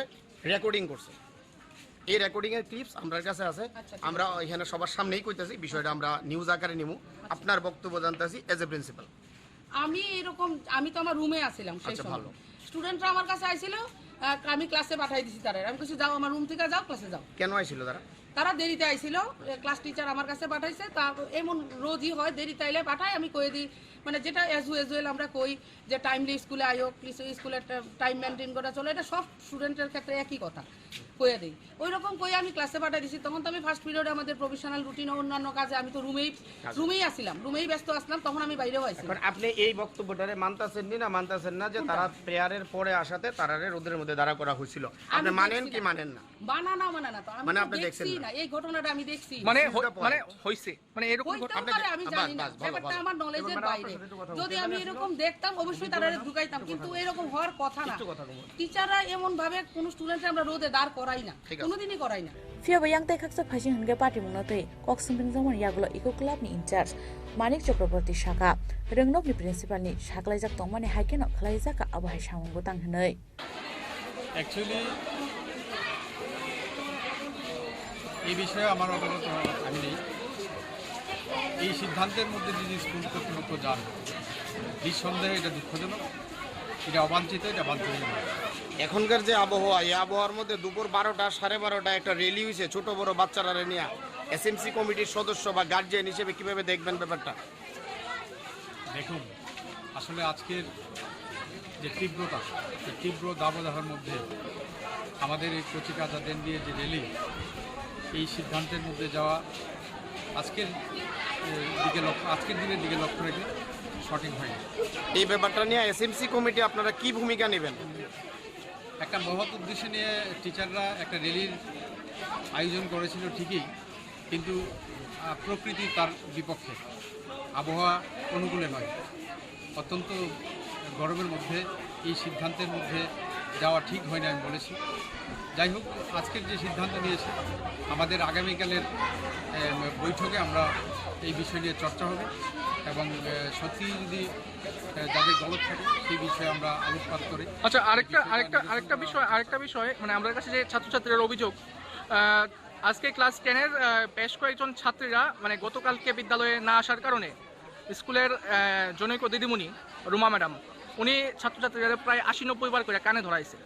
P: রেকর্ডিং করছে এই রেকর্ডিং এর ক্লিপস আমার কাছে আছে আমরা এখানে সবার সামনেই কইতাছি বিষয়টা আমরা নিউজ আকারে নিমু আপনার বক্তব্য জানতাছি এজ এ প্রিন্সিপাল
K: আমি তো আমার রুমে আছিলাম সেই সময় স্টুডেন্টরা আমার কাছে আইছিল আমি ক্লাসে পাঠাই দিছি তারা আমি কিছু যাও আমার রুম থেকে যাও ক্লাসে যাও
P: কেন আইছিল
K: তারা দেরিতে আইছিল ক্লাস টিচার আমার কাছে পাঠাইছে তা এমন রোজই হয় দেরিতে আইলে পাঠাই আমি কয়ে দিই মানে যেটা এজ ইউজুয়াল আমরা কই যে টাইমলি স্কুলে আয়ো স্কুলের টাইম মেনটেন করা চলে এটা সব স্টুডেন্টের ক্ষেত্রে একই কথা কয়ে দিই ওই রকম কয়ে আমি ক্লাসে পাঠাই দিছি তখন তো আমি ফার্স্ট পিরিয়ডে আমাদের প্রফেশনাল রুটিন ও অন্যান্য কাজে আমি তো রুমেই আসছিলাম রুমেই ব্যস্ত আসলাম তখন আমি বাইরেও আইছি
P: এখন আপনি এই বক্তব্যটারে মানতাছেন না যে তারা প্রেয়ারের পরে আসাতে তারারে রোদের মধ্যে দাঁড়া করা হয়েছিল আপনি মানেন কি মানেন না
K: মানা তো আমি আপনি দেখছেন না এই ঘটনাটা আমি দেখছি
Q: মানে হইছে মানে এরকম
K: আমি জানি না ব্যাপারটা আমার নলেজের বাইরে যদি আমি এরকম দেখতাম অবশ্যই তারা ঢুকাইতাম কিন্তু এরকম হওয়ার কথা না টিচাররা এমন ভাবে কোন স্টুডেন্ট আমরা রোদে দাঁড় করাই না কোনোদিনই করাই না
D: Fia bayang tei khaksa phajing hangge party mungno tei kok sungping jamon yagulo eco club ni incharge Manik Chakraborty Shaka rengnok ni principal ni saklaijak tongmani haikeno khlaijaka abo hai samung botang hnei
R: Actually এই বিষয়ে আমার অবগত আমি নেই এই সিদ্ধান্তের মধ্যে যদি স্কুল কর্তৃপক্ষ যান নিঃসন্দেহে এটা দুঃখজনক এটা অবাঞ্ছিত এটা বাঞ্ছনীয়
P: এখনকার যে আবহাওয়া এই আবহাওয়ার মধ্যে দুপুর 12টা 12:30 একটা র্যালি হয়েছে ছোট বড় বাচ্চারা নিয়ে এসএমসি কমিটির সদস্য বা গার্জিয়ান হিসেবে কিভাবে দেখবেন ব্যাপারটা
R: দেখুন আসলে আজকের যে তীব্রতা এই তীব্র দাবদাহের মধ্যে আমাদের এই কচিকাচাদের নিয়ে যে র্যালি এই সিদ্ধান্তের মধ্যে যাওয়া আজকের দিনের দিকে লক্ষ্য রেখে সঠিক হয়নি
P: এই ব্যাপারটা নিয়ে এসএমসি কমিটি আপনারা কি ভূমিকা নেবেন
R: একটা মহৎ উদ্দেশ্য নিয়ে টিচাররা একটা র্যালির আয়োজন করেছিল ঠিকই কিন্তু প্রকৃতি তার বিপক্ষে আবহাওয়া অনুকূলে নয় অত্যন্ত গরমের মধ্যে এই সিদ্ধান্তের মধ্যে যাওয়া ঠিক হয় না আমি বলেছি যাই হোক আজকের যে সিদ্ধান্ত নিয়েছে আমাদের আগামীকালের বৈঠকে আমরা এই বিষয় নিয়ে চর্চা হবে এবং সত্যি যদি যাদের গলত থাকে সেই বিষয়ে আমরা আলোকপাত করি
Q: আচ্ছা আরেকটা বিষয় মানে আমাদের কাছে যে ছাত্রছাত্রীদের অভিযোগ আজকে ক্লাস 10-এর বেশ কয়েকজন ছাত্রীরা মানে গতকালকে বিদ্যালয়ে না আসার কারণে স্কুলের জনৈক দিদিমণি রুমা ম্যাডাম উনি ছাত্রছাত্রীদের প্রায় 80-90 বার করে কানে ধরাইছে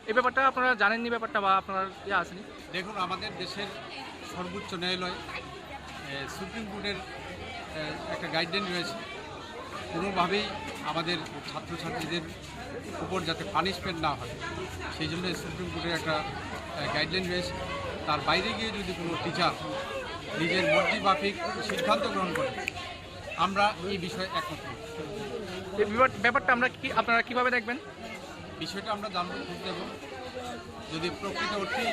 Q: এই ব্যাপারটা আপনারা জানেননি ব্যাপারটা বা আপনার আসেনি
R: দেখুন আমাদের দেশের সর্বোচ্চ ন্যায়ালয় সুপ্রিম কোর্টের একটা গাইডলাইন রয়েছে কোনোভাবেই আমাদের ছাত্রছাত্রীদের উপর যাতে পানিশমেন্ট না হয় সেই জন্য সুপ্রিম কোর্টের একটা গাইডলাইন রয়েছে তার বাইরে গিয়ে যদি কোনো টিচার নিজের মর্জি মাফিক সিদ্ধান্ত গ্রহণ করে আমরা এই বিষয়ে একমত নই
Q: এই ব্যাপারটা আপনারা কীভাবে দেখবেন
R: বিষয়টা আমরা জানবো খোঁজ দেব যদি প্রকৃত অর্থেই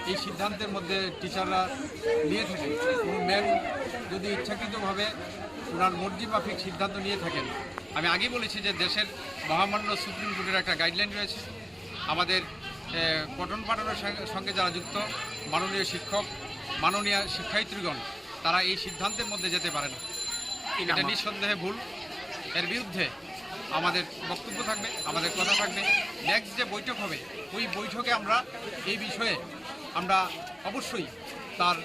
R: এই সিদ্ধান্তের মধ্যে টিচাররা নিয়ে থাকেন কোনো ম্যাম যদি ইচ্ছাকৃতভাবে ওনার মর্জি মাফিক সিদ্ধান্ত নিয়ে থাকেন আমি আগেই বলেছি যে দেশের মহামান্য সুপ্রিম কোর্টের একটা গাইডলাইন রয়েছে আমাদের পঠন পাঠনের সঙ্গে যারা যুক্ত মাননীয় শিক্ষক মাননীয় শিক্ষায়িত্রীগণ তারা এই সিদ্ধান্তের মধ্যে যেতে পারে না এটা নিঃসন্দেহে ভুল এর বিরুদ্ধে আমাদের বক্তব্য থাকবে আমাদের কথা থাকবে নেক্সট যে বৈঠক হবে ওই বৈঠকে আমরা এই বিষয়ে আমরা অবশ্যই তার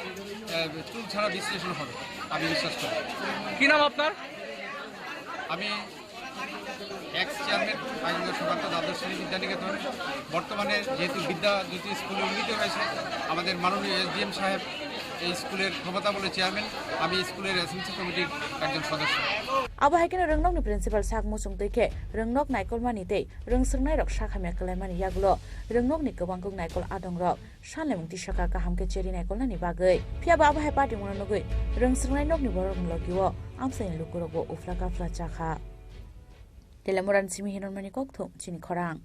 R: চুল ছাড়া বিশ্লেষণ হবে আমি বিশ্বাস করি।
Q: কি নাম আপনার?
R: আমি এক্স চেয়ারম্যান আগামী সুকান্ত দ্বাদশ শ্রেণী বিদ্যানিকেতন। বর্তমানে যেহেতু বিদ্যাজ্যোতি স্কুলে উন্নীত হয়েছে আমাদের মাননীয় এসডিএম সাহেব এই স্কুলের ক্ষমতা বলে চেয়ারম্যান, আমি স্কুলের এসএমসি কমিটির একজন সদস্য।
D: Abahaikan Rengnok ni principal sak musung tuike Rengnok naikol mani tei rengserngnai rok sakhamya kalaimani yagulo Rengnok ni gobang naikol adong rok sanlemung tisaka kaham ke cheri naikol nani bagoi phiaba abahai party mona nogoi rengserngnai nok ni borok logiwo amsain lukurogo uflaka flachakha Telemoran simi hinon mani kokthum chini khorang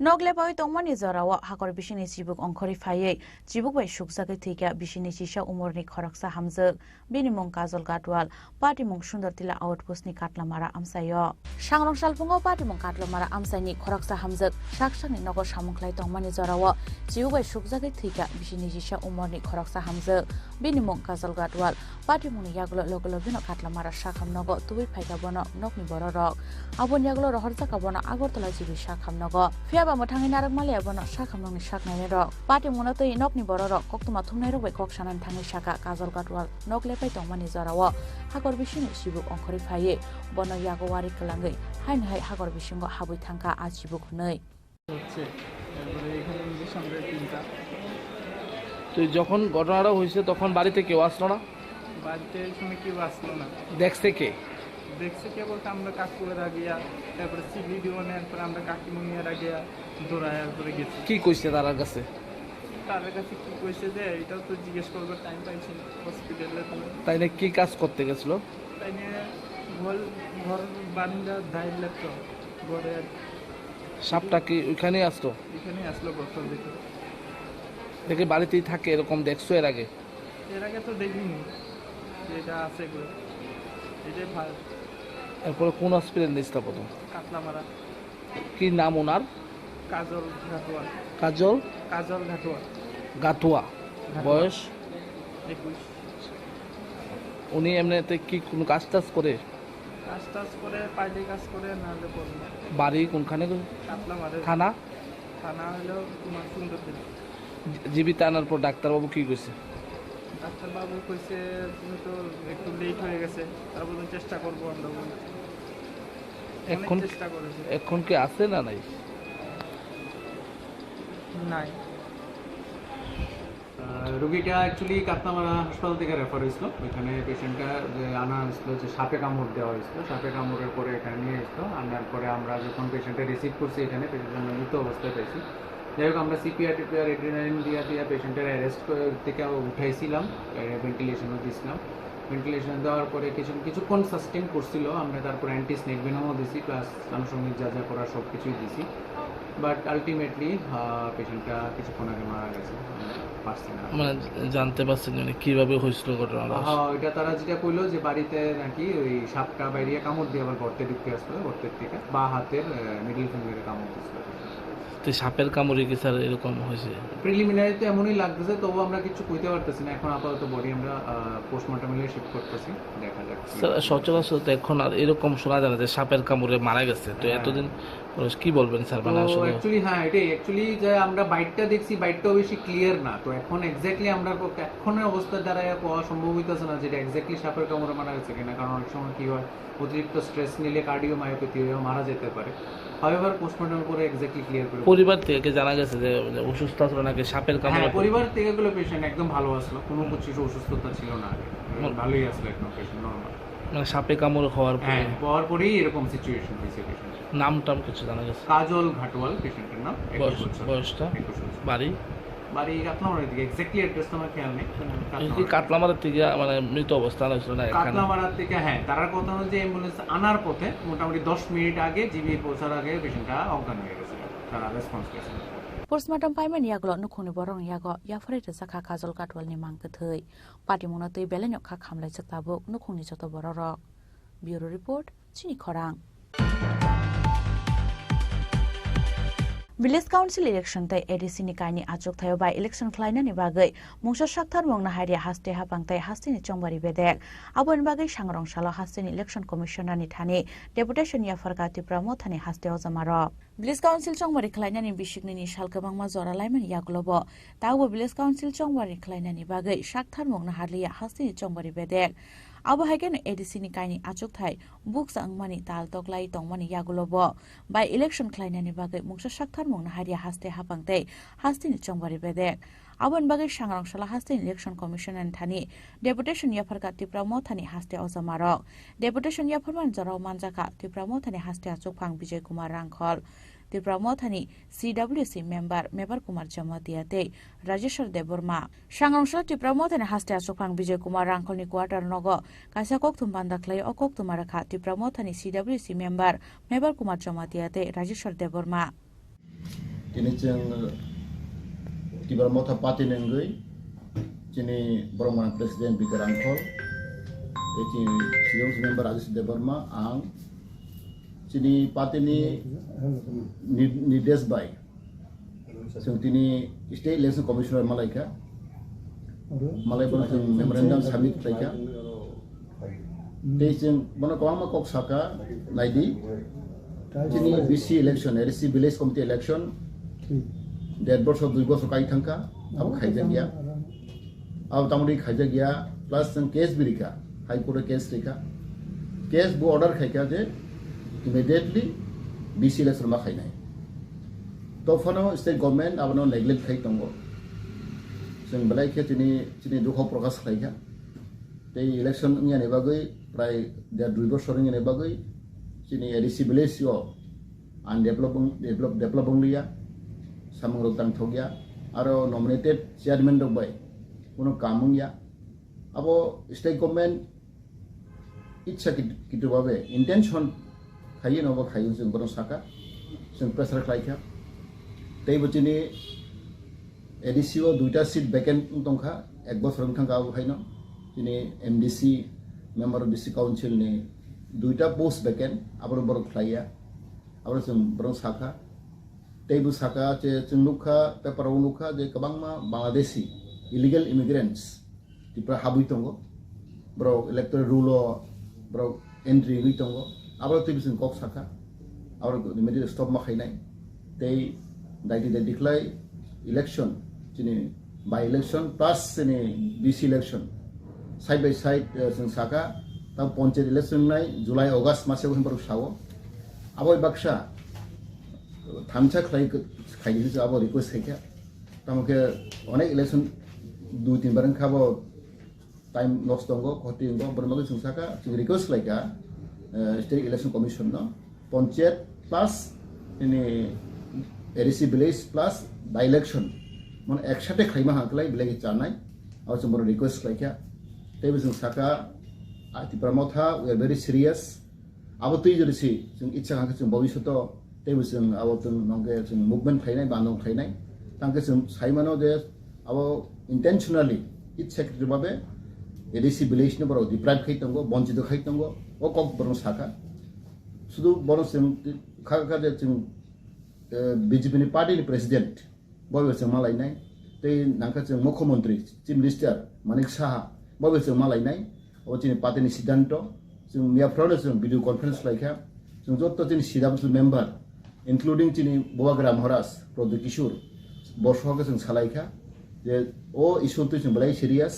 D: Nogle bai tongmani zarawa hakor bishini jibuk ongkhori phaiye jibuk bai sukjagoi thika bishini chisa umorni khoraksa hamjak bini mung kajol gatwal party mung sundar tila outpost ni katlamara amsayo sangrong salpungo party mung katlamara amsaini khoraksa hamjak saksani nogor samungklai tongmani zarawa jibuk bai sukjagoi thika bishini chisa umorni khoraksa hamjak bini mung kajol gatwal party mung yagulo logolo bino katlamara sakham nogo tubui phaika bono nokni bororok abon yagulo rohorjaka bono agortala jibi sakham nogo Motangi narak mali abono sakham nongni saknai rok party muna tei nokni bororok koktuma thumnai rok bai kok sanan thangi saka kajol gatwal nok lepai tongmani jarawo hakor bishini sibuk ongkhori phaiye bono yago wari kelangai hain hai hakor bisingo habui thangka ajibuk hnei
Q: হচ্ছে তারপরে এখানে English আমরা তিনটা তো যখন ঘটনাটা হয়েছে তখন বাড়িতে কেউ আসলো না বাড়িতে শুনে কেউ আসলো না দেখছে কে বলতে আমরা কাকুরা গিয়া তারপরে ভিডিও নেওয়ার পরে আমরা কাকিমুনিয়ারা গিয়া দৌড়ায়ার পরে গেছি কি কইছে তার কাছে কি কইছে যে এটাও তো জিজ্ঞেস করবার টাইম পাইছি হসপিটালে তাই না কি কাজ করতে গেছিল তাই না ঘর বারান্দা দাইলে তো ঘরে সাপটা কি ওখানে আসলো বছর দেখে বাড়িতেই থাকে এরকম দেখছো এর আগে তো দেখিনি যেটা আছে এটাই ভালো এরপরে কোন হসপিটাল নিয়েছিল প্রথম কাতলামারা কি নাম ওনার কাজল ঘাটুয়া বয়স 21 উনি এমনিতে কি কোনো কাজ টাজ করে পাইলে কাজ করে নাহলে বাড়ি কোনখানে কাতলামারা থানা হলো তোমার সুন্দরপুর জীবিত আনার পর ডাক্তারবাবু কি কইছে ডাক্তারবাবু কইছে তুমি তো একটু লেট হয়ে গেছে তারপর চেষ্টা করবো আমরা এখন চেষ্টা করেছি এখন কি আছে না নাই
A: রোগীটা অ্যাকচুয়ালি কাতলামারা হাসপাতাল থেকে রেফার হয়েছিল ওইখানে পেশেন্টটা যে আনা হয়েছিল যে সাপে কামড় দেওয়া হয়েছিল সাপে কামড়ের পরে এখানে নিয়ে এসতো আনার পরে আমরা যখন পেশেন্টটা রিসিভ করছি এখানে পেশেন্টের মৃত অবস্থায় পেয়েছি যাই হোক আমরা সিপিআর টিপিআর এড্রিনালিন দিয়া পেশেন্টের অ্যারেস্ট থেকে উঠাইছিলাম ভেন্টিলেশনও দিয়েছিলাম ভেন্টিলেশন দেওয়ার পরে কিছুক্ষণ সাস্টেন করছিল আমরা তারপর অ্যান্টি স্নেক ভেনমও দিছি প্লাস আনুষঙ্গিক যা যা করার সব কিছুই দিছি বাট আলটিমেটলি পেশেন্টটা কিছুক্ষণ আগে মারা গেছে
Q: মানে জানতে পারছেন কিভাবে হয়েছিল ঘটনাটা
A: এটা তারা যেটা কইলো যে বাড়িতে নাকি ওই সাপটা বাইরে কামড় দিয়ে আবার গর্তে ঢুকে আসলো গর্তের থেকে বা হাতের মিডল ফিঙ্গারে কামড় দিয়েছিল
Q: তো সাপের কামড়ে কি স্যার এরকম হয়েছে
A: প্রিলিমিনারিতে এমনই লাগতেছে তবু আমরা কিছু কইতে পারতেছি না এখন আপাতত বডি আমরা পোস্টমর্টমে শিফট করতেছি দেখা যাক
Q: স্যার সচরাচর তো এখন আর এরকম শোনা যায় না যে সাপের কামড়ে মারা গেছে তো এতদিন কি বলবেন স্যার মানে আসলে
A: অ্যাকচুয়ালি এটাই অ্যাকচুয়ালি যে আমরা বাইটটা দেখছি বাইটটাও বেশি ক্লিয়ার না তো এখন এক্স্যাক্টলি আমরা এখনের অবস্থার দ্বারা পাওয়া সম্ভব হইতেছে না যেটা এক্স্যাক্টলি সাপের কামড়ে মারা গেছে কিনা কারণ অনেক সময় কি হয় অতিরিক্ত স্ট্রেস নিলে কার্ডিওমায়োপ্যাথি হয়ে মারা যেতে পারে হাউএভার পোস্টমর্টম করে এক্স্যাক্টলি ক্লিয়ার করে
Q: পরিবার থেকে জানা গেছে যে অসুস্থ ছিল নাকি সাপের কামড়ে
A: পরিবার থেকে গুলো পেশেন্ট একদম ভালো আসলো কোনো কিছু অসুস্থতা ছিল না ভালোই আসলো একদম পেশেন্ট নরমাল
Q: মানে সাপে কামড় হওয়ার
A: পরেই এরকম সিচুয়েশন হয়েছে পেশেন্ট
Q: নামটাম কিছু জানা গেছে
A: কাজল ঘাটওয়াল পেশেন্টের নাম
Q: বয়সটা
A: বাড়ি কাতলামারা থেকে এক্স্যাক্টলি অ্যাড্রেস তো আমার খেয়াল নেই
Q: কাতলামারা থেকে মানে মৃত অবস্থান হয়েছিল না
A: কাতলামারা থেকে তার কথা হচ্ছে অ্যাম্বুলেন্স আনার পথে মোটামুটি 10 মিনিট আগে জিবি পৌঁছার আগে পেশেন্টটা অজ্ঞান হয়ে গেছে তারা রেসপন্স করেছে
D: Postmortem payment yagulo nukhuni borong yago yafare te sakha kajol gatwal ni mang thei party mona tei belenok kha khamlai chaktabuk nukhuni joto bororok Bureau report chini khorang Village Council election tai ADC ni kaini achuk thayo by election klaina ni bagai mungsa sakthar mongna haria haste hapang tai haste ni chongbari bedek abon bagai sangrong salo haste ni election commissioner ni thani deputation ya farka tipramo thani haste ozamaro Village Council chongbari klaina ni bishikni ni sal kabangma jora laiman yaklobo tawo Village Council chongbari klaina ni bagai sakthar mongna haria haste ni chongbari bedek abo hagen ADC ni kaini achuk thai books angmani tal toklai tongmani yagulobo by election klaina ni bagai mungsa sakthar mongna haria haste hapangte haste ni chongbari bedek abon bagai sangrang sala haste election commission and thani deputation ya farka tipramo thani haste ozamaro deputation ya farman jarau manjaka tipramo thani haste achuk phang Vijay Kumar Rangkhol tipramo thani CWC member Mebar Kumar Jamatiate Rajeshwar Deborma sangrang sala tipramo thani haste achuk phang Vijay Kumar Rangkhol ni quarter nogo kaisa kok thumbanda khlai okok tumara kha tipramo thani CWC member Mebar Kumar Jamatiate Rajeshwar Deborma
E: ini jeng tiba mota parti nenggui jini Brahman Presiden Vijay Rangkhol eti CWC member Rajeshwar Deborma ang jini parti ni Nidesh Bai sungtini State Election Commissioner Malaika pun memorandum submit mereka Tejeng mana kawang kok saka naidi jini BC election RC Village Committee election 1.5 বছর 2 বছর কাই থাকা আবো খাইজা গিয়া আবো তামরি খাইজা গিয়া plus case বিরিকা হাইকোর্টে case রেখা case বো order খাইকা যে ইমিডিয়েটলি BC ইলেকশন মা খাই নাই তফানো স্টেট গভর্নমেন্ট আবনো নেগলেক্ট খাই তঙ্গ जों बलाइखे दिनै दुख प्रकाश खालायखा दै इलेक्शन नि बागै प्राय 2 বছর नि बागै दिनै ADC Village डेभलपिं लिया samung rotang thogia aro nominated chairman dok bai kono kamung ya abo state government itcha kitu babe intention khayi no ba khayi jeng bono saka jeng pressure khlaikha tei botini ADC o 2টা seat vacant tongkha ek bochor thangka abo khaino tini MDC member of DC council ni 2টা post vacant abo borok khlaiya abo jeng bono saka Teibu saka je cengluka paper luka je kabangma Bangladeshi illegal immigrants di prahabui tongo bro electoral rule bro entry wi tongo abro tibu sing kok saka abro immediate stop ma khainai tei daiti de declare election jini by election plus ni BC election side by side sing saka ta ponche election nai July August mase ko baru sawo aboy baksha थामचा खाई अब request खाइका तमके अनेक election 2-3 बार खाबो time लस दंगो खति दंगो बरमागो संसाका रिक्वेस्ट लाइका स्टेट इलेक्शन कमिशन न पंचायत प्लस इनि ADC Village प्लस बाय इलेक्शन मन एकसाथे खाइमा हाकलाय बिलाय चानाय आव जों बर रिक्वेस्ट लाइका तेबो संसाका आतिप्रमथा वी आर वेरी सिरियस अब तुइ जरिसि जों इच्छा हांखो जों भविष्यत तेबो जों आव जों नंगे जों मुभमेन्ट खाइनाय बानदं खाइनाय तांके जों साइमानो जे आव इंटेंशनली इच्छाकृत भाबे ADC Village नि बरो डिप्राइभ खाइ तंगो बंचित खाइ तंगो ओ कक बरो साका सुदु बरो जों खाका जे जों BJP नि पार्टी नि प्रेसिडेंट बबे जों मालायनाय तै नांका जों मुख्यमंत्री चीफ मिनिस्टर मानिक साहा बबे जों मालायनाय ओ जोंनि पार्टी नि सिद्धांत जों मियाफ्रावनो जों भिडिअ कनफारेन्स लाइखा जों जत्त जोंनि CWC member including chini Boagra Maharaj Pradip Kishore borshoka जों सालायखा जे ओ इशु तो जों बलाय सिरियास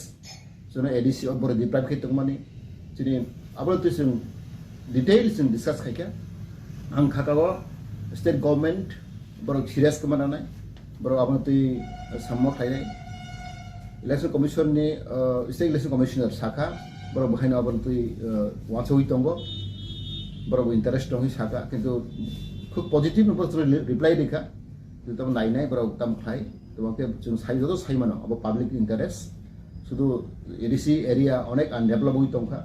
E: जों ADC ओ बर डिप्राइभ खाइ तंगमानि chini आबो तो जों डिटेल जों डिसकास खाइखा आं खाकागो स्टेट गभर्नमेंट बर सिरियास कमानाय बर आबो तो साममा खाइनाय इलेक्शन कमिशन नि स्टेट इलेक्शन कमिशनर साखा बर बहायनो आबो तो वाचोइ तंगो बर इंटरेस्ट दं साखा किन्तु খুব পজিটিভ রিপ্লাই দেখা যে তখন নাই নাই বড় উত্তম খাই তোমাকে সাইজ তো সাইমানো अब পাবলিক ইন্টারেস্ট শুধু ADC এরিয়া অনেক আনডেভেলপ হই তংখা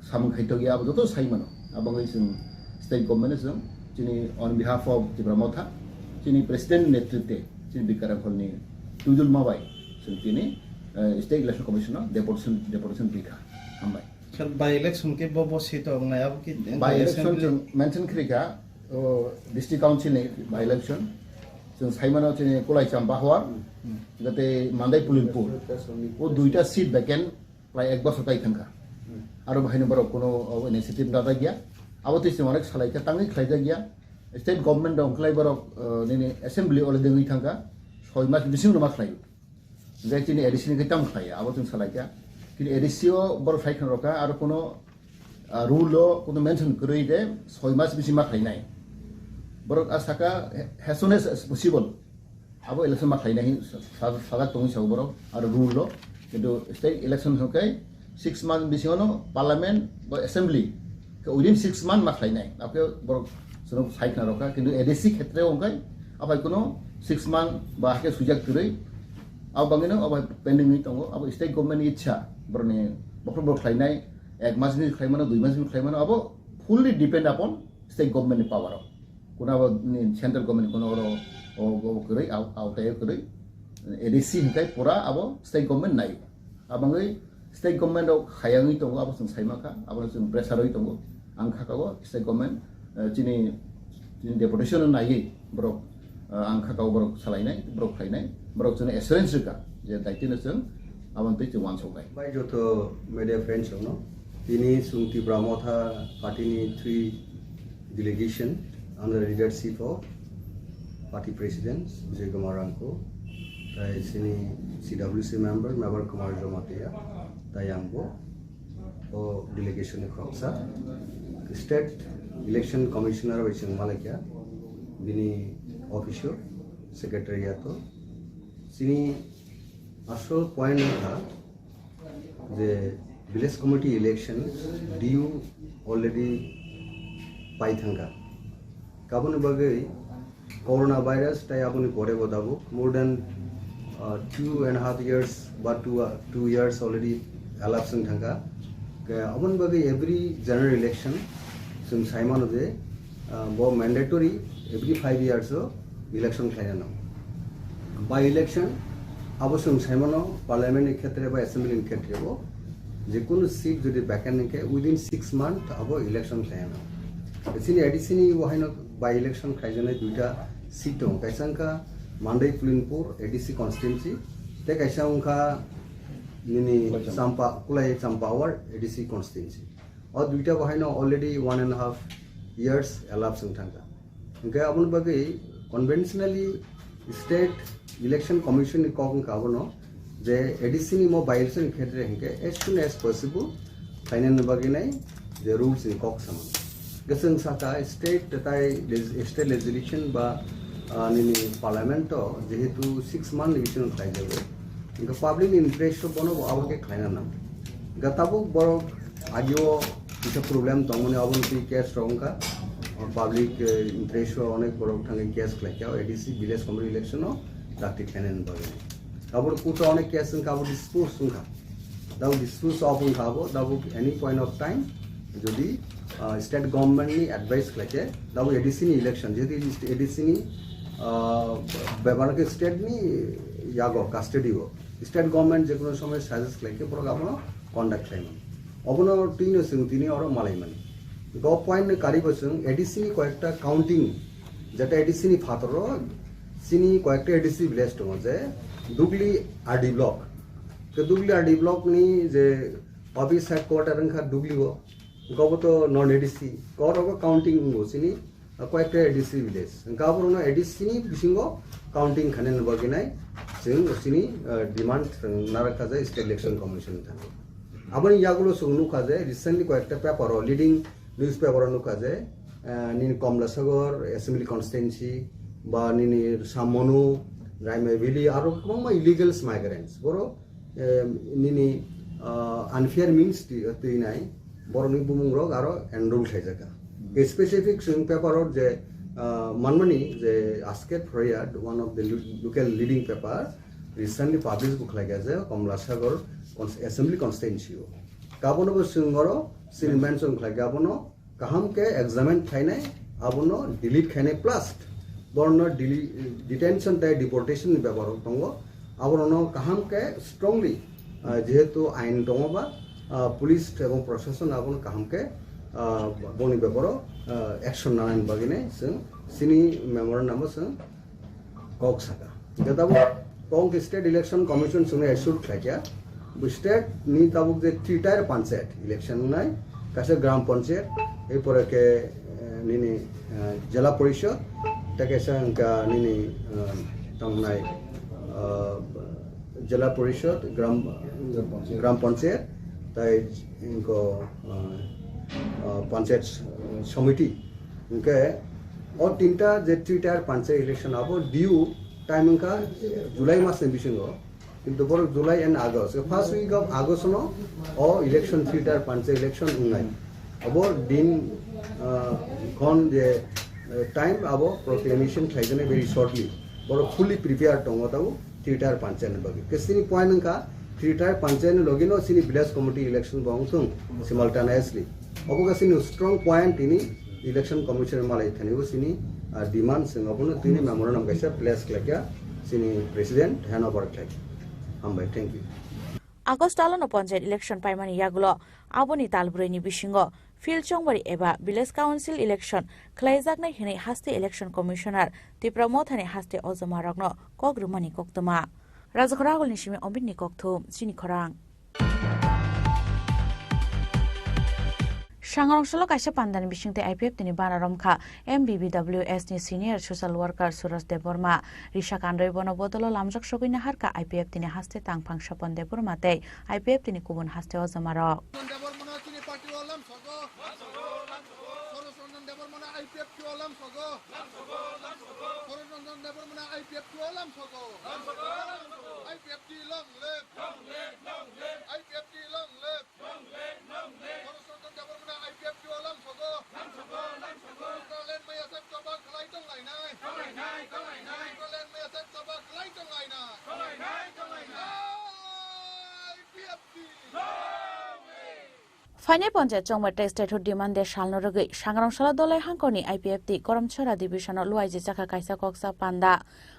E: সামুং খাইতো গিয়া अब যত সাইমানো এবং এই স্টেট গভর্নমেন্ট जों যিনি অন বিহাফ অফ তিব্রামথা যিনি প্রেসিডেন্ট নেতৃত্বে যিনি বিকারাফলনি টুজুল মাবাই जों তিনি स्टेट इलेक्शन कमिशनार डेपुटेशन बिखा हामबाय
G: बाय इलेक्शन के बबसी तो नायाब की
E: बाय इलेक्शन जों mention Kharika district council by election जों साइमानाव जोंनि कलाइचाम बाहवार जाते मान्दाय पुलिनपुर वो 2टा सीट वैकेंट प्राय 1 बছর ताई थांखा आरो बाहायनो बारो कोनो इनिशिएटिभ दादा गया अब तिसि अनेक सालायका तांगै खायजा गया स्टेट गभर्नमेंट दं खलाय बारो नि असेंबली अले दोङै थांखा 6 मास बिसिं नमा खालायो जाय तिनि एडिशन के ताम खाया अब जों सालायका कि एडिसियो बारो फाइखन रका आरो कोनो रूल कोनो मेंशन करै दे 6 मास बिसिं मा खायनाय बारो आसाका as soon as possible अब इलेक्शन मा खायनाय सागा तंगै साव बारो आरो रूल किन्तु स्टेट इलेक्शन होकै 6 months बिसिङावनो पार्लियामेन्ट बा एसेंबली उइदिन 6 months मा खायनाय आपके बारो जों साइखना रका किन्तु एडिसि क्षेत्रे ओंखाय अब कोनो 6 months बा के सुजाक करै अब बांगिनो अब पेंडिंग दङ अब स्टेट गभर्नमेंट इच्छा बरने बखर खायनाय 1 मासनि खायमानो 2 मासनि खायमानो अब fully depend upon state government power कुनाबो सेंट्रल गभर्नमेंट कुनाबो ओ करै आवताय करै एडिसि हिकाय पुरा अब स्टेट गभर्नमेंट नाय आबाङै स्टेट गभर्नमेंट खायांगै दङ अब जों साइमाखा अब जों प्रेसारै दङ आं खाकागो स्टेट गभर्नमेंट चिनि डेपुटेशन नायै ब्रक आं खाकाव ब्रक सालायनाय ब्रक खायनाय ब्रक जों एसुरेंस का जे दायित्व जों आबन्ते जों वानसौबाय
H: बाय जत मेडिया फ्रेंड्स दङ दिनै सुंति ब्रह्मथा पार्टीनि 3 delegation under the leadership of party president Vijay Kumar Angko, sini CWC member Mabar Kumar Jomatia, Tayambo, o delegation Kropsa, state election commissioner Vishnu Malakia, Bini official secretariato, sini asal point the village committee election due already Paithanga. Kabun bagai coronavirus tai apuni pore bodabu more than 2.5 years but 2 years already elapsed thanga abun bagai every general election sum saimano de bo mandatory every 5 years election khaina by election abosum saimano parliament ক্ষেত্রে বা assembly ক্ষেত্রে bo যে কোন seat যদি vacant থাকে within 6 months abo election khaina sini addition wahino by election খাইজনে 2টা seat দं কাইসাংকা Mandai পুলিনপুর ADC constituency তে কাইসাংকা নিনি Champa Kulai চাম্পাওয়ার ADC constituency আর 2টা wahino already 1.5 years elapsed thanga কে আপন বাগে কনভেনশনালি স্টেট ইলেকশন কমিশন কক কাবনো যে এডিসি নি মো বাই ইলেকশন ক্ষেত্রে হেকে as soon as possible final বাগে নাই যে রুলস ইন কক সামান Geseng saka state tai state legislation ba nini parliament jehetu 6 month election khai jabe inka public interest bono awake khaina na gatabu boro agio কিছু problem তমনে অবনতি case রংকা public interest অনেক বড় ঠানে কেস খাইয়া এডিসি ভিলেজ কমিটি ইলেকশন ডাক্তি খাইনেন বলে আবার কুটো অনেক case কাবো dispute সুনখা দাও dispute upon খাবো দাও এনি পয়েন্ট অফ টাইম যদি স্টেট গভর্নমেন্ট নি অ্যাডভাইস খাইছে দাও এডিসি নি ইলেকশন যদি এডিসি নি ব্যবহারকে স্টেট নি ইয়াগো কাস্টডি গো স্টেট গভর্নমেন্ট যে কোনো সময় সাজেস্ট খাইকে পুরো আপনো কন্ডাক্ট খাইনো অবনো তিন সিং তিনি আর মালাইমান গ পয়েন্ট কারি বসং এডিসি কয়েকটা কাউন্টিং যেটা এডিসি নি ফাতর সিনি কয়েকটা এডিসি ভিলেজ তো যে দুগলি আরডি ব্লক তো দুগলি আরডি ব্লক নি যে অফিস হেডকোয়ার্টার খা দুগলি গো গবত নন এডিসি করগ কাউন্টিং গো সিনি কয়েকটা এডিসি ভিলেজ গাবরনো এডিসি নি বিসিঙ্গ কাউন্টিং খানে নবগে নাই সিনি ডিমান্ড নারাকা যায় স্টেট ইলেকশন কমিশন থাকে আপনি ইয়াগুলো নুকা যায় রিসেন্টলি কয়েকটা পেপার লিডিং নিউজ পেপার নুকা যায় নিনি কমলাসাগর অ্যাসেম্বলি কনস্টিটুয়েন্সি বা নিনি সামনু রাইমে ভ্যালি আরো কমা ইলিগালস মাইগ্রেন্টস বড় নিনি আনফেয়ার মিনস তুই নাই বড় নি বুমুংরক আরো এনরোল খাই জায়গা স্পেসিফিক সুইং পেপার যে মানমানি যে আজকেট ফরিয়াদ one of the local leading paper recently publish বুক লাগে যে Kamalasagar assembly constituency kabono bo singoro sin mention khage abono kaham ke examine khaine abono delete khaine plus borno detention tai deportation ni ব্যবহার tongo abono kaham ke strongly jehetu ain tongo ba police এবং প্রশাসন abono kaham ke boni ব্যবহার action nanan bagine sing sini memorandum sing kok saka gatabu kong state election commission sunge assure khaja state ni tabuk je 3 tier panchayat election nai kase gram panchayat ei pore ke nini jela porishod take sangka nini tangnai jela porishod gram panchayat tai inko panchayat समिति उनके और तीनटा जे 3 tier panchayat election अब due time उनका जुलाई मास में बिशंगो किंतु बोल July end August first week of August नो और इलेक्शन 3 tier पंचायत इलेक्शन उन्नाई अब दिन कौन जे टाइम अब प्रोक्लेमेशन खाइजने वेरी शॉर्टली बोल फुली प्रिपेयर टोंगो ताऊ 3 tier पंचायत ने बगे किसनी पॉइंट उनका 3 tier पंचायत ने लोगिनो सिनी विलेज कमिटी इलेक्शन बाउंसुंग सिमल्टेनियसली অবকাশিনী স্ট্রং পয়েন্ট তিনি ইলেকশন কমিশনের মালাই থানিও সিনি আর ডিমান্ড সিঙ্গাপুর তিনি মেমোরেন্ডাম কাইসা প্লেস ক্লাকিয়া সিনি প্রেসিডেন্ট হ্যান্ড ওভার ক্লাকি হামবাই থ্যাংক ইউ
D: আগস্ট আলানো পঞ্চায়েত ইলেকশন পাইমানি ইয়াগুলো আবনি তালবুরাইনি বিশিঙ্গ ফিল্ড চংবারি এবা ভিলেজ কাউন্সিল ইলেকশন খ্লাইজাকনাই হিनै হাস্তে ইলেকশন কমিশনার ত্রিপুরা মথানি হাস্তে অজমা রগ্ন কগ্রুমানি কক্তমা রাজখরাগুল নিশিমে অমিতনি কক্থু চিনি খরাং Shangarongshalo kaisa pandani bishingte IPF tini bana romkha MBBWS ni senior social worker Suraj Deborma Risha Kandoi bono bodolo lamjak shogina harka IPF tini haste tangphang Shapon Deborma te IPF tini kubun haste ozamaro Final panchayat চংমাতে statehood ডিমান্ডে সালনরগৈ সাংগ্রামশালা দলাই হাঙ্কনি IPFT Karamchara divisional লুয়াইজি জাকা কাইসা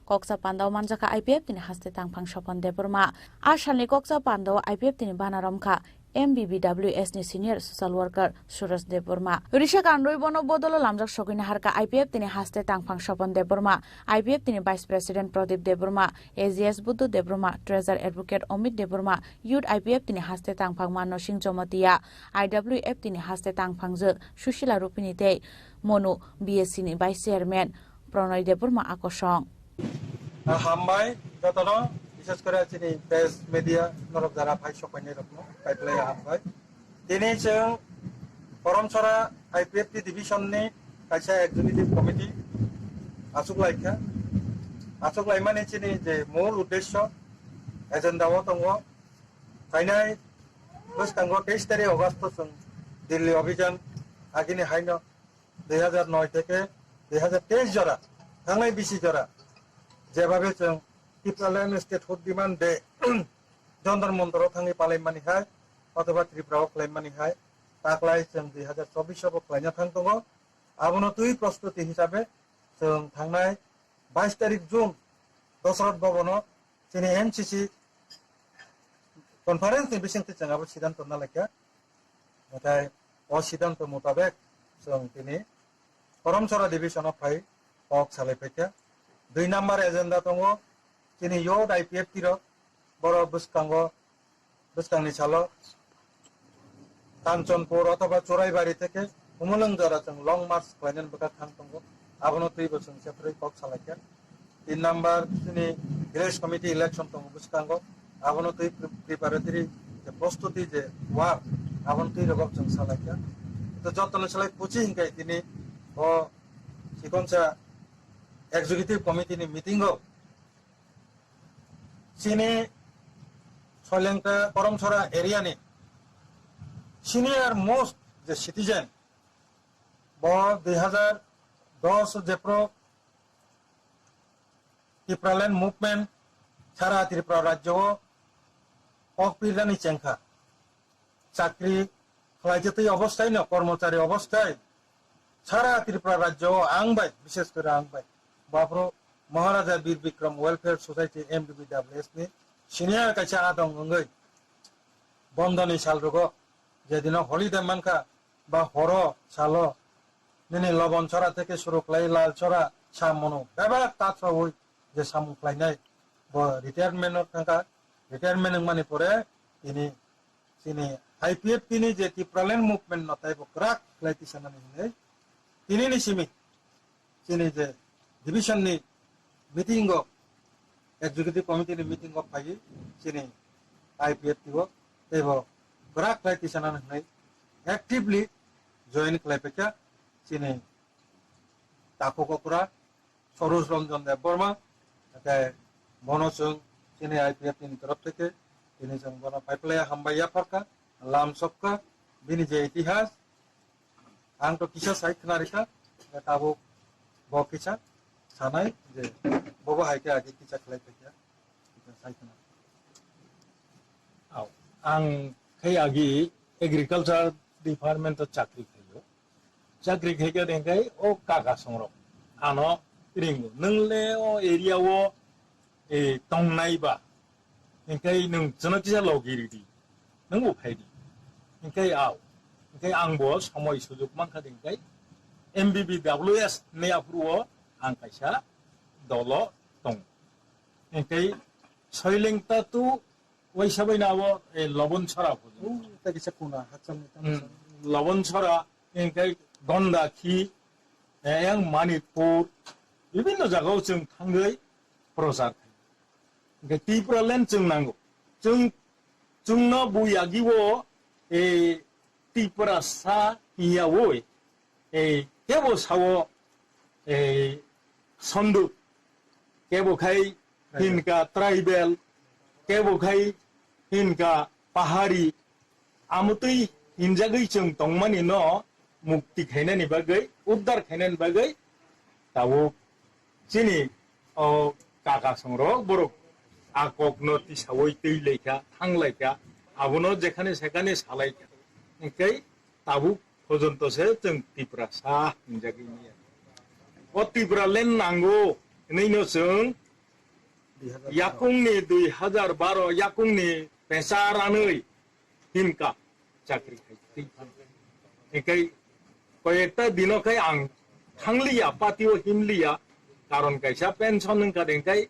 D: কক্সা পান্দাও মানজাকা আইপিএফ তিনি হাস্তে তাংফাং স্বপন দেববর্মা আর সালনি কক্সা পান্দাও আইপিএফ তিনি বানারমখা MBBWS ni senior social worker Suraj Deborma Risha Kandoi bono bodolo lamjak shogina harka IPF tini haste tangphang Shapon Deborma IPF tini vice president Pradip Deborma AGS Buddu Deborma treasurer advocate Omit Deborma youth IPF tini haste tangphang Mano Singh Jomatia IWF tini haste tangphang je Sushila Rupini te Monu BSC ni vice chairman Pronoy Deborma akosong
I: হামবাই যতন বিশেষ করে চিনি press media নরক যারা ভাই সপাইনি রকম পাইপ্লাই হামবাই তিনি जों করমছড়া আইপিএফটি ডিভিশননি কাইসা এক্সিকিউটিভ কমিটি আচুকলাইমানি চিনি যে মূল উদ্দেশ্য এজেন্ডাও দङ ফাইনাই বসকাঙ্গ 23 তারিখ আগস্ট जों দিল্লি অভিযান আগিনি হাইন 2009 থেকে 2023 জরা থাংনাই বিসি জরা যেভাবে जों ত্রিপুরাল্যান্ড স্টেটহুড ডিমান্ডে জন্তর মন্তর থাঙি পালাইমানি হাই অথবা ত্রিপুরাও ক্লাইমানি হাই তাকলাই जों 2024 আव ক্লাইনা থাং দङ আবনো তুই প্রস্তুতি হিসাবে जों থাংনাই 22 তারিখ জুন দশরথ ভবন চিনি এমসিসি কনফারেন্স नि बिसिंगते जों आबो सिद्धांत नालायखा नाथाय अ सिद्धांत मुताबिक जों दिनै करमछरा डिभिजनाव फाइ पक सालायफैखा 2 नाम्बार एजेंडा दङ चिनि योद आईपीएफ तिरो बर बुसकांनि सालो कांचनपुर अथवा चोराइबाड़ी থেকে उमलंगजरा जों लंग मार्च खालायनानै बका थां दङ आबनो तुइ बोसों सेफ्रै पक सालायखा 3 नाम्बार चिनि विलेज कमिटी इलेक्शन दङ बुसकांगो आबनो तुइ प्रिपारेटरी जे प्रस्तुति जे वार आबनो तुइ रगब जों सालायखा तो जतन सालाय पुचि हिंकाय दिनै अ सिकनसा एग्जीक्यूटिव कमिटी नि मीटिंग चिनी सलेंका करमछरा एरिया नि सीनियर मोस्ट जे सिटीजन ब 2010 जेप्रो ত্রিপুরাল্যান্ড মুভমেন্ট সারা ত্রিপুরা রাজ্য অপিরানি চেংখা চাকরি খাইজেতই অবস্থায় না কর্মচারী অবস্থায় সারা ত্রিপুরা রাজ্য আংবাই বিশেষ করে আংবাই बाबरो Maharaja Bir Vikram welfare society MBBWS नि सिनियर काइसा आदं अंगै बंदनी सालरुगो जेदिन हलिडे मानका बा हरो सालो निनि लबन छरा থেকে শুরু লাই লাল ছড়া সামনো এবার তাছরা হই যে সামুখলাইনাই রিটায়ারমেন্টত থাকা রিটায়ারমেন্ট মানে পরে তিনি IPF তিনি যে ত্রিপুরাল্যান্ড মুভমেন্ট নতাই বকরাক লাইতি সানানি হিনে তিনি নিসিমি তিনি যে ডিভিশননি মিটিং এক্সিকিউটিভ কমিটিनि মিটিং ফাই তিনি IPF tibo ebo brak laiti sanan hinai actively join klaipeka তিনি তাকো ককরা সরোজ রঞ্জন দেব বর্মা বনসং তিনি IPF তিনি তরফ থেকে তিনি जों বন পাইপলায়া হামবাইয়া ফারকা লাম সবকা বিনি যে ইতিহাস आं तो किसा साइड खनारिका ताबो ब किसा सानाय जे बबो हायके आगे किसा खलाइफेका साइड खना
J: आं खै आगि एग्रिकालचार डिपार्टमेंट चाकरी खैयो चाकरी खैगा देंगाय ओ काका संरो आनो रिंगो नंले ओ एरिया वो ए तंनायबा इंखाय नों जनकिसा लगिरिदि नों उफायदि इंखाय आव इंखाय आंबो समय सुजुग मानखा देंगाय MBBWS ने आफुरो आं खायसा दल दं इंखाय सयलेंता तु वैसाबै नावो ए लबन छरा फुजु
I: ताकिसा कुना हाचम
J: लबन छरा इंखाय गंडाखि एं मणिपुर विभिन्न जायगायाव जों थाङै प्रचार इंखाय त्रिपुराल्यान्ड जों नांगौ जोंनो बुयागिवो ए त्रिपुरा सा इयावो ए केबो सावो ए सन्दु केबो खाय हिनका ट्राइबेल केबो खाय हिनका पहाड़ी आमुतै हिनजागै जों दंमानि न मुक्ति खायनानि बागै उद्धार खायनानि बागै दावो जिनि ओ काका संरो बर आकक नति सावै दै लेखा थांलायखा आबुनो जेखाने सेखाने सालायखा इंखाय ताबु पजन्तसे जों त्रिपुरा सा हिनजागैनि ओ त्रिपुराल्यान्ड नांगौ नैनो जों याकुंनि 2012 याकुंनि पेसारानै हिनका चाकरी खाय इंखाय कयेकटा दिनखाय आं थांलिया पार्टियाव हिमलिया कारण कैसा पेन्सन नंका देंखाय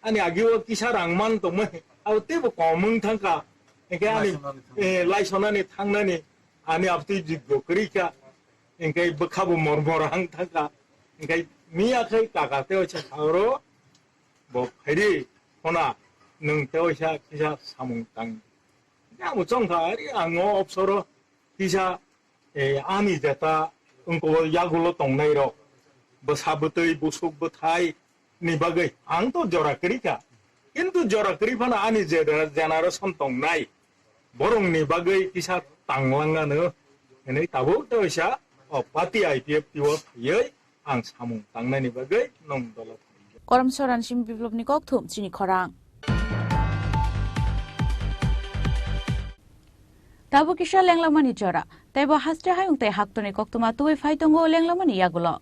J: आनि आगिव किसा रांमान दंमोन आरो तेबो कमों थांका इंखाय आनि लाइसनानि थांनानि आनि आपति जिग्ग करिका इंखाय बखाबो मरमरां थांका इंखाय मियाखै काकातेव सारो बफायदि होना नों तेवसा किसा सामुं तां आमु चंखारि आङो अफसर किसा ए आनि जेता उनको यागुलो तंनाय र बसाबतै बुसुक बथाय नि बागै आं तो जराकरिका किन्तु जराकरिफाना आनि जेनारेशन तंनाय बरंनि बागै किसा तांलांगानो नै ताबो तेवसा पार्टी IPF तिव फैयै आं सामुं तांनायनि बागै नं दल
D: करमसरान सिम बिप्लबनि ककथुम चिनि खरां ताबो किसा लेंलामानि जरा तैबो हास्टे हायुं तै हाक्तनि कक्तुमा तुवे फाइतंगो लेंलामानि यागुलो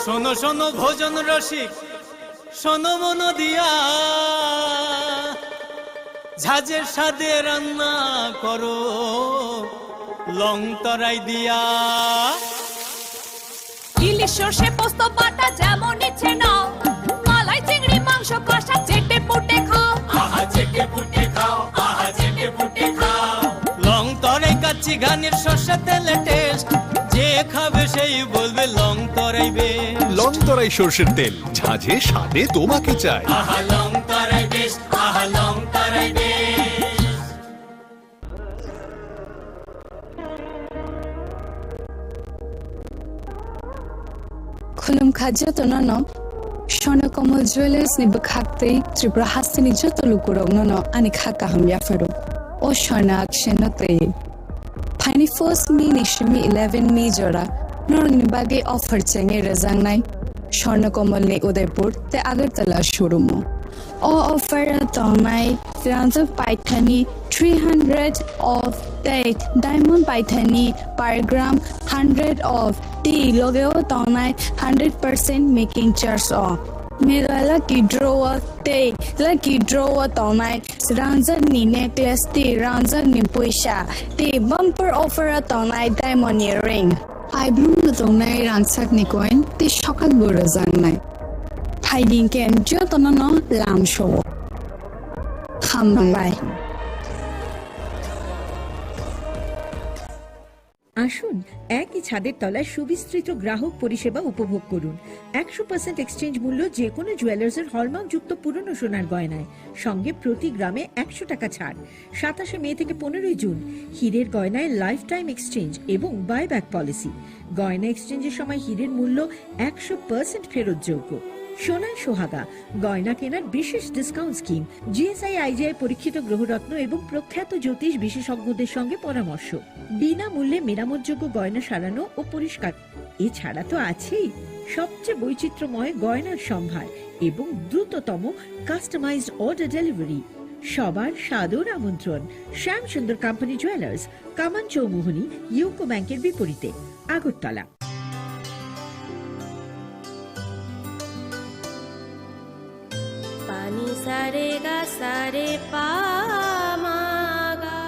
T: শোনো শোনো ভোজন রসিক শোনো মন দিয়া ঝাঁঝের সাদে রান্না করো লং তরাই দিয়া
U: ইলিশ সর্ষে পোস্ত বাটা যেমন ইচ্ছে নাও মালাই চিংড়ি মাংস কষা চেটে পুটে খাও
T: আহা চেটে পুটে খাও আহা চেটে পুটে খাও লং তরাই কাচ্চি ঘানির সর্ষে তেলে টেস্ট যে খাবে সেই বলবে লং তরাইবে
S: লং তরাই সরষের তেল ঝাঁঝে স্বাদে তোমাকে চাই
T: আহা লং তরাই বেশ আহা লং তরাই বেশ
L: खुलुम खाज्यतननो स्वर्णकमल ज्वेलर्स नि बखाक्तै त्रिपुरा हास्तिनि जतलु कुराउननो अनि खाका हमया फरो ओ स्वर्ण अक्षन तै फाइनि फर्स्ट मे निशमी 11 मे जरा नरंगनि बागे अफर चेंगे रजांगनाय स्वर्णकमल ने उदयपुर ते अगरतला शोरूम ओ ऑफर तंगनाय फ्रांस पाइथानी 300 of that diamond paithani per gram 100 of tea logeo tongnai 100% making charge off Mera lucky draw tonight. Ranjan ni necklace ti ranjan ni puisa. Ti bumper offer tonight diamond earring. I bloom the tonight ransak ni coin. Ti shokat burazang nai. Hiding kem jotono lam show. Hambangai.
N: আসুন একই ছাদের তলায় সুবিস্তৃত গ্রাহক পরিষেবা উপভোগ করুন 100% exchange মূল্য যে কোনো জুয়েলার্সের হলমার্কযুক্ত পুরনো সোনার গয়নায় সঙ্গে প্রতি গ্রামে 100 টাকা ছাড় 27 মে থেকে 15 জুন হীরের গয়নায় লাইফ টাইম এক্সচেঞ্জ এবং বাইব্যাক পলিসি গয়না এক্সচেঞ্জের সময় হীরের মূল্য 100% ফেরতযোগ্য সোনার সোহাগা গয়না কেনার বিশেষ ডিসকাউন্ট স্কিম জিএসআই আইজিআই পরীক্ষিত গ্রহরত্ন এবং প্রখ্যাত জ্যোতিষ বিশেষজ্ঞদের সঙ্গে পরামর্শ বিনামূল্যে মেরামতযোগ্য গয়না সারানো ও পরিষ্কার এছাড়া তো আছেই সবচেয়ে বৈচিত্র্যময় গয়নার সম্ভার এবং দ্রুততম কাস্টমাইজড অর্ডার ডেলিভারি সবার সাদর আমন্ত্রণ শ্যামসুন্দর কোম্পানি জুয়েলার্স কামান চৌমুহনী ইউকো ব্যাংকের বিপরীতে আগরতলা
F: सारे गा सारे पा मागा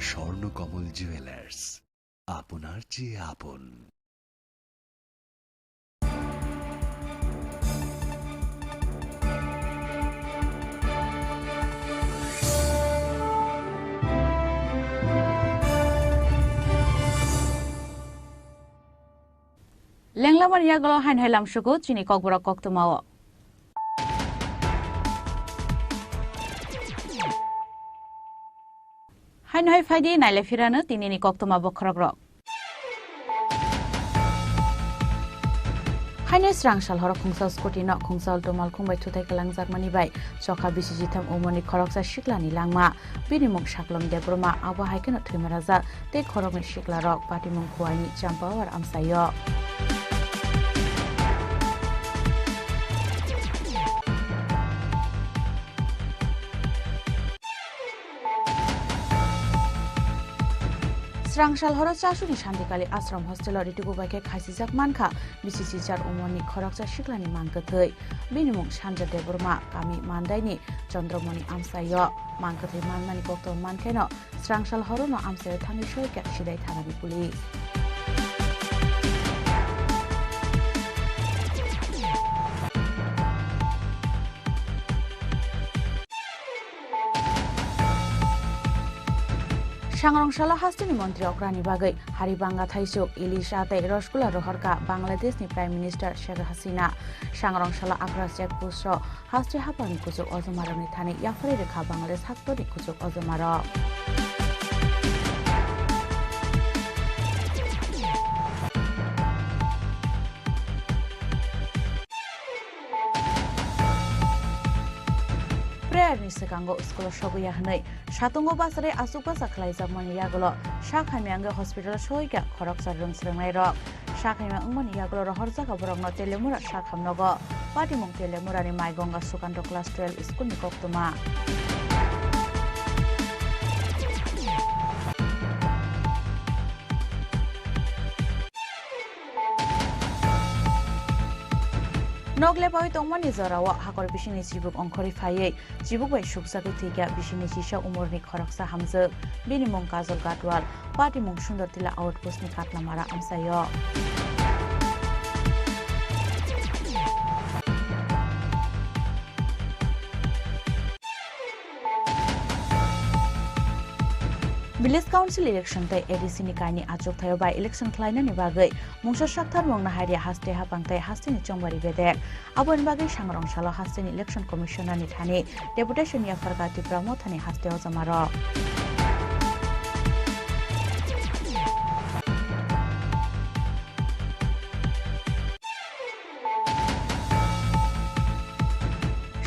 S: স্বর্ণকমল জুয়েলার্স আপনার চেয়ে আপন
D: Lenglaman yagalo hain helam shugo chini kokbora koktumao. Hain hai faidi naile firana tinini koktuma bokragrok. Haine srangshal horo khungsa skoti no khungsal tomal khungbai thutai kalang jarmani bai chokha bisijitham umoni khoroksa shiklani langma binimuk shaklom debroma abo haikeno thimaraja te khorokni shikla rok patimung khuani champawar amsayo. Srangshal horo chasuni shantikali ashram hostel ritugu baike khaisijak mankha bisisi char umoni khoroksa shiklani mangkathai binimung sanja debrma kami mandaini chandramani amsayo mangkathai manmani kokto mankhaino srangshal horo no amsayo thani shoika sidai thanani pulis Sangrongshalo hastini mantri okrani bagai Haribanga Thaisuk Ilisha tai Rosgula rohorka Bangladesh ni Prime Minister Sheikh Hasina Sangrongshalo akra check post hasti hapani kusuk ozomarani thani yafari rekha Bangladesh haktori kusuk ozomaro Nisakango School Shoguya Hanai, Shatungo Basare Asupa Saklai Zamani Yagolo, Shakamanga Hospital Shoika, Koroksa Rumsrangero, Shakama Umani Yagolo, Horzaka Brogno Telemura, Shakam Nogo, Patimong Telemura, Maigonga Sukanto Class 12 School Nikoktuma. Nogle boy tongmani zarawa hakor bishini jibuk ongkhori phaiye jibuk bai suksaku thika bishini sisa umurni khoroksa hamje binimong kajol gatwal patimong sundar tila outpost ni katna mara amsayo Village Council election tai ADC ni kaini achok thayo by election klaina ni bagai mungsa sakthar mongna haria haste hapangtai haste ni chongbari bedek abon bagai sangrongshalo haste ni election commissioner ni thani deputation ya fargati pramo thani haste ozamaro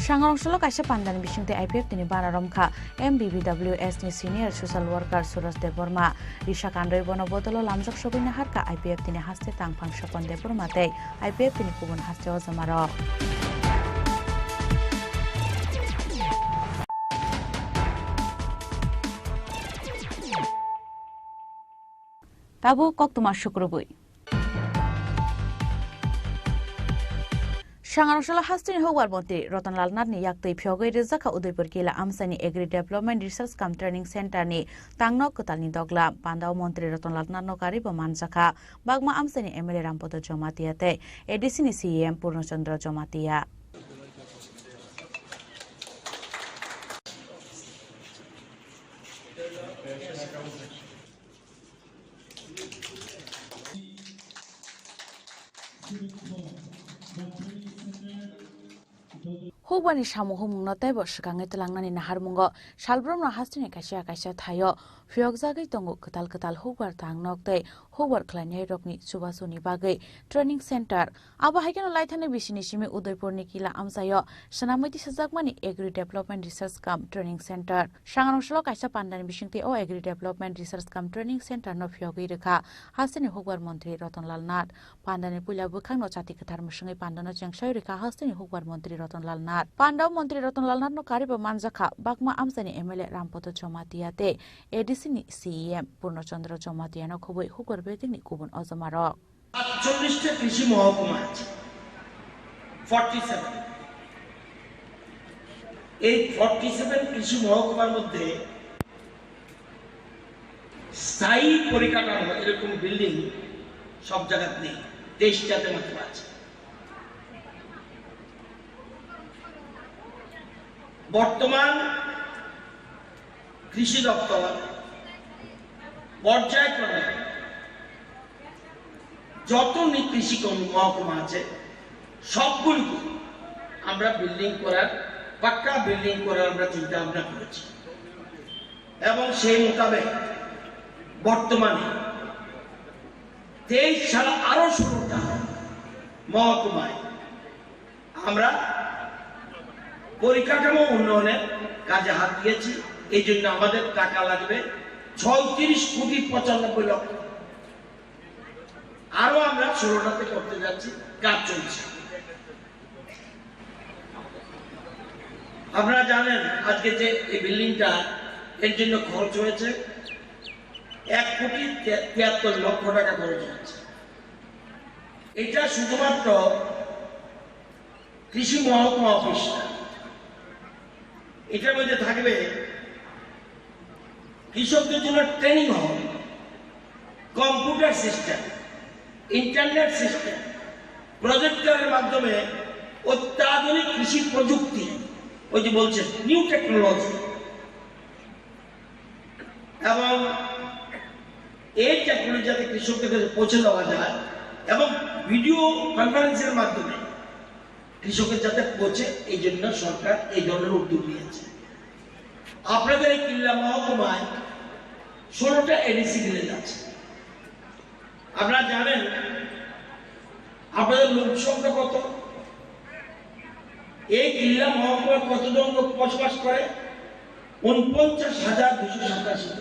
D: Sangarongshalo kaisa pandani bisingte IPF tini banaromkha MBBWS ni senior social worker Suraj Deborma Risha Kandoi bono bodolo lamjak sobina harka IPF tini haste tangphang Shopon Deborma tei IPF tini kubun haste ojamaro Tabu koktuma Shukrubui Sangarongshalo hastini hogwar monti Ratanlal Narni yaktei phyogai rizaka Udaipur kila Amsani Agri Development Research Cum Training Center ni tangno kotalni dogla Pandao Montri Ratanlal Narno karibo manjaka Bagma Amsani MLA Rampodo Jomatiyate ADC ni CEM Purnochandra Jomatiya Hubani samuhu mungno tebo sikangai telangnani naharmungo salbromno hastini kaisa thayo phiyokjagai tongo ketal hubar tangnok tei hubar khlainai rokni subasuni bagai training center abo haikeno laithane bisini simi Udaipurni kila amsayo sanamati sajakmani Agri Development Research Cum Training Center Sangarongshalo kaisa pandani bisingte o Agri Development Research Cum Training Center no phyogai rekha hastini hubar mantri Ratanlal Nath pandani pula bukhangno chati kathar musungai pandano chengsai rekha hastini hubar mantri Ratanlal Nath Pandau Montri Ratanlal Nath no karibo manjaka Bagma Amsani MLA Rampodo Jomatiyate ADC ni CEM Purnochandra Jomatiya no khoboi hubar betini kubun ojamaro
M: 48টা কৃষি মহকুমা আছে 47 এই 47 কৃষি মহকুমার মধ্যে স্থায়ী পরিকাঠামো এরকম বিল্ডিং সব জায়গাতে নেই 23টাতে মাত্র আছে বর্তমান কৃষি দপ্তর পর্যায়ক্রমে যত কৃষি মহকুমা আছে সবগুলোকে আমরা বিল্ডিং করার পাক্কা বিল্ডিং করার আমরা চিন্তা ভাবনা করেছি এবং সেই মোতাবেক বর্তমানে 23 ছাড়া আরো 16টা মহকুমায় আমরা পরিকাঠামো উন্নয়নের কাজে হাত দিয়েছি এই জন্য আমাদের টাকা লাগবে 36 কোটি 95 লক্ষ আরো আমরা 16টাতে করতে যাচ্ছি কাজ চলছে আপনারা জানেন আজকে যে এই বিল্ডিংটা এর জন্য খরচ হয়েছে 1 কোটি 73 লক্ষ টাকা খরচ হয়েছে এটা শুধুমাত্র কৃষি মহকুমা অফিস এটার মধ্যে থাকবে কৃষকদের জন্য ট্রেনিং হবে কম্পিউটার সিস্টেম ইন্টারনেট সিস্টেম প্রজেক্টরের মাধ্যমে অত্যাধুনিক কৃষি প্রযুক্তি ওই যে বলছেন নিউ টেকনোলজি এবং এই টেকনোলজি যাতে কৃষকদের কাছে পৌঁছে দেওয়া যায় এবং ভিডিও কনফারেন্সের মাধ্যমে কৃষকের যাতে পৌঁছে এই জন্য সরকার এই ধরনের উদ্যোগ নিয়েছে আপনাদের এই কিল্লা মহকুমায় 16টা এডিসি ভিলেজ আছে আপনারা জানেন আপনাদের লোক সংখ্যা কত এই কিল্লা মহকুমায় কতজন লোক বসবাস করে 49,287 জন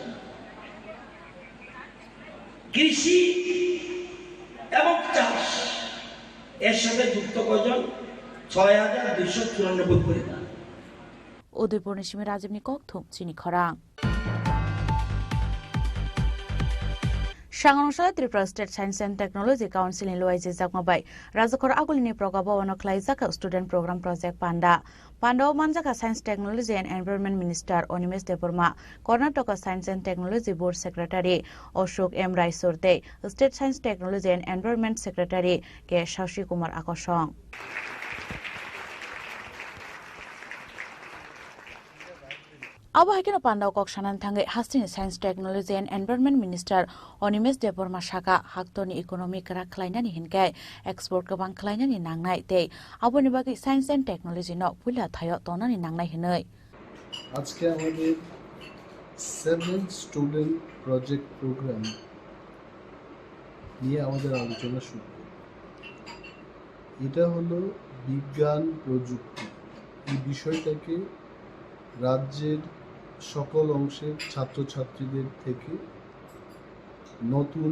M: কৃষি এবং চাষ এর সাথে যুক্ত কয়জন 6,294 পরিবার
D: Udaipur ni simi Rajib ni kokthum chini khorang Sangarongshalo Tripura State Science and Technology Council in Loize Jakmabai Rajakhor Agulini Progaba Wanoklaizaka Student Program Project Panda Pandao Manjaka Science Technology and Environment Minister Onimesh Deborma Karnataka Science and Technology Board Secretary Ashok M. Raisurte State Science Technology and Environment Secretary K. Shashi Kumar Akoshong Abo haikeno Pandao kok sanan thangai hastini Science Technology and Environment Minister Onimesh Deborma Shaka haktoni economic kara khlainani hinkai export kabang khlainani nangnai tei aboni bagi Science and Technology no pula thayo tonani nangnai hinai
V: আজকে আমাদের 7 student project programme নিয়ে আমাদের আলোচনা শুরু। এটা হলো বিজ্ঞান প্রযুক্তি এই বিষয়টাকে রাজ্যের সকল অংশের ছাত্রছাত্রীদের থেকে নতুন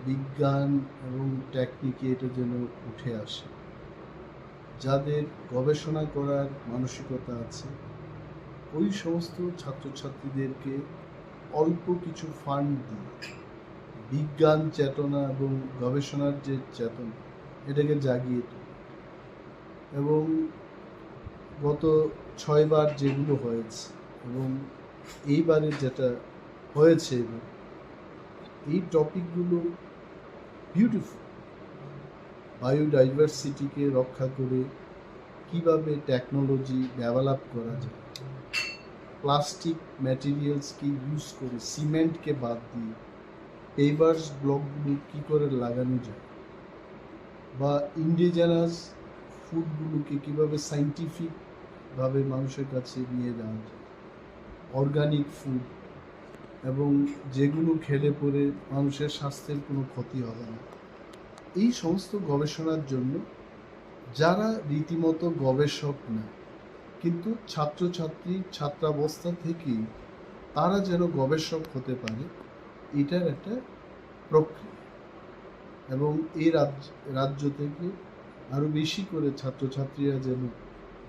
V: বিজ্ঞান এবং টেকনিকে এটা যেন উঠে আসে, যাদের গবেষণা করার মানসিকতা আছে ওই সমস্ত ছাত্রছাত্রীদেরকে অল্প কিছু ফান্ড দিয়ে বিজ্ঞান চেতনা এবং গবেষণার যে চেতনা এটাকে জাগিয়ে তোলে। এবং গত 6 বার যেগুলো হয়েছে এবং এইবারে যেটা হয়েছে এবার, এই টপিকগুলো বিউটিফুল। বায়োডাইভার্সিটিকে রক্ষা করে কিভাবে টেকনোলজি ডেভেলপ করা যায়, প্লাস্টিক ম্যাটেরিয়ালসকে ইউজ করে সিমেন্টকে বাদ দিয়ে পেভার্স ব্লকগুলো কী করে লাগানো যায়, বা ইন্ডিজেনাস ফুডগুলোকে কীভাবে সাইন্টিফিকভাবে মানুষের কাছে নিয়ে যাওয়া যায়, অর্গানিক ফুড এবং যেগুলো খেলে পরে মানুষের স্বাস্থ্যের কোনো ক্ষতি হবে না। এই সমস্ত গবেষণার জন্য যারা রীতিমতো গবেষক না কিন্তু ছাত্রাবস্থা থেকেই তারা যেন গবেষক হতে পারে, এটার একটা প্রক্রিয়া। এবং এই রাজ্য থেকে আরও বেশি করে ছাত্রছাত্রীরা যেন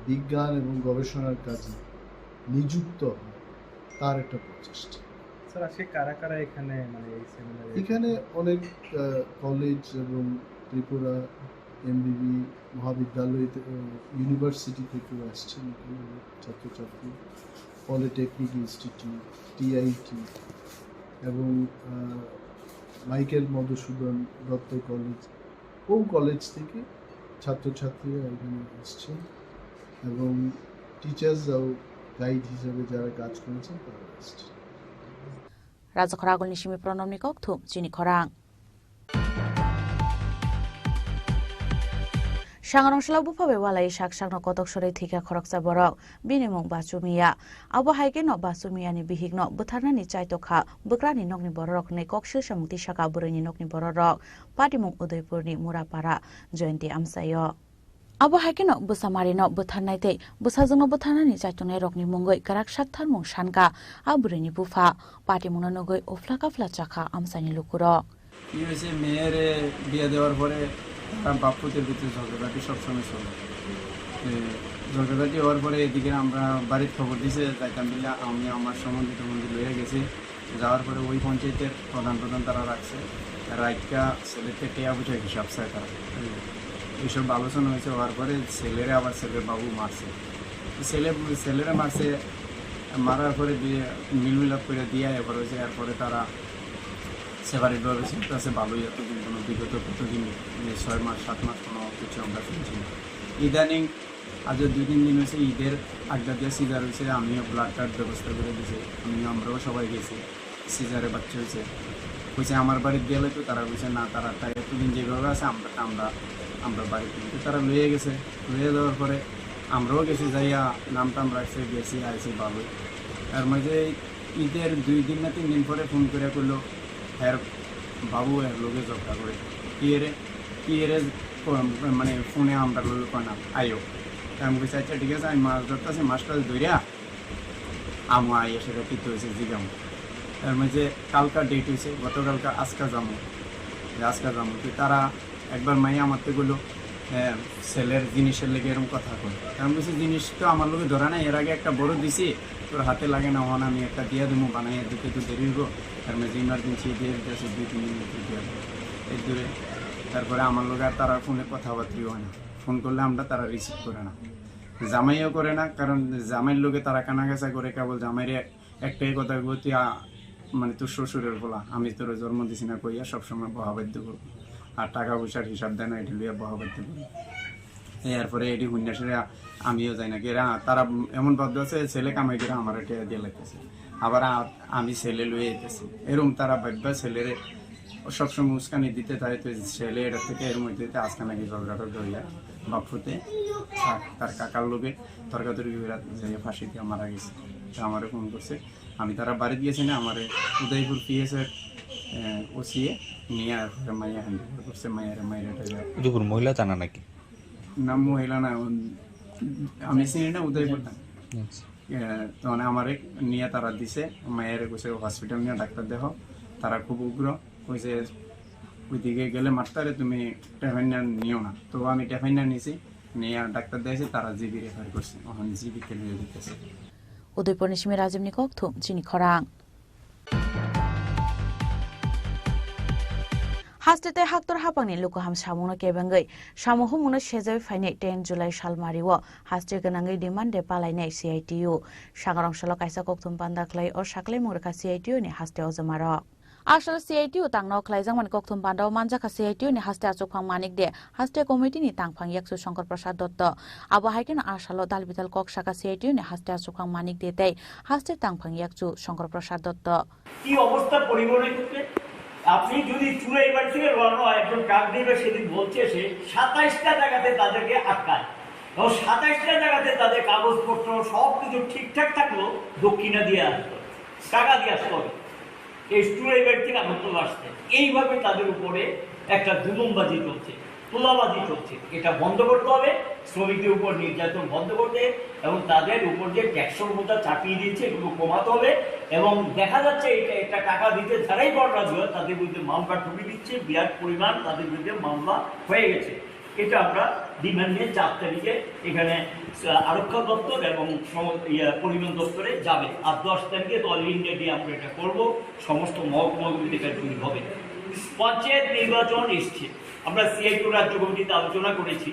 V: বিজ্ঞান এবং গবেষণার কাজে নিযুক্ত হয় তার একটা প্রচেষ্টা।
B: স্যার আজকে কারা কারা এখানে মানে এই সেমিনারে?
V: এখানে অনেক কলেজ এবং ত্রিপুরা এমবিবি মহাবিদ্যালয় ইউনিভার্সিটি থেকেও আসছেন এখানে ছাত্রছাত্রী, পলিটেকনিক ইনস্টিটিউট, টিআইটি এবং মাইকেল মধুসূদন দত্ত কলেজ ও কলেজ থেকে ছাত্রছাত্রীরা এখানে আসছেন এবং টিচার্সরাও গাইড হিসাবে যারা কাজ করেছেন তারা আসছেন।
D: রাজা খরাগল নিশিমি প্রণব নিকক থুম চিনি খরাং সাংরংশলা বুফাবে ওয়ালাই শাক সাংনো কতক সরে থিকা খরকসা বরক বিনিমুং বাচুমিয়া আবো হাইকে ন বাচুমিয়ানি বিহিক ন বুথারনানি চাইতোখা বকরানি নকনি বরক nei koksil samungti saka burani nokni borok patimung udaipurni murapara joyanti amsayo abo haike no busamari no butharnai tei busajungno butharnani chaitonai rokni mungoi karak sakthar mung shanka aburani bufa patimung nogoi ofla kafla chakha amsani lukuro
A: কি হয়েছে, মেয়ের বিয়ে দেওয়ার পরে তার বাপুদের ভিতরে ঝগড়াটি সবসময় চলে। ঝগড়াটি হওয়ার পরে এদিকে আমরা বাড়ির খবর দিয়েছে যাইতাম বিল্লা, আমি আমার সম্বন্ধিত মন্দির লয়ে গেছি। যাওয়ার পরে ওই পঞ্চায়েতের প্রধান তারা রাখছে, রাইটকা ছেলেকে টেয়া বুঝে হিসাব চায় তারা। এইসব আলোচনা হয়েছে, হওয়ার পরে ছেলেরা আবার ছেলের বাবু মারছে, ছেলেরা মারছে, মারার পরে দিয়ে মিলমিলাপ করে দিয়ে এবার হয়েছে। এরপরে তারা সেপারেটভাবে আছে ভালোই, এতদিন কোনো বিগত কতদিন 6 মাস 7 মাস কোনো কিছু আমরা শুনছি না। ইদানিং আজ 2-3 দিন হয়েছে, ঈদের আড্ডা দিয়ে সিজার হয়েছে, আমিও ব্লাড কার্ড ব্যবস্থা করে দিয়েছি, আমরাও সবাই গেছি। সিজারে বাচ্চা হয়েছে, আমার বাড়িতে গেলে তো তারা বলছে না, তারা তাই এতদিন যেভাবে আছে আমরা বাড়িতে কিন্তু তারা লয়ে গেছে। লয়ে যাওয়ার পরে আমরাও গেছি, যাইয়া নাম টাম রাখছে, গেছি আইসি ভালোই। তার মাঝে ঈদের 2 দিন না 3 দিন পরে ফোন করে করলো হ্যাঁ বাবু এর লোকে ঝগড়া করে কি এরে মানে ফোনে আমরা লোক না আইও। আমি বলছি আচ্ছা ঠিক আছে, আমি মাছ ধরতেছি, মাছটা ধরিয়া আমু আই এসে কিন্তু হয়েছে জিগাম। তার মাঝে কালকা ডেট হয়েছে, গতকালকা আজকা যাবো তো তারা একবার মাইয়া আমারতে বললো ছেলের জিনিসের লেগে এরকম কথা কই। আমি বলছি জিনিস তো আমার লোকে ধরা নাই, এর আগে একটা বড় দিছি, তোর হাতে লাগে না, হন আমি একটা দিয়ে দেবো বানাইয়া দিতে তো দেরি হইব। তার মাঝে ইমার্জেন্সি দিয়ে দিতেছে 2-3 দিন দিয়ে এই দূরে। তারপরে আমার লোক আর তারা ফোনে কথাবার্তাও হয় না, ফোন করলে আমরা তারা রিসিভ করে না, জামাইও করে না। কারণ জামাইয়ের লোকে তারা কানাঘাসা করে, কেবল জামাইয়ের একটাই কথা বলতে মানে তোর শ্বশুরের বলা, আমি তোর জন্ম দিছি না কইয়া সবসময় বহাবাদ্য করবো, আর টাকা পয়সার হিসাব দেয় না, এটি লইয়া বহাবাদ্য করবো। এরপরে এটি হুন্যাসের আমিও যাই না, তারা এমন বাধ্য আছে ছেলে কামাই করে আমার এটা দিয়ে লাগতেছে, আবার আমি ছেলে লয়ে যেতেছি, এরকম তারা ভাববা ছেলের সবসময় উস্কানি দিতে তাই তো ছেলে এটা থেকে এর মধ্যে আজকে নাকি ঝগড়াটা ধরিয়া বাপুতে তার কাকার লোকে তর্কাতর্কি যাইয়া ফাঁসি দিয়ে মারা গেছে। আমারে ফোন করছে, আমি তারা বাড়ি দিয়েছি না, আমার উদয়পুর পিএসের ওসিয়ে নিয়ে মাইয়া হ্যান্ড করছে, মায়ের এটা মহিলা জানা নাকি না, মহিলা না, আমি চিনি না উদয়পুর তো মানে আমার নিয়ে তারা দিছে মায়ের কইছে হসপিটাল নিয়ে ডাক্তার দেখো তারা খুব উগ্র কইছে ওইদিকে গেলে মারতারে তুমি টেফাইনার নিও না তো আমি টেফাইনার নিয়েছি নিয়ে ডাক্তার দিয়েছি তারা জিবি রেফার করছে এখন জিবিকে নিয়ে দিতেছে
D: উদয়পুর নিশিমি রাজীব নিকক থুম চিনি খরাং हास्टेते हाक्तर हापांनि लुकुहाम सामुनो केबेंगै सामुहुमुनो सेजै फाइने 10 जुलाई सालमारिओ हास्टे गनांगै डिमान्डे पालायनाय CITU सागारंसलो कायसा कक्थुम पान्दाख्लै अ साख्लै मुरखा CITU नि हास्टे अजमारो आसल CITU तांनो ख्लाइजां मान कक्थुम पान्दाव मानजाखा CITU नि हास्टे आचुकफां मानिक दे हास्टे कमिटि नि तांफां याकसु शंकर प्रसाद दत्त आबो हाइकेन आसालो दालबिदाल कक शाखा CITU नि हास्टे आचुकफां मानिक दे तै हास्टे तांफां याकसु शंकर प्रसाद दत्त
M: কি অবস্থা পরিবহনের ক্ষেত্রে আপনি যদি চুরাই বাড়ি থেকে রওনা হয় একজন ট্রাক ড্রাইভার সেদিন বলছে সে 27টা জায়গাতে তাদেরকে আটকায় এবং 27টা জায়গাতে তাদের কাগজপত্র সব কিছু ঠিকঠাক থাকলেও দক্ষিণা দিয়ে আসতো টাকা দিয়ে আসতে হবে এই চুরাই বাড়ি থেকে আগরতলা আসতে এইভাবে তাদের উপরে একটা জুলুমবাজি চলছে তোলাবাজি চলছে এটা বন্ধ করতে হবে শ্রমিকদের উপর নির্যাতন বন্ধ করতে এবং তাদের উপর যে ট্যাক্সের বোঝা চাপিয়ে দিচ্ছে এগুলো কমাতে হবে এবং দেখা যাচ্ছে এটা টাকা দিতে যারাই বড় রাজি হয় তাদের বিরুদ্ধে মামলা ঠুকে দিচ্ছে বিরাট পরিমাণ তাদের বিরুদ্ধে মামলা হয়ে গেছে এটা আমরা ডিমান্ড নিয়ে 4 তারিখে এখানে আরক্ষা দপ্তর এবং পরিবহন দপ্তরে যাবে আর 10 তারিখে তো অল ইন্ডিয়া দিয়ে আমরা এটা করবো সমস্ত মহকুমাগুলিতে এটা তৈরি হবে পঞ্চায়েত নির্বাচন এসছে আমরা CITU রাজ্য কমিটিতে আলোচনা করেছি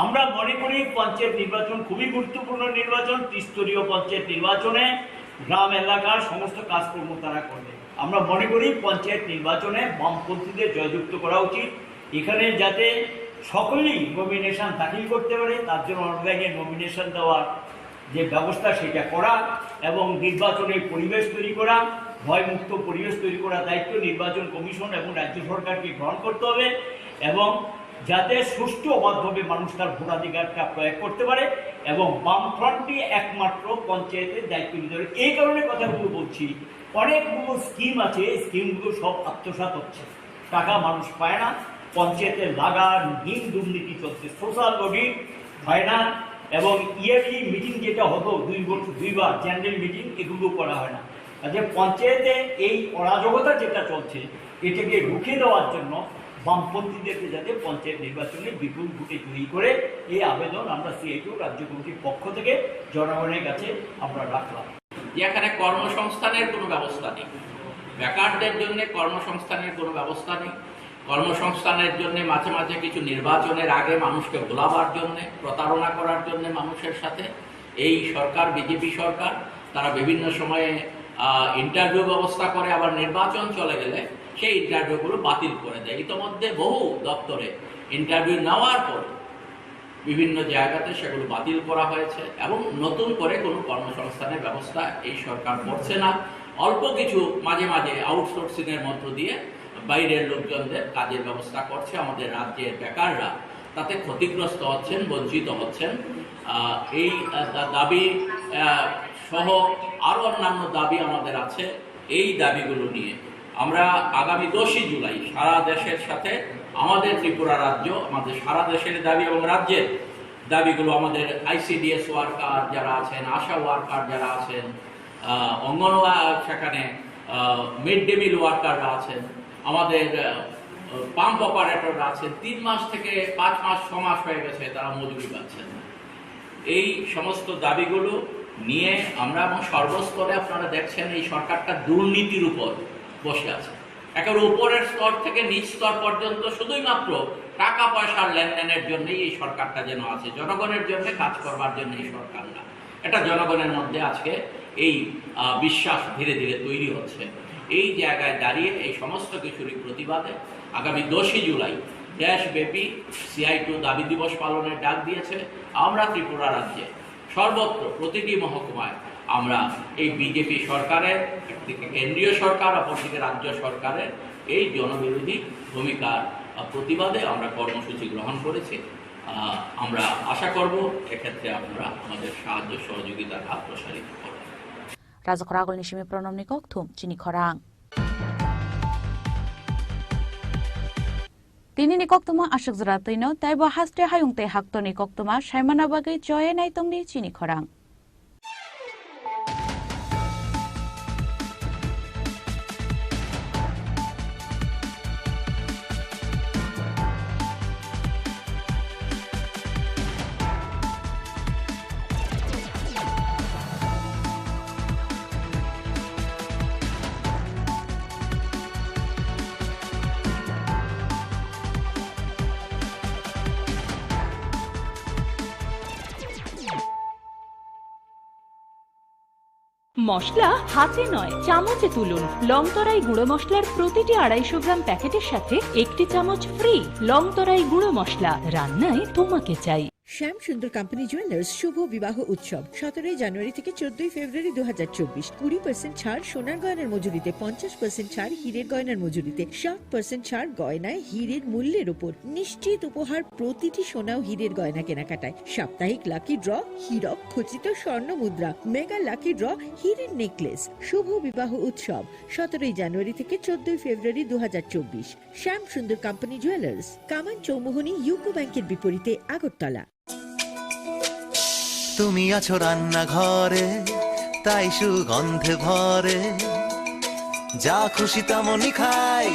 M: আমরা মনে করি পঞ্চায়েত নির্বাচন খুবই গুরুত্বপূর্ণ নির্বাচন ত্রিস্তরীয় পঞ্চায়েত নির্বাচনে গ্রাম এলাকার সমস্ত কাজকর্ম তারা করবে আমরা মনে করি পঞ্চায়েত নির্বাচনে বামপন্থীদের জয়যুক্ত করা উচিত এখানে যাতে সকলেই নমিনেশন দাখিল করতে পারে তার জন্য অনলাইনে নমিনেশন দেওয়ার যে ব্যবস্থা সেটা করা এবং নির্বাচনের পরিবেশ তৈরি করা ভয়মুক্ত পরিবেশ তৈরি করার দায়িত্ব নির্বাচন কমিশন এবং রাজ্য সরকারকে গ্রহণ করতে হবে এবং যাতে সুষ্ঠু অবাধভাবে মানুষ তার ভোটাধিকারটা প্রয়োগ করতে পারে এবং বামফ্রন্টই একমাত্র পঞ্চায়েতের দায়িত্ব নিতে হবে এই কারণে কথাগুলো বলছি অনেকগুলো স্কিম আছে স্কিমগুলো সব আত্মসাৎ হচ্ছে টাকা মানুষ পায় না পঞ্চায়েতের লাগান ঋণ দুর্নীতি চলছে সোশ্যাল অডিট হয় না এবং ইয়ারলি মিটিং যেটা হতো 2 বছর 2 বার জেনারেল মিটিং এগুলো করা হয় না যে পঞ্চায়েতে এই অরাজকতা যেটা চলছে এটাকে রুখে দেওয়ার জন্য বামপন্থীদেরকে যাতে পঞ্চায়েত নির্বাচনে বিপুল ভোটে জয়ী করে এই আবেদন আমরা CITU রাজ্য কমিটির পক্ষ থেকে জনগণের কাছে আমরা রাখলাম
C: এখানে কর্মসংস্থানের কোনো ব্যবস্থা নেই বেকারদের জন্য কর্মসংস্থানের কোনো ব্যবস্থা নেই কর্মসংস্থানের জন্য মাঝে মাঝে কিছু নির্বাচনের আগে মানুষকে ভোলাবার জন্য প্রতারণা করার জন্য মানুষের সাথে এই সরকার বিজেপি সরকার তারা বিভিন্ন সময়ে ইন্টারভিউ ব্যবস্থা করে আবার নির্বাচন চলে গেলে সেই ইন্টারভিউগুলো বাতিল করে দেয় ইতিমধ্যে বহু দপ্তরে ইন্টারভিউ নেওয়ার পর বিভিন্ন জায়গাতে সেগুলো বাতিল করা হয়েছে এবং নতুন করে কোনো কর্মসংস্থানের ব্যবস্থা এই সরকার করছে না অল্প কিছু মাঝে মাঝে আউটসোর্সিংয়ের মধ্য দিয়ে বাইরের লোকজনদের কাজের ব্যবস্থা করছে আমাদের রাজ্যের বেকাররা তাতে ক্ষতিগ্রস্ত হচ্ছেন বঞ্চিত হচ্ছেন এই দাবি সহ আরও অন্যান্য দাবি আমাদের আছে এই দাবিগুলো নিয়ে আমরা আগামী 10 জুলাই সারা দেশের সাথে আমাদের ত্রিপুরা রাজ্য আমাদের সারা দেশের দাবি এবং রাজ্যের দাবিগুলো আমাদের ICDS ওয়ার্কার যারা আছেন আশা ওয়ার্কার যারা আছেন অঙ্গনওয়াড়ি সেখানে মিড ডে মিল ওয়ার্কাররা আছেন আমাদের পাম্প অপারেটররা আছেন 3 মাস থেকে 5 মাস 6 মাস হয়ে গেছে তারা মজুরি পাচ্ছেন এই সমস্ত দাবিগুলো নিয়ে আমরা এবং সর্বস্তরে আপনারা দেখছেন এই সরকারটা দুর্নীতির উপর বসে আছে একেবারে উপরের স্তর থেকে নিচ স্তর পর্যন্ত শুধুই মাত্র টাকা পয়সার লেনদেনের জন্যই এই সরকারটা যেন আছে জনগণের জন্য কাজ করবার জন্য এই সরকার না এটা জনগণের মধ্যে আজকে এই বিশ্বাস ধীরে ধীরে তৈরি হচ্ছে এই জায়গায় দাঁড়িয়ে এই সমস্ত কিছুরই প্রতিবাদে আগামী 10 জুলাই দেশব্যাপী CITU দাবি দিবস পালনের ডাক দিয়েছে আমরা ত্রিপুরা রাজ্যে সর্বত্র প্রতিটি মহকুমায় আমরা এই বিজেপি সরকারের একদিকে কেন্দ্রীয় সরকার অপরদিকে রাজ্য সরকারের এই জনবিরোধী ভূমিকার প্রতিবাদে আমরা কর্মসূচি গ্রহণ করেছি আমরা আশা করব এক্ষেত্রে আপনারা আমাদের সাহায্য সহযোগিতার হাত প্রসারিত করবেন
D: রাজকরাগল নিশিমি প্রণম নিকক থুম চিনি খরাং Tini ni koktoma ashok zara tino taibo haste hayung te hakto ni koktoma shaimana bagai joye nai tong ni chini khorang.
K: মশলা হাতে নয় চামচে তুলুন লংতরাই গুঁড়ো মশলার প্রতিটি 250 গ্রাম প্যাকেটের সাথে একটি চামচ ফ্রি লংতরাই গুঁড়ো মশলা রান্নায় তোমাকে চাই
N: শ্যাম সুন্দর কোম্পানি জুয়েলার্স শুভ বিবাহ উৎসব 17 জানুয়ারি থেকে 14 ফেব্রুয়ারি 2024 20% ছাড় সোনার গয়নার মজুরিতে 50% ছাড় হীরের গয়নার মজুরিতে 60% ছাড় গয়নায় হীরের মূল্যের উপর নিশ্চিত উপহার প্রতিটি সোনা ও হীরের গয়না কেনাকাটায় সাপ্তাহিক লাকি ড্র হীরক খচিত স্বর্ণ মুদ্রা মেগা লাকি ড্র হীরের নেকলেস শুভ বিবাহ উৎসব 17 জানুয়ারি থেকে 14 ফেব্রুয়ারি 2024 শ্যাম সুন্দর কোম্পানি জুয়েলার্স কামান চৌমুহনী ইউকো ব্যাংকের বিপরীতে আগরতলা
S: তুমি আছো রান্নাঘরে তাই সুগন্ধে ভরে যা খুশি তেমনই খাই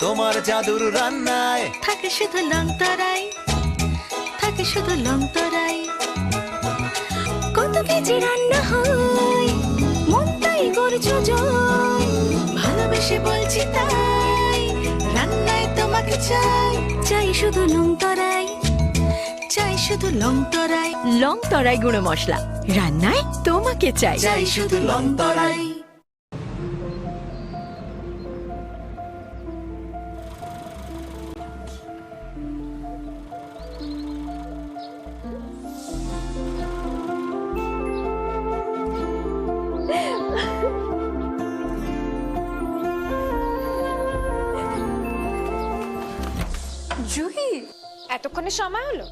S: তোমার জাদুর রান্নায়
O: থাকে শুধু লংতরাই থাকে শুধু লংতরাই কত কেজি রান্না হয় মন তাই করছো জয় ভালোবেসে বলছি তাই রান্নায় তোমাকে চাই চাই শুধু লংতরাই চাই শুধু লংতরাই লংতরাই গুঁড়ো মশলা রান্নায় তোমাকে চাই চাই শুধু লংতরাই
W: জুহি এতক্ষণে সময় হলো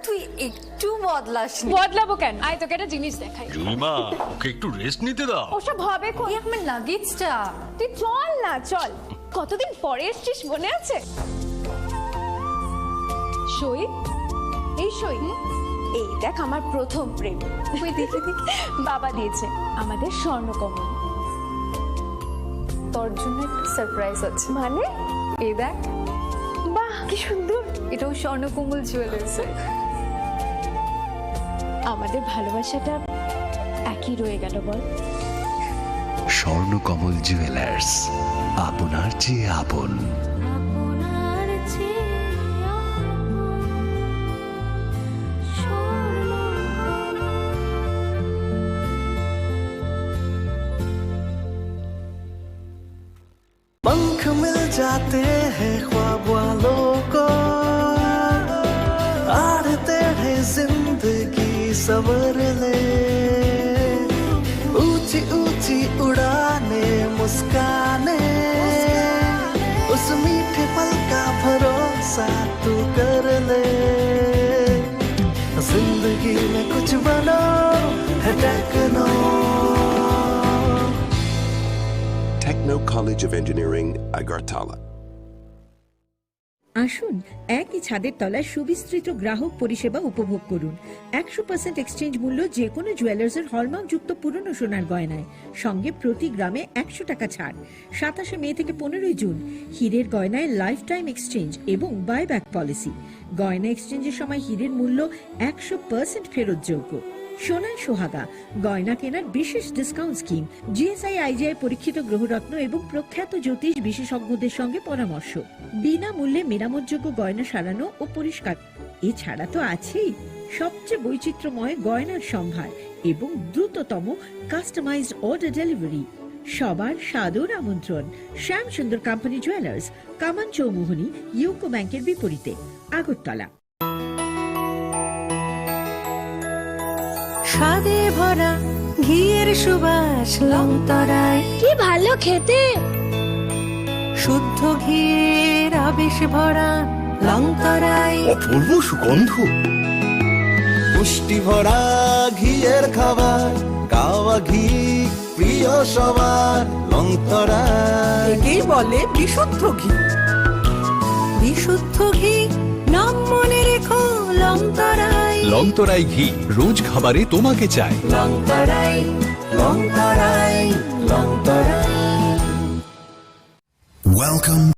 W: তুই একটু বদলাসনি বদলাবো কেন আয় তোকে একটা জিনিস দেখাই
X: জুইমা ওকে একটু রেস্ট নিতে দাও
W: ওসব হবে কই আমার লাগেজটা তুই চল না চল কতদিন পরে এসেছিস মনে আছে সই এই সই এই দেখ আমার প্রথম প্রেম তুই দেখে দেখে বাবা দিয়েছে আমাদের স্বর্ণকমল তোর জন্য একটা সারপ্রাইজ আছে মানে এই দেখ বাহ কি সুন্দর এটাও স্বর্ণকমল জুয়েলার্স আমাদের ভালোবাসাটা একই রয়ে গেল বল
S: স্বর্ণকমল জুয়েলার্স আপনার চেয়ে আপন
T: पंख मिल जाते हैं ख्वाब वालों को आड़ते हैं जिंदगी सवर ले ऊंची ऊंची उड़ाने मुस्काने उस मीठे पल का भरोसा तू कर ले जिंदगी में कुछ बनो है techno
Y: Techno College of Engineering, Agartala.
N: আসুন একই ছাদের তলায় সুবিস্তৃত গ্রাহক পরিষেবা উপভোগ করুন 100% এক্সচেঞ্জ মূল্য যে কোনো জুয়েলার্সের হলমার্কযুক্ত পুরনো সোনার গয়নায় সঙ্গে প্রতি গ্রামে 100 টাকা ছাড় 27 মে থেকে 15 জুন হীরের গয়নায় লাইফ টাইম এক্সচেঞ্জ এবং বাইব্যাক পলিসি গয়না এক্সচেঞ্জের সময় হীরের মূল্য 100% ফেরতযোগ্য সোনার সোহাগা গয়না কেনার বিশেষ ডিসকাউন্ট স্কিম জিএসআই আইজিআই পরীক্ষিত গ্রহরত্ন এবং প্রখ্যাত জ্যোতিষ বিশেষজ্ঞদের সঙ্গে পরামর্শ বিনামূল্যে মেরামতযোগ্য গয়না সারানো ও পরিষ্কার এছাড়া তো আছেই সবচেয়ে বৈচিত্র্যময় গয়নার সম্ভার এবং দ্রুততম কাস্টমাইজড অর্ডার ডেলিভারি সবার সাদর আমন্ত্রণ শ্যাম সুন্দর কোম্পানি জুয়েলার্স কামান চৌমুহনী ইউকো ব্যাংকের বিপরীতে আগরতলা
O: স্বাদে ভরা ঘিয়ের সুবাস লংতরায় কি ভালো খেতে শুদ্ধ ঘিয়ের আবেশ ভরা লংতরায়
T: অপূর্ব সুগন্ধ পুষ্টি ভরা ঘিয়ের খাবার গাওয়া ঘি প্রিয় সবার লংতরায়
Z: একেই বলে বিশুদ্ধ ঘি
O: বিশুদ্ধ ঘি নাম মনে রেখো লংতরাই।
S: লংতরাই ঘি রোজ খাবারে তোমাকে চাই।
O: লংতরাই লংতরাই লংতরাই।
S: Welcome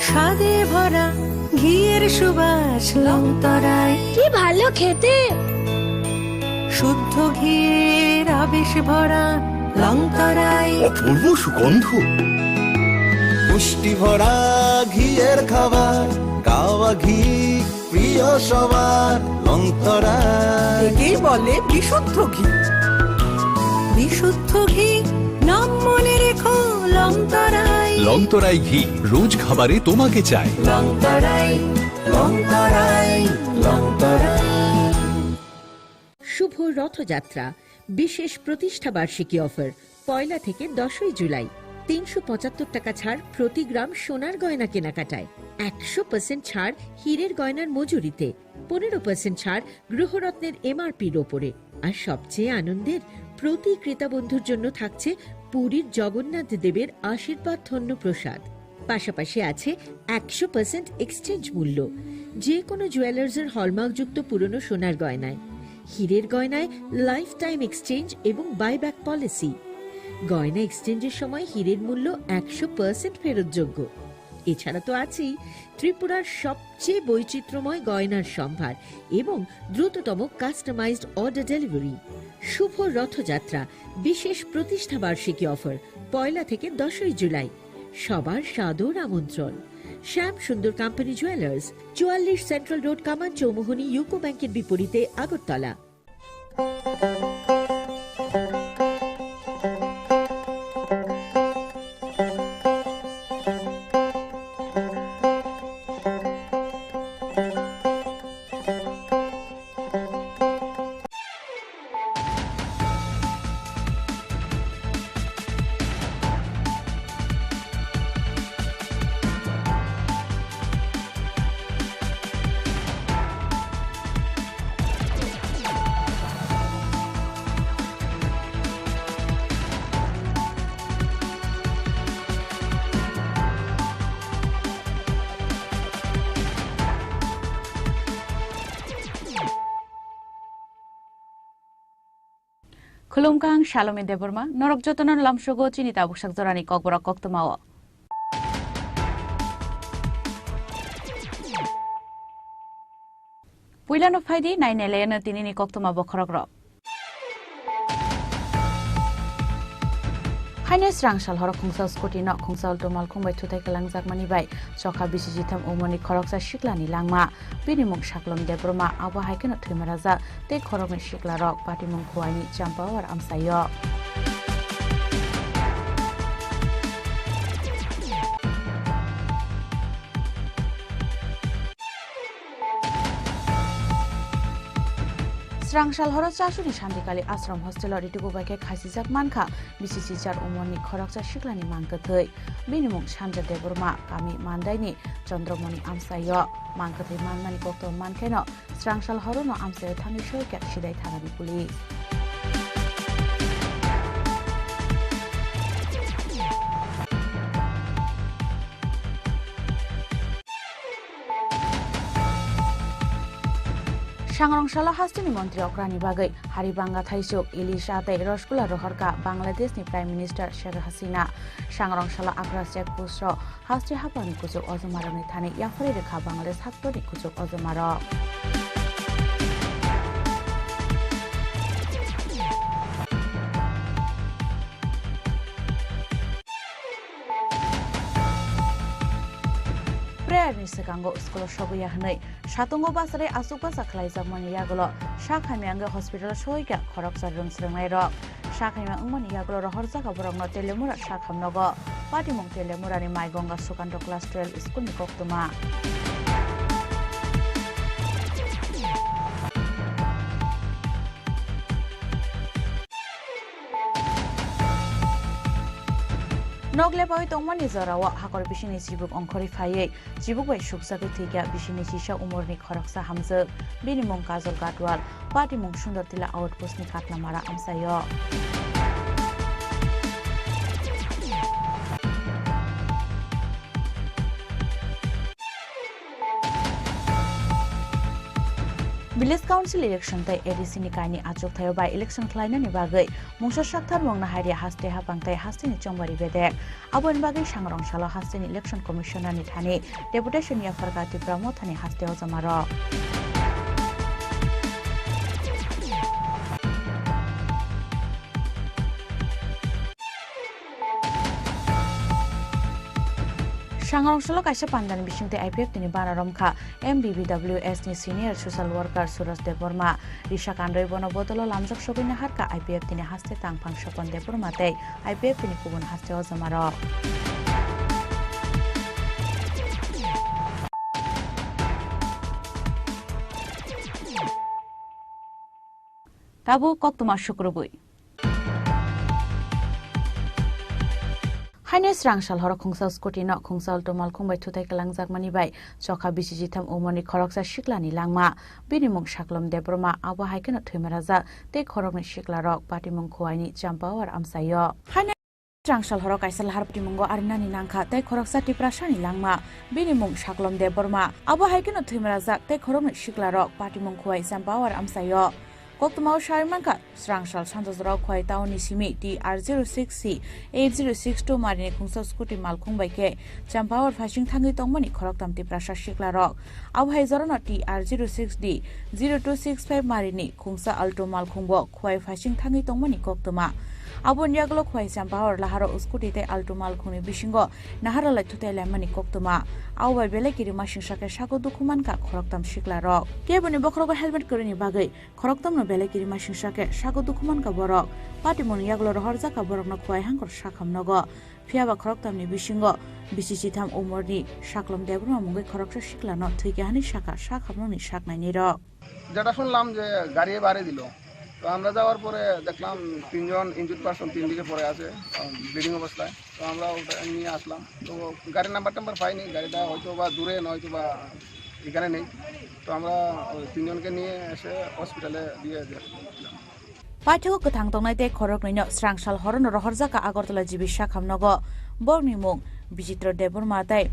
O: স্বাদে ভরা ঘিয়ের সুবাস লংতরায়
F: কি ভালো খেতে,
O: শুদ্ধ ঘিয়ের আবেশ ভরা লংতরায়
S: অপূর্ব সুগন্ধ,
T: পুষ্টি ভরা ঘিয়ের খাবার, গাওয়া ঘি প্রিয় সবার লংতরা।
O: একেই বলে বিশুদ্ধ ঘি। বিশুদ্ধ ঘি নাম মনে রেখো লংতরায়।
S: লংতরাই ঘি রোজ খাবারে তোমাকে চাই।
O: লংতরায় লংতরায় লংতরায়।
N: শুভ রথযাত্রা বিশেষ প্রতিষ্ঠা বার্ষিকী অফার 1 থেকে 10 জুলাই। 375 টাকা ছাড় প্রতি গ্রাম সোনার গয়না কেনাকাটায়, 100% ছাড় হীরের গয়নার মজুরিতে, 15% ছাড় গৃহরত্নের MRPর ওপরে। আর সবচেয়ে আনন্দের, প্রতি ক্রেতা বন্ধুর জন্য থাকছে পুরীর জগন্নাথ দেবের আশীর্বাদ ধন্য প্রসাদ। পাশাপাশি আছে 100% এক্সচেঞ্জ মূল্য যে কোনো জুয়েলার্সের হলমার্কযুক্ত পুরনো সোনার গয়নায়, হীরের গয়নায় লাইফ টাইম এক্সচেঞ্জ এবং বাইব্যাক পলিসি। গয়না এক্সচেঞ্জের সময় হীরের মূল্য 100% ফেরতযোগ্য। এছাড়া তো আছেই ত্রিপুরার সবচেয়ে বৈচিত্র্যময় গয়নার সম্ভার এবং দ্রুততম কাস্টমাইজড অর্ডার ডেলিভারি। শুভ রথযাত্রা বিশেষ প্রতিষ্ঠা বার্ষিকী অফার 1 থেকে 10 জুলাই। সবার সাদর আমন্ত্রণ। শ্যাম সুন্দর কোম্পানি জুয়েলার্স, 44 সেন্ট্রাল রোড, কামান চৌমুহনী, ইউকো ব্যাংকের বিপরীতে, Agartala.
D: Khulumkang Shalom Deborma, Norok Jotonon Lamshogo, Chinita Bushak Zorani Kokbora Koktomao. Puilano Faidi, 9 Elena Tinini Koktoma Bokorogro. Hines Rangshal Horok Kungsal Scotty not Kungsal to Malcolm by to take a langzak money by Soka Bisitam Omoni Koroksa Shiklani Langma, Binimuk Shaklom Debroma, Awa Hikenot Timaraza, take Korome Shikla Rock, Patimon Kuani, Champa or Amsayo. Rangshal Horo Chashuni Shantikali Asram Hostel or to go back a Kasizak Manka, BCC Char Umoni Koroksa Shiklani Mankatui, Binimuk Shanja Deburma, Kami Mandaini, Chandramoni Amsayo, Mankati Manmani Kokto Mankeno, Rangshal Horono Amsayo Tani Shokat Shidai Tanabi Police. Shangrong Hastini Montri Okrani Bagai, Haribanga Thaisuk, Ilisha Tay Roshkula Rohorka, Bangladesh ni Prime Minister Sheikh Hasina, Shangrong Shala Agra Sheikh Pusro, Hasti Hapani Kusuk Ozomaro Nithani, Yafari Rekha Bangladesh Haktori Kusuk Ozomaro. Nisagango School Shoguya Hanai, Shatungo Basare, Asupa Saklai Zamani Yagolo, Shakamanga Hospital Shoiga, Koroksa Rumsremero, Shakama Umani Yagolo, Horsaka Boroma Telemura, Shakamnogo, Patimon Telemura, Maigonga Sukanto Class 12 School Nikoktuma. Nogle boy Tomani Zorawa, Hakor Bishini Sibuk on Korifaye, Sibuk by Shuksaku Tiga, Bishini Shisha Umorni Koroksa Hamza, Binimon Kazol Gatwal, Patimon Shundatilla Outpost Nikatla Mara Amsayo. Village Council election tai ADC ni kaini achuk thayo by election khlaina ni bagai mungsa sakthar mongna haria haste hapang tai haste ni chongbari bedek abon bagai sangrong salo haste ni election commissioner ni thani deputation ya fargati brahmo thani haste o jamaro Sangrong salo kaisa pandan bisingte IPF tini banaromkha MBBWS ni senior social worker Suraj Deborma Risha Kandoi bono bodolo lamjak sobina harka IPF tini haste tangphang Sopon Deborma tei IPF tini kubun haste o jamaro Tabu koktuma shukrubui Haines Rangsal horo khungsal scooty no khungsal tomal khungbai thutai kalangjak mani bai chokha bisiji tham umoni khoroksa shiklani langma binimung shaklom debroma abo haikena thimaraja te khorokni shiklarok patimung khuaini champawar amsayo Haines Rangsal horo kaisal harpti mungo arinani nangkha te khoroksa tiprasani langma binimung shaklom debroma abo haikena thimaraja te khorokni shiklarok patimung khuai champawar amsayo Koktumau Sharimanka, Srangsal Santosrao Kwai Tauni Simi, TR06C, 8062 Marini Kungsa Scooty Malkung Bike, Champawar Fashing Tangi Tongmani Koroktam Tiprasha Shiklarok, Abhazorona TR06D, 0265 Marini Kungsa Alto Malkungbo, Kwai Fashing Tangi Tongmani Koktuma. Abon Yaglo Kwai Champawar Laharo Uskuti te Alto Malkuni Bishingo, Nahara Latute Lemani Koktuma, Awa Belekiri Mashing Shaka Shako Dukumanka, Koroktam Shiklarok. Kebuni Bokrogo helmet Kurini Bagay, Koroktam no Belekiri Mashing Shake, Shako Dukumanka Borok, Patimon Yaglo Horjaka Borok no Kwai Hankor Shakam Nogo, Fiaba Koroktam ni Bishingo, Bisitam Umorni, Shaklom Debroma Mungai Korokta Shikla not Tigani Shaka, Shakamoni Shaknaniro.
E: যেটা শুনলাম যে গাড়ি বাড়ি দিল তো আমরা যাওয়ার পরে দেখলাম তিনজন ইনজুর্ড পারসন তিন দিকে পড়ে আছে ব্লিডিং অবস্থায় তো আমরা ওটা নিয়ে আসলাম তো গাড়ির নাম্বার পাইনি গাড়িটা হয়তো বা দূরে নয়তো বা এখানে নেই তো আমরা তিনজনকে নিয়ে এসে হসপিটালে দিয়ে দিলাম
D: Paithego kathang tongnai te khoroknino Srangsal horon rohorjaka Agartala jibi shakhamnogo bornimung Bijitra Deborma tai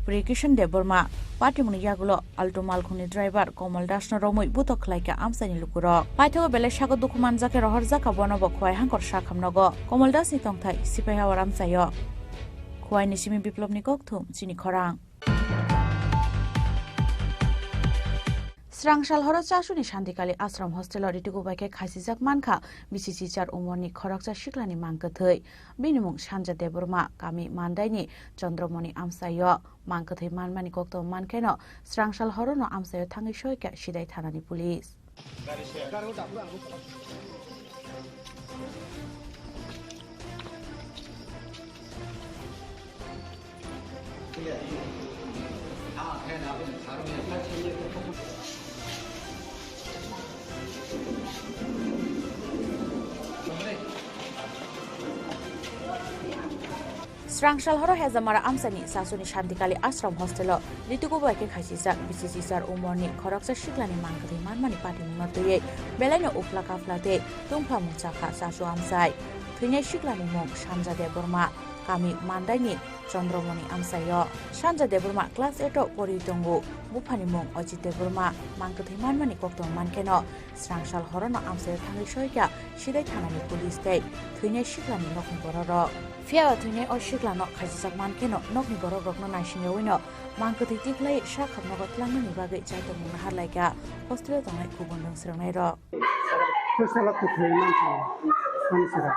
D: Prikishan Deborma Patimon Yagulo Alto Malkhuni driver Komal Dasna Romoi butok klaika amsani lukuro Paithego bele shago dukuman jake rohorjaka bonobo khwai hankor shakhamnogo Komal Dasni tongthai sipai hawar amsayo khwai nisimi biplobni kokthum chini khorang Srangsal horo chasuni shantikali ashram hostel ritugu baike khasijak mankha BCC char umorni khoroksa shiklani mangkathai binimung Sanja Deborma kami mandaini Chandramoni amsayo mangkathai manmani kokto mankeno Srangsal horo no amsayo thangi shoika sidai thanani police Srangsal horo hezamara amsani sasuni shantikali ashram hostelo ritugu baike khasijak BCC sar umorni khoroksa shiklani mangkathai manmani patimung notoye belaino ufla kaflate tungpha muchakha sasu amsai thunai shiklani mong Sanja Deborma kami mandaini Chandramoni amsayo Sanja Deborma class 8 poritongu bufani mong Ajit Deborma mangkathai manmani kokto mankeno Srangsal horono amsayo thangi shoika sidai thanani police tei thunai shiklani nokni bororo Fiaba thunai o shiklano khasijak mankeno nokni borok rokno naisingewino mangkathai tiklai shakhamnogo tlangni bagai chaitung nahar laika hostel tongnai kubundung srangnai ro
G: Kusala kuthai mancha sansira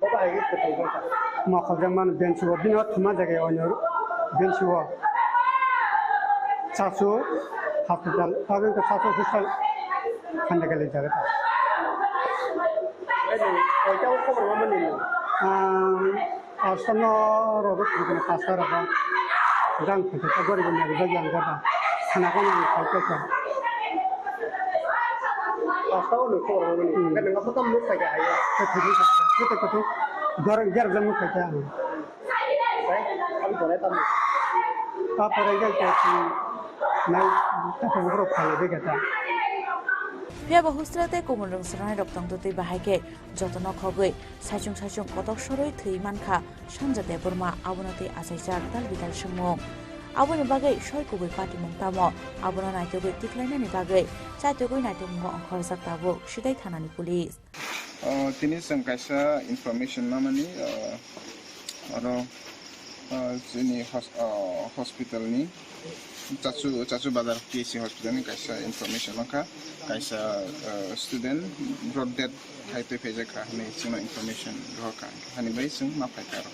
G: baba agi kuthai bata ma khadman benchuwa bina thuma jage onor benchuwa chasu hospital agen ka chasu hospital khandagale jagata oita khobor mamani asana robo kene pasara ba dang khata gori bani bagi angata khana kono khalka Asal lu kau orang ini, kan enggak pernah muk saja ayah. Kita tu, garang jamu saja. Saya, kami boleh tahu. Apa orang itu, naik apa berapa kali begitu.
D: Fiaba hostelate komulung seranai doktong tuti bahake jotono khogoi sajung kotok soroi thui mankha Sanja Deborma abonati asaijak dal bidal sumung aboni bagai soi kubui party mong tamo abono naitogui tiklainani bagai chaitogui naitogmo khorjak tabo sidai thanani police
H: tini जों kaisa information namani aro jini hospital ni chachu bazar PSC hospital ni kaisa information maka kaisa student brought dead haite pheje kha ni sino information roka hani bai sung ma phaikaro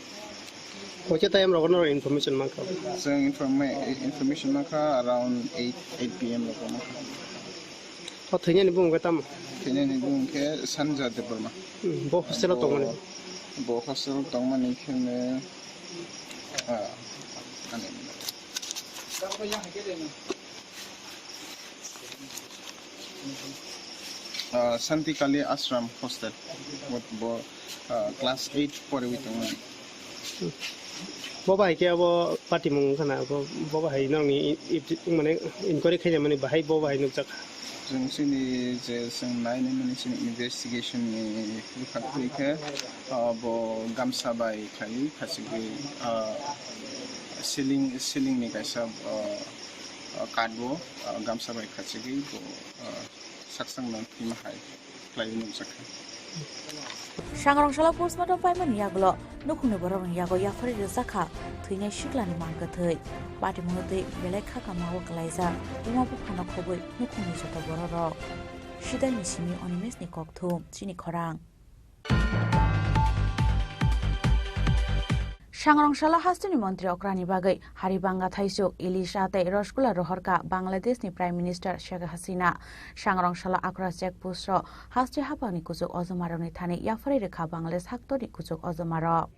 G: Wacha time rogono information maka
H: जों information maka around 8 PM roka maka
G: thainya ni bung gatam
H: thainya ni bung ke sanja deborma
G: bo hostel tongmani
H: bo hostel tongmani khene ane Santikali Ashram Hostel bo class 8 pore wi tongmani
G: bo bai ke abo party mong khana bo bai nang ni mane inquiry khaja mane bai bo bai nuk jak
H: जों सिनि जे जों नायनो माने सिनि investigation नि लुखाखै बो गामसा bye खालि खासिगै सिलिं नि गायसा काटबो गामसा बाय खासिगै बो साकसां नाम फिमाहाय climb जाखै
D: Sangrong postmortem paiman yagulo nukune borong yago yafari rezakha thuinai shiklani mangathai party monotei belekha kamawo klaisa umapu phana khoboi nukune jota bororo sidai nisimi onimes ni kokthum chini khorang Sangrong hastini mantri okrani bagai haribanga thaisuk ilisha te rosgula rohorka Bangladesh ni Prime Minister Sheikh Hasina Sangrong akra check post ro hasti hapani kujok ojomaroni thani yafari rekha Bangladesh haktori kujok ojomaro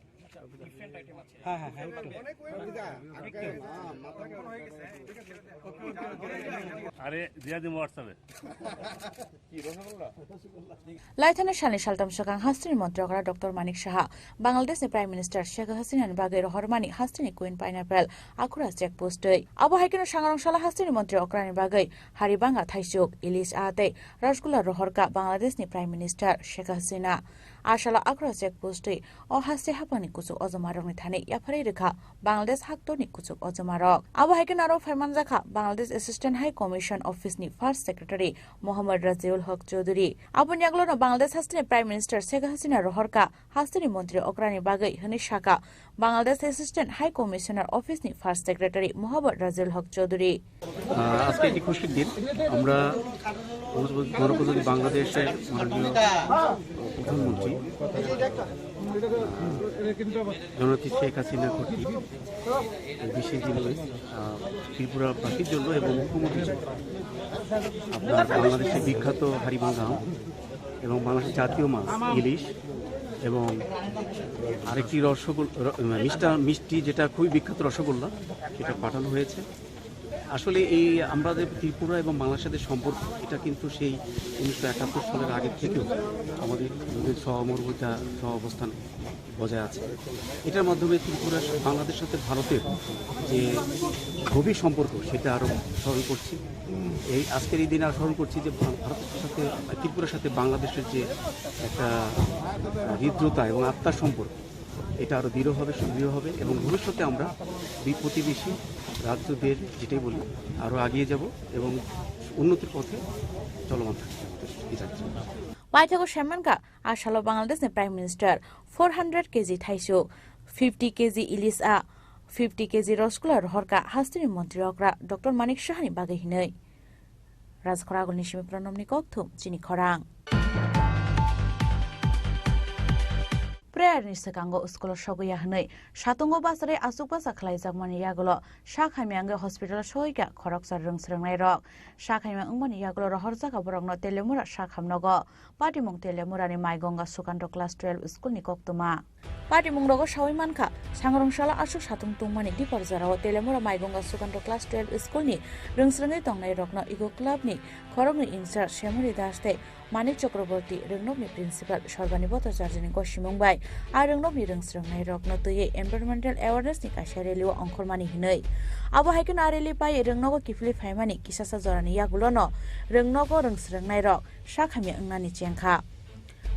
D: Laithana Shani Shaltam Shakang Hastini Montrokra Dr. Manik Shaha Bangladesh ni Prime Minister Sheikh Hasina and Bagai Rohormani Hastini Queen Pineapple Akura check post Abo Haikino Sangrong Hastini Montrokra ni Bagai Haribanga Thaisuk Ilis Ate Rosgula Rohorka Bangladesh ni Prime Minister Sheikh Hasina Ashala Akura check post o Hasti Hapani Kusuk Ozomarong Thani Yapari Rekha Bangladesh Haktoni Kusuk Ozomarok Abo Haikino Aro Farmanzakha Bangladesh Assistant High Commission Office ni First Secretary Mohammad Raziul Haq Chaudhary Abon Yaglono Bangladesh Hastini Prime Minister Sheikh Hasina Rohorka Hastini Montri Okrani Bagai Hani Shaka Bangladesh Assistant High Commissioner Office ni First Secretary Mohammad Raziul Haq Chaudhary
I: আজকে একটি খুশির দিন আমরা গণপ্রজাতন্ত্রী বাংলাদেশের মাননীয় প্রধানমন্ত্রী জননেত্রী শেখ হাসিনা কর্তৃক বিশেষ দিনে ত্রিপুরাবাসীর জন্য এবং মুখ্যমন্ত্রী আপনার বাংলাদেশের বিখ্যাত হাড়িভাঙ্গা এবং বাংলাদেশের জাতীয় মাছ ইলিশ এবং আরেকটি মিষ্টি যেটা খুবই বিখ্যাত রসগোল্লা সেটা পাঠানো হয়েছে আসলে এই আমাদের ত্রিপুরা এবং বাংলাদেশের সম্পর্ক এটা কিন্তু সেই 1971 সালের আগে থেকেও আমাদের সহমর্মিতা সহাবস্থান বজায় আছে এটার মাধ্যমে ত্রিপুরা বাংলাদেশের সাথে ভারতের যে গভীর সম্পর্ক সেটা আরও স্মরণ করছি এই আজকের এই দিনে আর স্মরণ করছি যে ভারতের সাথে ত্রিপুরার সাথে বাংলাদেশের যে একটা হৃদ্রতা এবং আত্মার সম্পর্ক এটা আরও দৃঢ় হবে এবং ভবিষ্যতে আমরা দুই প্রতিবেশী রাজ্যদের যেটাই বলি আরও এগিয়ে যাব এবং উন্নতির পথে চলমান থাকতে যাচ্ছি
D: Paithago Shamanka Ashalo Bangladesh ni Prime Minister 400 kg Thaisu 50 kg Ilis A 50 kg Rosgula Rohorka Hastini Montri Okra Dr. Manik Shahani Bagai Hinai Rajkhoragol Nishimi Pronomni Kokthum Chini Khorang Prayer ni sekango uskolo shoguya hnai shatungo basare asukba sakhlai jagmani yagulo shakhamianga hospital shoiga khoroksar rungsrangnai rok shakhamiang ungmani yagulo rohor jaga borokno telemura shakhamnogo patimung telemura ni maigonga sukanto class 12 school ni koktuma patimung rogo shawai manka sangrongshalo asuk satung tungmani diporjarao telemura maigonga sukanto class 12 school ni rungsrangai tongnai rokno ego club ni khorogni insar shemuri daste Manik Chakraborty Rengnokni Principal Sorbani Bhattacharya Goshimongbai আর রংনবনি রংস্রংনাই রকনো তুই environmental awareness নি কাশা রেলিও অংখরমানি হিनै আবো হাইকন আরেলি পাই রংনগো কিফলি ফাইমানি কিসাসা জরানি ইয়াগুলো ন রংনগো রংস্রংনাই rock শাখামি अंगनानि চেংখা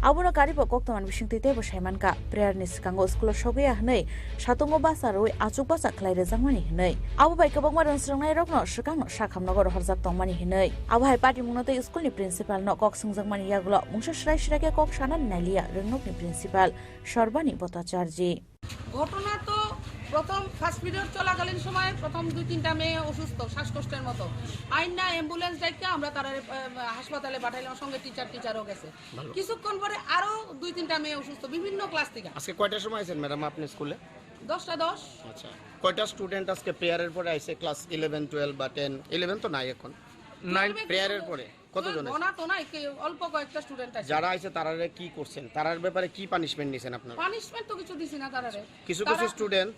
D: Abuna karibo koktaman bisingtite bo saimanka prayer ni sikango school sogya hnei satungo basa roi achuk basa khlai rejangmani hnei abo bai kabangma ronsrangnai rokno sikangno sakhamnogor horjak tongmani hnei abo hai party mungnate school ni principal no kok sungjangmani yaglo mungsa shrai shirake kok sanan nalia rengnok ni principal Sarbani Bhattacharya
J: ঘটনা তো প্রথম first period চলাকালীন সময় প্রথম 2-3টা মেয়ে অসুস্থ শ্বাসকষ্টের মতো আইনা অ্যাম্বুলেন্স ডাইকা আমরা তার হাসপাতালে পাঠাইলাম সঙ্গে টিচারও গেছে কিছুক্ষণ পরে আরো 2-3টা মেয়ে অসুস্থ বিভিন্ন ক্লাস থেকে
P: আজকে কয়টার সময় আছেন ম্যাডাম আপনি স্কুলে
J: 10:10
P: আচ্ছা কয়টা স্টুডেন্ট আজকে প্রেয়ারের পরে আইছে ক্লাস 11 12 বা 10 11 তো নাই এখন নাই প্রেয়ারের পরে কতজন আছে
J: ওনা তো নাই অল্প কয়েকটা স্টুডেন্ট আছে
P: যারা আইছে তারারে কি করছেন তারার ব্যাপারে কি পানিশমেন্ট নিছেন আপনারা
J: পানিশমেন্ট তো কিছু দিছি না তারারে
P: কিছু স্টুডেন্ট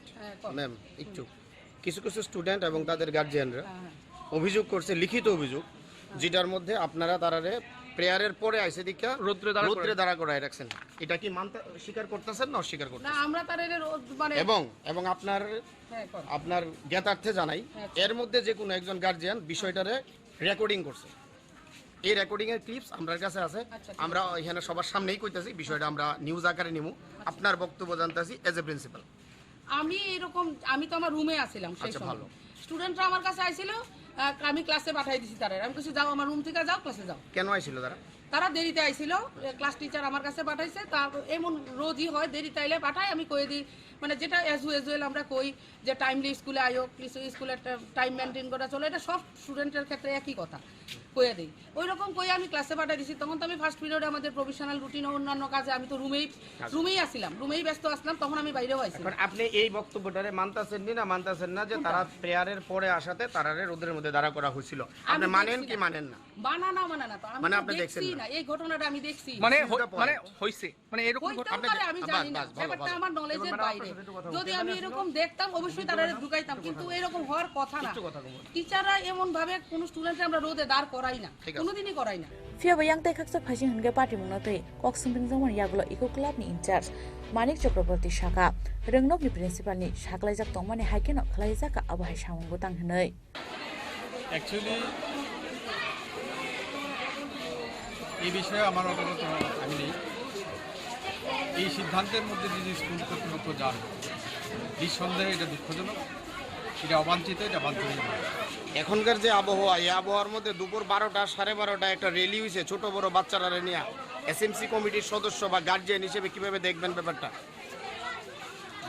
P: ম্যাম একটু কিছু স্টুডেন্ট এবং তাদের গার্জিয়ানরা অভিযোগ করছে লিখিত অভিযোগ যেটার মধ্যে আপনারা তারারে প্রেয়ারের পরে আইছে দিকা রৌদ্রে দাঁড়া করায় রাখছেন এটা কি মানতে স্বীকার করতেছেন না অস্বীকার করতেছেন
J: না আমরা তারারে মানে
P: এবং আপনার জ্ঞাতার্থে জানাই এর মধ্যে যে কোনো একজন গার্জিয়ান বিষয়টারে রেকর্ডিং করছে এই রেকর্ডিং এর ক্লিপস আমার কাছে আছে আমরা এখানে সবার সামনেই কইতাছি বিষয়টা আমরা নিউজ আকারে নিমু আপনার বক্তব্য জানতাছি এজ এ প্রিন্সিপাল
J: আমি তো আমার রুমে আছিলাম সেই সময় স্টুডেন্টরা আমার কাছে আইছিল আমি ক্লাসে পাঠাই দিছি তারা আমি কিছু যাও আমার রুম থেকে যাও ক্লাসে যাও
P: কেন আইছিল
J: তারা দেরিতে আইছিল ক্লাস টিচার আমার কাছে পাঠাইছে তা এমন রোজই হয় দেরিতে আইলে পাঠাই আমি কই দিই মানে যেটা অ্যাজ ইউজুয়াল আমরা কই যে টাইমলি স্কুলে আয়ো স্কুলের টাইম মেনটেন করা চলে এটা সব স্টুডেন্টের ক্ষেত্রে একই কথা কয়ে দিই ওই রকম কই আমি ক্লাসে পাঠাই দিছি তখন তো আমি ফার্স্ট পিরিয়ডে আমাদের প্রফেশনাল রুটিন ও অন্যান্য কাজে আমি তো রুমেই আসছিলাম রুমেই ব্যস্ত আসলাম তখন আমি বাইরেও আইছি
P: আপনি এই বক্তব্যটারে মানতাছেন না যে তারা প্রেয়ারের পরে আসাতে তারারে রোদের মধ্যে দাঁড়া করা হয়েছিল আপনি মানেন কি মানেন না
J: মানা তো আমি
P: আপনি দেখছেন
J: না এই ঘটনাটা আমি দেখছি
P: মানে হইছে
J: মানে এরকম ঘটনা আমি জানি না ব্যাপারটা আমার নলেজের বাইরে যদি আমি এরকম দেখতাম অবশ্যই তারা ঢুকাইতাম কিন্তু এরকম হওয়ার কথা না টিচাররা এমন ভাবে কোন স্টুডেন্টকে আমরা রোদে দাঁড় করাই না কোনোদিনই করাই না
D: ফিয়া bayang tai khaksa phajing hungge party mungnate kok sumping jamon yaglo eco club ni incharge Manik Chakraborty Shaka rengnok ni principal ni saklaijak tongmani haikeno khlaijaka abo hai samungbo tang hnei
Q: actually এই বিষয়ে আমার অবগত আমি নেই এই সিদ্ধান্তের মধ্যে যদি স্কুল কর্তৃপক্ষ যান নিঃসন্দেহে এটা দুঃখজনক এটা অবাঞ্ছিত এটা বাঞ্ছনীয়
P: এখনকার যে আবহাওয়া এই আবহাওয়ার মধ্যে দুপুর 12টা 12:30 একটা র্যালি হয়েছে ছোট বড় বাচ্চারা নিয়ে এসএমসি কমিটির সদস্য বা গার্জিয়ান হিসেবে কিভাবে দেখবেন ব্যাপারটা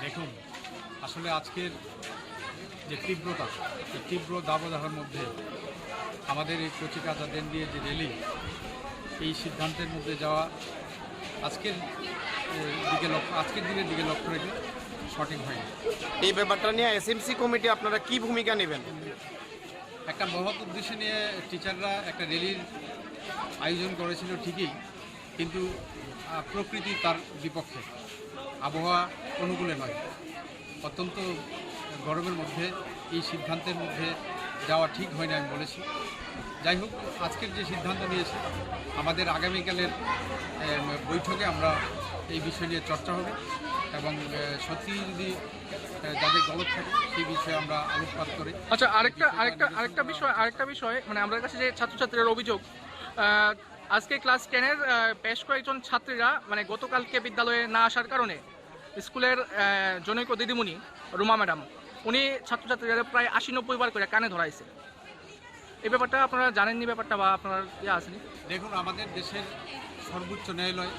Q: দেখুন আসলে আজকের যে তীব্রতা এই তীব্র দাবদাহের মধ্যে আমাদের এই কচিকাচাদের নিয়ে যে র্যালি এই সিদ্ধান্তের মধ্যে যাওয়া আজকের দিনের দিকে লক্ষ্য রেখে সঠিক হয়নি
P: এই ব্যাপারটা নিয়ে এসএমসি কমিটি আপনারা কি ভূমিকা নেবেন
Q: একটা মহৎ উদ্দেশ্য নিয়ে টিচাররা একটা র্যালির আয়োজন করেছিল ঠিকই কিন্তু প্রকৃতি তার বিপক্ষে আবহাওয়া অনুকূলে নয় অত্যন্ত গরমের মধ্যে এই সিদ্ধান্তের মধ্যে যাওয়া ঠিক হয় না আমি বলেছি যাই হোক আজকের যে সিদ্ধান্ত নিয়েছে আমাদের আগামীকালের বৈঠকে আমরা এই বিষয় নিয়ে চর্চা হবে এবং সত্যি যদি যাদের গলত থাকে সেই বিষয়ে আমরা আলোকপাত করি
R: আচ্ছা আরেকটা বিষয় মানে আমাদের কাছে যে ছাত্রছাত্রীর অভিযোগ আজকে ক্লাস 10-এর বেশ কয়েকজন ছাত্রীরা মানে গতকালকে বিদ্যালয়ে না আসার কারণে স্কুলের জনৈক দিদিমণি রুমা ম্যাডাম উনি ছাত্রছাত্রীরা প্রায় 80-90 বার করে কানে ধরাইছে এই ব্যাপারটা আপনারা জানেননি ব্যাপারটা বা আপনার আসেনি
Q: দেখুন আমাদের দেশের সর্বোচ্চ ন্যায়ালয়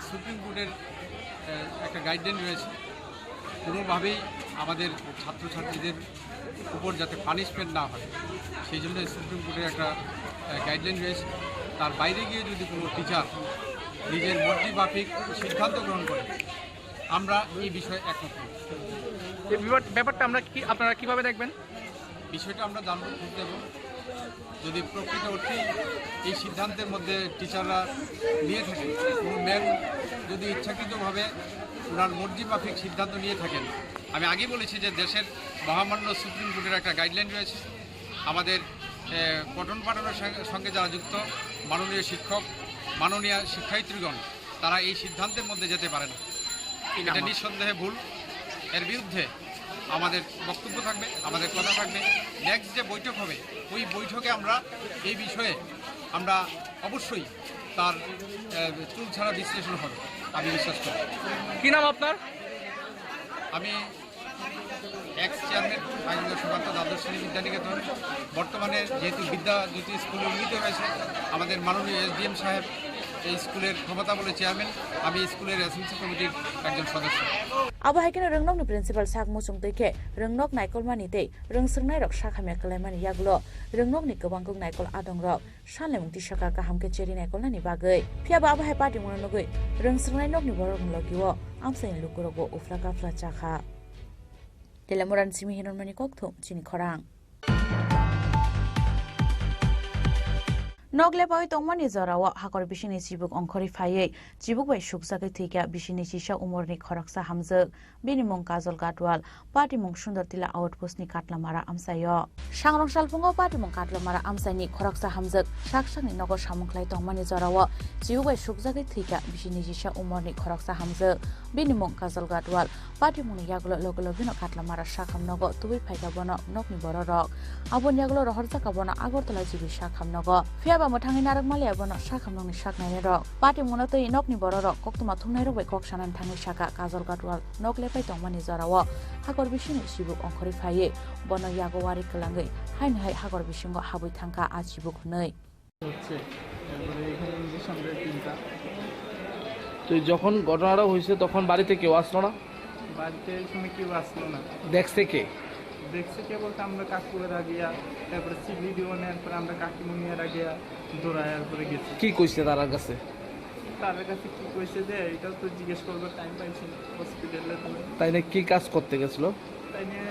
Q: সুপ্রিম কোর্টের একটা গাইডলাইন রয়েছে কোনোভাবেই আমাদের ছাত্রছাত্রীদের উপর যাতে পানিশমেন্ট না হয় সেই জন্য সুপ্রিম কোর্টের একটা গাইডলাইন রয়েছে তার বাইরে গিয়ে যদি কোনো টিচার নিজের মর্জি মাফিক সিদ্ধান্ত গ্রহণ করে আমরা এই বিষয়ে একমত
R: ব্যাপারটা আপনারা কীভাবে দেখবেন
Q: বিষয়টা আমরা জানব খুঁজ দেব যদি প্রকৃত অর্থেই এই সিদ্ধান্তের মধ্যে টিচাররা নিয়ে থাকে কোনো ম্যাম যদি ইচ্ছাকৃতভাবে ওনার মর্জি মাফিক সিদ্ধান্ত নিয়ে থাকেন আমি আগেই বলেছি যে দেশের মহামান্য সুপ্রিম কোর্টের একটা গাইডলাইন রয়েছে আমাদের পঠন পাঠনের সঙ্গে যারা যুক্ত মাননীয় শিক্ষক মাননীয় শিক্ষায়িত্রীগণ তারা এই সিদ্ধান্তের মধ্যে যেতে পারে না এটা নিঃসন্দেহে ভুল এর বিরুদ্ধে আমাদের বক্তব্য থাকবে আমাদের কথা থাকবে নেক্সট যে বৈঠক হবে ওই বৈঠকে আমরা এই বিষয়ে আমরা অবশ্যই তার চুল ছাড়া বিশ্লেষণ হবে আমি বিশ্বাস করি।
R: কি নাম আপনার?
Q: আমি এক্স চেয়ারম্যান আইনগঞ্জ সুকান্ত দ্বাদশ শ্রেণী বিদ্যানিকেতন। বর্তমানে যেহেতু বিদ্যাজ্যোতি স্কুল উন্নীত হয়েছে, আমাদের মাননীয় এসডিএম সাহেব এই স্কুলের ক্ষমতা বলে চেয়ারম্যান, আমি স্কুলের এসএমসি কমিটির একজন সদস্য।
D: আবহাইকেন রংনকনি প্রিন্সিপাল সাক মুসুং তৈকে রংনক নাইকলমানি তৈ রংসংনাই রক সাখামে কলাইমানি यागलो रंगनकनि गोबांगों नायकल आदं रक सानलेमुं तिसका गाहामके चेरि नायकलनानि बागै फियाबा आबहाय पार्टी मनगै रंसंनाय नकनि बरं लगियो आमसाइन लुकुरगो उफ्रा गाफ्रा चाखा तेलामुरान सिमी हिनरमानि कक्थुम चिनि खरां नगले बावै तंगमानि जराव हाकर बिसिनि जिबुक अंखरि फायै जिबुक बाय सुकजागै थैगा बिसिनि जिसा उमरनि खरकसा हामजोग बिनि मुं काजल गाटवाल पार्टी मुं सुन्दरतिला आउटपोस्टनि काटलामारा आमसायो सांरं सालफुङाव पार्टी मुं काटलामारा आमसायनि खरकसा हामजोग साकसानि नगर सामुखलाय तंगमानि जराव जिबुक बाय सुकजागै थैगा बिसिनि जिसा उमरनि खरकसा हामजोग बिनि मुं काजल गाटवाल पार्टी मुंनि यागलो लगलगिनो काटलामारा साखाम नग तुबै फायगा बन नकनि बररक आबन यागलो रहरजाका बन आगरतला जिबि साखाम नग फियाबा मोथाङै नारक मालिया बन साखाम नगनि साकनायनि रक पार्टी मुंनो तै नकनि बररक कक्तमा थुंनाय रबाय कक्सानान थाङै साका काजल गाटवाल नगलेफाय तंगमानि जराव हागर बिसिनि जिबुक अंखरि फायै बन यागवारि कलाङै हायनहाय हागर बिसिंगो हाबै थांका आ जिबुक नै
R: হচ্ছে এখানে ইংলিশ আমরা তিনটা। তো যখন ঘটনাটা হয়েছে তখন বাড়িতে কেউ আসলো না? বাড়িতে এই সময় কেউ আসলো না। দেখছে কে? দেখছে কে বলতে আমরা কাকুরা গিয়া, তারপরে ভিডিও নেওয়ার পরে আমরা কাকিমুনিয়ারা গিয়া দৌড়ায়ার পরে গেছি। কি কইছে তার কাছে? তার কাছে কি কইছে যে এটাও তো জিজ্ঞেস করবো, টাইম পাইছি না হসপিটালে। তাই না কি কাজ করতে গেছিল? তাই নিয়ে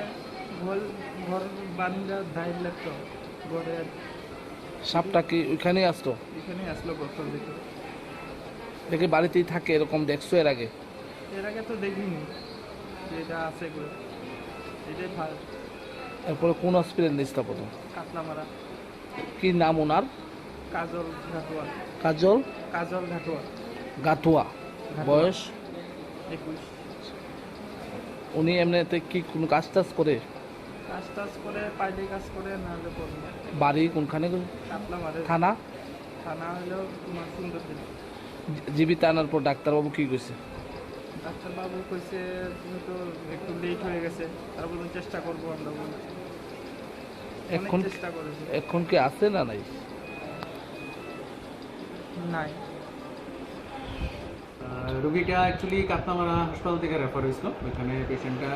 R: ঘর বান্ধা দায়ের লাগতো ঘরে। সাপটা কি ওইখানেই আসতো? এখানেই আসলো বছর ভিতরে। দেখে বাড়িতেই থাকে এরকম দেখছো এর আগে? এর আগে তো দেখিনি যেটা আছে এটাই ফার্স্ট। এরপরে কোন হসপিটাল নিস্তা প্রথম? কাতলামারা। কি নাম ওনার? কাজল ঘাটুয়া। কাজল ঘাটুয়া। গাটুয়া। বয়স 21। উনি এমনিতে কি কোনো কাজ টাজ করে? কাজ টাজ করে, পাইলে কাজ করে, নাহলে করে না। বাড়ি কোনখানে? কাতলামারা। থানা হলো তোমার সুন্দরদিন। জীবিত আনার পর ডাক্তারবাবু কি কইছে? ডাক্তারবাবু কইছে তুমি তো একটু লেট হয়ে গেছে, তারপর চেষ্টা করবো আমরা। এখন চেষ্টা করেছি। এখন কি আছে না নাই? নাই।
A: রোগীটা অ্যাকচুয়ালি কাতলামারা হাসপাতাল থেকে রেফার হয়েছিল। ওইখানে পেশেন্টটা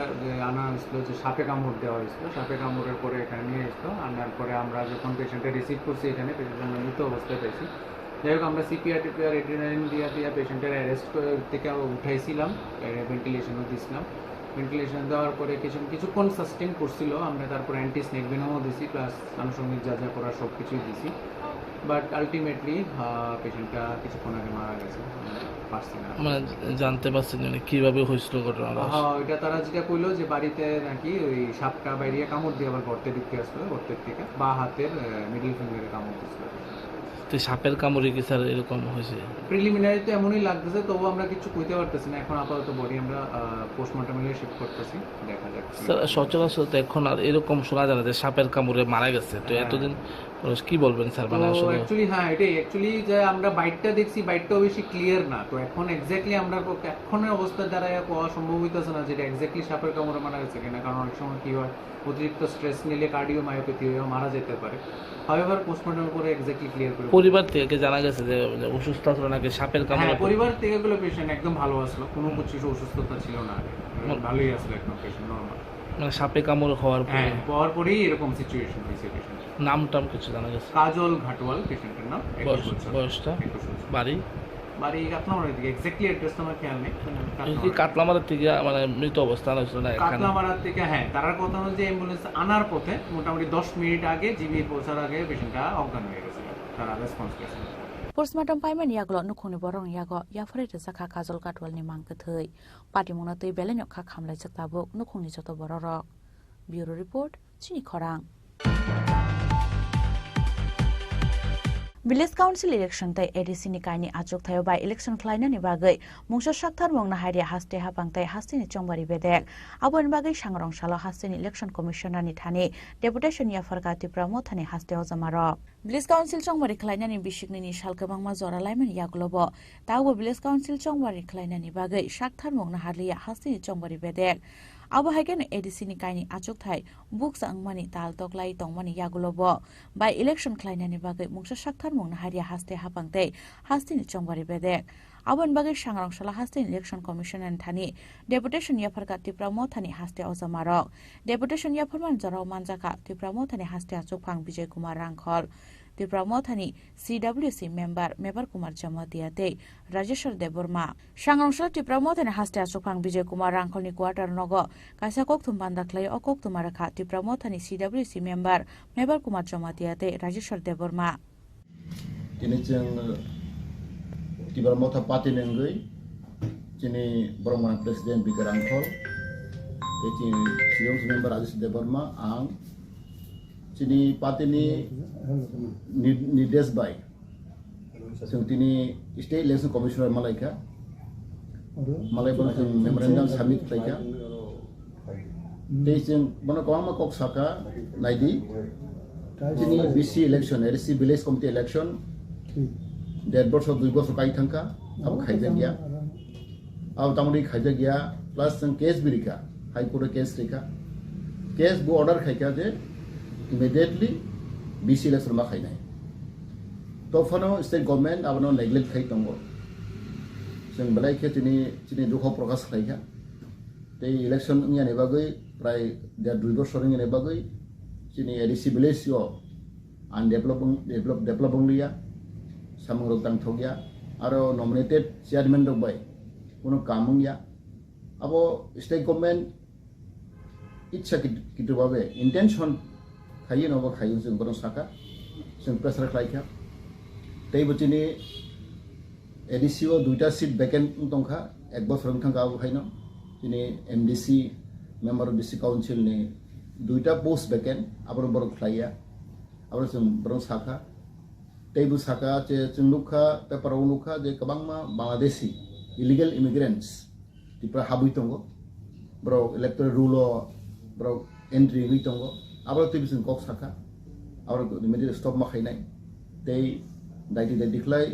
A: আনা হয়েছিল যে সাপে কামড় দেওয়া হয়েছিল। সাপে কামড়ের পরে এখানে নিয়ে এসতো। আনার পরে আমরা যখন পেশেন্টটা রিসিভ করছি এখানে পেশেন্টের মৃত অবস্থায় পাইছি। যাই হোক আমরা সিপিআর টিপিআর এড্রিনালিন দিয়া পেশেন্টের অ্যারেস্ট থেকে উঠাইছিলাম, ভেন্টিলেশনও দিয়েছিলাম। ভেন্টিলেশন দেওয়ার পরে কিছুক্ষণ সাস্টেন করছিল। আমরা তারপর অ্যান্টি স্নেক ভেনমও দিছি, প্লাস আনুষঙ্গিক যা যা করার সব কিছুই দিছি। বাট আলটিমেটলি পেশেন্টটা কিছুক্ষণ আগে মারা গেছে। পারছি না
R: মানে জানতে পারছেন কিভাবে হয়েছিল ঘটনাটা?
A: হ্যাঁ, এটা তারা যেটা কইলো যে বাড়িতে নাকি ওই সাপটা বাইরে কামড় দিয়ে আবার গর্তে ঢুকে আসলো, গর্তের থেকে বা হাতের মিডল ফিঙ্গারে কামড় দিচ্ছিল।
R: তো সাপের কামড়ে কি স্যার এরকম হয়েছে?
A: প্রিলিমিনারিতে এমনই লাগতেছে, তবু আমরা কিছু কইতে পারতেছি না। এখন আপাতত বডি আমরা পোস্টমর্টমে শিফট করতেছি, দেখা যাক।
R: স্যার সচরাচর তো এখন আর এরকম শোনা যায় না যে সাপের কামড়ে মারা গেছে। তো এতদিন কি বলবেন স্যার? মানে আসলে
A: অ্যাকচুয়ালি হ্যাঁ, এটাই অ্যাকচুয়ালি যে আমরা বাইটটা দেখছি, বাইটটাও বেশি ক্লিয়ার না। তো এখন এক্স্যাক্টলি আমরা এখনের অবস্থার দ্বারা পাওয়া সম্ভব হইতেছে না যেটা এক্স্যাক্টলি সাপের কামড়ে মারা গেছে কিনা। কারণ অনেক সময় কি হয়, অতিরিক্ত স্ট্রেস নিলে কার্ডিওমায়োপ্যাথি হয়ে মারা যেতে পারে। হাউএভার পোস্টমর্টমের পরে এক্স্যাক্টলি ক্লিয়ার করে
R: পরিবার থেকে জানা গেছে যে অসুস্থ ছিল নাকি সাপের কামড়ে?
A: পরিবার থেকে গুলো পেশেন্ট একদম ভালো আসলো, কোনো কিছু অসুস্থতা ছিল না, ভালোই আসলো, একদম পেশেন্ট নরমাল।
R: মানে সাপে কামড় হওয়ার
A: পরেই এরকম সিচুয়েশন হয়েছে পেশেন্ট।
R: নামটাম কিছু জানা গেছে?
A: কাজল ঘাটওয়াল পেশেন্টের নাম।
R: বয়সটা?
A: বাড়ি কাতলামারার দিকে, এক্স্যাক্টলি অ্যাড্রেসটা আমার খেয়াল নেই।
R: কাতলামারার থেকে মানে মৃত অবস্থান হয়েছিল না?
A: কাতলামারার থেকে হ্যাঁ, তার কথা অনুযায়ী অ্যাম্বুলেন্স আনার পথে মোটামুটি 10 মিনিট আগে, জিবি পৌঁছার আগে পেশেন্টটা অজ্ঞান হয়ে গেছিল। তারা রেসপন্স করেছে।
D: पोस्टमार्टम पाइमान यागलो नुखुनि बरं यागो याफरे जाखा काजल गाटवालनि मांगो थै पार्टी मुंनो तै बेलेनो खा खामलाय जक्ताबो नुखुनि जत बररक। ब्यूरो रिपोर्ट चिनि खरां। Village Council election tai ADC ni kaini achuk thayo by election klaina ni bagai mungsa sakthar mongna haria haste hapang tai haste ni chongbari bedek abon bagai sangrong salo haste ni election commissioner ni thani deputation ya farkati pramothani haste ozamaro Village Council chongbari klaina ni bishikni ni salkabang ma jora laiman yaklobo tawo Village Council chongbari klaina ni bagai sakthar mongna haria haste ni chongbari bedek abo hagen ADC ni kaini achuk thai books angmani tal toklai tongmani yagulobo by election klaina ni bagai mungsa sakthar mongna haria haste hapangte haste ni chongbari bedek abon bagai sangrong sala haste election commission and thani deputation ya farka tipramo thani haste ozamarok deputation ya forman jarau manjaka tipramo thani haste achuk phang Vijay Kumar Rangkhol Tipramo thani CWC member Mebar Kumar Jamatiate Rajeshwar Deborma sangrong sala tipramo thani haste achuk phang Vijay Kumar Rangkhol ni quarter nogo kaisa kok thumban daklai okok tumarakha tipramo thani CWC member Mebar Kumar Jamatiate Rajeshwar Deborma
B: ini jeng tipramo tha party nengai jini Boromana president Vijay Rangkhol eti CWC member Rajeshwar Deborma ang jini party ni Nidesh Baiซึ่งที่นี่ State Election Commissioner Malaika bang memorandum submit laikaซึ่งบนกองมา kok saka naidi jini BC election RC village committee election 1.5 বছর 2 বছর kai thangka ab khaija gya ab tamri khaija gya plus case birika high court case rika case bo order khaika je immediately BC election ma khainai tofano state government abano neglect khai tongo जों belai ke tini dukho prakash khaika tei election nya ne bagai prai 2 বছর ne bagai tini ADC village yo undeveloping liya samang rotang thogya aro nominated chairman dok bai kono kamung ya abo state government ichha kitu babe intention khayi no ba khayi जों boron saka जों pressure khlaika tei botini ADC o 2টা seat vacant tongkha ek bochor thangka abo khaino tini MDC member of DC council ni 2টা post vacant abro boron khlaiya abro जों boron saka tei bu saka che जों lukha paper o lukha je kabangma Bangladeshi illegal immigrants tipra habui tongo bro electoral rule o bro entry hui tongo abro tei जों kok saka abro immediate stop ma khainai tei daiti declare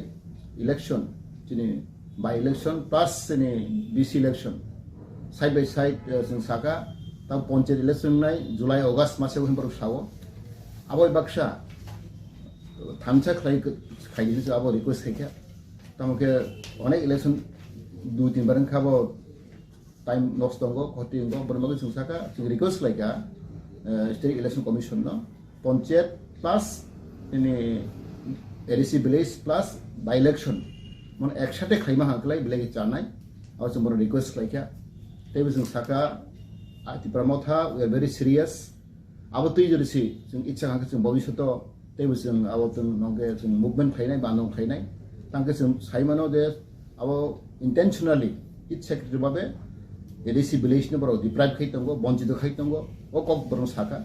B: election jini by election plus ni BC election side by side जों saka ta panchayat election nai July August mase hoin baru sawo aboi baksa thamcha khaini abo request khaika tamoke onek election 2-3 barang khabo time loss tongo khotingo bormago जों saka request laika state election commission no panchayat plus ini ADC village plus by election mon eksathe khaima haklai bilagi chanai aw जों request laika tebe जों saka ati pramotha we are very serious abo tui jorisi जों ichha hangke जों bobishoto tebe जों abo जों nongke जों movement khainai bandong khainai tangke जों saimano de abo intentionally ichha babe ADC village ne boro deprive khai tongo bonchito khai tongo o kok boron saka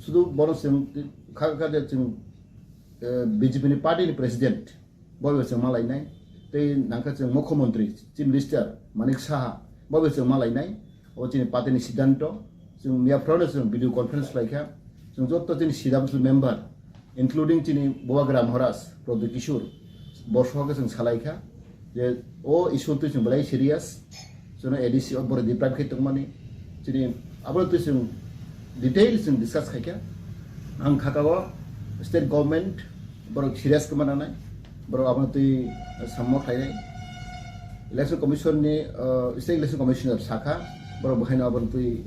B: sudu boron जों kha de जों BJP ni party ni president boy जों malainai tei nangka जों mukhyamantri chief minister Manik Saha boy जों malainai o chini party ni siddhanto जों mia front जों video conference laika जों jotto chini CWC member including chini Boagram Horas Prodhi Kishore boshhoke जों salaika je o issue tu जों belai serious जों ADC o bor deprive khai tongmani chini abo tu जों details जों discuss khaika ang khakago state government borok serious kemananai borok abang tui sammo khainai election commission ni state election commissioner saka borok bhaina abang tui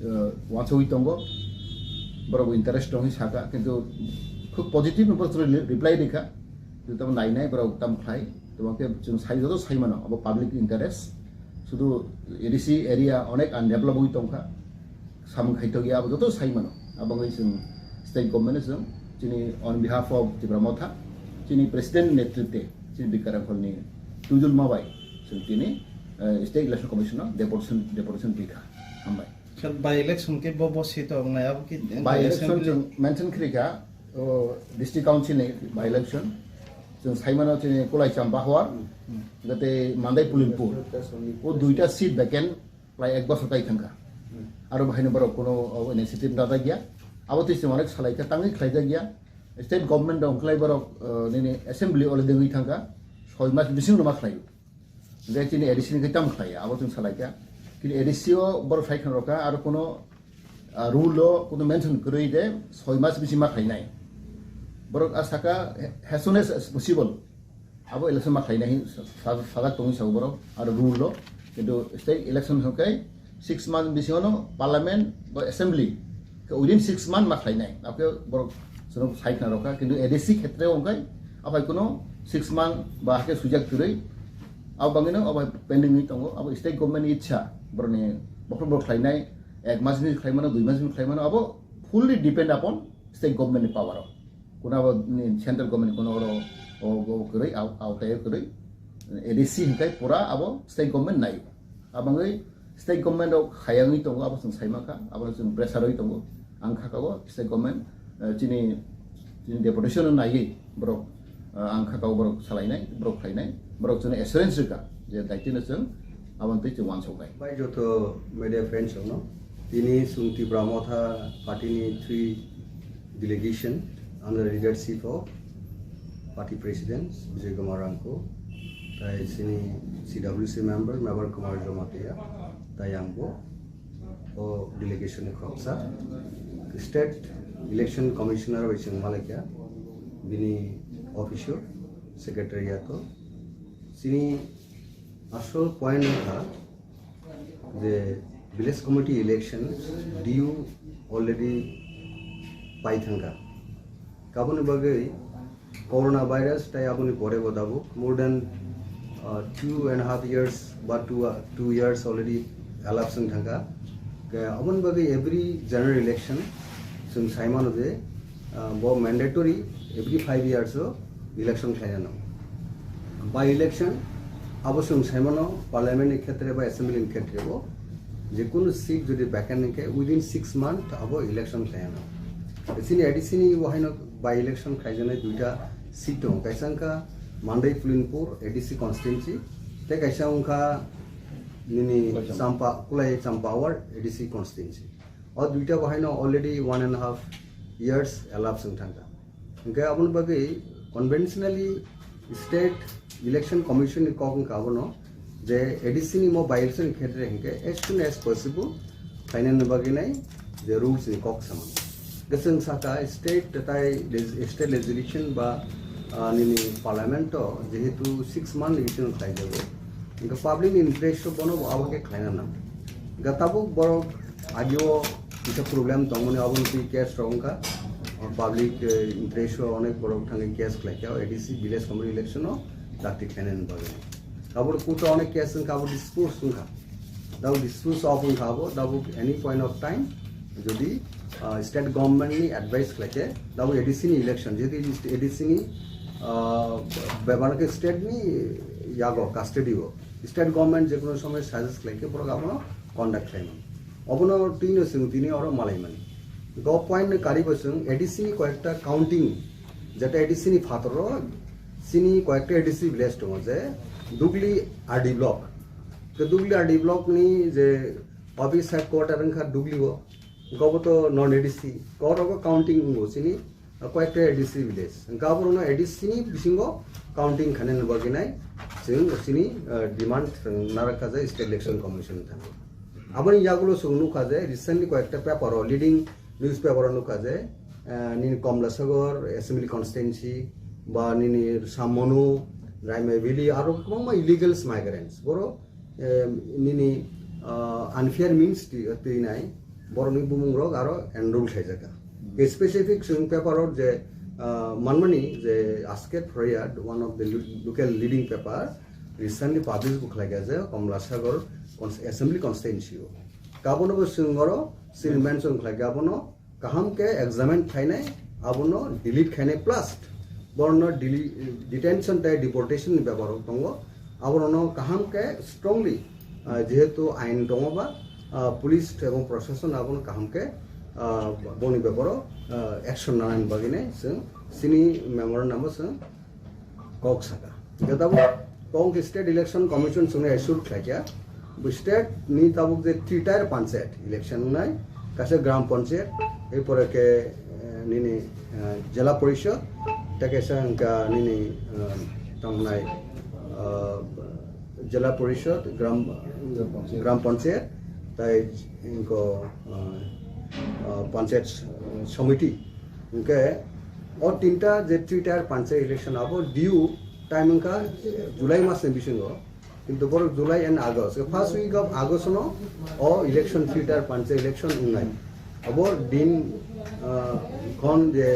B: wachoi tongo borok interest dong saka kintu khub positive number reply dikha tam nainai borok tam khlai tomake जों sai joto sai mano abo public interest sudu ADC area onek undeveloped hui tongkha sam khaito gya abo joto sai mano abang जों state government जों Chini on behalf of Tipramotha, Chini President Netritwe, Chini Vijay Rangkhol ni Tujul Mawai, Chini State Election Commissioner, Deportation Bika, Ambai.
L: By election ke bobo sito ngai ab ki
B: by election mention krika district council ni by election जों साइमानाव जोंनि कलाइचाम बाहवार जाते मान्दाय पुलिनपुर वो दुईटा seat vacant प्राय 1 बছর गाय थांगा आरो बाहायनो बारो कोनो इनिशिएटिव दादा गया आबो तिस अनेक सालायका तांगै खालायजा गया स्टेट गभर्नमेंट दं खलाय बारो नैनि असेंबली अलरेडी गई थांगा 6 मास बिसिं नमा खालायो जे तिनि एडिशन गैताम खालायो आबो जों सालायका कि एडिसिओ बारो फाइखान रका आरो कोनो रुल कोनो मेंशन करै दे 6 मास बिसिं मा खालायनाय बारो आसाका as soon as possible आबो इलेक्शन मा खालायनाय सागा तंगि सागो बारो आरो रुल किन्तु स्टेट इलेक्शन होखाय 6 months बिसिङावनो पार्लियामेन्ट बा एसेंब्ली उइदिन 6 months मा खालायनाय आपके बारो जों साइखना रका किन्तु एडिसि क्षेत्रआव ओंखाय आबाय कोनो 6 months बा हाके सुजाक करै अब बांगिनो अब पेंडिंग दङ अब स्टेट गभर्नमेंट इच्छा बरने बखर खालायनाय 1 मासनि खालायमानो 2 मासनि खालायमानो अब fully depend upon state government power कोना सेंट्रल गभर्नमेंट कोना ओ करै आवताय करै एडिसि हिंखाय पूरा अब स्टेट गभर्नमेंट नाय आबाङै स्टेट गभर्नमेंट आव खायांगै दङ अब जों साइमाखा अब जों प्रेसारै दङ आं खाकागो स्टेट गभर्नमेंट चिनि डेपुटेशन नायै ब्रो आं खाकागो ब्रो सालायनाय ब्रो खायनाय ब्रो जों एसुरेंस का जे दायथिनो जों आबन्ते जों वानसौगाय
C: बाय जत मीडिया फ्रेंड्स नो दिनै सुंति ब्रह्मथा पार्टीनि 3 delegation under the leadership of party president Vijay Kumar Angko, tai sini CWC member Mabar Kumar Jomatia, tai angbo o delegation khopsa state election commissioner Vishnu Malakia, bini official secretariat sini asol point tha the village committee election due already paithanga kabuni bagai corona virus tai abuni pore bodabu more than 2.5 years but 2 years already elapsing thanga abun bagai every general election sung saimano de bo mandatory every 5 years election khaina by election abo sung saimano parliament ক্ষেত্রে বা assembly ক্ষেত্রে bo যে কোনো seat যদি vacant থাকে within 6 months abo election khaina sini addition wahino by election khaijane duita seat dong kaisangka mandai pulinpur adc constituency te kaisangka nini champa kulai champawar adc constituency or duita wahino already 1.5 years elapsing thanga ga abun bagai conventionally state election commission kong kabono je adc ni mo by election khetre hinke as soon as possible final bagai nai the rules ni kok saman geseng saka state tai state legislation ba nini parliament jehetu 6 month election khai jabo inga public interest bono abake khaina na gatabu boro ageo isa problem tongone abon ti case ronga public interest onek boro thange case khlaika adc village committee election dakti khainen bagane abor kuto onek case ka abor dispute sunga daw dispute ofun khabo daw any point of time jodi state government ni advice khlake daw adc ni election jodi adc ni bebanake state ni yago custody go state government je kono somoy suggest khlake program conduct khaina obono tino sing tini oro malai mani go point kari bosung adc ni koyekta counting jeta adc ni phatoro sini koyekta adc village to je dugli rd block to dugli rd block ni je office headquarter kha dugli go goboto non adc korogo counting go sini koyekta adc village gaborono adc ni bisingo counting khanen baginai sini demand naraka je state election commission thang aboni yagulo sungnu khaje recently koyekta paper leading newspaper nu khaje nini Komlasagor assembly constituency ba nini Samonu Raime Valley aro koma illegal migrants boro nini unfair means tinai boro ni bumung rog aro enroll khaijaga specific sung paper je manmani je asket Froyad one of the local leading paper recently published book like as Komlasagor assembly constituency kabono sungoro sin mention like abono kaham ke examine khaine abono delete khaine plus borno detention tai deportation paper tongo abono kaham ke strongly jehetu ain tongo ba police এবং প্রশাসন abono kaham ke boni paper action nan bagine sing sini memorandum sing kok saka jatabu kong state election commission sune assur khaja state ni tabuk je three-tier panchayat election nai kase gram panchayat ei pore ke nini jela porishod take sangka nini tangnai jela porishod gram panchayat tai inko panchayat समिति उनके और तीनटा जे three tier panchayat election अब due time उनका जुलाई मास में बिशेंगो किंतु पर July end August first week of August नो और इलेक्शन थ्री-टायर पंचायत इलेक्शन उन्नाई अब दिन कौन जे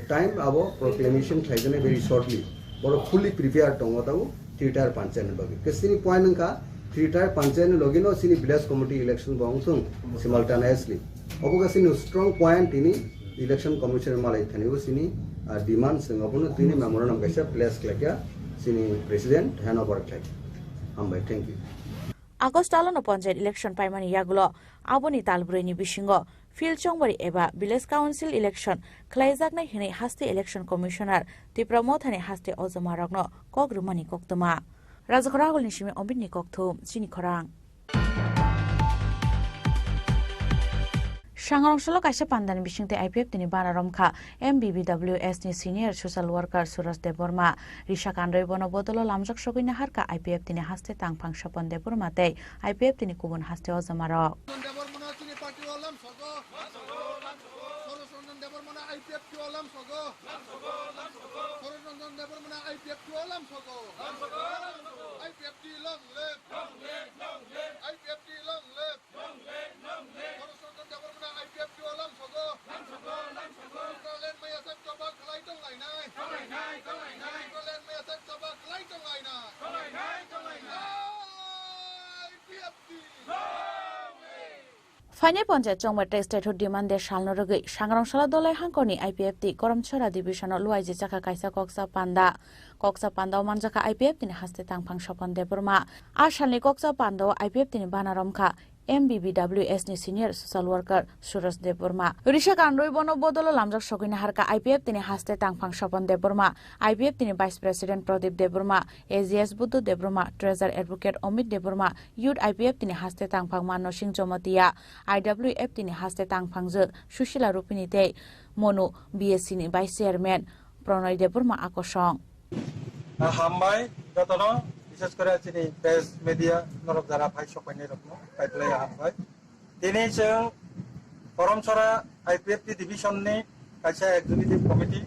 C: टाइम अब प्रोक्लेमेशन खाइजने वेरी शॉर्टली और फुली प्रिपेयर टोंगो ताऊ थ्री-टायर पंचायत लगे किसनी पॉइंट उनका थ्री-टायर पंचायत लगे नो सिनी विलेज कमिटी इलेक्शन बाउंसुंग सिमल्टेनियसली অবকাশিনী স্ট্রং পয়েন্ট তিনি ইলেকশন কমিশনের মালাই থানিও সিনি ডিমান্ড সিঙ্গাপুর তিনি মেমোরেন্ডাম কাইসা প্লেস ক্লাকিয়া সিনি প্রেসিডেন্ট হ্যান্ড ওভার ক্লাকি হামবাই থ্যাংক ইউ
D: আগস্ট আলানো পঞ্চায়েত ইলেকশন পাইমানি ইয়াগুলো আবনি তালব্রইনি বিশিঙ্গ ফিল চংবারি এবা ভিলেজ কাউন্সিল ইলেকশন খ্লাইজাকনাই হিনে হাস্তি ইলেকশন কমিশনার তীব্রমথানি হাস্তি অজমারগ্ন কগ্রুমানি কক্তমা রাজখরাগল নিশিমে অবিননি কক্থুম চিনি খরাং Shangarongshalo kaisa pandan bisingte IPF tini bana romkha MBBWS ni senior social worker Suraj Deborma Risha Kandroi bono bodolo lamjak sogina harka IPF tini haste tangphang Sopon Deborma te IPF tini kubun haste ozamaro Fine Ponja Chongma State who demanded Shalnorgi, Shangarongshalo Dolai Hankoni, IPFT, Koromchora division of Luaji Jaka Kaisa Koksa Panda, Manjaka IPF in Haste Tangpang Sopon Deborma, Ashali Koksa Pando, IPF in Banaromka, MBBWS ni senior social worker Suraj Deborma. Risha Kandroi bono bodolo lamjak sogina harka IPF tini haste tangphang Sopon Deborma, IPF tini Vice President Pradip Deborma, AGS Buddhu Deborma, Treasurer Advocate Omid Deborma, Youth IPF tini haste tangphang Mano Singh Jomatia, IWF tini haste tangphang je Sushila Rupini te Monu BSC ni Vice Chairman Pronoy Deborma akosong.
K: Hambai jotono বিশেষ করে যিনি press media নরক যারা ভাই সপাইনি রত্ন পাইপ্লাই হামবাই তিনি जों Karamchhara IPFT ডিভিশননি কাইসা executive committee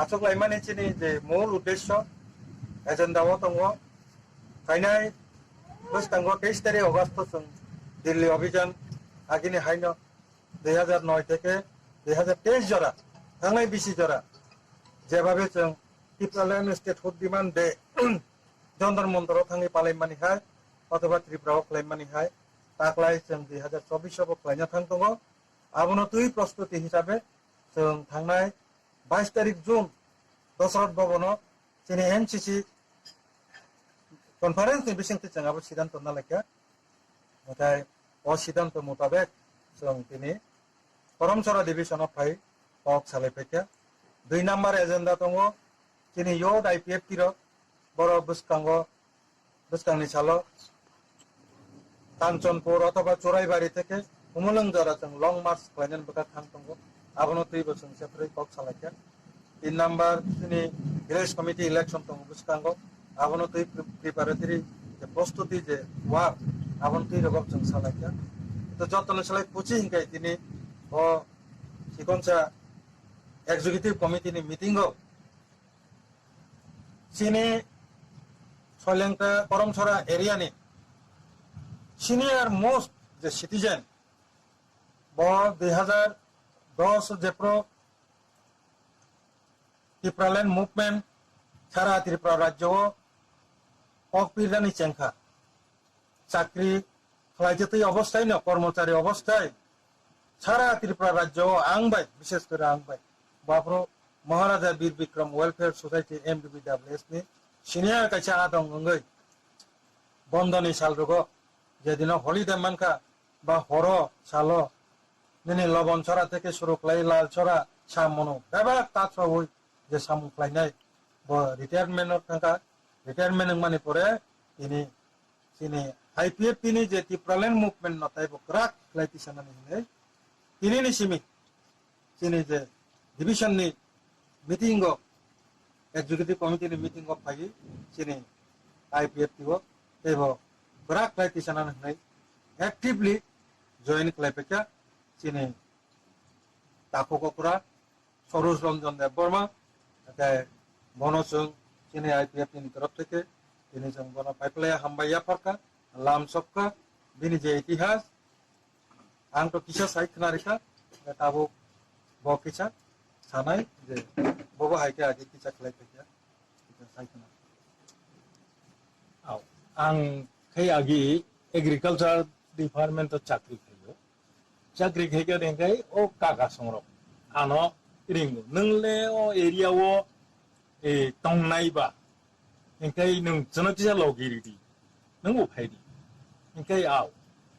K: আচুকলাইমানি চিনি যে মূল উদ্দেশ্য এজেন্ডাও দङ ফাইনাই বস্তাঙ্গ 23 তারিখ আগস্ট जों দিল্লি অভিযান আগিনি হাইন 2009 থেকে 2023 জরা থাংনাই বিসি জরা যেভাবে जों Triplaland state food demand de Jondar Montoro Tangi Palimani High, অথবা ত্রিপুরাও ক্লাইমানি হয় তাকলাই जों 2024 আव ক্লাইনা থাংতङ আবনো তুই প্রস্তুতি হিসাবে जों थांनाय 22 তারিখ জুন দশরথ ভবন চিনি এনসিসি কনফারেন্স नि बिसिंगति जों आबो सिद्धांत नालायखा नाथाय अ सिद्धांत मुताबिक जों दिनै करमचरा डिभिजनाव फाय पक सालायफैखा 2 नाम्बार एजेन्डा दङ Kini yod IPF tiro boro buskangi chalo Tanchonpur অথবা চোরাইবাড়ি থেকে উমলং জরা जों লং মার্চ প্ল্যানেন বকা থাংতঙ্গো আবনো তুই বসং সেপ্রে কক সালাইকা 3 নাম্বার তিনি ভিলেজ কমিটি ইলেকশন তং বুসকাঙ্গো আবনো তুই প্রিপারেটরি যে প্রস্তুতি যে ওয়ার আবনো তুই রকম जों সালাইকা তো যতন সালাই পুচি হিংকাই তিনি ও সিকনসা এক্সিকিউটিভ কমিটি নি মিটিংও Sini Soilengka Koromchora area ni senior most the citizen bo 2010 Jepro Triplaland movement Sara Tripura Rajyo Pokpirani Chengkha চাকরি খাইজেতই অবস্থায় না কর্মচারী অবস্থায় সারা ত্রিপুরা রাজ্য আংবাই বিশেষ করে আংবাই বাপরো Maharaja Bir Bikram Welfare Society MBBWS ni senior kaisa adong ngai bondoni salrogo jedino holiday manka ba horo salo nini lobon chora theke shuru klai lal chora samono eba tatso hoi যে সামুখ্লাইনাই রিটায়ারমেন্টর থাকা retirement মানে পরে তিনি তিনি IPF তিনি যে Tripuraland movement নতাই বকরাক ক্লাইতিসানানি হিনে তিনি ni simi sini je division ni meeting go executive committee ni meeting go phagi sini IPF tibo ebo brak claitisana nai actively join claipeka sini tapo kokura Saroj Ranjan Debbarma বনসং sini IPF ni तरफ থেকে তিনি जों बना पाइपलाया हामबाया फरका लाम सबका बिनि जे इतिहास आं तो किसा साइड खनारिका ताबो ब किसा सानाय जे बबो हाइके आगे किसा खलाय फैया किसा साइड खना
M: आं खै आगि एग्रीकल्चर डिपार्टमेंट तो चाकरी खैयो चाकरी खैगा देंगाय ओ काका संरो आनो रिंगो नंले ओ एरिया वो ए तंनायबा इंखाय नों जनतिजा लगिरिदि नों उफायदि इंखाय आव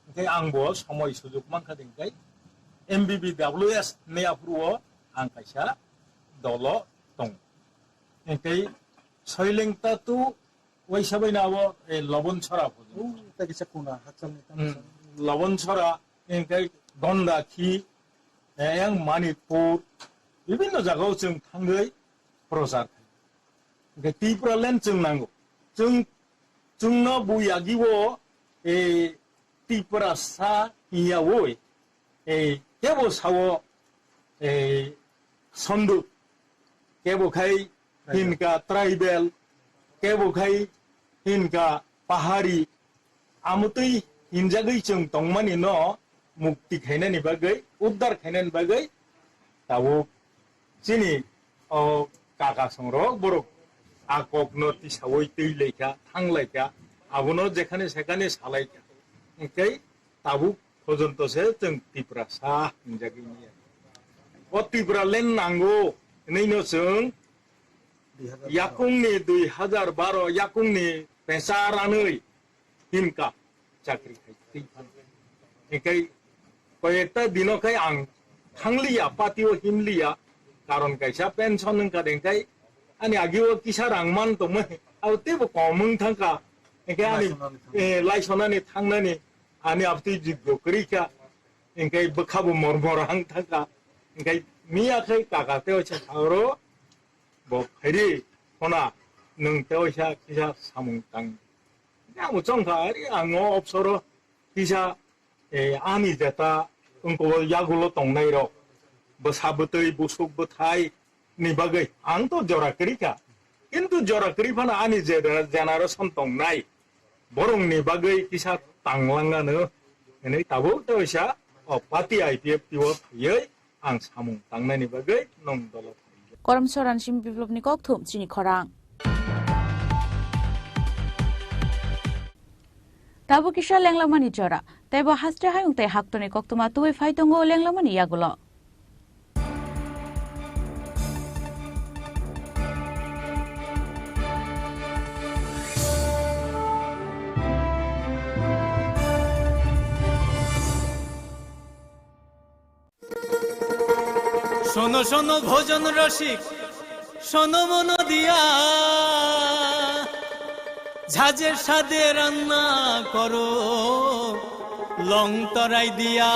M: इंखाय आंबो समय सुजुग मानखा देंखाय MBBWS ने आप्रुओ आं खायसा दल दं इंखाय सयलेंता तु वैसाबै नावो ए लबन छरा फुजु
K: ताकिसा कुना हाचलनि
M: लबन छरा इंखाय गंडाखि एं मणिपुर विभिन्न जायगायाव जों थाङै प्रचार ত্রিপুরাল্যান্ড जों नांगौ जोंनो बुयागिवो ए ত্রিপুরা सा इयावो ए केबो सावो ए सन्दु केबो खाय हिनका ट्राइबेल केबो खाय हिनका पहाड़ी आमुतै हिनजागै जों दंमानि न मुक्ति खायनायनि बागै उद्धार खायनायनि बागै दावो जिनि ओ काका संरो बर आकक नति सावै दै लेखा थांलायखा आबनो जेखाने सेखाने सालायखा ओंखाय ताबु पजन्तसे जों त्रिपुरा सा हिनजागैनि ओ त्रिपुराल्যান্ড नांगौ नैनो जों याकुंनि 2012 याकुंनि पेसारानै हिनका चाकरि खायफान ओंखाय कयेकटा दिनखाय आं थांलिया पार्टियाव हिमलिया कारण कायसा पेन्सन होनका देंखाय आनी आगिव किसा रांमान दंमोन आरो तेबो कमों थांखा ओंखाय आनी लायसनानै थांनानै आनी आपति जिग्ग करिखा ओंखाय बोखाबो मरमरां थांखा ओंखाय मियाखै काकातेवसा सारो बफायरि खना नोंतेवसा किसा सामुं तां आमु चंखा आरि आङो अफसर किसा आनी जेता उनको यागुलो तंनाय र बसाबतै बुसुक बथाय नि बागै आं तो जराकरिखा किन्तु जराकरिफाना आनी जेनारेशन तंनाय बरंनि बागै किसा तांलांगानो नै ताबो तयसा पार्टी IPF तिव फैयै आं सामुं तांनायनि बागै नं दल
D: करमसरान सिम बिप्लबनि ककथुम चिनि खरां ताबो किसा लेंलामानि जरा तैबो हास्टे हायुं तै हाक्तनि कक्तमा तुबै फाइतंगो लेंलामानि यागुलो
T: শোনো শোনো ভোজন রসিক শোনো মন দিয়া ঝাঁঝের সাদে রান্না করো লং তরাই দিয়া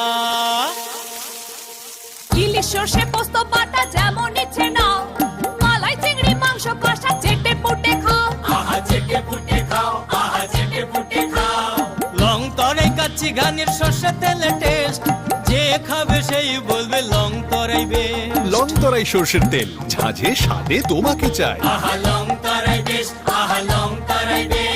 O: ইলিশ সর্ষে পোস্ত বাটা যেমন ইচ্ছে নাও মালাই চিংড়ি মাংস কষা চেটে পুটে খাও
T: আহা চেটে পুটে খাও আহা চেটে পুটে খাও লং তরাই কাচ্চি ঘানির সর্ষে তেলে টেস্ট যে খাবে সেই বলবে লং তরাইবে
S: লং তরাই সরষের তেল ঝাঁঝে স্বাদে তোমাকে চাই
T: আহা লং তরাই বেশ আহা লং তরাই বেশ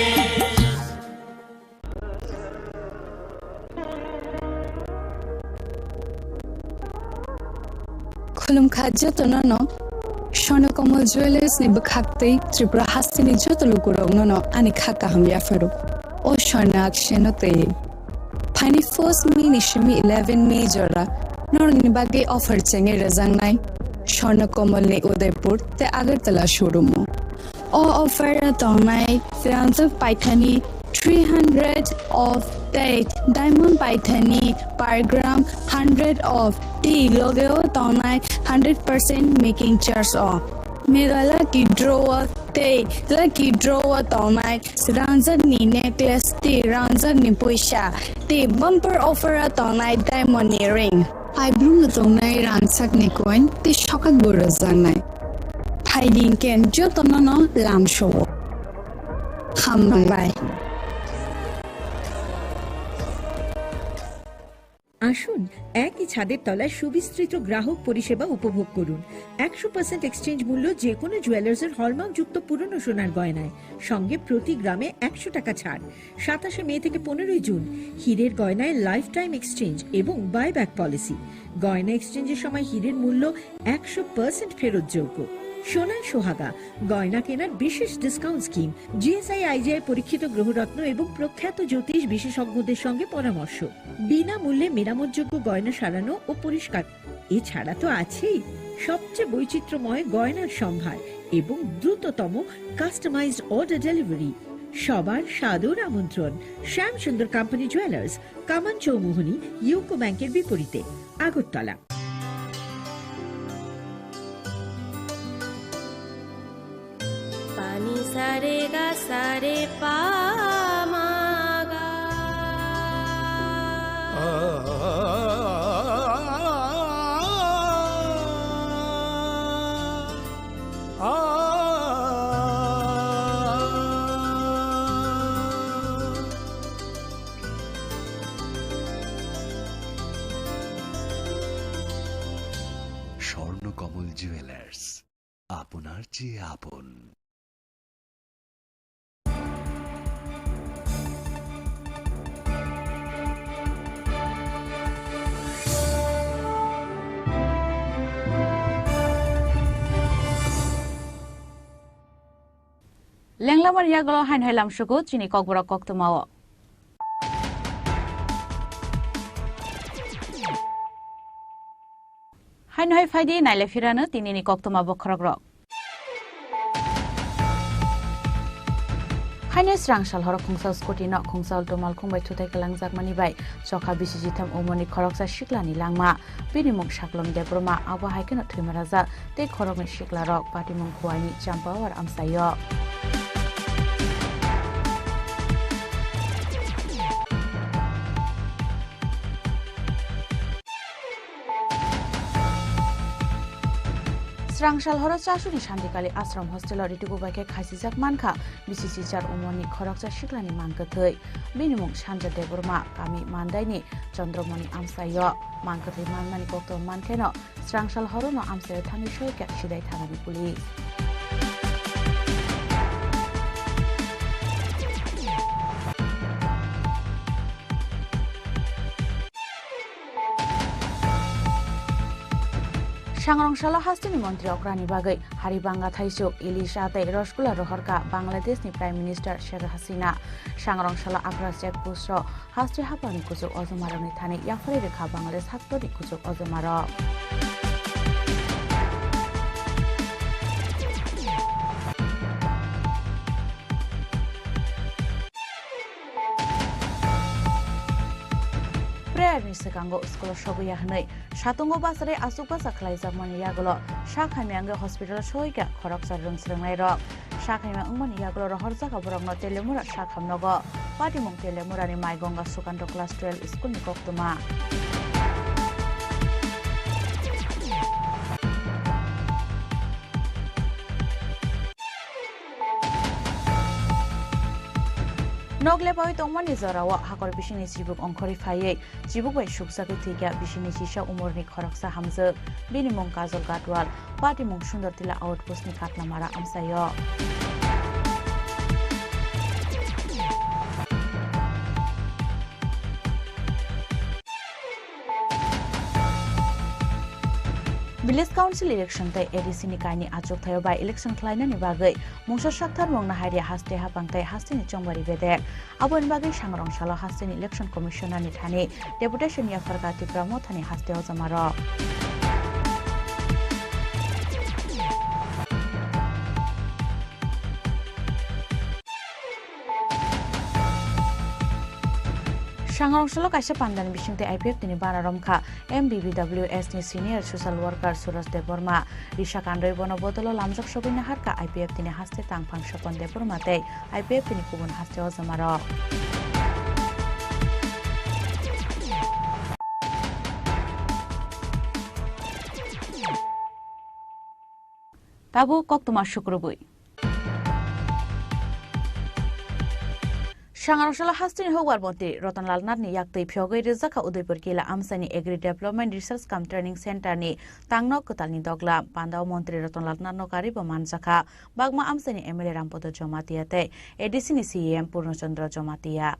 U: खुलुम खाद्य तो न स्वर्णकमल ज्वेलर्स नि बखाक्तै त्रिपुरा हास्तिनि जतलुको रंगन अनि खाका हम याफरो ओ स्वर्ण अक्षन तै फाइनि फर्स्ट मिनिशमी 11 मेजरा नरनि बागे अफर चेंगे रजांनाय स्वर्णकमल नि उदयपुर ते अगरतला शोरूम ओ अफर तंनाय फ्रांस पाइथानी 300 of date diamond paithani per gram 100 of tea logo tonai 100% making charge off Mira lucky draw tonight. Ranjan ni necklace ti ranjan ni puisha. Ti bumper offer tonight diamond earring. I bloom tonight ransak ni coin. Ti shokat burazanai. Hiding ken jotonono lam show. Hambai.
N: আসুন একই ছাদের তলায় সুবিস্তৃত গ্রাহক পরিষেবা উপভোগ করুন। 100% exchange মূল্য যে কোনো জুয়েলার্সের হলমার্কযুক্ত পুরনো সোনার গয়নায়, সঙ্গে প্রতি গ্রামে 100 টাকা ছাড়। 27 মে থেকে 15 জুন হীরের গয়নায় লাইফ টাইম এক্সচেঞ্জ এবং বাইব্যাক পলিসি। গয়না এক্সচেঞ্জের সময় হীরের মূল্য 100% ফেরতযোগ্য। সোনার সোহাগা গয়না কেনার বিশেষ ডিসকাউন্ট স্কিম, জিএসআই আইজিআই পরীক্ষিত গ্রহরত্ন এবং প্রখ্যাত জ্যোতিষ বিশেষজ্ঞদের সঙ্গে পরামর্শ, বিনামূল্যে মেরামতযোগ্য গয়না সারানো ও পরিষ্কার। এছাড়া তো আছেই সবচেয়ে বৈচিত্র্যময় গয়নার সম্ভার এবং দ্রুততম কাস্টমাইজড অর্ডার ডেলিভারি। সবার সাদর আমন্ত্রণ শ্যামসুন্দর কোম্পানি জুয়েলার্স, কামান চৌমুহনী, ইউকো ব্যাংকের বিপরীতে, আগরতলা।
F: पानी सारे गा सारे पामागा
S: স্বর্ণকমল জুয়েলার্স, আপনার চেয়ে আপন।
D: Lenglaman yaglo hain helam shuku chini kokbora koktomao. Hain hoi faidi naile firana tinini koktoma bokhrogrok. Haine srangshal horo khungsal skoti no khungsal tomal khungbai thutai kalangjak mani bai chokha bisijitham omoni khoroksa shiklani langma binimung shaklom debroma abo haikena thrimaraja te khorokni shiklarok patimung khuani champawar amsayo. Srangshal horo chasuni shantikali ashram hostel ritugu baike khaisijak mankha bisichichar umoni khoroksa shiklani mangkathai binimung sanja deborma kami mandaini chandramani amsayo mangkathai manmani kokto mankeno Srangshal horo no amsayo thani shoika sidai thangani pulis. Shangrongshalo hastini mantri okrani bagai Haribanga Thaisuk Ilisha tai Rosgula rohorka Bangladesh ni Prime Minister Sheikh Hasina Shangrongshalo Akra Sheikh Busro hasti hapani kusuk ozomarani thani yafari rekha Bangladesh haktori kusuk ozomaro. Nisakango school shoguya hanai shatungo basare asupa saklai jamani yagolo shakhaimyange hospital shoiga khoroksa rungsrengnai rok shakhaimya ungmani yagolo rohorja kaborongno telemura shakhamnogo patimung telemura ni maigonga sukanto class 12 school ni koktuma Nogle boy tongmani zarawa hakor bishini jibuk ongkhori phaiye jibuk bai suksaki thika bishini sisa umorni khoroksa hamjak binimung kajol gatwal patimung sundar tila outpost ni katlamara amsayo. Village Council election tai ADC ni kaini achuk thayo by election klaina ni bagai mungsa sakthar mongna haria haste hapangtai haste ni chongbari bedek abon bagai Shangrongshalo haste ni election commissioner ni thani deputation ya fargati pramo thani haste ozamaro. Sangarongshalo kaisa pandan bisingte IPF tini banaromkha MBBWS ni senior social worker Suraj Deborma Risha Kandoi bono bodolo lamjak sobina harka IPF tini haste tangphang Shopon Deborma tei IPF tini kubun haste ozamaro Tabu koktuma shukrubui Sangarongshalo hastini hogwar mantri Ratanlal Nath ni yaktui phiyogoi rijaka Udaipur Kila Amsani Agri Development Research Cum Training Center ni tangno kotalni dogla Pandao Mantri Ratanlal Nath no kari manjaka Bagma Amsani MLA Rampodo Jomatia te ADC ni CEM Purnachandra Jomatia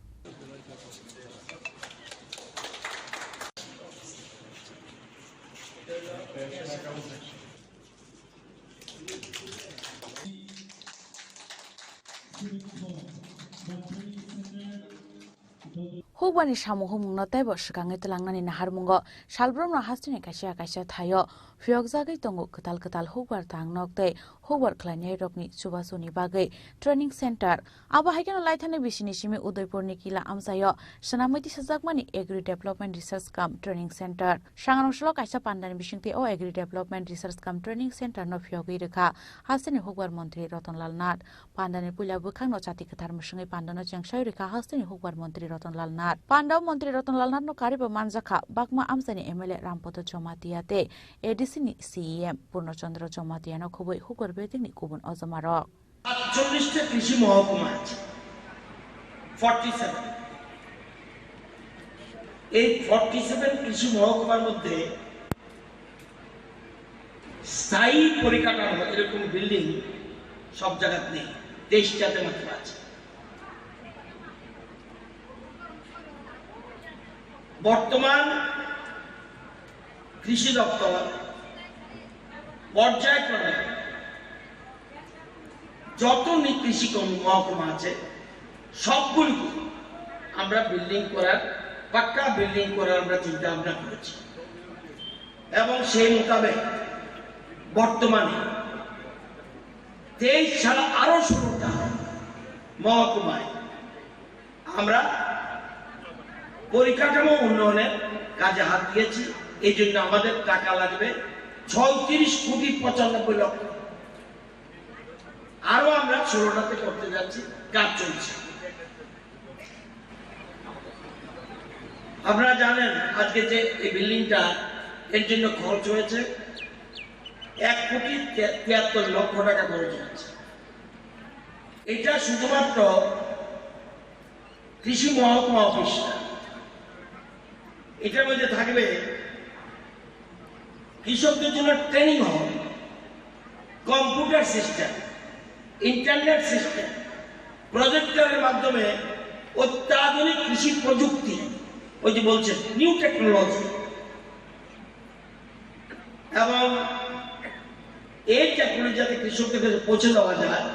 D: Hubani samuhu mungno taibo sikangai telangnani naharmungo salbromno hastini kaisa thayo phiyokjagai tongo ketal hubbar tangnok tei hubbar khlainai rokni subasuni bagai training center abo haikeno laithane bisini simi Udaipur ni Kila Amsayo sanamiti sajakmani Agri Development Research Cum Training Center Sangarongshalo kaisa pandani bisingte o Agri Development Research Cum Training Center no phiyogoi rekha hastini hubbar mantri Ratanlal Nath pandani pula bukhangno chati kathar musungai pandano chengsai rekha hastini hubbar mantri Ratanlal Nath Pandao Mantri Ratanlal Nath no kari manjaka Bagma Amsani MLA Rampodo Jomatia te ADC ni CEM Purnachandra Jomatia no khoboi hukor beting ni kubun ozamaro
E: 48টা কৃষি মহকুমা আছে 47 এই 47 কৃষি মহকুমার মধ্যে স্থায়ী পরিকাঠামো এরকম বিল্ডিং সব জায়গাতে নেই 23টাতে মাত্র আছে বর্তমান কৃষি দপ্তর পর্যায়ক্রমে যত কৃষি মহকুমা আছে সবগুলিকে আমরা বিল্ডিং করার পাক্কা বিল্ডিং করার আমরা চিন্তা ভাবনা করেছি এবং সেই মোতাবেক বর্তমানে 23 ছাড়া আরো 16টা মহকুমায় আমরা পরিকাঠামো উন্নয়নের কাজে হাত দিয়েছি এই জন্য আমাদের টাকা লাগবে 36 কোটি 95 লক্ষ আরো আমরা 16টাতে করতে যাচ্ছি কাজ চলছে আপনারা জানেন আজকে যে এই বিল্ডিংটা এর জন্য খরচ হয়েছে 1 কোটি 73 লক্ষ টাকা খরচ হয়েছে এটা শুধুমাত্র কৃষি মহকুমা অফিস এটার মধ্যে থাকবে কৃষকদের জন্য ট্রেনিং হবে কম্পিউটার সিস্টেম ইন্টারনেট সিস্টেম প্রজেক্টরের মাধ্যমে অত্যাধুনিক কৃষি প্রযুক্তি ওই যে বলছেন নিউ টেকনোলজি এবং এই টেকনোলজি যাতে কৃষকদের কাছে পৌঁছে দেওয়া যায়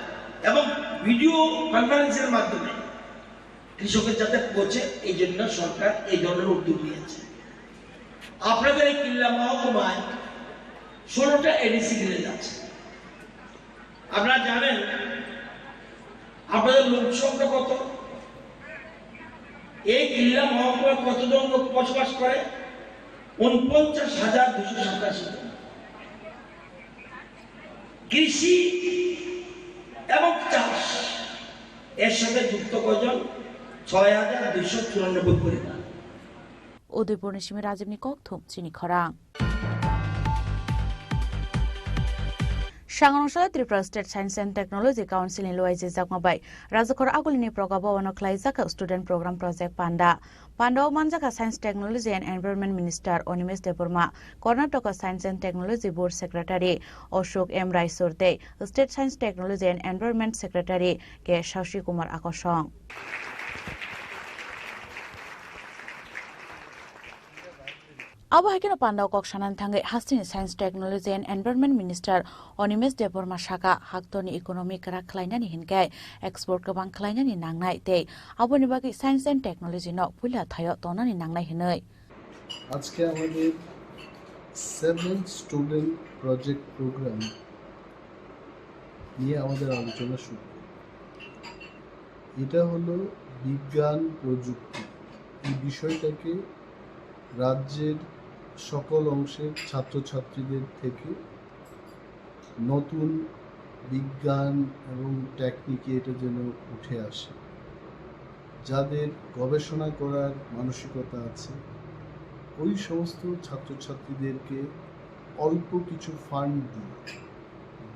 E: এবং ভিডিও কনফারেন্সের মাধ্যমে কৃষকের যাতে পৌঁছে এই জন্য সরকার এই ধরনের উদ্যোগ নিয়েছে আপনাদের এই কিল্লা মহকুমায় 16টা এডিসি ভিলেজ আছে আপনারা জানেন আপনাদের লোক সংখ্যা কত এই কিল্লা মহকুমায় কতজন লোক বসবাস করে 49,287 জন কৃষি এবং চাষ এর সাথে যুক্ত কয়জন 6,294 পরিবার
D: Udaipur ni simi Rajiv ni kokthum chini khorang Sangarongshalo Tripura State Science and Technology Council in Loaije Jakmabai Rajakhor Agulini Progabo Ono Klaijaka Student Program Project Pandao Manjaka Science Technology and Environment Minister Onimesh Deborma Karnataka Science and Technology Board Secretary Ashok M. Raisurte State Science Technology and Environment Secretary K. Shashi Kumar Akoshong Abo hakino Pandao kok sanan thangai hastini Science Technology and Environment Minister Onimesh Deborma Shaka haktoni economic kara khlainani hinkai export kabang khlainani nangnai tei aboni bagi Science and Technology no pula thayo tonani nangnai hinai
V: আজকে আমাদের 7 student project programme নিয়ে আমাদের আলোচনা শুরু এটা হলো বিজ্ঞান প্রযুক্তি এই বিষয়টাকে রাজ্যের সকল অংশের ছাত্রছাত্রীদের থেকে নতুন বিজ্ঞান এবং টেকনিকে এটা যেন উঠে আসে। যাদের গবেষণা করার মানসিকতা আছে ওই সমস্ত ছাত্রছাত্রীদেরকে অল্প কিছু ফান্ড দিয়ে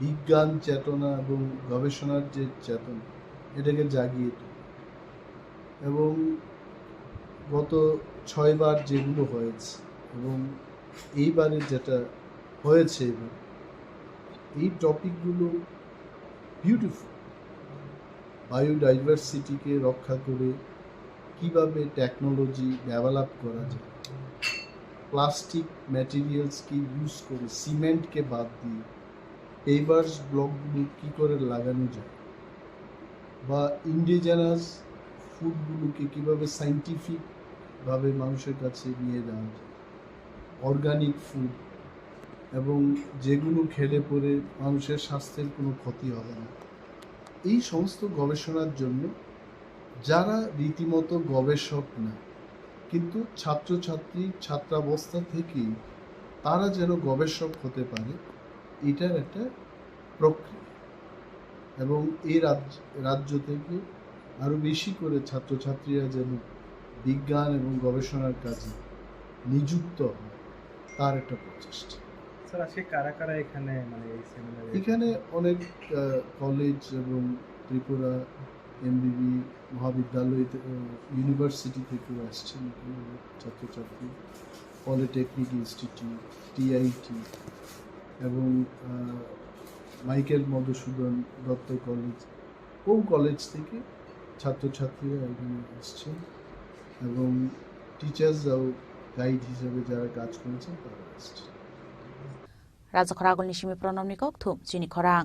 V: বিজ্ঞান চেতনা এবং গবেষণার যে চেতনা এটাকে জাগিয়ে তোলে। এবং গত 6 বার যেগুলো হয়েছে এবং এইবারে যেটা হয়েছে এবার এই টপিকগুলো বিউটিফুল। বায়োডাইভার্সিটিকে রক্ষা করে কিভাবে টেকনোলজি ডেভেলপ করা যায়, প্লাস্টিক ম্যাটেরিয়ালসকে ইউজ করে সিমেন্টকে বাদ দিয়ে পেভার্স ব্লকগুলো কী করে লাগানো যায়, বা ইন্ডিজেনাস ফুডগুলোকে কীভাবে সাইন্টিফিকভাবে মানুষের কাছে নিয়ে যাওয়া যায়, অর্গানিক ফুড এবং যেগুলো খেলে পরে মানুষের স্বাস্থ্যের কোনো ক্ষতি হবে না। এই সমস্ত গবেষণার জন্য যারা রীতিমতো গবেষক না কিন্তু ছাত্রাবস্থা থেকেই তারা যেন গবেষক হতে পারে এটার একটা প্রক্রিয়া। এবং এই রাজ্য থেকে আরও বেশি করে ছাত্রছাত্রীরা যেন বিজ্ঞান এবং গবেষণার কাজে নিযুক্ত হয় তার একটা প্রচেষ্টা।
G: স্যার আজকে কারা কারা এখানে মানে এই সেমিনারে?
V: এখানে অনেক কলেজ এবং ত্রিপুরা এমবিবি মহাবিদ্যালয় ইউনিভার্সিটি থেকেও আসছেন এখানে ছাত্রছাত্রী, পলিটেকনিক ইনস্টিটিউট, টিআইটি এবং মাইকেল মধুসূদন দত্ত কলেজ, কোন কলেজ থেকে ছাত্রছাত্রীরা এখানে আসছেন এবং টিচার্সরাও গাইড হিসেবে যারা কাজ করেছেন তারা আসছেন।
D: রাজা খরাগল নিশিমি প্রণমনি কক থুম চিনি খরাং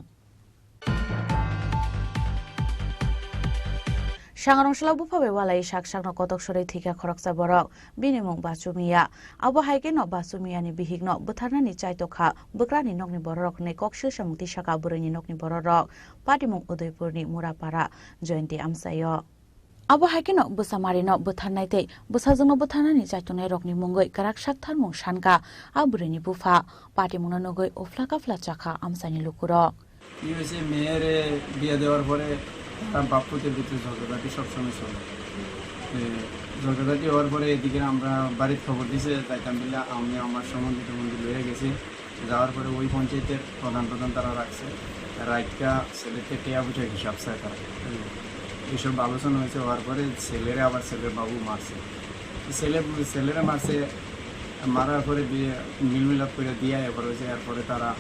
D: Sangarong bufabe walai sak sakno kotok sore thika khoroksa borok binimung basumia abo haike no basumia ni bihigno butharna ni chaitokha bukrani nokni borok ne kokshil samukti saka burani nokni borok patimung udaipur ni murapara jointi amsayo abo haike no busamari no butharnaite busajungno butharna ni chaitonai rokni mungoi karak sakthar mung sanka aburani bufa patimung no nogoi oflaka chakha amsani lukuro
A: USA মেয়ের বিয়ে দেওয়ার পরে তার বাপুদের ভিতরে ঝগড়াটি সবসময় চলে। ঝগড়াটি হওয়ার পরে এদিকে আমরা বাড়ির খবর দিয়েছে যাইতাম বিল্লা আমি আমার সম্বন্ধিত মন্দির লয়ে গেছি। যাওয়ার পরে ওই পঞ্চায়েতের প্রধান তারা রাখছে, রাইটকা ছেলেকে টেয়া বুঝে হিসাব চায় তারা। এইসব আলোচনা হয়েছে, হওয়ার পরে ছেলেরা আবার ছেলের বাবু মারছে, ছেলেরা মারছে, মারার পরে বিয়ে মিলমিলাপ করে দিয়ে এবার হয়েছে। এরপরে তারা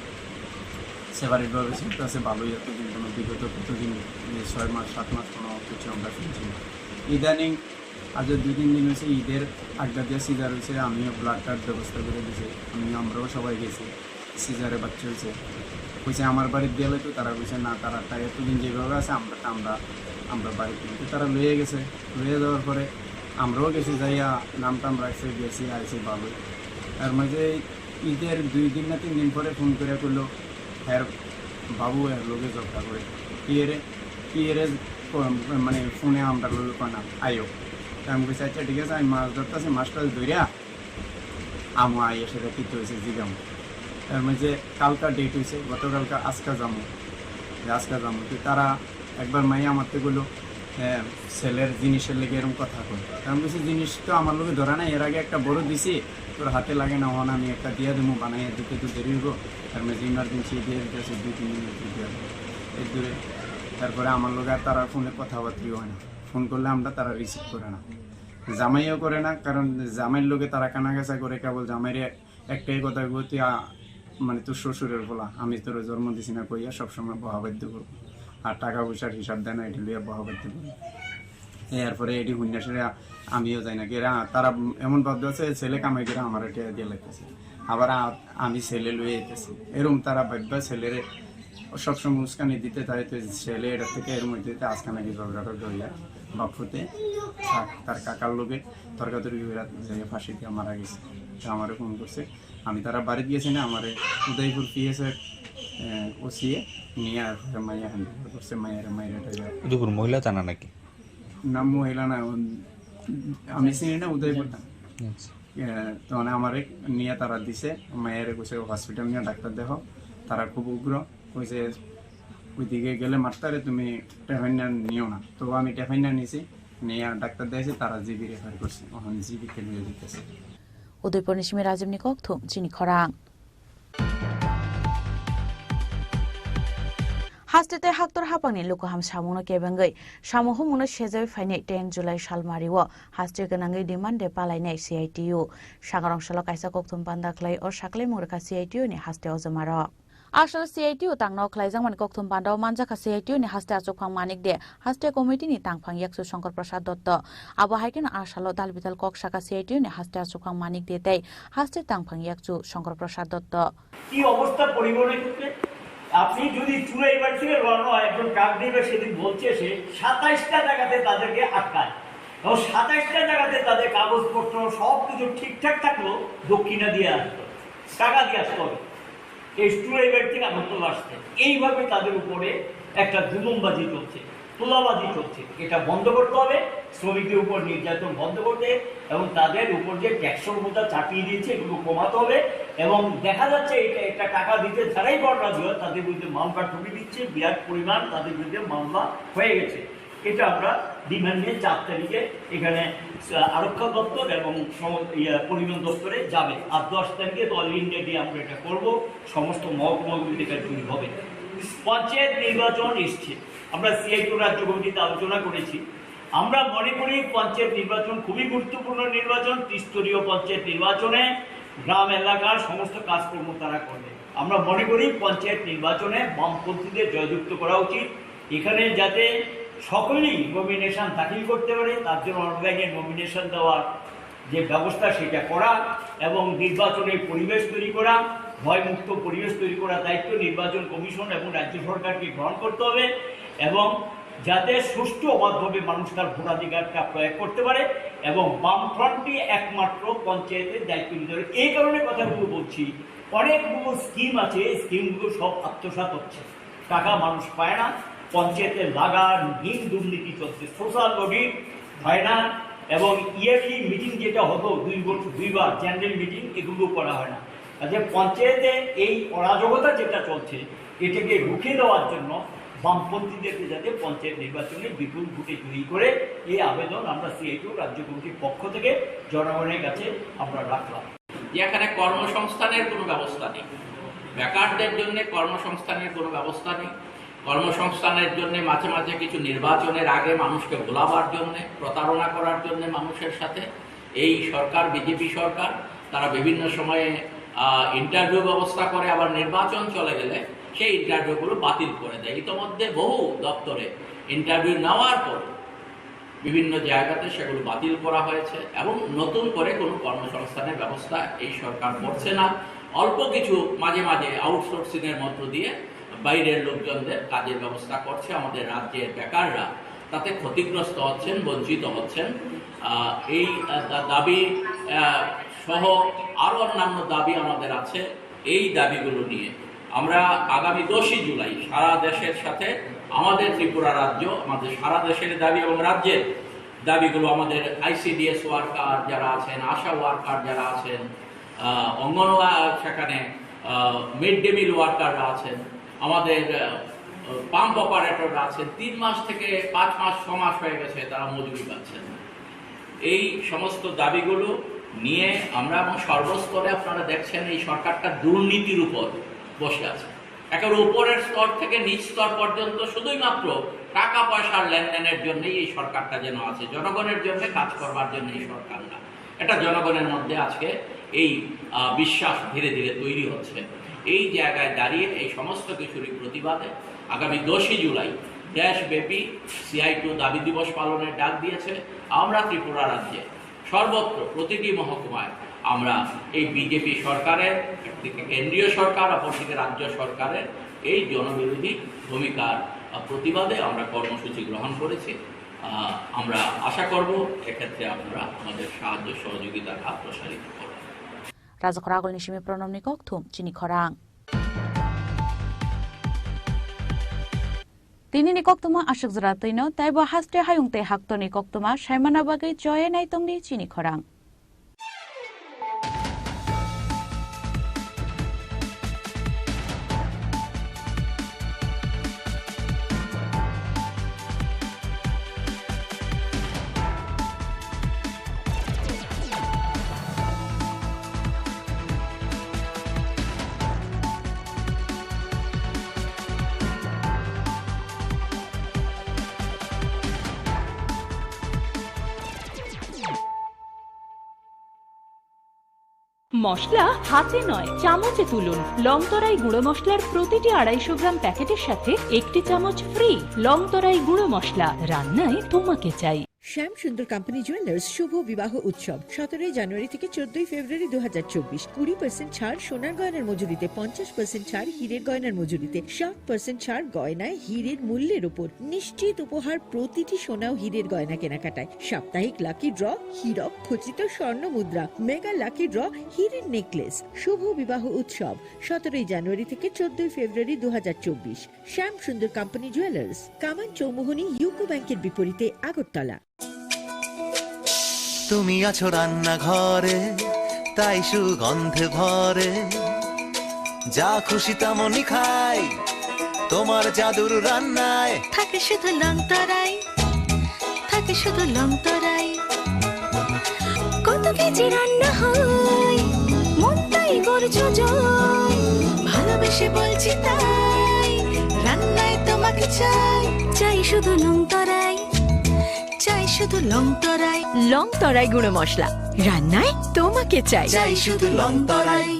A: সেপারেটভাবে আছে ভালোই, এতদিন কোনো বিগত কতদিন 6 মাস 7 মাস কোনো কিছু আমরা শুনছি না। ইদানিং আজ 2-3 দিন হয়েছে ঈদের আড্ডা দিয়ে সিজার হয়েছে, আমিও ব্লাড টাড ব্যবস্থা করে দিয়েছি, আমরাও সবাই গেছি। সিজারে বাচ্চা হয়েছে, কইছে আমার বাড়ির দেয়ালে তো তারা কইছে না, তারা এতদিন যেভাবে আছে আমরা বাড়িতে কিন্তু তারা লয়ে গেছে। লয়ে যাওয়ার পরে আমরাও গেছি, যাইয়া নাম টাম রাখছে, গেছি আইছি ভালোই। আর মাঝে ঈদের 2 দিন না 3 দিন পরে ফোন করে করলো হ্যাঁ বাবু এর লোকে ঝগড়া করে কি এরে মানে ফোনে আমরা লোক না আইও। আমি বলছি আচ্ছা ঠিক আছে, আমি মাছ ধরতেছি, মাছটা ধরিয়া আমু আই সেটা কী হয়েছে জিগাম। তার মধ্যে কালকা ডেট হয়েছে, গতকালকা আজকা যাবো তো তারা একবার মাইয়া মারতে গেলো ছেলের জিনিসের লেগে এরকম কথা কই। আমি বলছি জিনিস তো আমার লোকে ধরা নাই, এর আগে একটা বড় দিছি তোর হাতে লাগে না, হন আমি একটা দিয়ে দেবো বানাইয়া দিতে তো দেরি হবো। তার মধ্যে ইমার্জেন্সি দিয়ে দিতেছে 2-3 মিনিট দিয়ে এর দূরে। তারপরে আমার লোক আর তারা ফোনে কথাবার্তাই হয় না, ফোন করলে আমরা তারা রিসিভ করে না, জামাইও করে না। কারণ জামাইয়ের লোকে তারা কানাগাছা করে, কেবল জামাইয়ের একটাই কথা তুই মানে তোর শ্বশুরের বলা, আমি তোর জন্ম দিছি না কইয়া সবসময় বহাবাদ্য করবো, আর টাকা পয়সার হিসাব দেয় না, এটি লইয়া বহাবাদ্য করবো। এরপরে এটি হুন্যাসেরা আমিও যাই না কি তারা এমন বাধ্য আছে ছেলে কামাই করে আমার এটা দিয়ে লাগতেছে, আবার আমি ছেলে লয়ে যেতেছি, এরকম তারা ভাববা ছেলেরে সবসময় উস্কানি দিতে চাই। তো ছেলে এটা থেকে এর মধ্যে আজকে নাকি ঝগড়াটা ধরিয়া বাপুতে তার কাকার লোকে তর্কাতর্কি যাই ফাঁসি দিয়ে মারা গেছে। আমারও ফোন করছে, আমি তারা বাড়িতে গেছি না, আমার উদয়পুর পিএসের ওসিয়ে নিয়ে মাইয়া হ্যান্ড করছে, মায়েরা মহিলা জানা নাকি? না মহিলা না,
H: আমি চিনি না উদয়পুর তখন আমার নিয়ে তারা দিছে মায়ের কইছে হসপিটাল নিয়ে ডাক্তার দেখো তারা খুব উগ্র কইছে ওইদিকে গেলে মারতারে তুমি টেফাইনা নিও না তো আমি টেফাইনা নিয়েছি নিয়ে ডাক্তার দিয়েছে তারা জিবি রেফার করছে এখন জিবিকে নিয়ে দিতেছে
D: উদয়পুর নিশিমি রাজীব নিকক থুম চিনি খরাং हास्टेते हाक्तर हापांनि लुकहाम सामुनो केबेंगै सामुहु मुनो सेजै फाइनै 10 जुलाइ सालमारिओ हास्टे गनाङै डिमान्डे पालायनाय CITU सागारंसलो काइसा कोकथुम पान्दाख्लै अ साख्लै मुरका CITU नि हास्टे अजमार आसल CITU तांनो ख्लाइजांमान कोकथुम पान्दाव मानजाखा CITU नि हास्टे आचुकफां मानिक दे हास्टे कमिटि नि तांफां याक्सु शंकर प्रसाद दत्त आबो हाइकेन आसालो दालबिताल ककसाका CITU नि हास्टे आचुकफां मानिक दे ताई हास्टे तांफां याक्सु शंकर प्रसाद दत्त
E: কি অবস্থা পরিবহনের ক্ষেত্রে আপনি যদি চুরাইবার থেকে রওনা হয় একজন ট্রাক ড্রাইভার সেদিন বলছে সে 27টা জায়গাতে তাদেরকে আটকায় এবং 27টা জায়গাতে তাদের কাগজপত্র সব কিছু ঠিকঠাক থাকলো দক্ষিণা দিয়ে আসতো টাকা দিয়ে আসতে হবে এই চুরাইবার থেকে আগরতলা আসতে এইভাবে তাদের উপরে একটা জুলুমবাজি চলছে তোলাবাজি চলছে এটা বন্ধ করতে হবে শ্রমিকদের উপর নির্যাতন বন্ধ করতে এবং তাদের উপর যে ট্যাক্সের বোঝা চাপিয়ে দিয়েছে এগুলো কমাতে হবে এবং দেখা যাচ্ছে এটা একটা টাকা দিতে যারাই বর্ণাদি হয় তাদের বিরুদ্ধে মামলা ঠুকে দিচ্ছে বিরাট পরিমাণ তাদের বিরুদ্ধে মামলা হয়ে গেছে এটা আমরা ডিমান্ড নিয়ে 4 তারিখে এখানে আরক্ষা দপ্তর এবং পরিবহন দপ্তরে যাবে আর 10 তারিখে তো অল ইন্ডিয়া দিয়ে আমরা এটা করবো সমস্ত মহকুমাগুলিতে কার্যকরী হবে পঞ্চায়েত নির্বাচন এসছে আমরা CITU রাজ্য কমিটিতে আলোচনা করেছি আমরা মনে করি পঞ্চায়েত নির্বাচন খুবই গুরুত্বপূর্ণ নির্বাচন ত্রিস্তরীয় পঞ্চায়েত নির্বাচনে গ্রাম এলাকার সমস্ত কাজকর্ম তারা করবে আমরা মনে করি পঞ্চায়েত নির্বাচনে বামপন্থীদের জয়যুক্ত করা উচিত এখানে যাতে সকলেই নমিনেশন দাখিল করতে পারে তার জন্য অনলাইনে নমিনেশন দেওয়ার যে ব্যবস্থা সেটা করা এবং নির্বাচনের পরিবেশ তৈরি করা ভয়মুক্ত পরিবেশ তৈরি করার দায়িত্ব নির্বাচন কমিশন এবং রাজ্য সরকারকে গ্রহণ করতে হবে এবং যাতে সুষ্ঠু অবাধভাবে মানুষ তার ভোটাধিকারটা প্রয়োগ করতে পারে এবং বামফ্রন্টই একমাত্র পঞ্চায়েতের দায়িত্ব নিতে হবে এই কারণে কথাগুলো বলছি অনেকগুলো স্কিম আছে এই স্কিমগুলো সব আত্মসাৎ হচ্ছে টাকা মানুষ পায় না পঞ্চায়েতের লাগান ঋণ দুর্নীতি চলছে সোশ্যাল অডিট হয় না এবং ইয়ারলি মিটিং যেটা হতো 2 বছর 2 বার জেনারেল মিটিং এগুলো করা হয় না যে পঞ্চায়েতে এই অরাজকতা যেটা চলছে এটাকে রুখে দেওয়ার জন্য বামপন্থীদেরকে যাতে পঞ্চায়েত নির্বাচনে বিপুল ভোটে জয়ী করে এই আবেদন আমরা CITU রাজ্য কমিটির পক্ষ থেকে জনগণের কাছে আমরা রাখলাম
I: এখানে কর্মসংস্থানের কোনো ব্যবস্থা নেই বেকারদের জন্য কর্মসংস্থানের কোনো ব্যবস্থা নেই কর্মসংস্থানের জন্য মাঝে মাঝে কিছু নির্বাচনের আগে মানুষকে ভোলাবার জন্য প্রতারণা করার জন্য মানুষের সাথে এই সরকার বিজেপি সরকার তারা বিভিন্ন সময়ে ইন্টারভিউ ব্যবস্থা করে আবার নির্বাচন চলে গেলে সেই ইন্টারভিউগুলো বাতিল করে দেয় ইতিমধ্যে বহু দপ্তরে ইন্টারভিউ নেওয়ার পর বিভিন্ন জায়গাতে সেগুলো বাতিল করা হয়েছে এবং নতুন করে কোনো কর্মসংস্থানের ব্যবস্থা এই সরকার করছে না অল্প কিছু মাঝে মাঝে আউটসোর্সিংয়ের মধ্য দিয়ে বাইরের লোকজনদের কাজের ব্যবস্থা করছে আমাদের রাজ্যের বেকাররা তাতে ক্ষতিগ্রস্ত হচ্ছেন বঞ্চিত হচ্ছেন এই দাবি সহ আরও অন্যান্য দাবি আমাদের আছে এই দাবিগুলো নিয়ে আমরা আগামী 10 জুলাই সারা দেশের সাথে আমাদের ত্রিপুরা রাজ্য আমাদের সারা দেশের দাবি এবং রাজ্যের দাবিগুলো আমাদের ICDS ওয়ার্কার যারা আছেন আশা ওয়ার্কার যারা আছেন অঙ্গনওয়াড়ি সেখানে মিড ডে মিল ওয়ার্কাররা আছেন আমাদের পাম্প অপারেটররা আছেন 3 মাস থেকে 5 মাস 6 মাস হয়ে গেছে তারা মজুরি পাচ্ছেন এই সমস্ত দাবিগুলো নিয়ে আমরা এবং সর্বস্তরে আপনারা দেখছেন এই সরকারটা দুর্নীতির উপর বসে আছে একেবারে উপরের স্তর থেকে নিচ স্তর পর্যন্ত শুধুই মাত্র টাকা পয়সার লেনদেনের জন্যই এই সরকারটা যেন আছে জনগণের জন্য কাজ করবার জন্য এই সরকার না এটা জনগণের মধ্যে আজকে এই বিশ্বাস ধীরে ধীরে তৈরি হচ্ছে এই জায়গায় দাঁড়িয়ে এই সমস্ত কিছুরই প্রতিবাদে আগামী 10 জুলাই দেশব্যাপী CITU দাবি দিবস পালনের ডাক দিয়েছে আমরা ত্রিপুরা রাজ্যে সর্বত্র প্রতিটি মহকুমায় আমরা এই বিজেপি সরকারের একদিকে কেন্দ্রীয় সরকার অপরদিকে রাজ্য সরকারের এই জনবিরোধী ভূমিকার প্রতিবাদে আমরা কর্মসূচি গ্রহণ করেছি আমরা আশা করব এক্ষেত্রে আপনারা আমাদের সাহায্য সহযোগিতার হাত প্রসারিত করবেন
D: রাজখরাগল নিশিমি প্রণমনি ককথুম চিনি খরাং Tinini koktoma ashik zratino, taibo haste hayungte haktoni koktoma, shaimana bagai joye naitongni chini khorang.
J: মশলা হাতে নয় চামচে তুলুন লংতরাই গুঁড়ো মশলার প্রতিটি 250 গ্রাম প্যাকেটের সাথে 1 চামচ ফ্রি লংতরাই গুঁড়ো মশলা রান্নায় তোমাকে চাই
N: শ্যাম সুন্দর কোম্পানি জুয়েলার্স শুভ বিবাহ উৎসব 17 জানুয়ারি থেকে 14 ফেব্রুয়ারি 2024 20% ছাড় সোনার গয়নার মজুরিতে 50% ছাড় হীরের গয়নার মজুরিতে 60% ছাড় গয়নায় হীরের মূল্যের উপর নিশ্চিত উপহার প্রতিটি সোনা ও হীরের গয়না কেনাকাটায় সাপ্তাহিক লাকি ড্র হীরক খচিত স্বর্ণ মুদ্রা মেগা লাকি ড্র হীরের নেকলেস শুভ বিবাহ উৎসব 17 জানুয়ারি থেকে 14 ফেব্রুয়ারি 2024 শ্যাম সুন্দর কোম্পানি জুয়েলার্স কামান চৌমুহনী ইউকো ব্যাংকের বিপরীতে আগরতলা
T: তুমি আছো রান্না ঘরে তাই সুগন্ধে ভরে যা খুশি তেমনই খাই তোমার জাদুর রান্নায়
O: থাকে শুধু লংতরাই থাকে শুধু লংতরাই কত কেজি রান্না হয় মন তাই করছো জয় ভালোবেসে বলছি তাই রান্নায় তোমাকে চাই চাই শুধু লংতরাই চাই শুধু লংতরাই লংতরাই গুঁড়ো মশলা রান্নায় তোমাকে চাই
T: চাই শুধু লংতরাই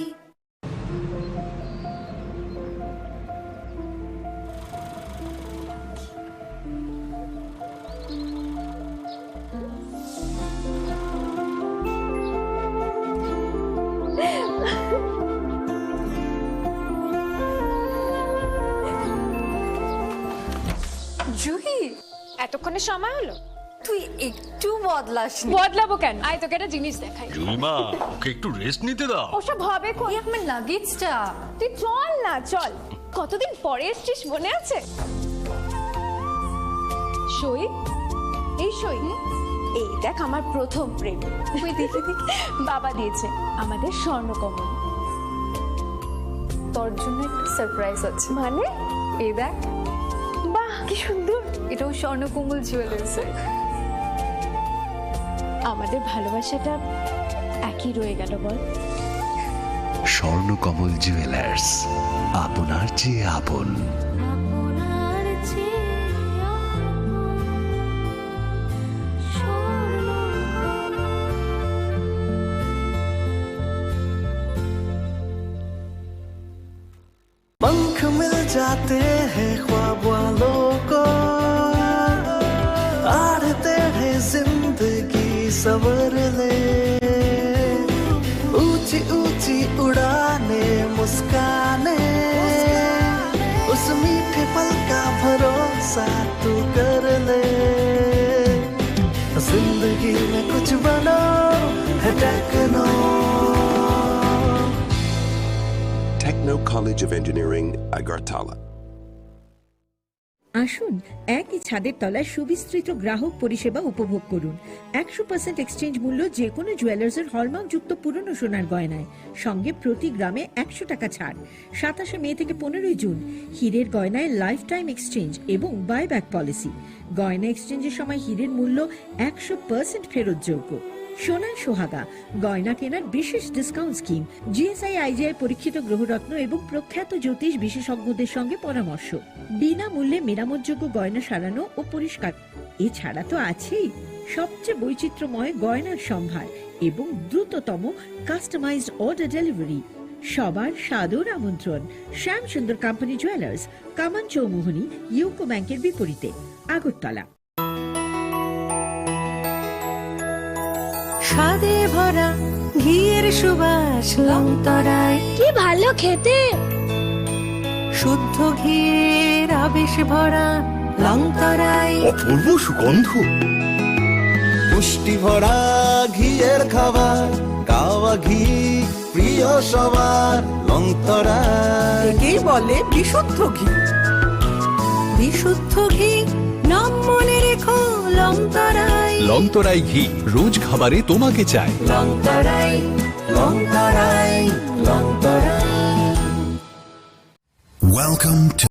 P: জুহি এতক্ষণে সময় হলো তুই একটু বদলাবো কেন আয় তোকে একটা জিনিস দেখাই
W: জুলিমা ওকে একটু রেস্ট নিতে দাও
P: ওসব হবে কোন আমার লাগেজটা তুই চল না চল কতদিন পরে এসেছিস মনে আছে সই এই সই এই দেখ আমার প্রথম প্রেম তুই দেখে বাবা দিয়েছে আমাদের স্বর্ণকমল তোর জন্য একটা সারপ্রাইজ আছে মানে এই দেখ বাহ কি সুন্দর এটাও স্বর্ণকমল জুয়েলার্স আমাদের ভালোবাসাটা একই রয়ে গেল বল
S: স্বর্ণকমল জুয়েলার্স আপনার চেয়ে আপন
T: पंख मिल जाते हैं ख्वाब वालों को आड़ते हैं जिंदगी सवर ले ऊंची ऊंची उड़ाने मुस्काने उस मीठे पल का भरोसा तू कर ले जिंदगी में कुछ बनो है techno
X: Techno College of Engineering, Agartala.
N: আসুন একই ছাদের তলায় সুবিস্তৃত গ্রাহক পরিষেবা উপভোগ করুন 100% এক্সচেঞ্জ মূল্য যে কোনো জুয়েলার্সের হলমার্কযুক্ত পুরনো সোনার গয়নায় সঙ্গে প্রতি গ্রামে 100 টাকা ছাড় 27 মে থেকে 15 জুন হীরের গয়নায় লাইফ টাইম এক্সচেঞ্জ এবং বাইব্যাক পলিসি গয়না এক্সচেঞ্জের সময় হীরের মূল্য 100% ফেরতযোগ্য সোনার সোহাগা গয়না কেনার বিশেষ ডিসকাউন্ট স্কিম জিএসআই আইজিআই পরীক্ষিত গ্রহরত্ন এবং প্রখ্যাত জ্যোতিষ বিশেষজ্ঞদের সঙ্গে পরামর্শ বিনামূল্যে মেরামতযোগ্য গয়না সারানো ও পরিষ্কার এছাড়া তো আছেই সবচেয়ে বৈচিত্র্যময় গয়নার সম্ভার এবং দ্রুততম কাস্টমাইজড অর্ডার ডেলিভারি সবার সাদর আমন্ত্রণ শ্যাম সুন্দর কোম্পানি জুয়েলার্স কামান চৌমুহনী ইউকো ব্যাংকের বিপরীতে আগরতলা
O: স্বাদে ভরা ঘিয়ের সুবাস লংতরাই কি ভালো খেতে শুদ্ধ ঘিয়ের আবেশ ভরা লংতরাই
T: অপূর্ব সুগন্ধ পুষ্টি ভরা ঘিয়ের খাবার কাওয়া ঘি প্রিয় সবার লংতরাই
Y: একেই বলে বিশুদ্ধ ঘি
O: বিশুদ্ধ ঘি নাম মনে রেখো লংতরাই।
S: লংতরাই ঘি রোজ খাবারে তোমাকে চাই।
O: লংতরাই লংতরাই লংতরাই।
S: Welcome to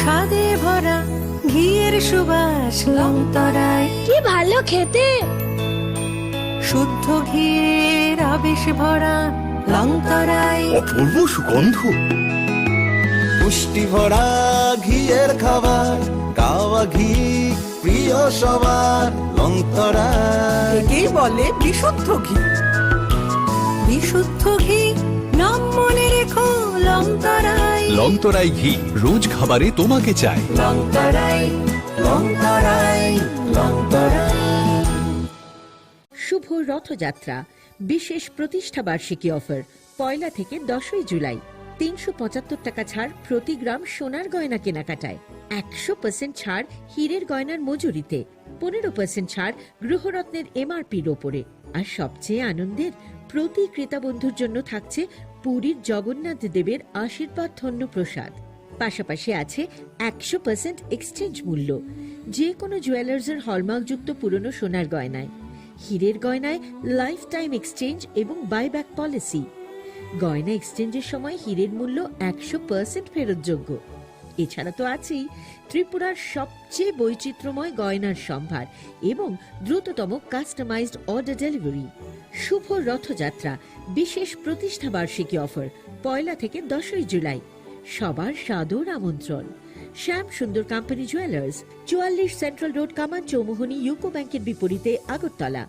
O: স্বাদে ভরা ঘিয়ের সুবাস লংতরায় কি ভালো খেতে শুদ্ধ ঘিয়ের আবেশ ভরা লংতরায়
S: অপূর্ব সুগন্ধ
T: পুষ্টি ভরা ঘিয়ের খাবার গাওয়া ঘি প্রিয় সবার লংতরা
O: একেই বলে বিশুদ্ধ ঘি বিশুদ্ধ ঘি নাম মনে রেখো লংতরায়
S: লংতরাই ঘি রোজ খাবারে তোমাকে চাই
O: লংতরায় লংতরায় লংতরায়।
N: শুভ রথযাত্রা বিশেষ প্রতিষ্ঠা বার্ষিকী অফার 1 থেকে 10 জুলাই 375 টাকা ছাড় প্রতি গ্রাম সোনার গয়না কেনাকাটায়, 100% ছাড় হীরের গয়নার মজুরিতে, 15% ছাড় গৃহরত্নের এমআরপির ওপরে। আর সবচেয়ে আনন্দের, প্রতি ক্রেতা বন্ধুর জন্য থাকছে পুরীর জগন্নাথ দেবের আশীর্বাদ ধন্য প্রসাদ। পাশাপাশি আছে 100% এক্সচেঞ্জ মূল্য যে কোনো জুয়েলার্সের হলমার্কযুক্ত পুরনো সোনার গয়নায়, হীরের গয়নায় লাইফ টাইম এক্সচেঞ্জ এবং বাইব্যাক পলিসি। গয়না এক্সচেঞ্জের সময় হীরের মূল্য 100% ফেরতযোগ্য। এছাড়া তো আছেই ত্রিপুরার সবচেয়ে বৈচিত্র্যময় গয়নার সম্ভার এবং দ্রুততম কাস্টমাইজড অর্ডার ডেলিভারি। শুভ রথযাত্রা বিশেষ প্রতিষ্ঠা বার্ষিকী অফার 1 থেকে 10 জুলাই। সবার সাদর আমন্ত্রণ। শ্যাম সুন্দর কোম্পানি জুয়েলার্স, 44 সেন্ট্রাল রোড, কামান চৌমুহনী, ইউকো ব্যাংকের বিপরীতে, Agartala.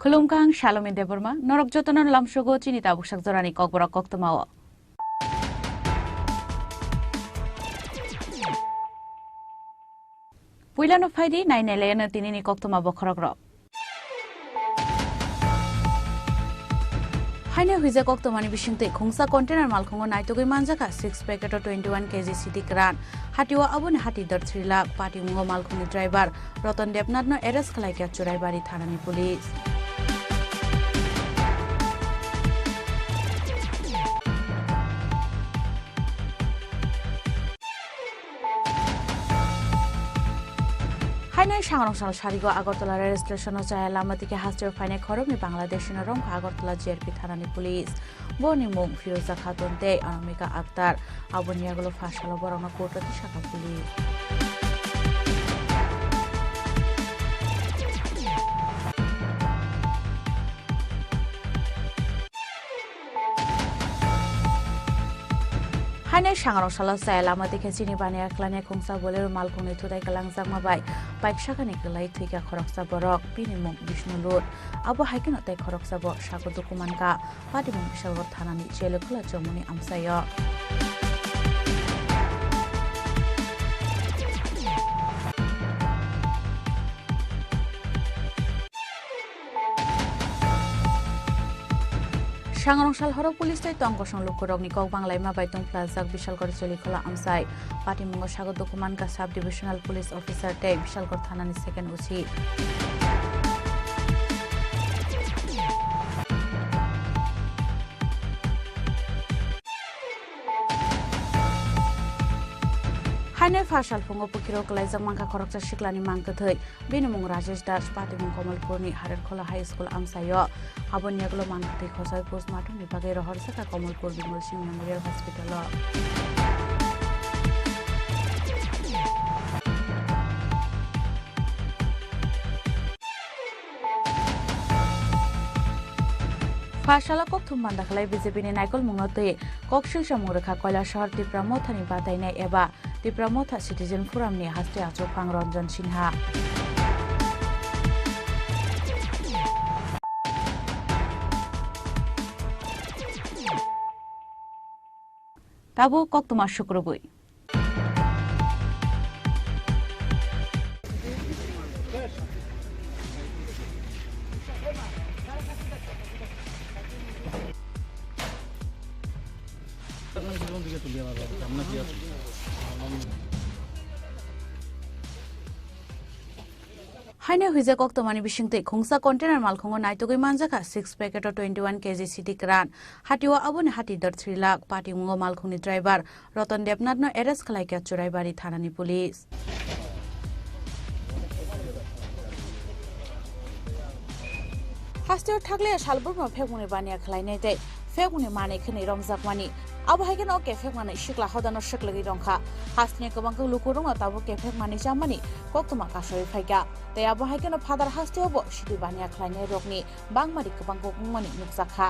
D: Khulumkang Shalom Deborma, Norok Jotonon Lamshogo, Chinita Bushak Zorani Kokbora Koktomawa. Puilan of Heidi, 9 Elena Tinini Koktoma Bokorogro. Haina Huiza Koktomani Bishinte, Kungsa container Malkongo Naitogi Manzaka, 6 packet of 21 kg city gran. Hatiwa Abun Hati Dartrila, Party Mungo Malkuni driver, Roton Depnat no Eres Kalaka Churaibari Tharani police. Hainai Shangrong Shal Sharigo Agortola rail station of Lamatiki Haster Fine Koromi Bangladesh in a Rom Agortola JRP Tharani police. Boni Mung Firoza Khatun Day, Aramika Akhtar, Abuniagolo Fashalo Borona Kota Shaka police. Hainai Shangrong Shala Salama de Cassini Bania Clania Kungsa Bolero Malconi to the Kalangzama by Pike Shakanik Tika Koroksa Borok, Pinimum Vishnu Lord, Abu Hakinot take Koroksa Bok Shako Dokumanka, Patimum Shalot Tanani, Jelokula Jomuni Amsayo. Shangrong Shal Horo Police State Tongkoshon Lukurog Nikok Banglaima by Tong Plaza Bishal Korsolikola Amsai, Patimungo Shago Dokumanka Sub Divisional Police Officer Day Bishal Korthanani second Uchi. Hainai Fashal Fungo Pukiro Kalaiza Manka Koroksa Shiklani Mankathoi, Binimung Rajesh Dash, Patimung Komalpurni, Harekola High School Amsayo, Aboniaglo Mankathi Khosai Postmortem, Nipagero Horsaka Komalpur Bimulsing Memorial Hospital. Fashala Koktum Bandakalai BJP in Nikol Mungote, Kokshil Shamuraka Kola Short, the Pramothani Bataina Eba, the Pramotha Citizen Forum near Hastiacho Pangronjan Shinha. তাবো কক্তমা শুক্রবই হাইনে হুইজে কক্তমানি বিশিংতে খুংসা container মালখুঙ্গ নাইতগৈ মানজাখা 6 প্যাকেট 21 কেজি সিটি ক্রান হাটিও আবনে হাটি দর 3 লাখ পাটি মুঙ্গ মালখুংনি ড্রাইভার রতন দেবনাথ এরেস্ট খালাইকা চুরাইবাড়ি থানানি পুলিশ হাস্তেও থাকলে সালবুরমা ফেগুনি বানিয়া খালাইনাই দে ফেগুনি মানে খেনে রমজাকমানি আবহাইকেন কেফেক মানে শিকলা হদানো শিকলগি রংখা হাসনি गोबां लुकु दङ ताबो केफेक मानि जामानि कक्तमा कासय फाइका तै आबहाइकेन फादार हास्तेयावबो सिदि बानिया खालायनाय रगनि बांमारि गोबां गगंमानि नुकजाखा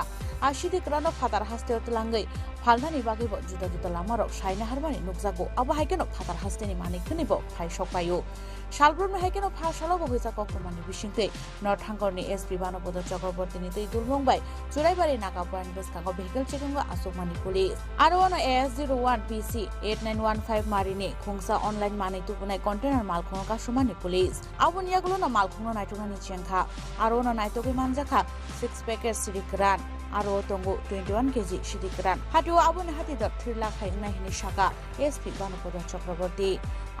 D: आसिदि क्रानो फादार हास्तेयाव तलांगै फालनानि बागैबो जुदा जुदा लामाराव सायना हारमानि नुकजागो आबहाइकेन फादार हास्तेनि मानि खनिबो फाइ सकपायो सालब्रन हाइकेन फासालावबो होजा कक्तमानि बिसिंते नर्थ हांगरनि एसपि बानपद चक्रवर्तीनि दै दुलमंबाय जुराइबारि नागा पॉइंट बसकागो भेहिकल चेकिंग आसोकमानि पुलिस आरो AS01 PC 8915 मारिनि खुंसा ऑनलाइन माने तुपुनाय कंटेनर मालखुंग कासुमानि पुलिस आबुनियागुलो न मालखुंग नाइटुगानि चेंखा आरो न नाइटोगै मानजाखा 6 पैकेट सिरिक्रान आरो तंगु 21 केजी सिरिक्रान हाटिओ आबुनि हाति द 3 लाख हाइनाहिनि शाखा एसपि बानपद चक्रवर्ती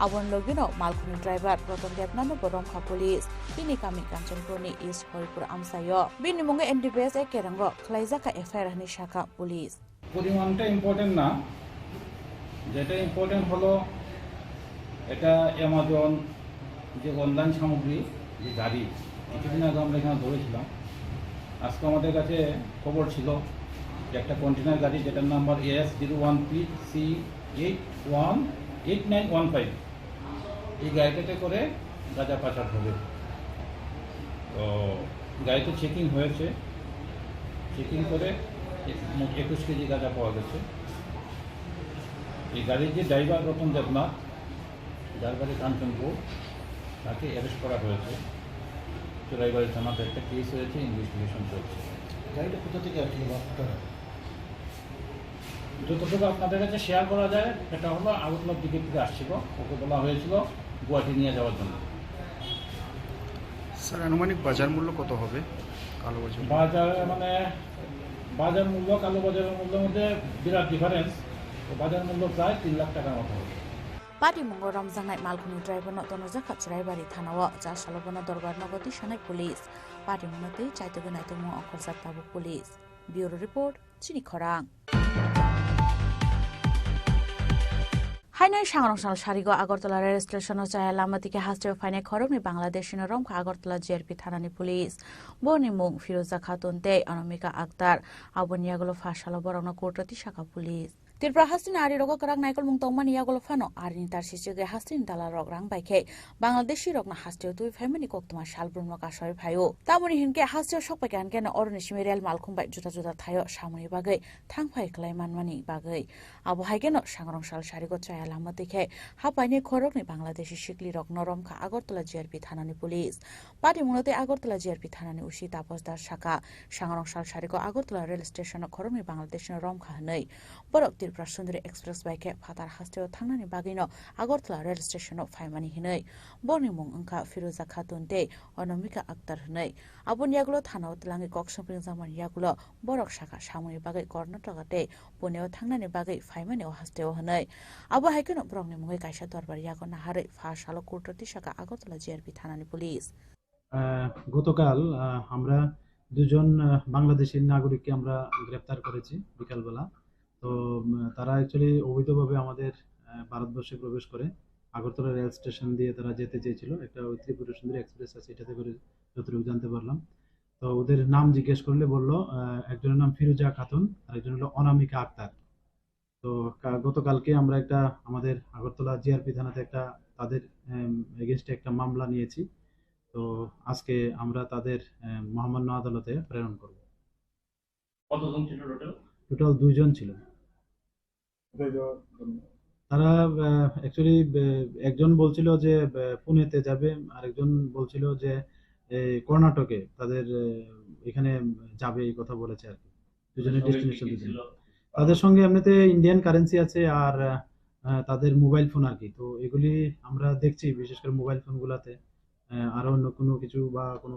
D: आबुन लगिनो मालखुंग ड्राइवर रतन देबनानो बरमखा पुलिस बिनि कामि कांचनपुरनि इस्ट हरिपुर आमसायो बिनि मुंगे एनडीपीएस एकेरंगो खलाइजाका एफआईआर नि शाखा पुलिस
B: পরিমাণটা ইম্পর্টেন্ট না যেটা ইম্পর্টেন্ট হলো এটা অ্যামাজন যে অনলাইন সামগ্রী যে গাড়ি কিছুদিন আগে আমরা এখানে ধরেছিলাম আজকে আমাদের কাছে খবর ছিল যে একটা কন্টেনার গাড়ি যেটার নাম্বার AS01PC818915 এই গাড়িটাতে করে গাঁজা পাচার হবে তো গাড়িতে চেকিং হয়েছে চেকিং করে 21 কেজি গাঁজা পাওয়া গেছে এই গাড়ির যে ড্রাইভার রতন দেবনাথ যার বাড়ি কাঞ্চনপুর তাকে অ্যারেস্ট করা হয়েছে চুরাইবাড়ি থানাতে একটা কেস হয়েছে ইনভেস্টিগেশন চলছে গাড়িটা কোথা থেকে আসছিল যতটুকু আপনাদের কাছে শেয়ার করা যায় এটা হলো আগরতলার দিকে থেকে আসছিল ওকে বলা হয়েছিল গুয়াহাটি নিয়ে যাওয়ার জন্য
L: স্যার আনুমানিক বাজার মূল্য কত হবে কালো বাজার
B: বাজার মানে বাজার মূল্য কালো বাজারের মূল্যের মধ্যে বিরাট ডিফারেন্স তো বাজার মূল্য প্রায় 3 লাখ টাকার মতো হবে
D: पार्टी मंगो रमजांनाय मालखुनि ड्राइवर तनुजा चुराइबारि थानाव जा सालबना दरबार नगति सानाय पुलिस पार्टी मंगते चाइतगो नाइतमु अखरजात ताबु पुलिस ब्यूरो रिपोर्ट चिनि खरां हाइनाय सांग्रांसाल सारिगो आगरतला रेल स्टेशन चाया लामातिके हास्टेव फाइनाय खरमनि बांग्लादेशिनो रमखा आगरतला जीआरपी थानानि पुलिस बनि मुं फिरोजा खातुन ते अनमिका आक्तार आबनियागलो फासालो बरंना कोर्टति शाखा पुलिस तिरप्रा हास्टिन आरि रग कराक नायकल मुं तंगमानि यागलो फानो आरिनि तारसिसिगे हास्टिन दाला रग रां बाइखे बांग्लादेशी रगना हास्टेव तुइ फेमिनि कोक्तमा सालब्रुमनो कासय फायो तामुनि हिनके हास्टेव सकपाय गान अरनिसिमि रेल मालखुंबाय जुदा जुदा थायो सामुनि बागै थांफाय खलाय मानमानि बागै आबो हाइगेनो सांग्रांसाल सारिगो चाया लामा देखे हापाइने खरकनि बांग्लादेशी शिकली रग नरमखा आगरतला जीआरपी थानानि पुलिस पार्टी मुनते आगरतला जीआरपी थानानि उसी तापसदार शाखा सांग्रांसाल सारिगो आगरतला रेल स्टेशन खरमनि बांग्लादेशनो रमखा हनै बरक तिरप्रा सुन्दरी एक्सप्रेस बाइके फातार हास्टेव थांनानि बागैनो आगरतला रेल स्टेशनाव फाइमानि हनै बरनि मुं अंका फिरोजा खातुन ते अनमिका आक्तार हनै आबुन यागुलो थानाव तलांगि कक्समप्रिं जामान यागुलो बरक शाखा सामुनि बागै कर्नाटकते पुनेव थांनानि बागै फाइमानि हास्टेव हनै आबो हाइकेनो ब्रंनि मुङै कायसा दरबार यागो नाहारै फासालो कोर्टति शाखा आगरतला जीआरपी थानानि पुलिस
Q: গতকাল আমরা দুজন বাংলাদেশী নাগরিককে আমরা গ্রেফতার করেছি বিকালবেলা তো তারা অ্যাকচুয়ালি অবৈধভাবে আমাদের ভারতবর্ষে প্রবেশ করে আগরতলা রেল স্টেশন দিয়ে তারা যেতে চেয়েছিল একটা ত্রিপুরা সুন্দরী এক্সপ্রেস আছে এটাতে করে যতটুকু জানতে পারলাম তো ওদের নাম জিজ্ঞেস করলে বললো একজনের নাম ফিরোজা খাতুন আর একজন হলো অনামিকা আক্তার তো গতকালকে আমরা একটা আমাদের আগরতলা জিআরপি থানাতে একটা তাদের এগেইনস্টে একটা মামলা নিয়েছি তো আজকে আমরা তাদের মহামান্য আদালতে প্রেরণ করব
B: কতজন ছিল
Q: টোটাল 2 জন ছিল তারা অ্যাকচুয়ালি একজন বলছিল যে পুনেতে যাবে আর একজন বলছিল যে কর্ণাটকে তাদের এখানে যাবে এই কথা বলেছে আর কি দুজনের ডেস্টিনেশন দিয়েছিল তাদের সঙ্গে এমনিতে ইন্ডিয়ান কারেন্সি আছে আর তাদের মোবাইল ফোন আর কি। তো এগুলি আমরা দেখছি বিশেষ করে মোবাইল ফোনগুলোতে আরো অন্য কোনো কিছু বা কোনো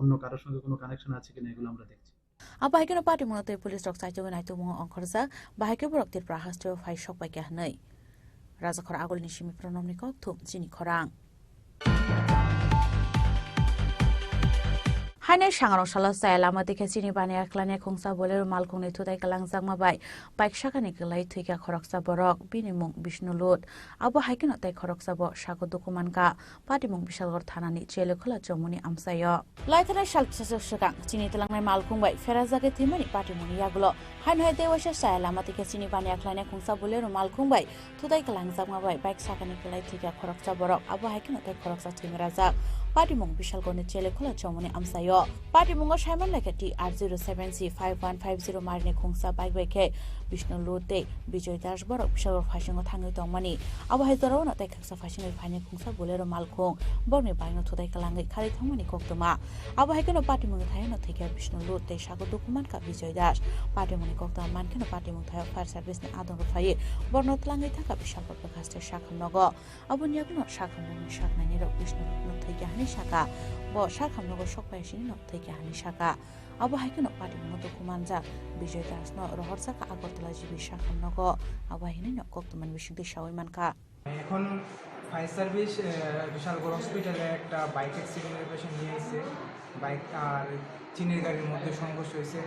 Q: অন্য কারোর সঙ্গে কোনো কানেকশন আছে কিনা এগুলো আমরা দেখছি।
D: Abahikino party monote police rock site when I to mo onkorza bahike borok tir prahas to fai shok ba kya nei raza khor agol ni shimi pronomni kok thum chini khorang Haine shangaro shala saila ma dekhe chini bani aklane khongsa boler malkong ne thudai kalang jangma bai bike shakani kelai thuika khoroksa borok binimung Bishnulot abo haikino tai khoroksa bo shago dokuman ka party mung Bishalgor thanani chele khola chomuni amsayo laithana shal chasakang chini telangnai malkong bai ferazage thimani party mung yagulo hain hai dewasha saila ma dekhe chini bani aklane khongsa boler malkong bai thudai kalang jangma bai bike shakani kelai thuika khoroksa borok abo haikino tai khoroksa thimraja party mung Bishalgor ne chele khola chomuni amsayo Party mungo Simon Lekati R07C5150 marine khongsa bike bike Bishnulot Bijoy Das borok Bishalgor fashingo thangai tongmani abo haizaro na tai khaksa fashingo phane khongsa bolero malkhong borni baino thudai kalangai khari thongmani koktoma abo haikeno party mungo thayo na theke Bishnulot te shago dokuman ka Bijoy Das party mungo koktoma mankeno party mungo thayo fire service ne adon rofai borno tlangai thaka Bishalgor prakaste shakham nogo abo nyagno shakham mungo shaknani ro Bishnulot no theke hani shaka bo shakham nogo shokpai shini no theke hani shaka abo haikeno party mungo dokuman ja Bijoy Das no rohor saka agortala jibi shakham nogo abo hini no koktoman bishingti shawai manka
C: এখন fire service Bishalgarh হসপিটালে একটা bike অ্যাক্সিডেন্টের patient নিয়ে এসেছে bike আর চীনের গাড়ির মধ্যে সংঘর্ষ হয়েছে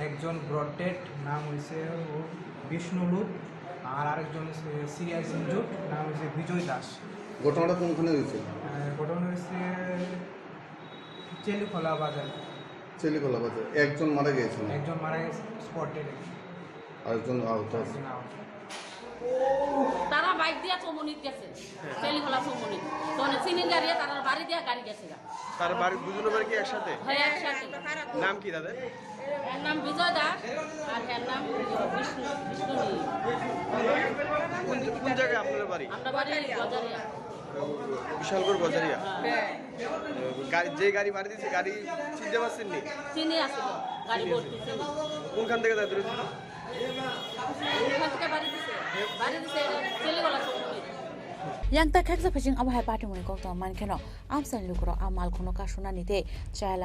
C: একজন ব্রড ডেড নাম হয়েছে বিষ্ণুলুত আর আরেকজন সিরিয়াস ইনজুর্ড নাম হয়েছে বিজয় দাস
K: ঘটনাটা কোনখানে হয়েছে
C: ঘটনা হয়েছে চেলিখোলা বাজার
K: একজন মারা গিয়েছিল
C: স্পট ডেডে
K: আরেকজন আহত আছে
M: তারা বাইক দিয়া চমনিত গেছে চেলিখোলা চমনিত তো চিনি গাড়ি তারা বাড়ি দিয়া গাড়ি গেছে
L: তার বাড়ি দুজনের বাড়ি কি একসাথে
M: হ্যাঁ একসাথে
L: নাম কি তাদের
M: এর নাম বিজয় দাস আর এর নাম বিষ্ণু
L: কোন জায়গায় আপনাদের বাড়ি
M: আমরা বাড়ি বাজারিয়া
L: বিশালগড় বাজারিয়া যে গাড়ি মারি দিয়েছে গাড়ি চিনতে পারছেন নি
M: চিনি আসছিল গাড়ি ভর্তি চিনি
L: কোনখান থেকে তাদের
M: বাড়ি দিছে চেলিখোলা চমনিত
D: yang ta khaksa phajing abo hai party muni kokto man kheno amsan lukro amal khono ka sunani te chala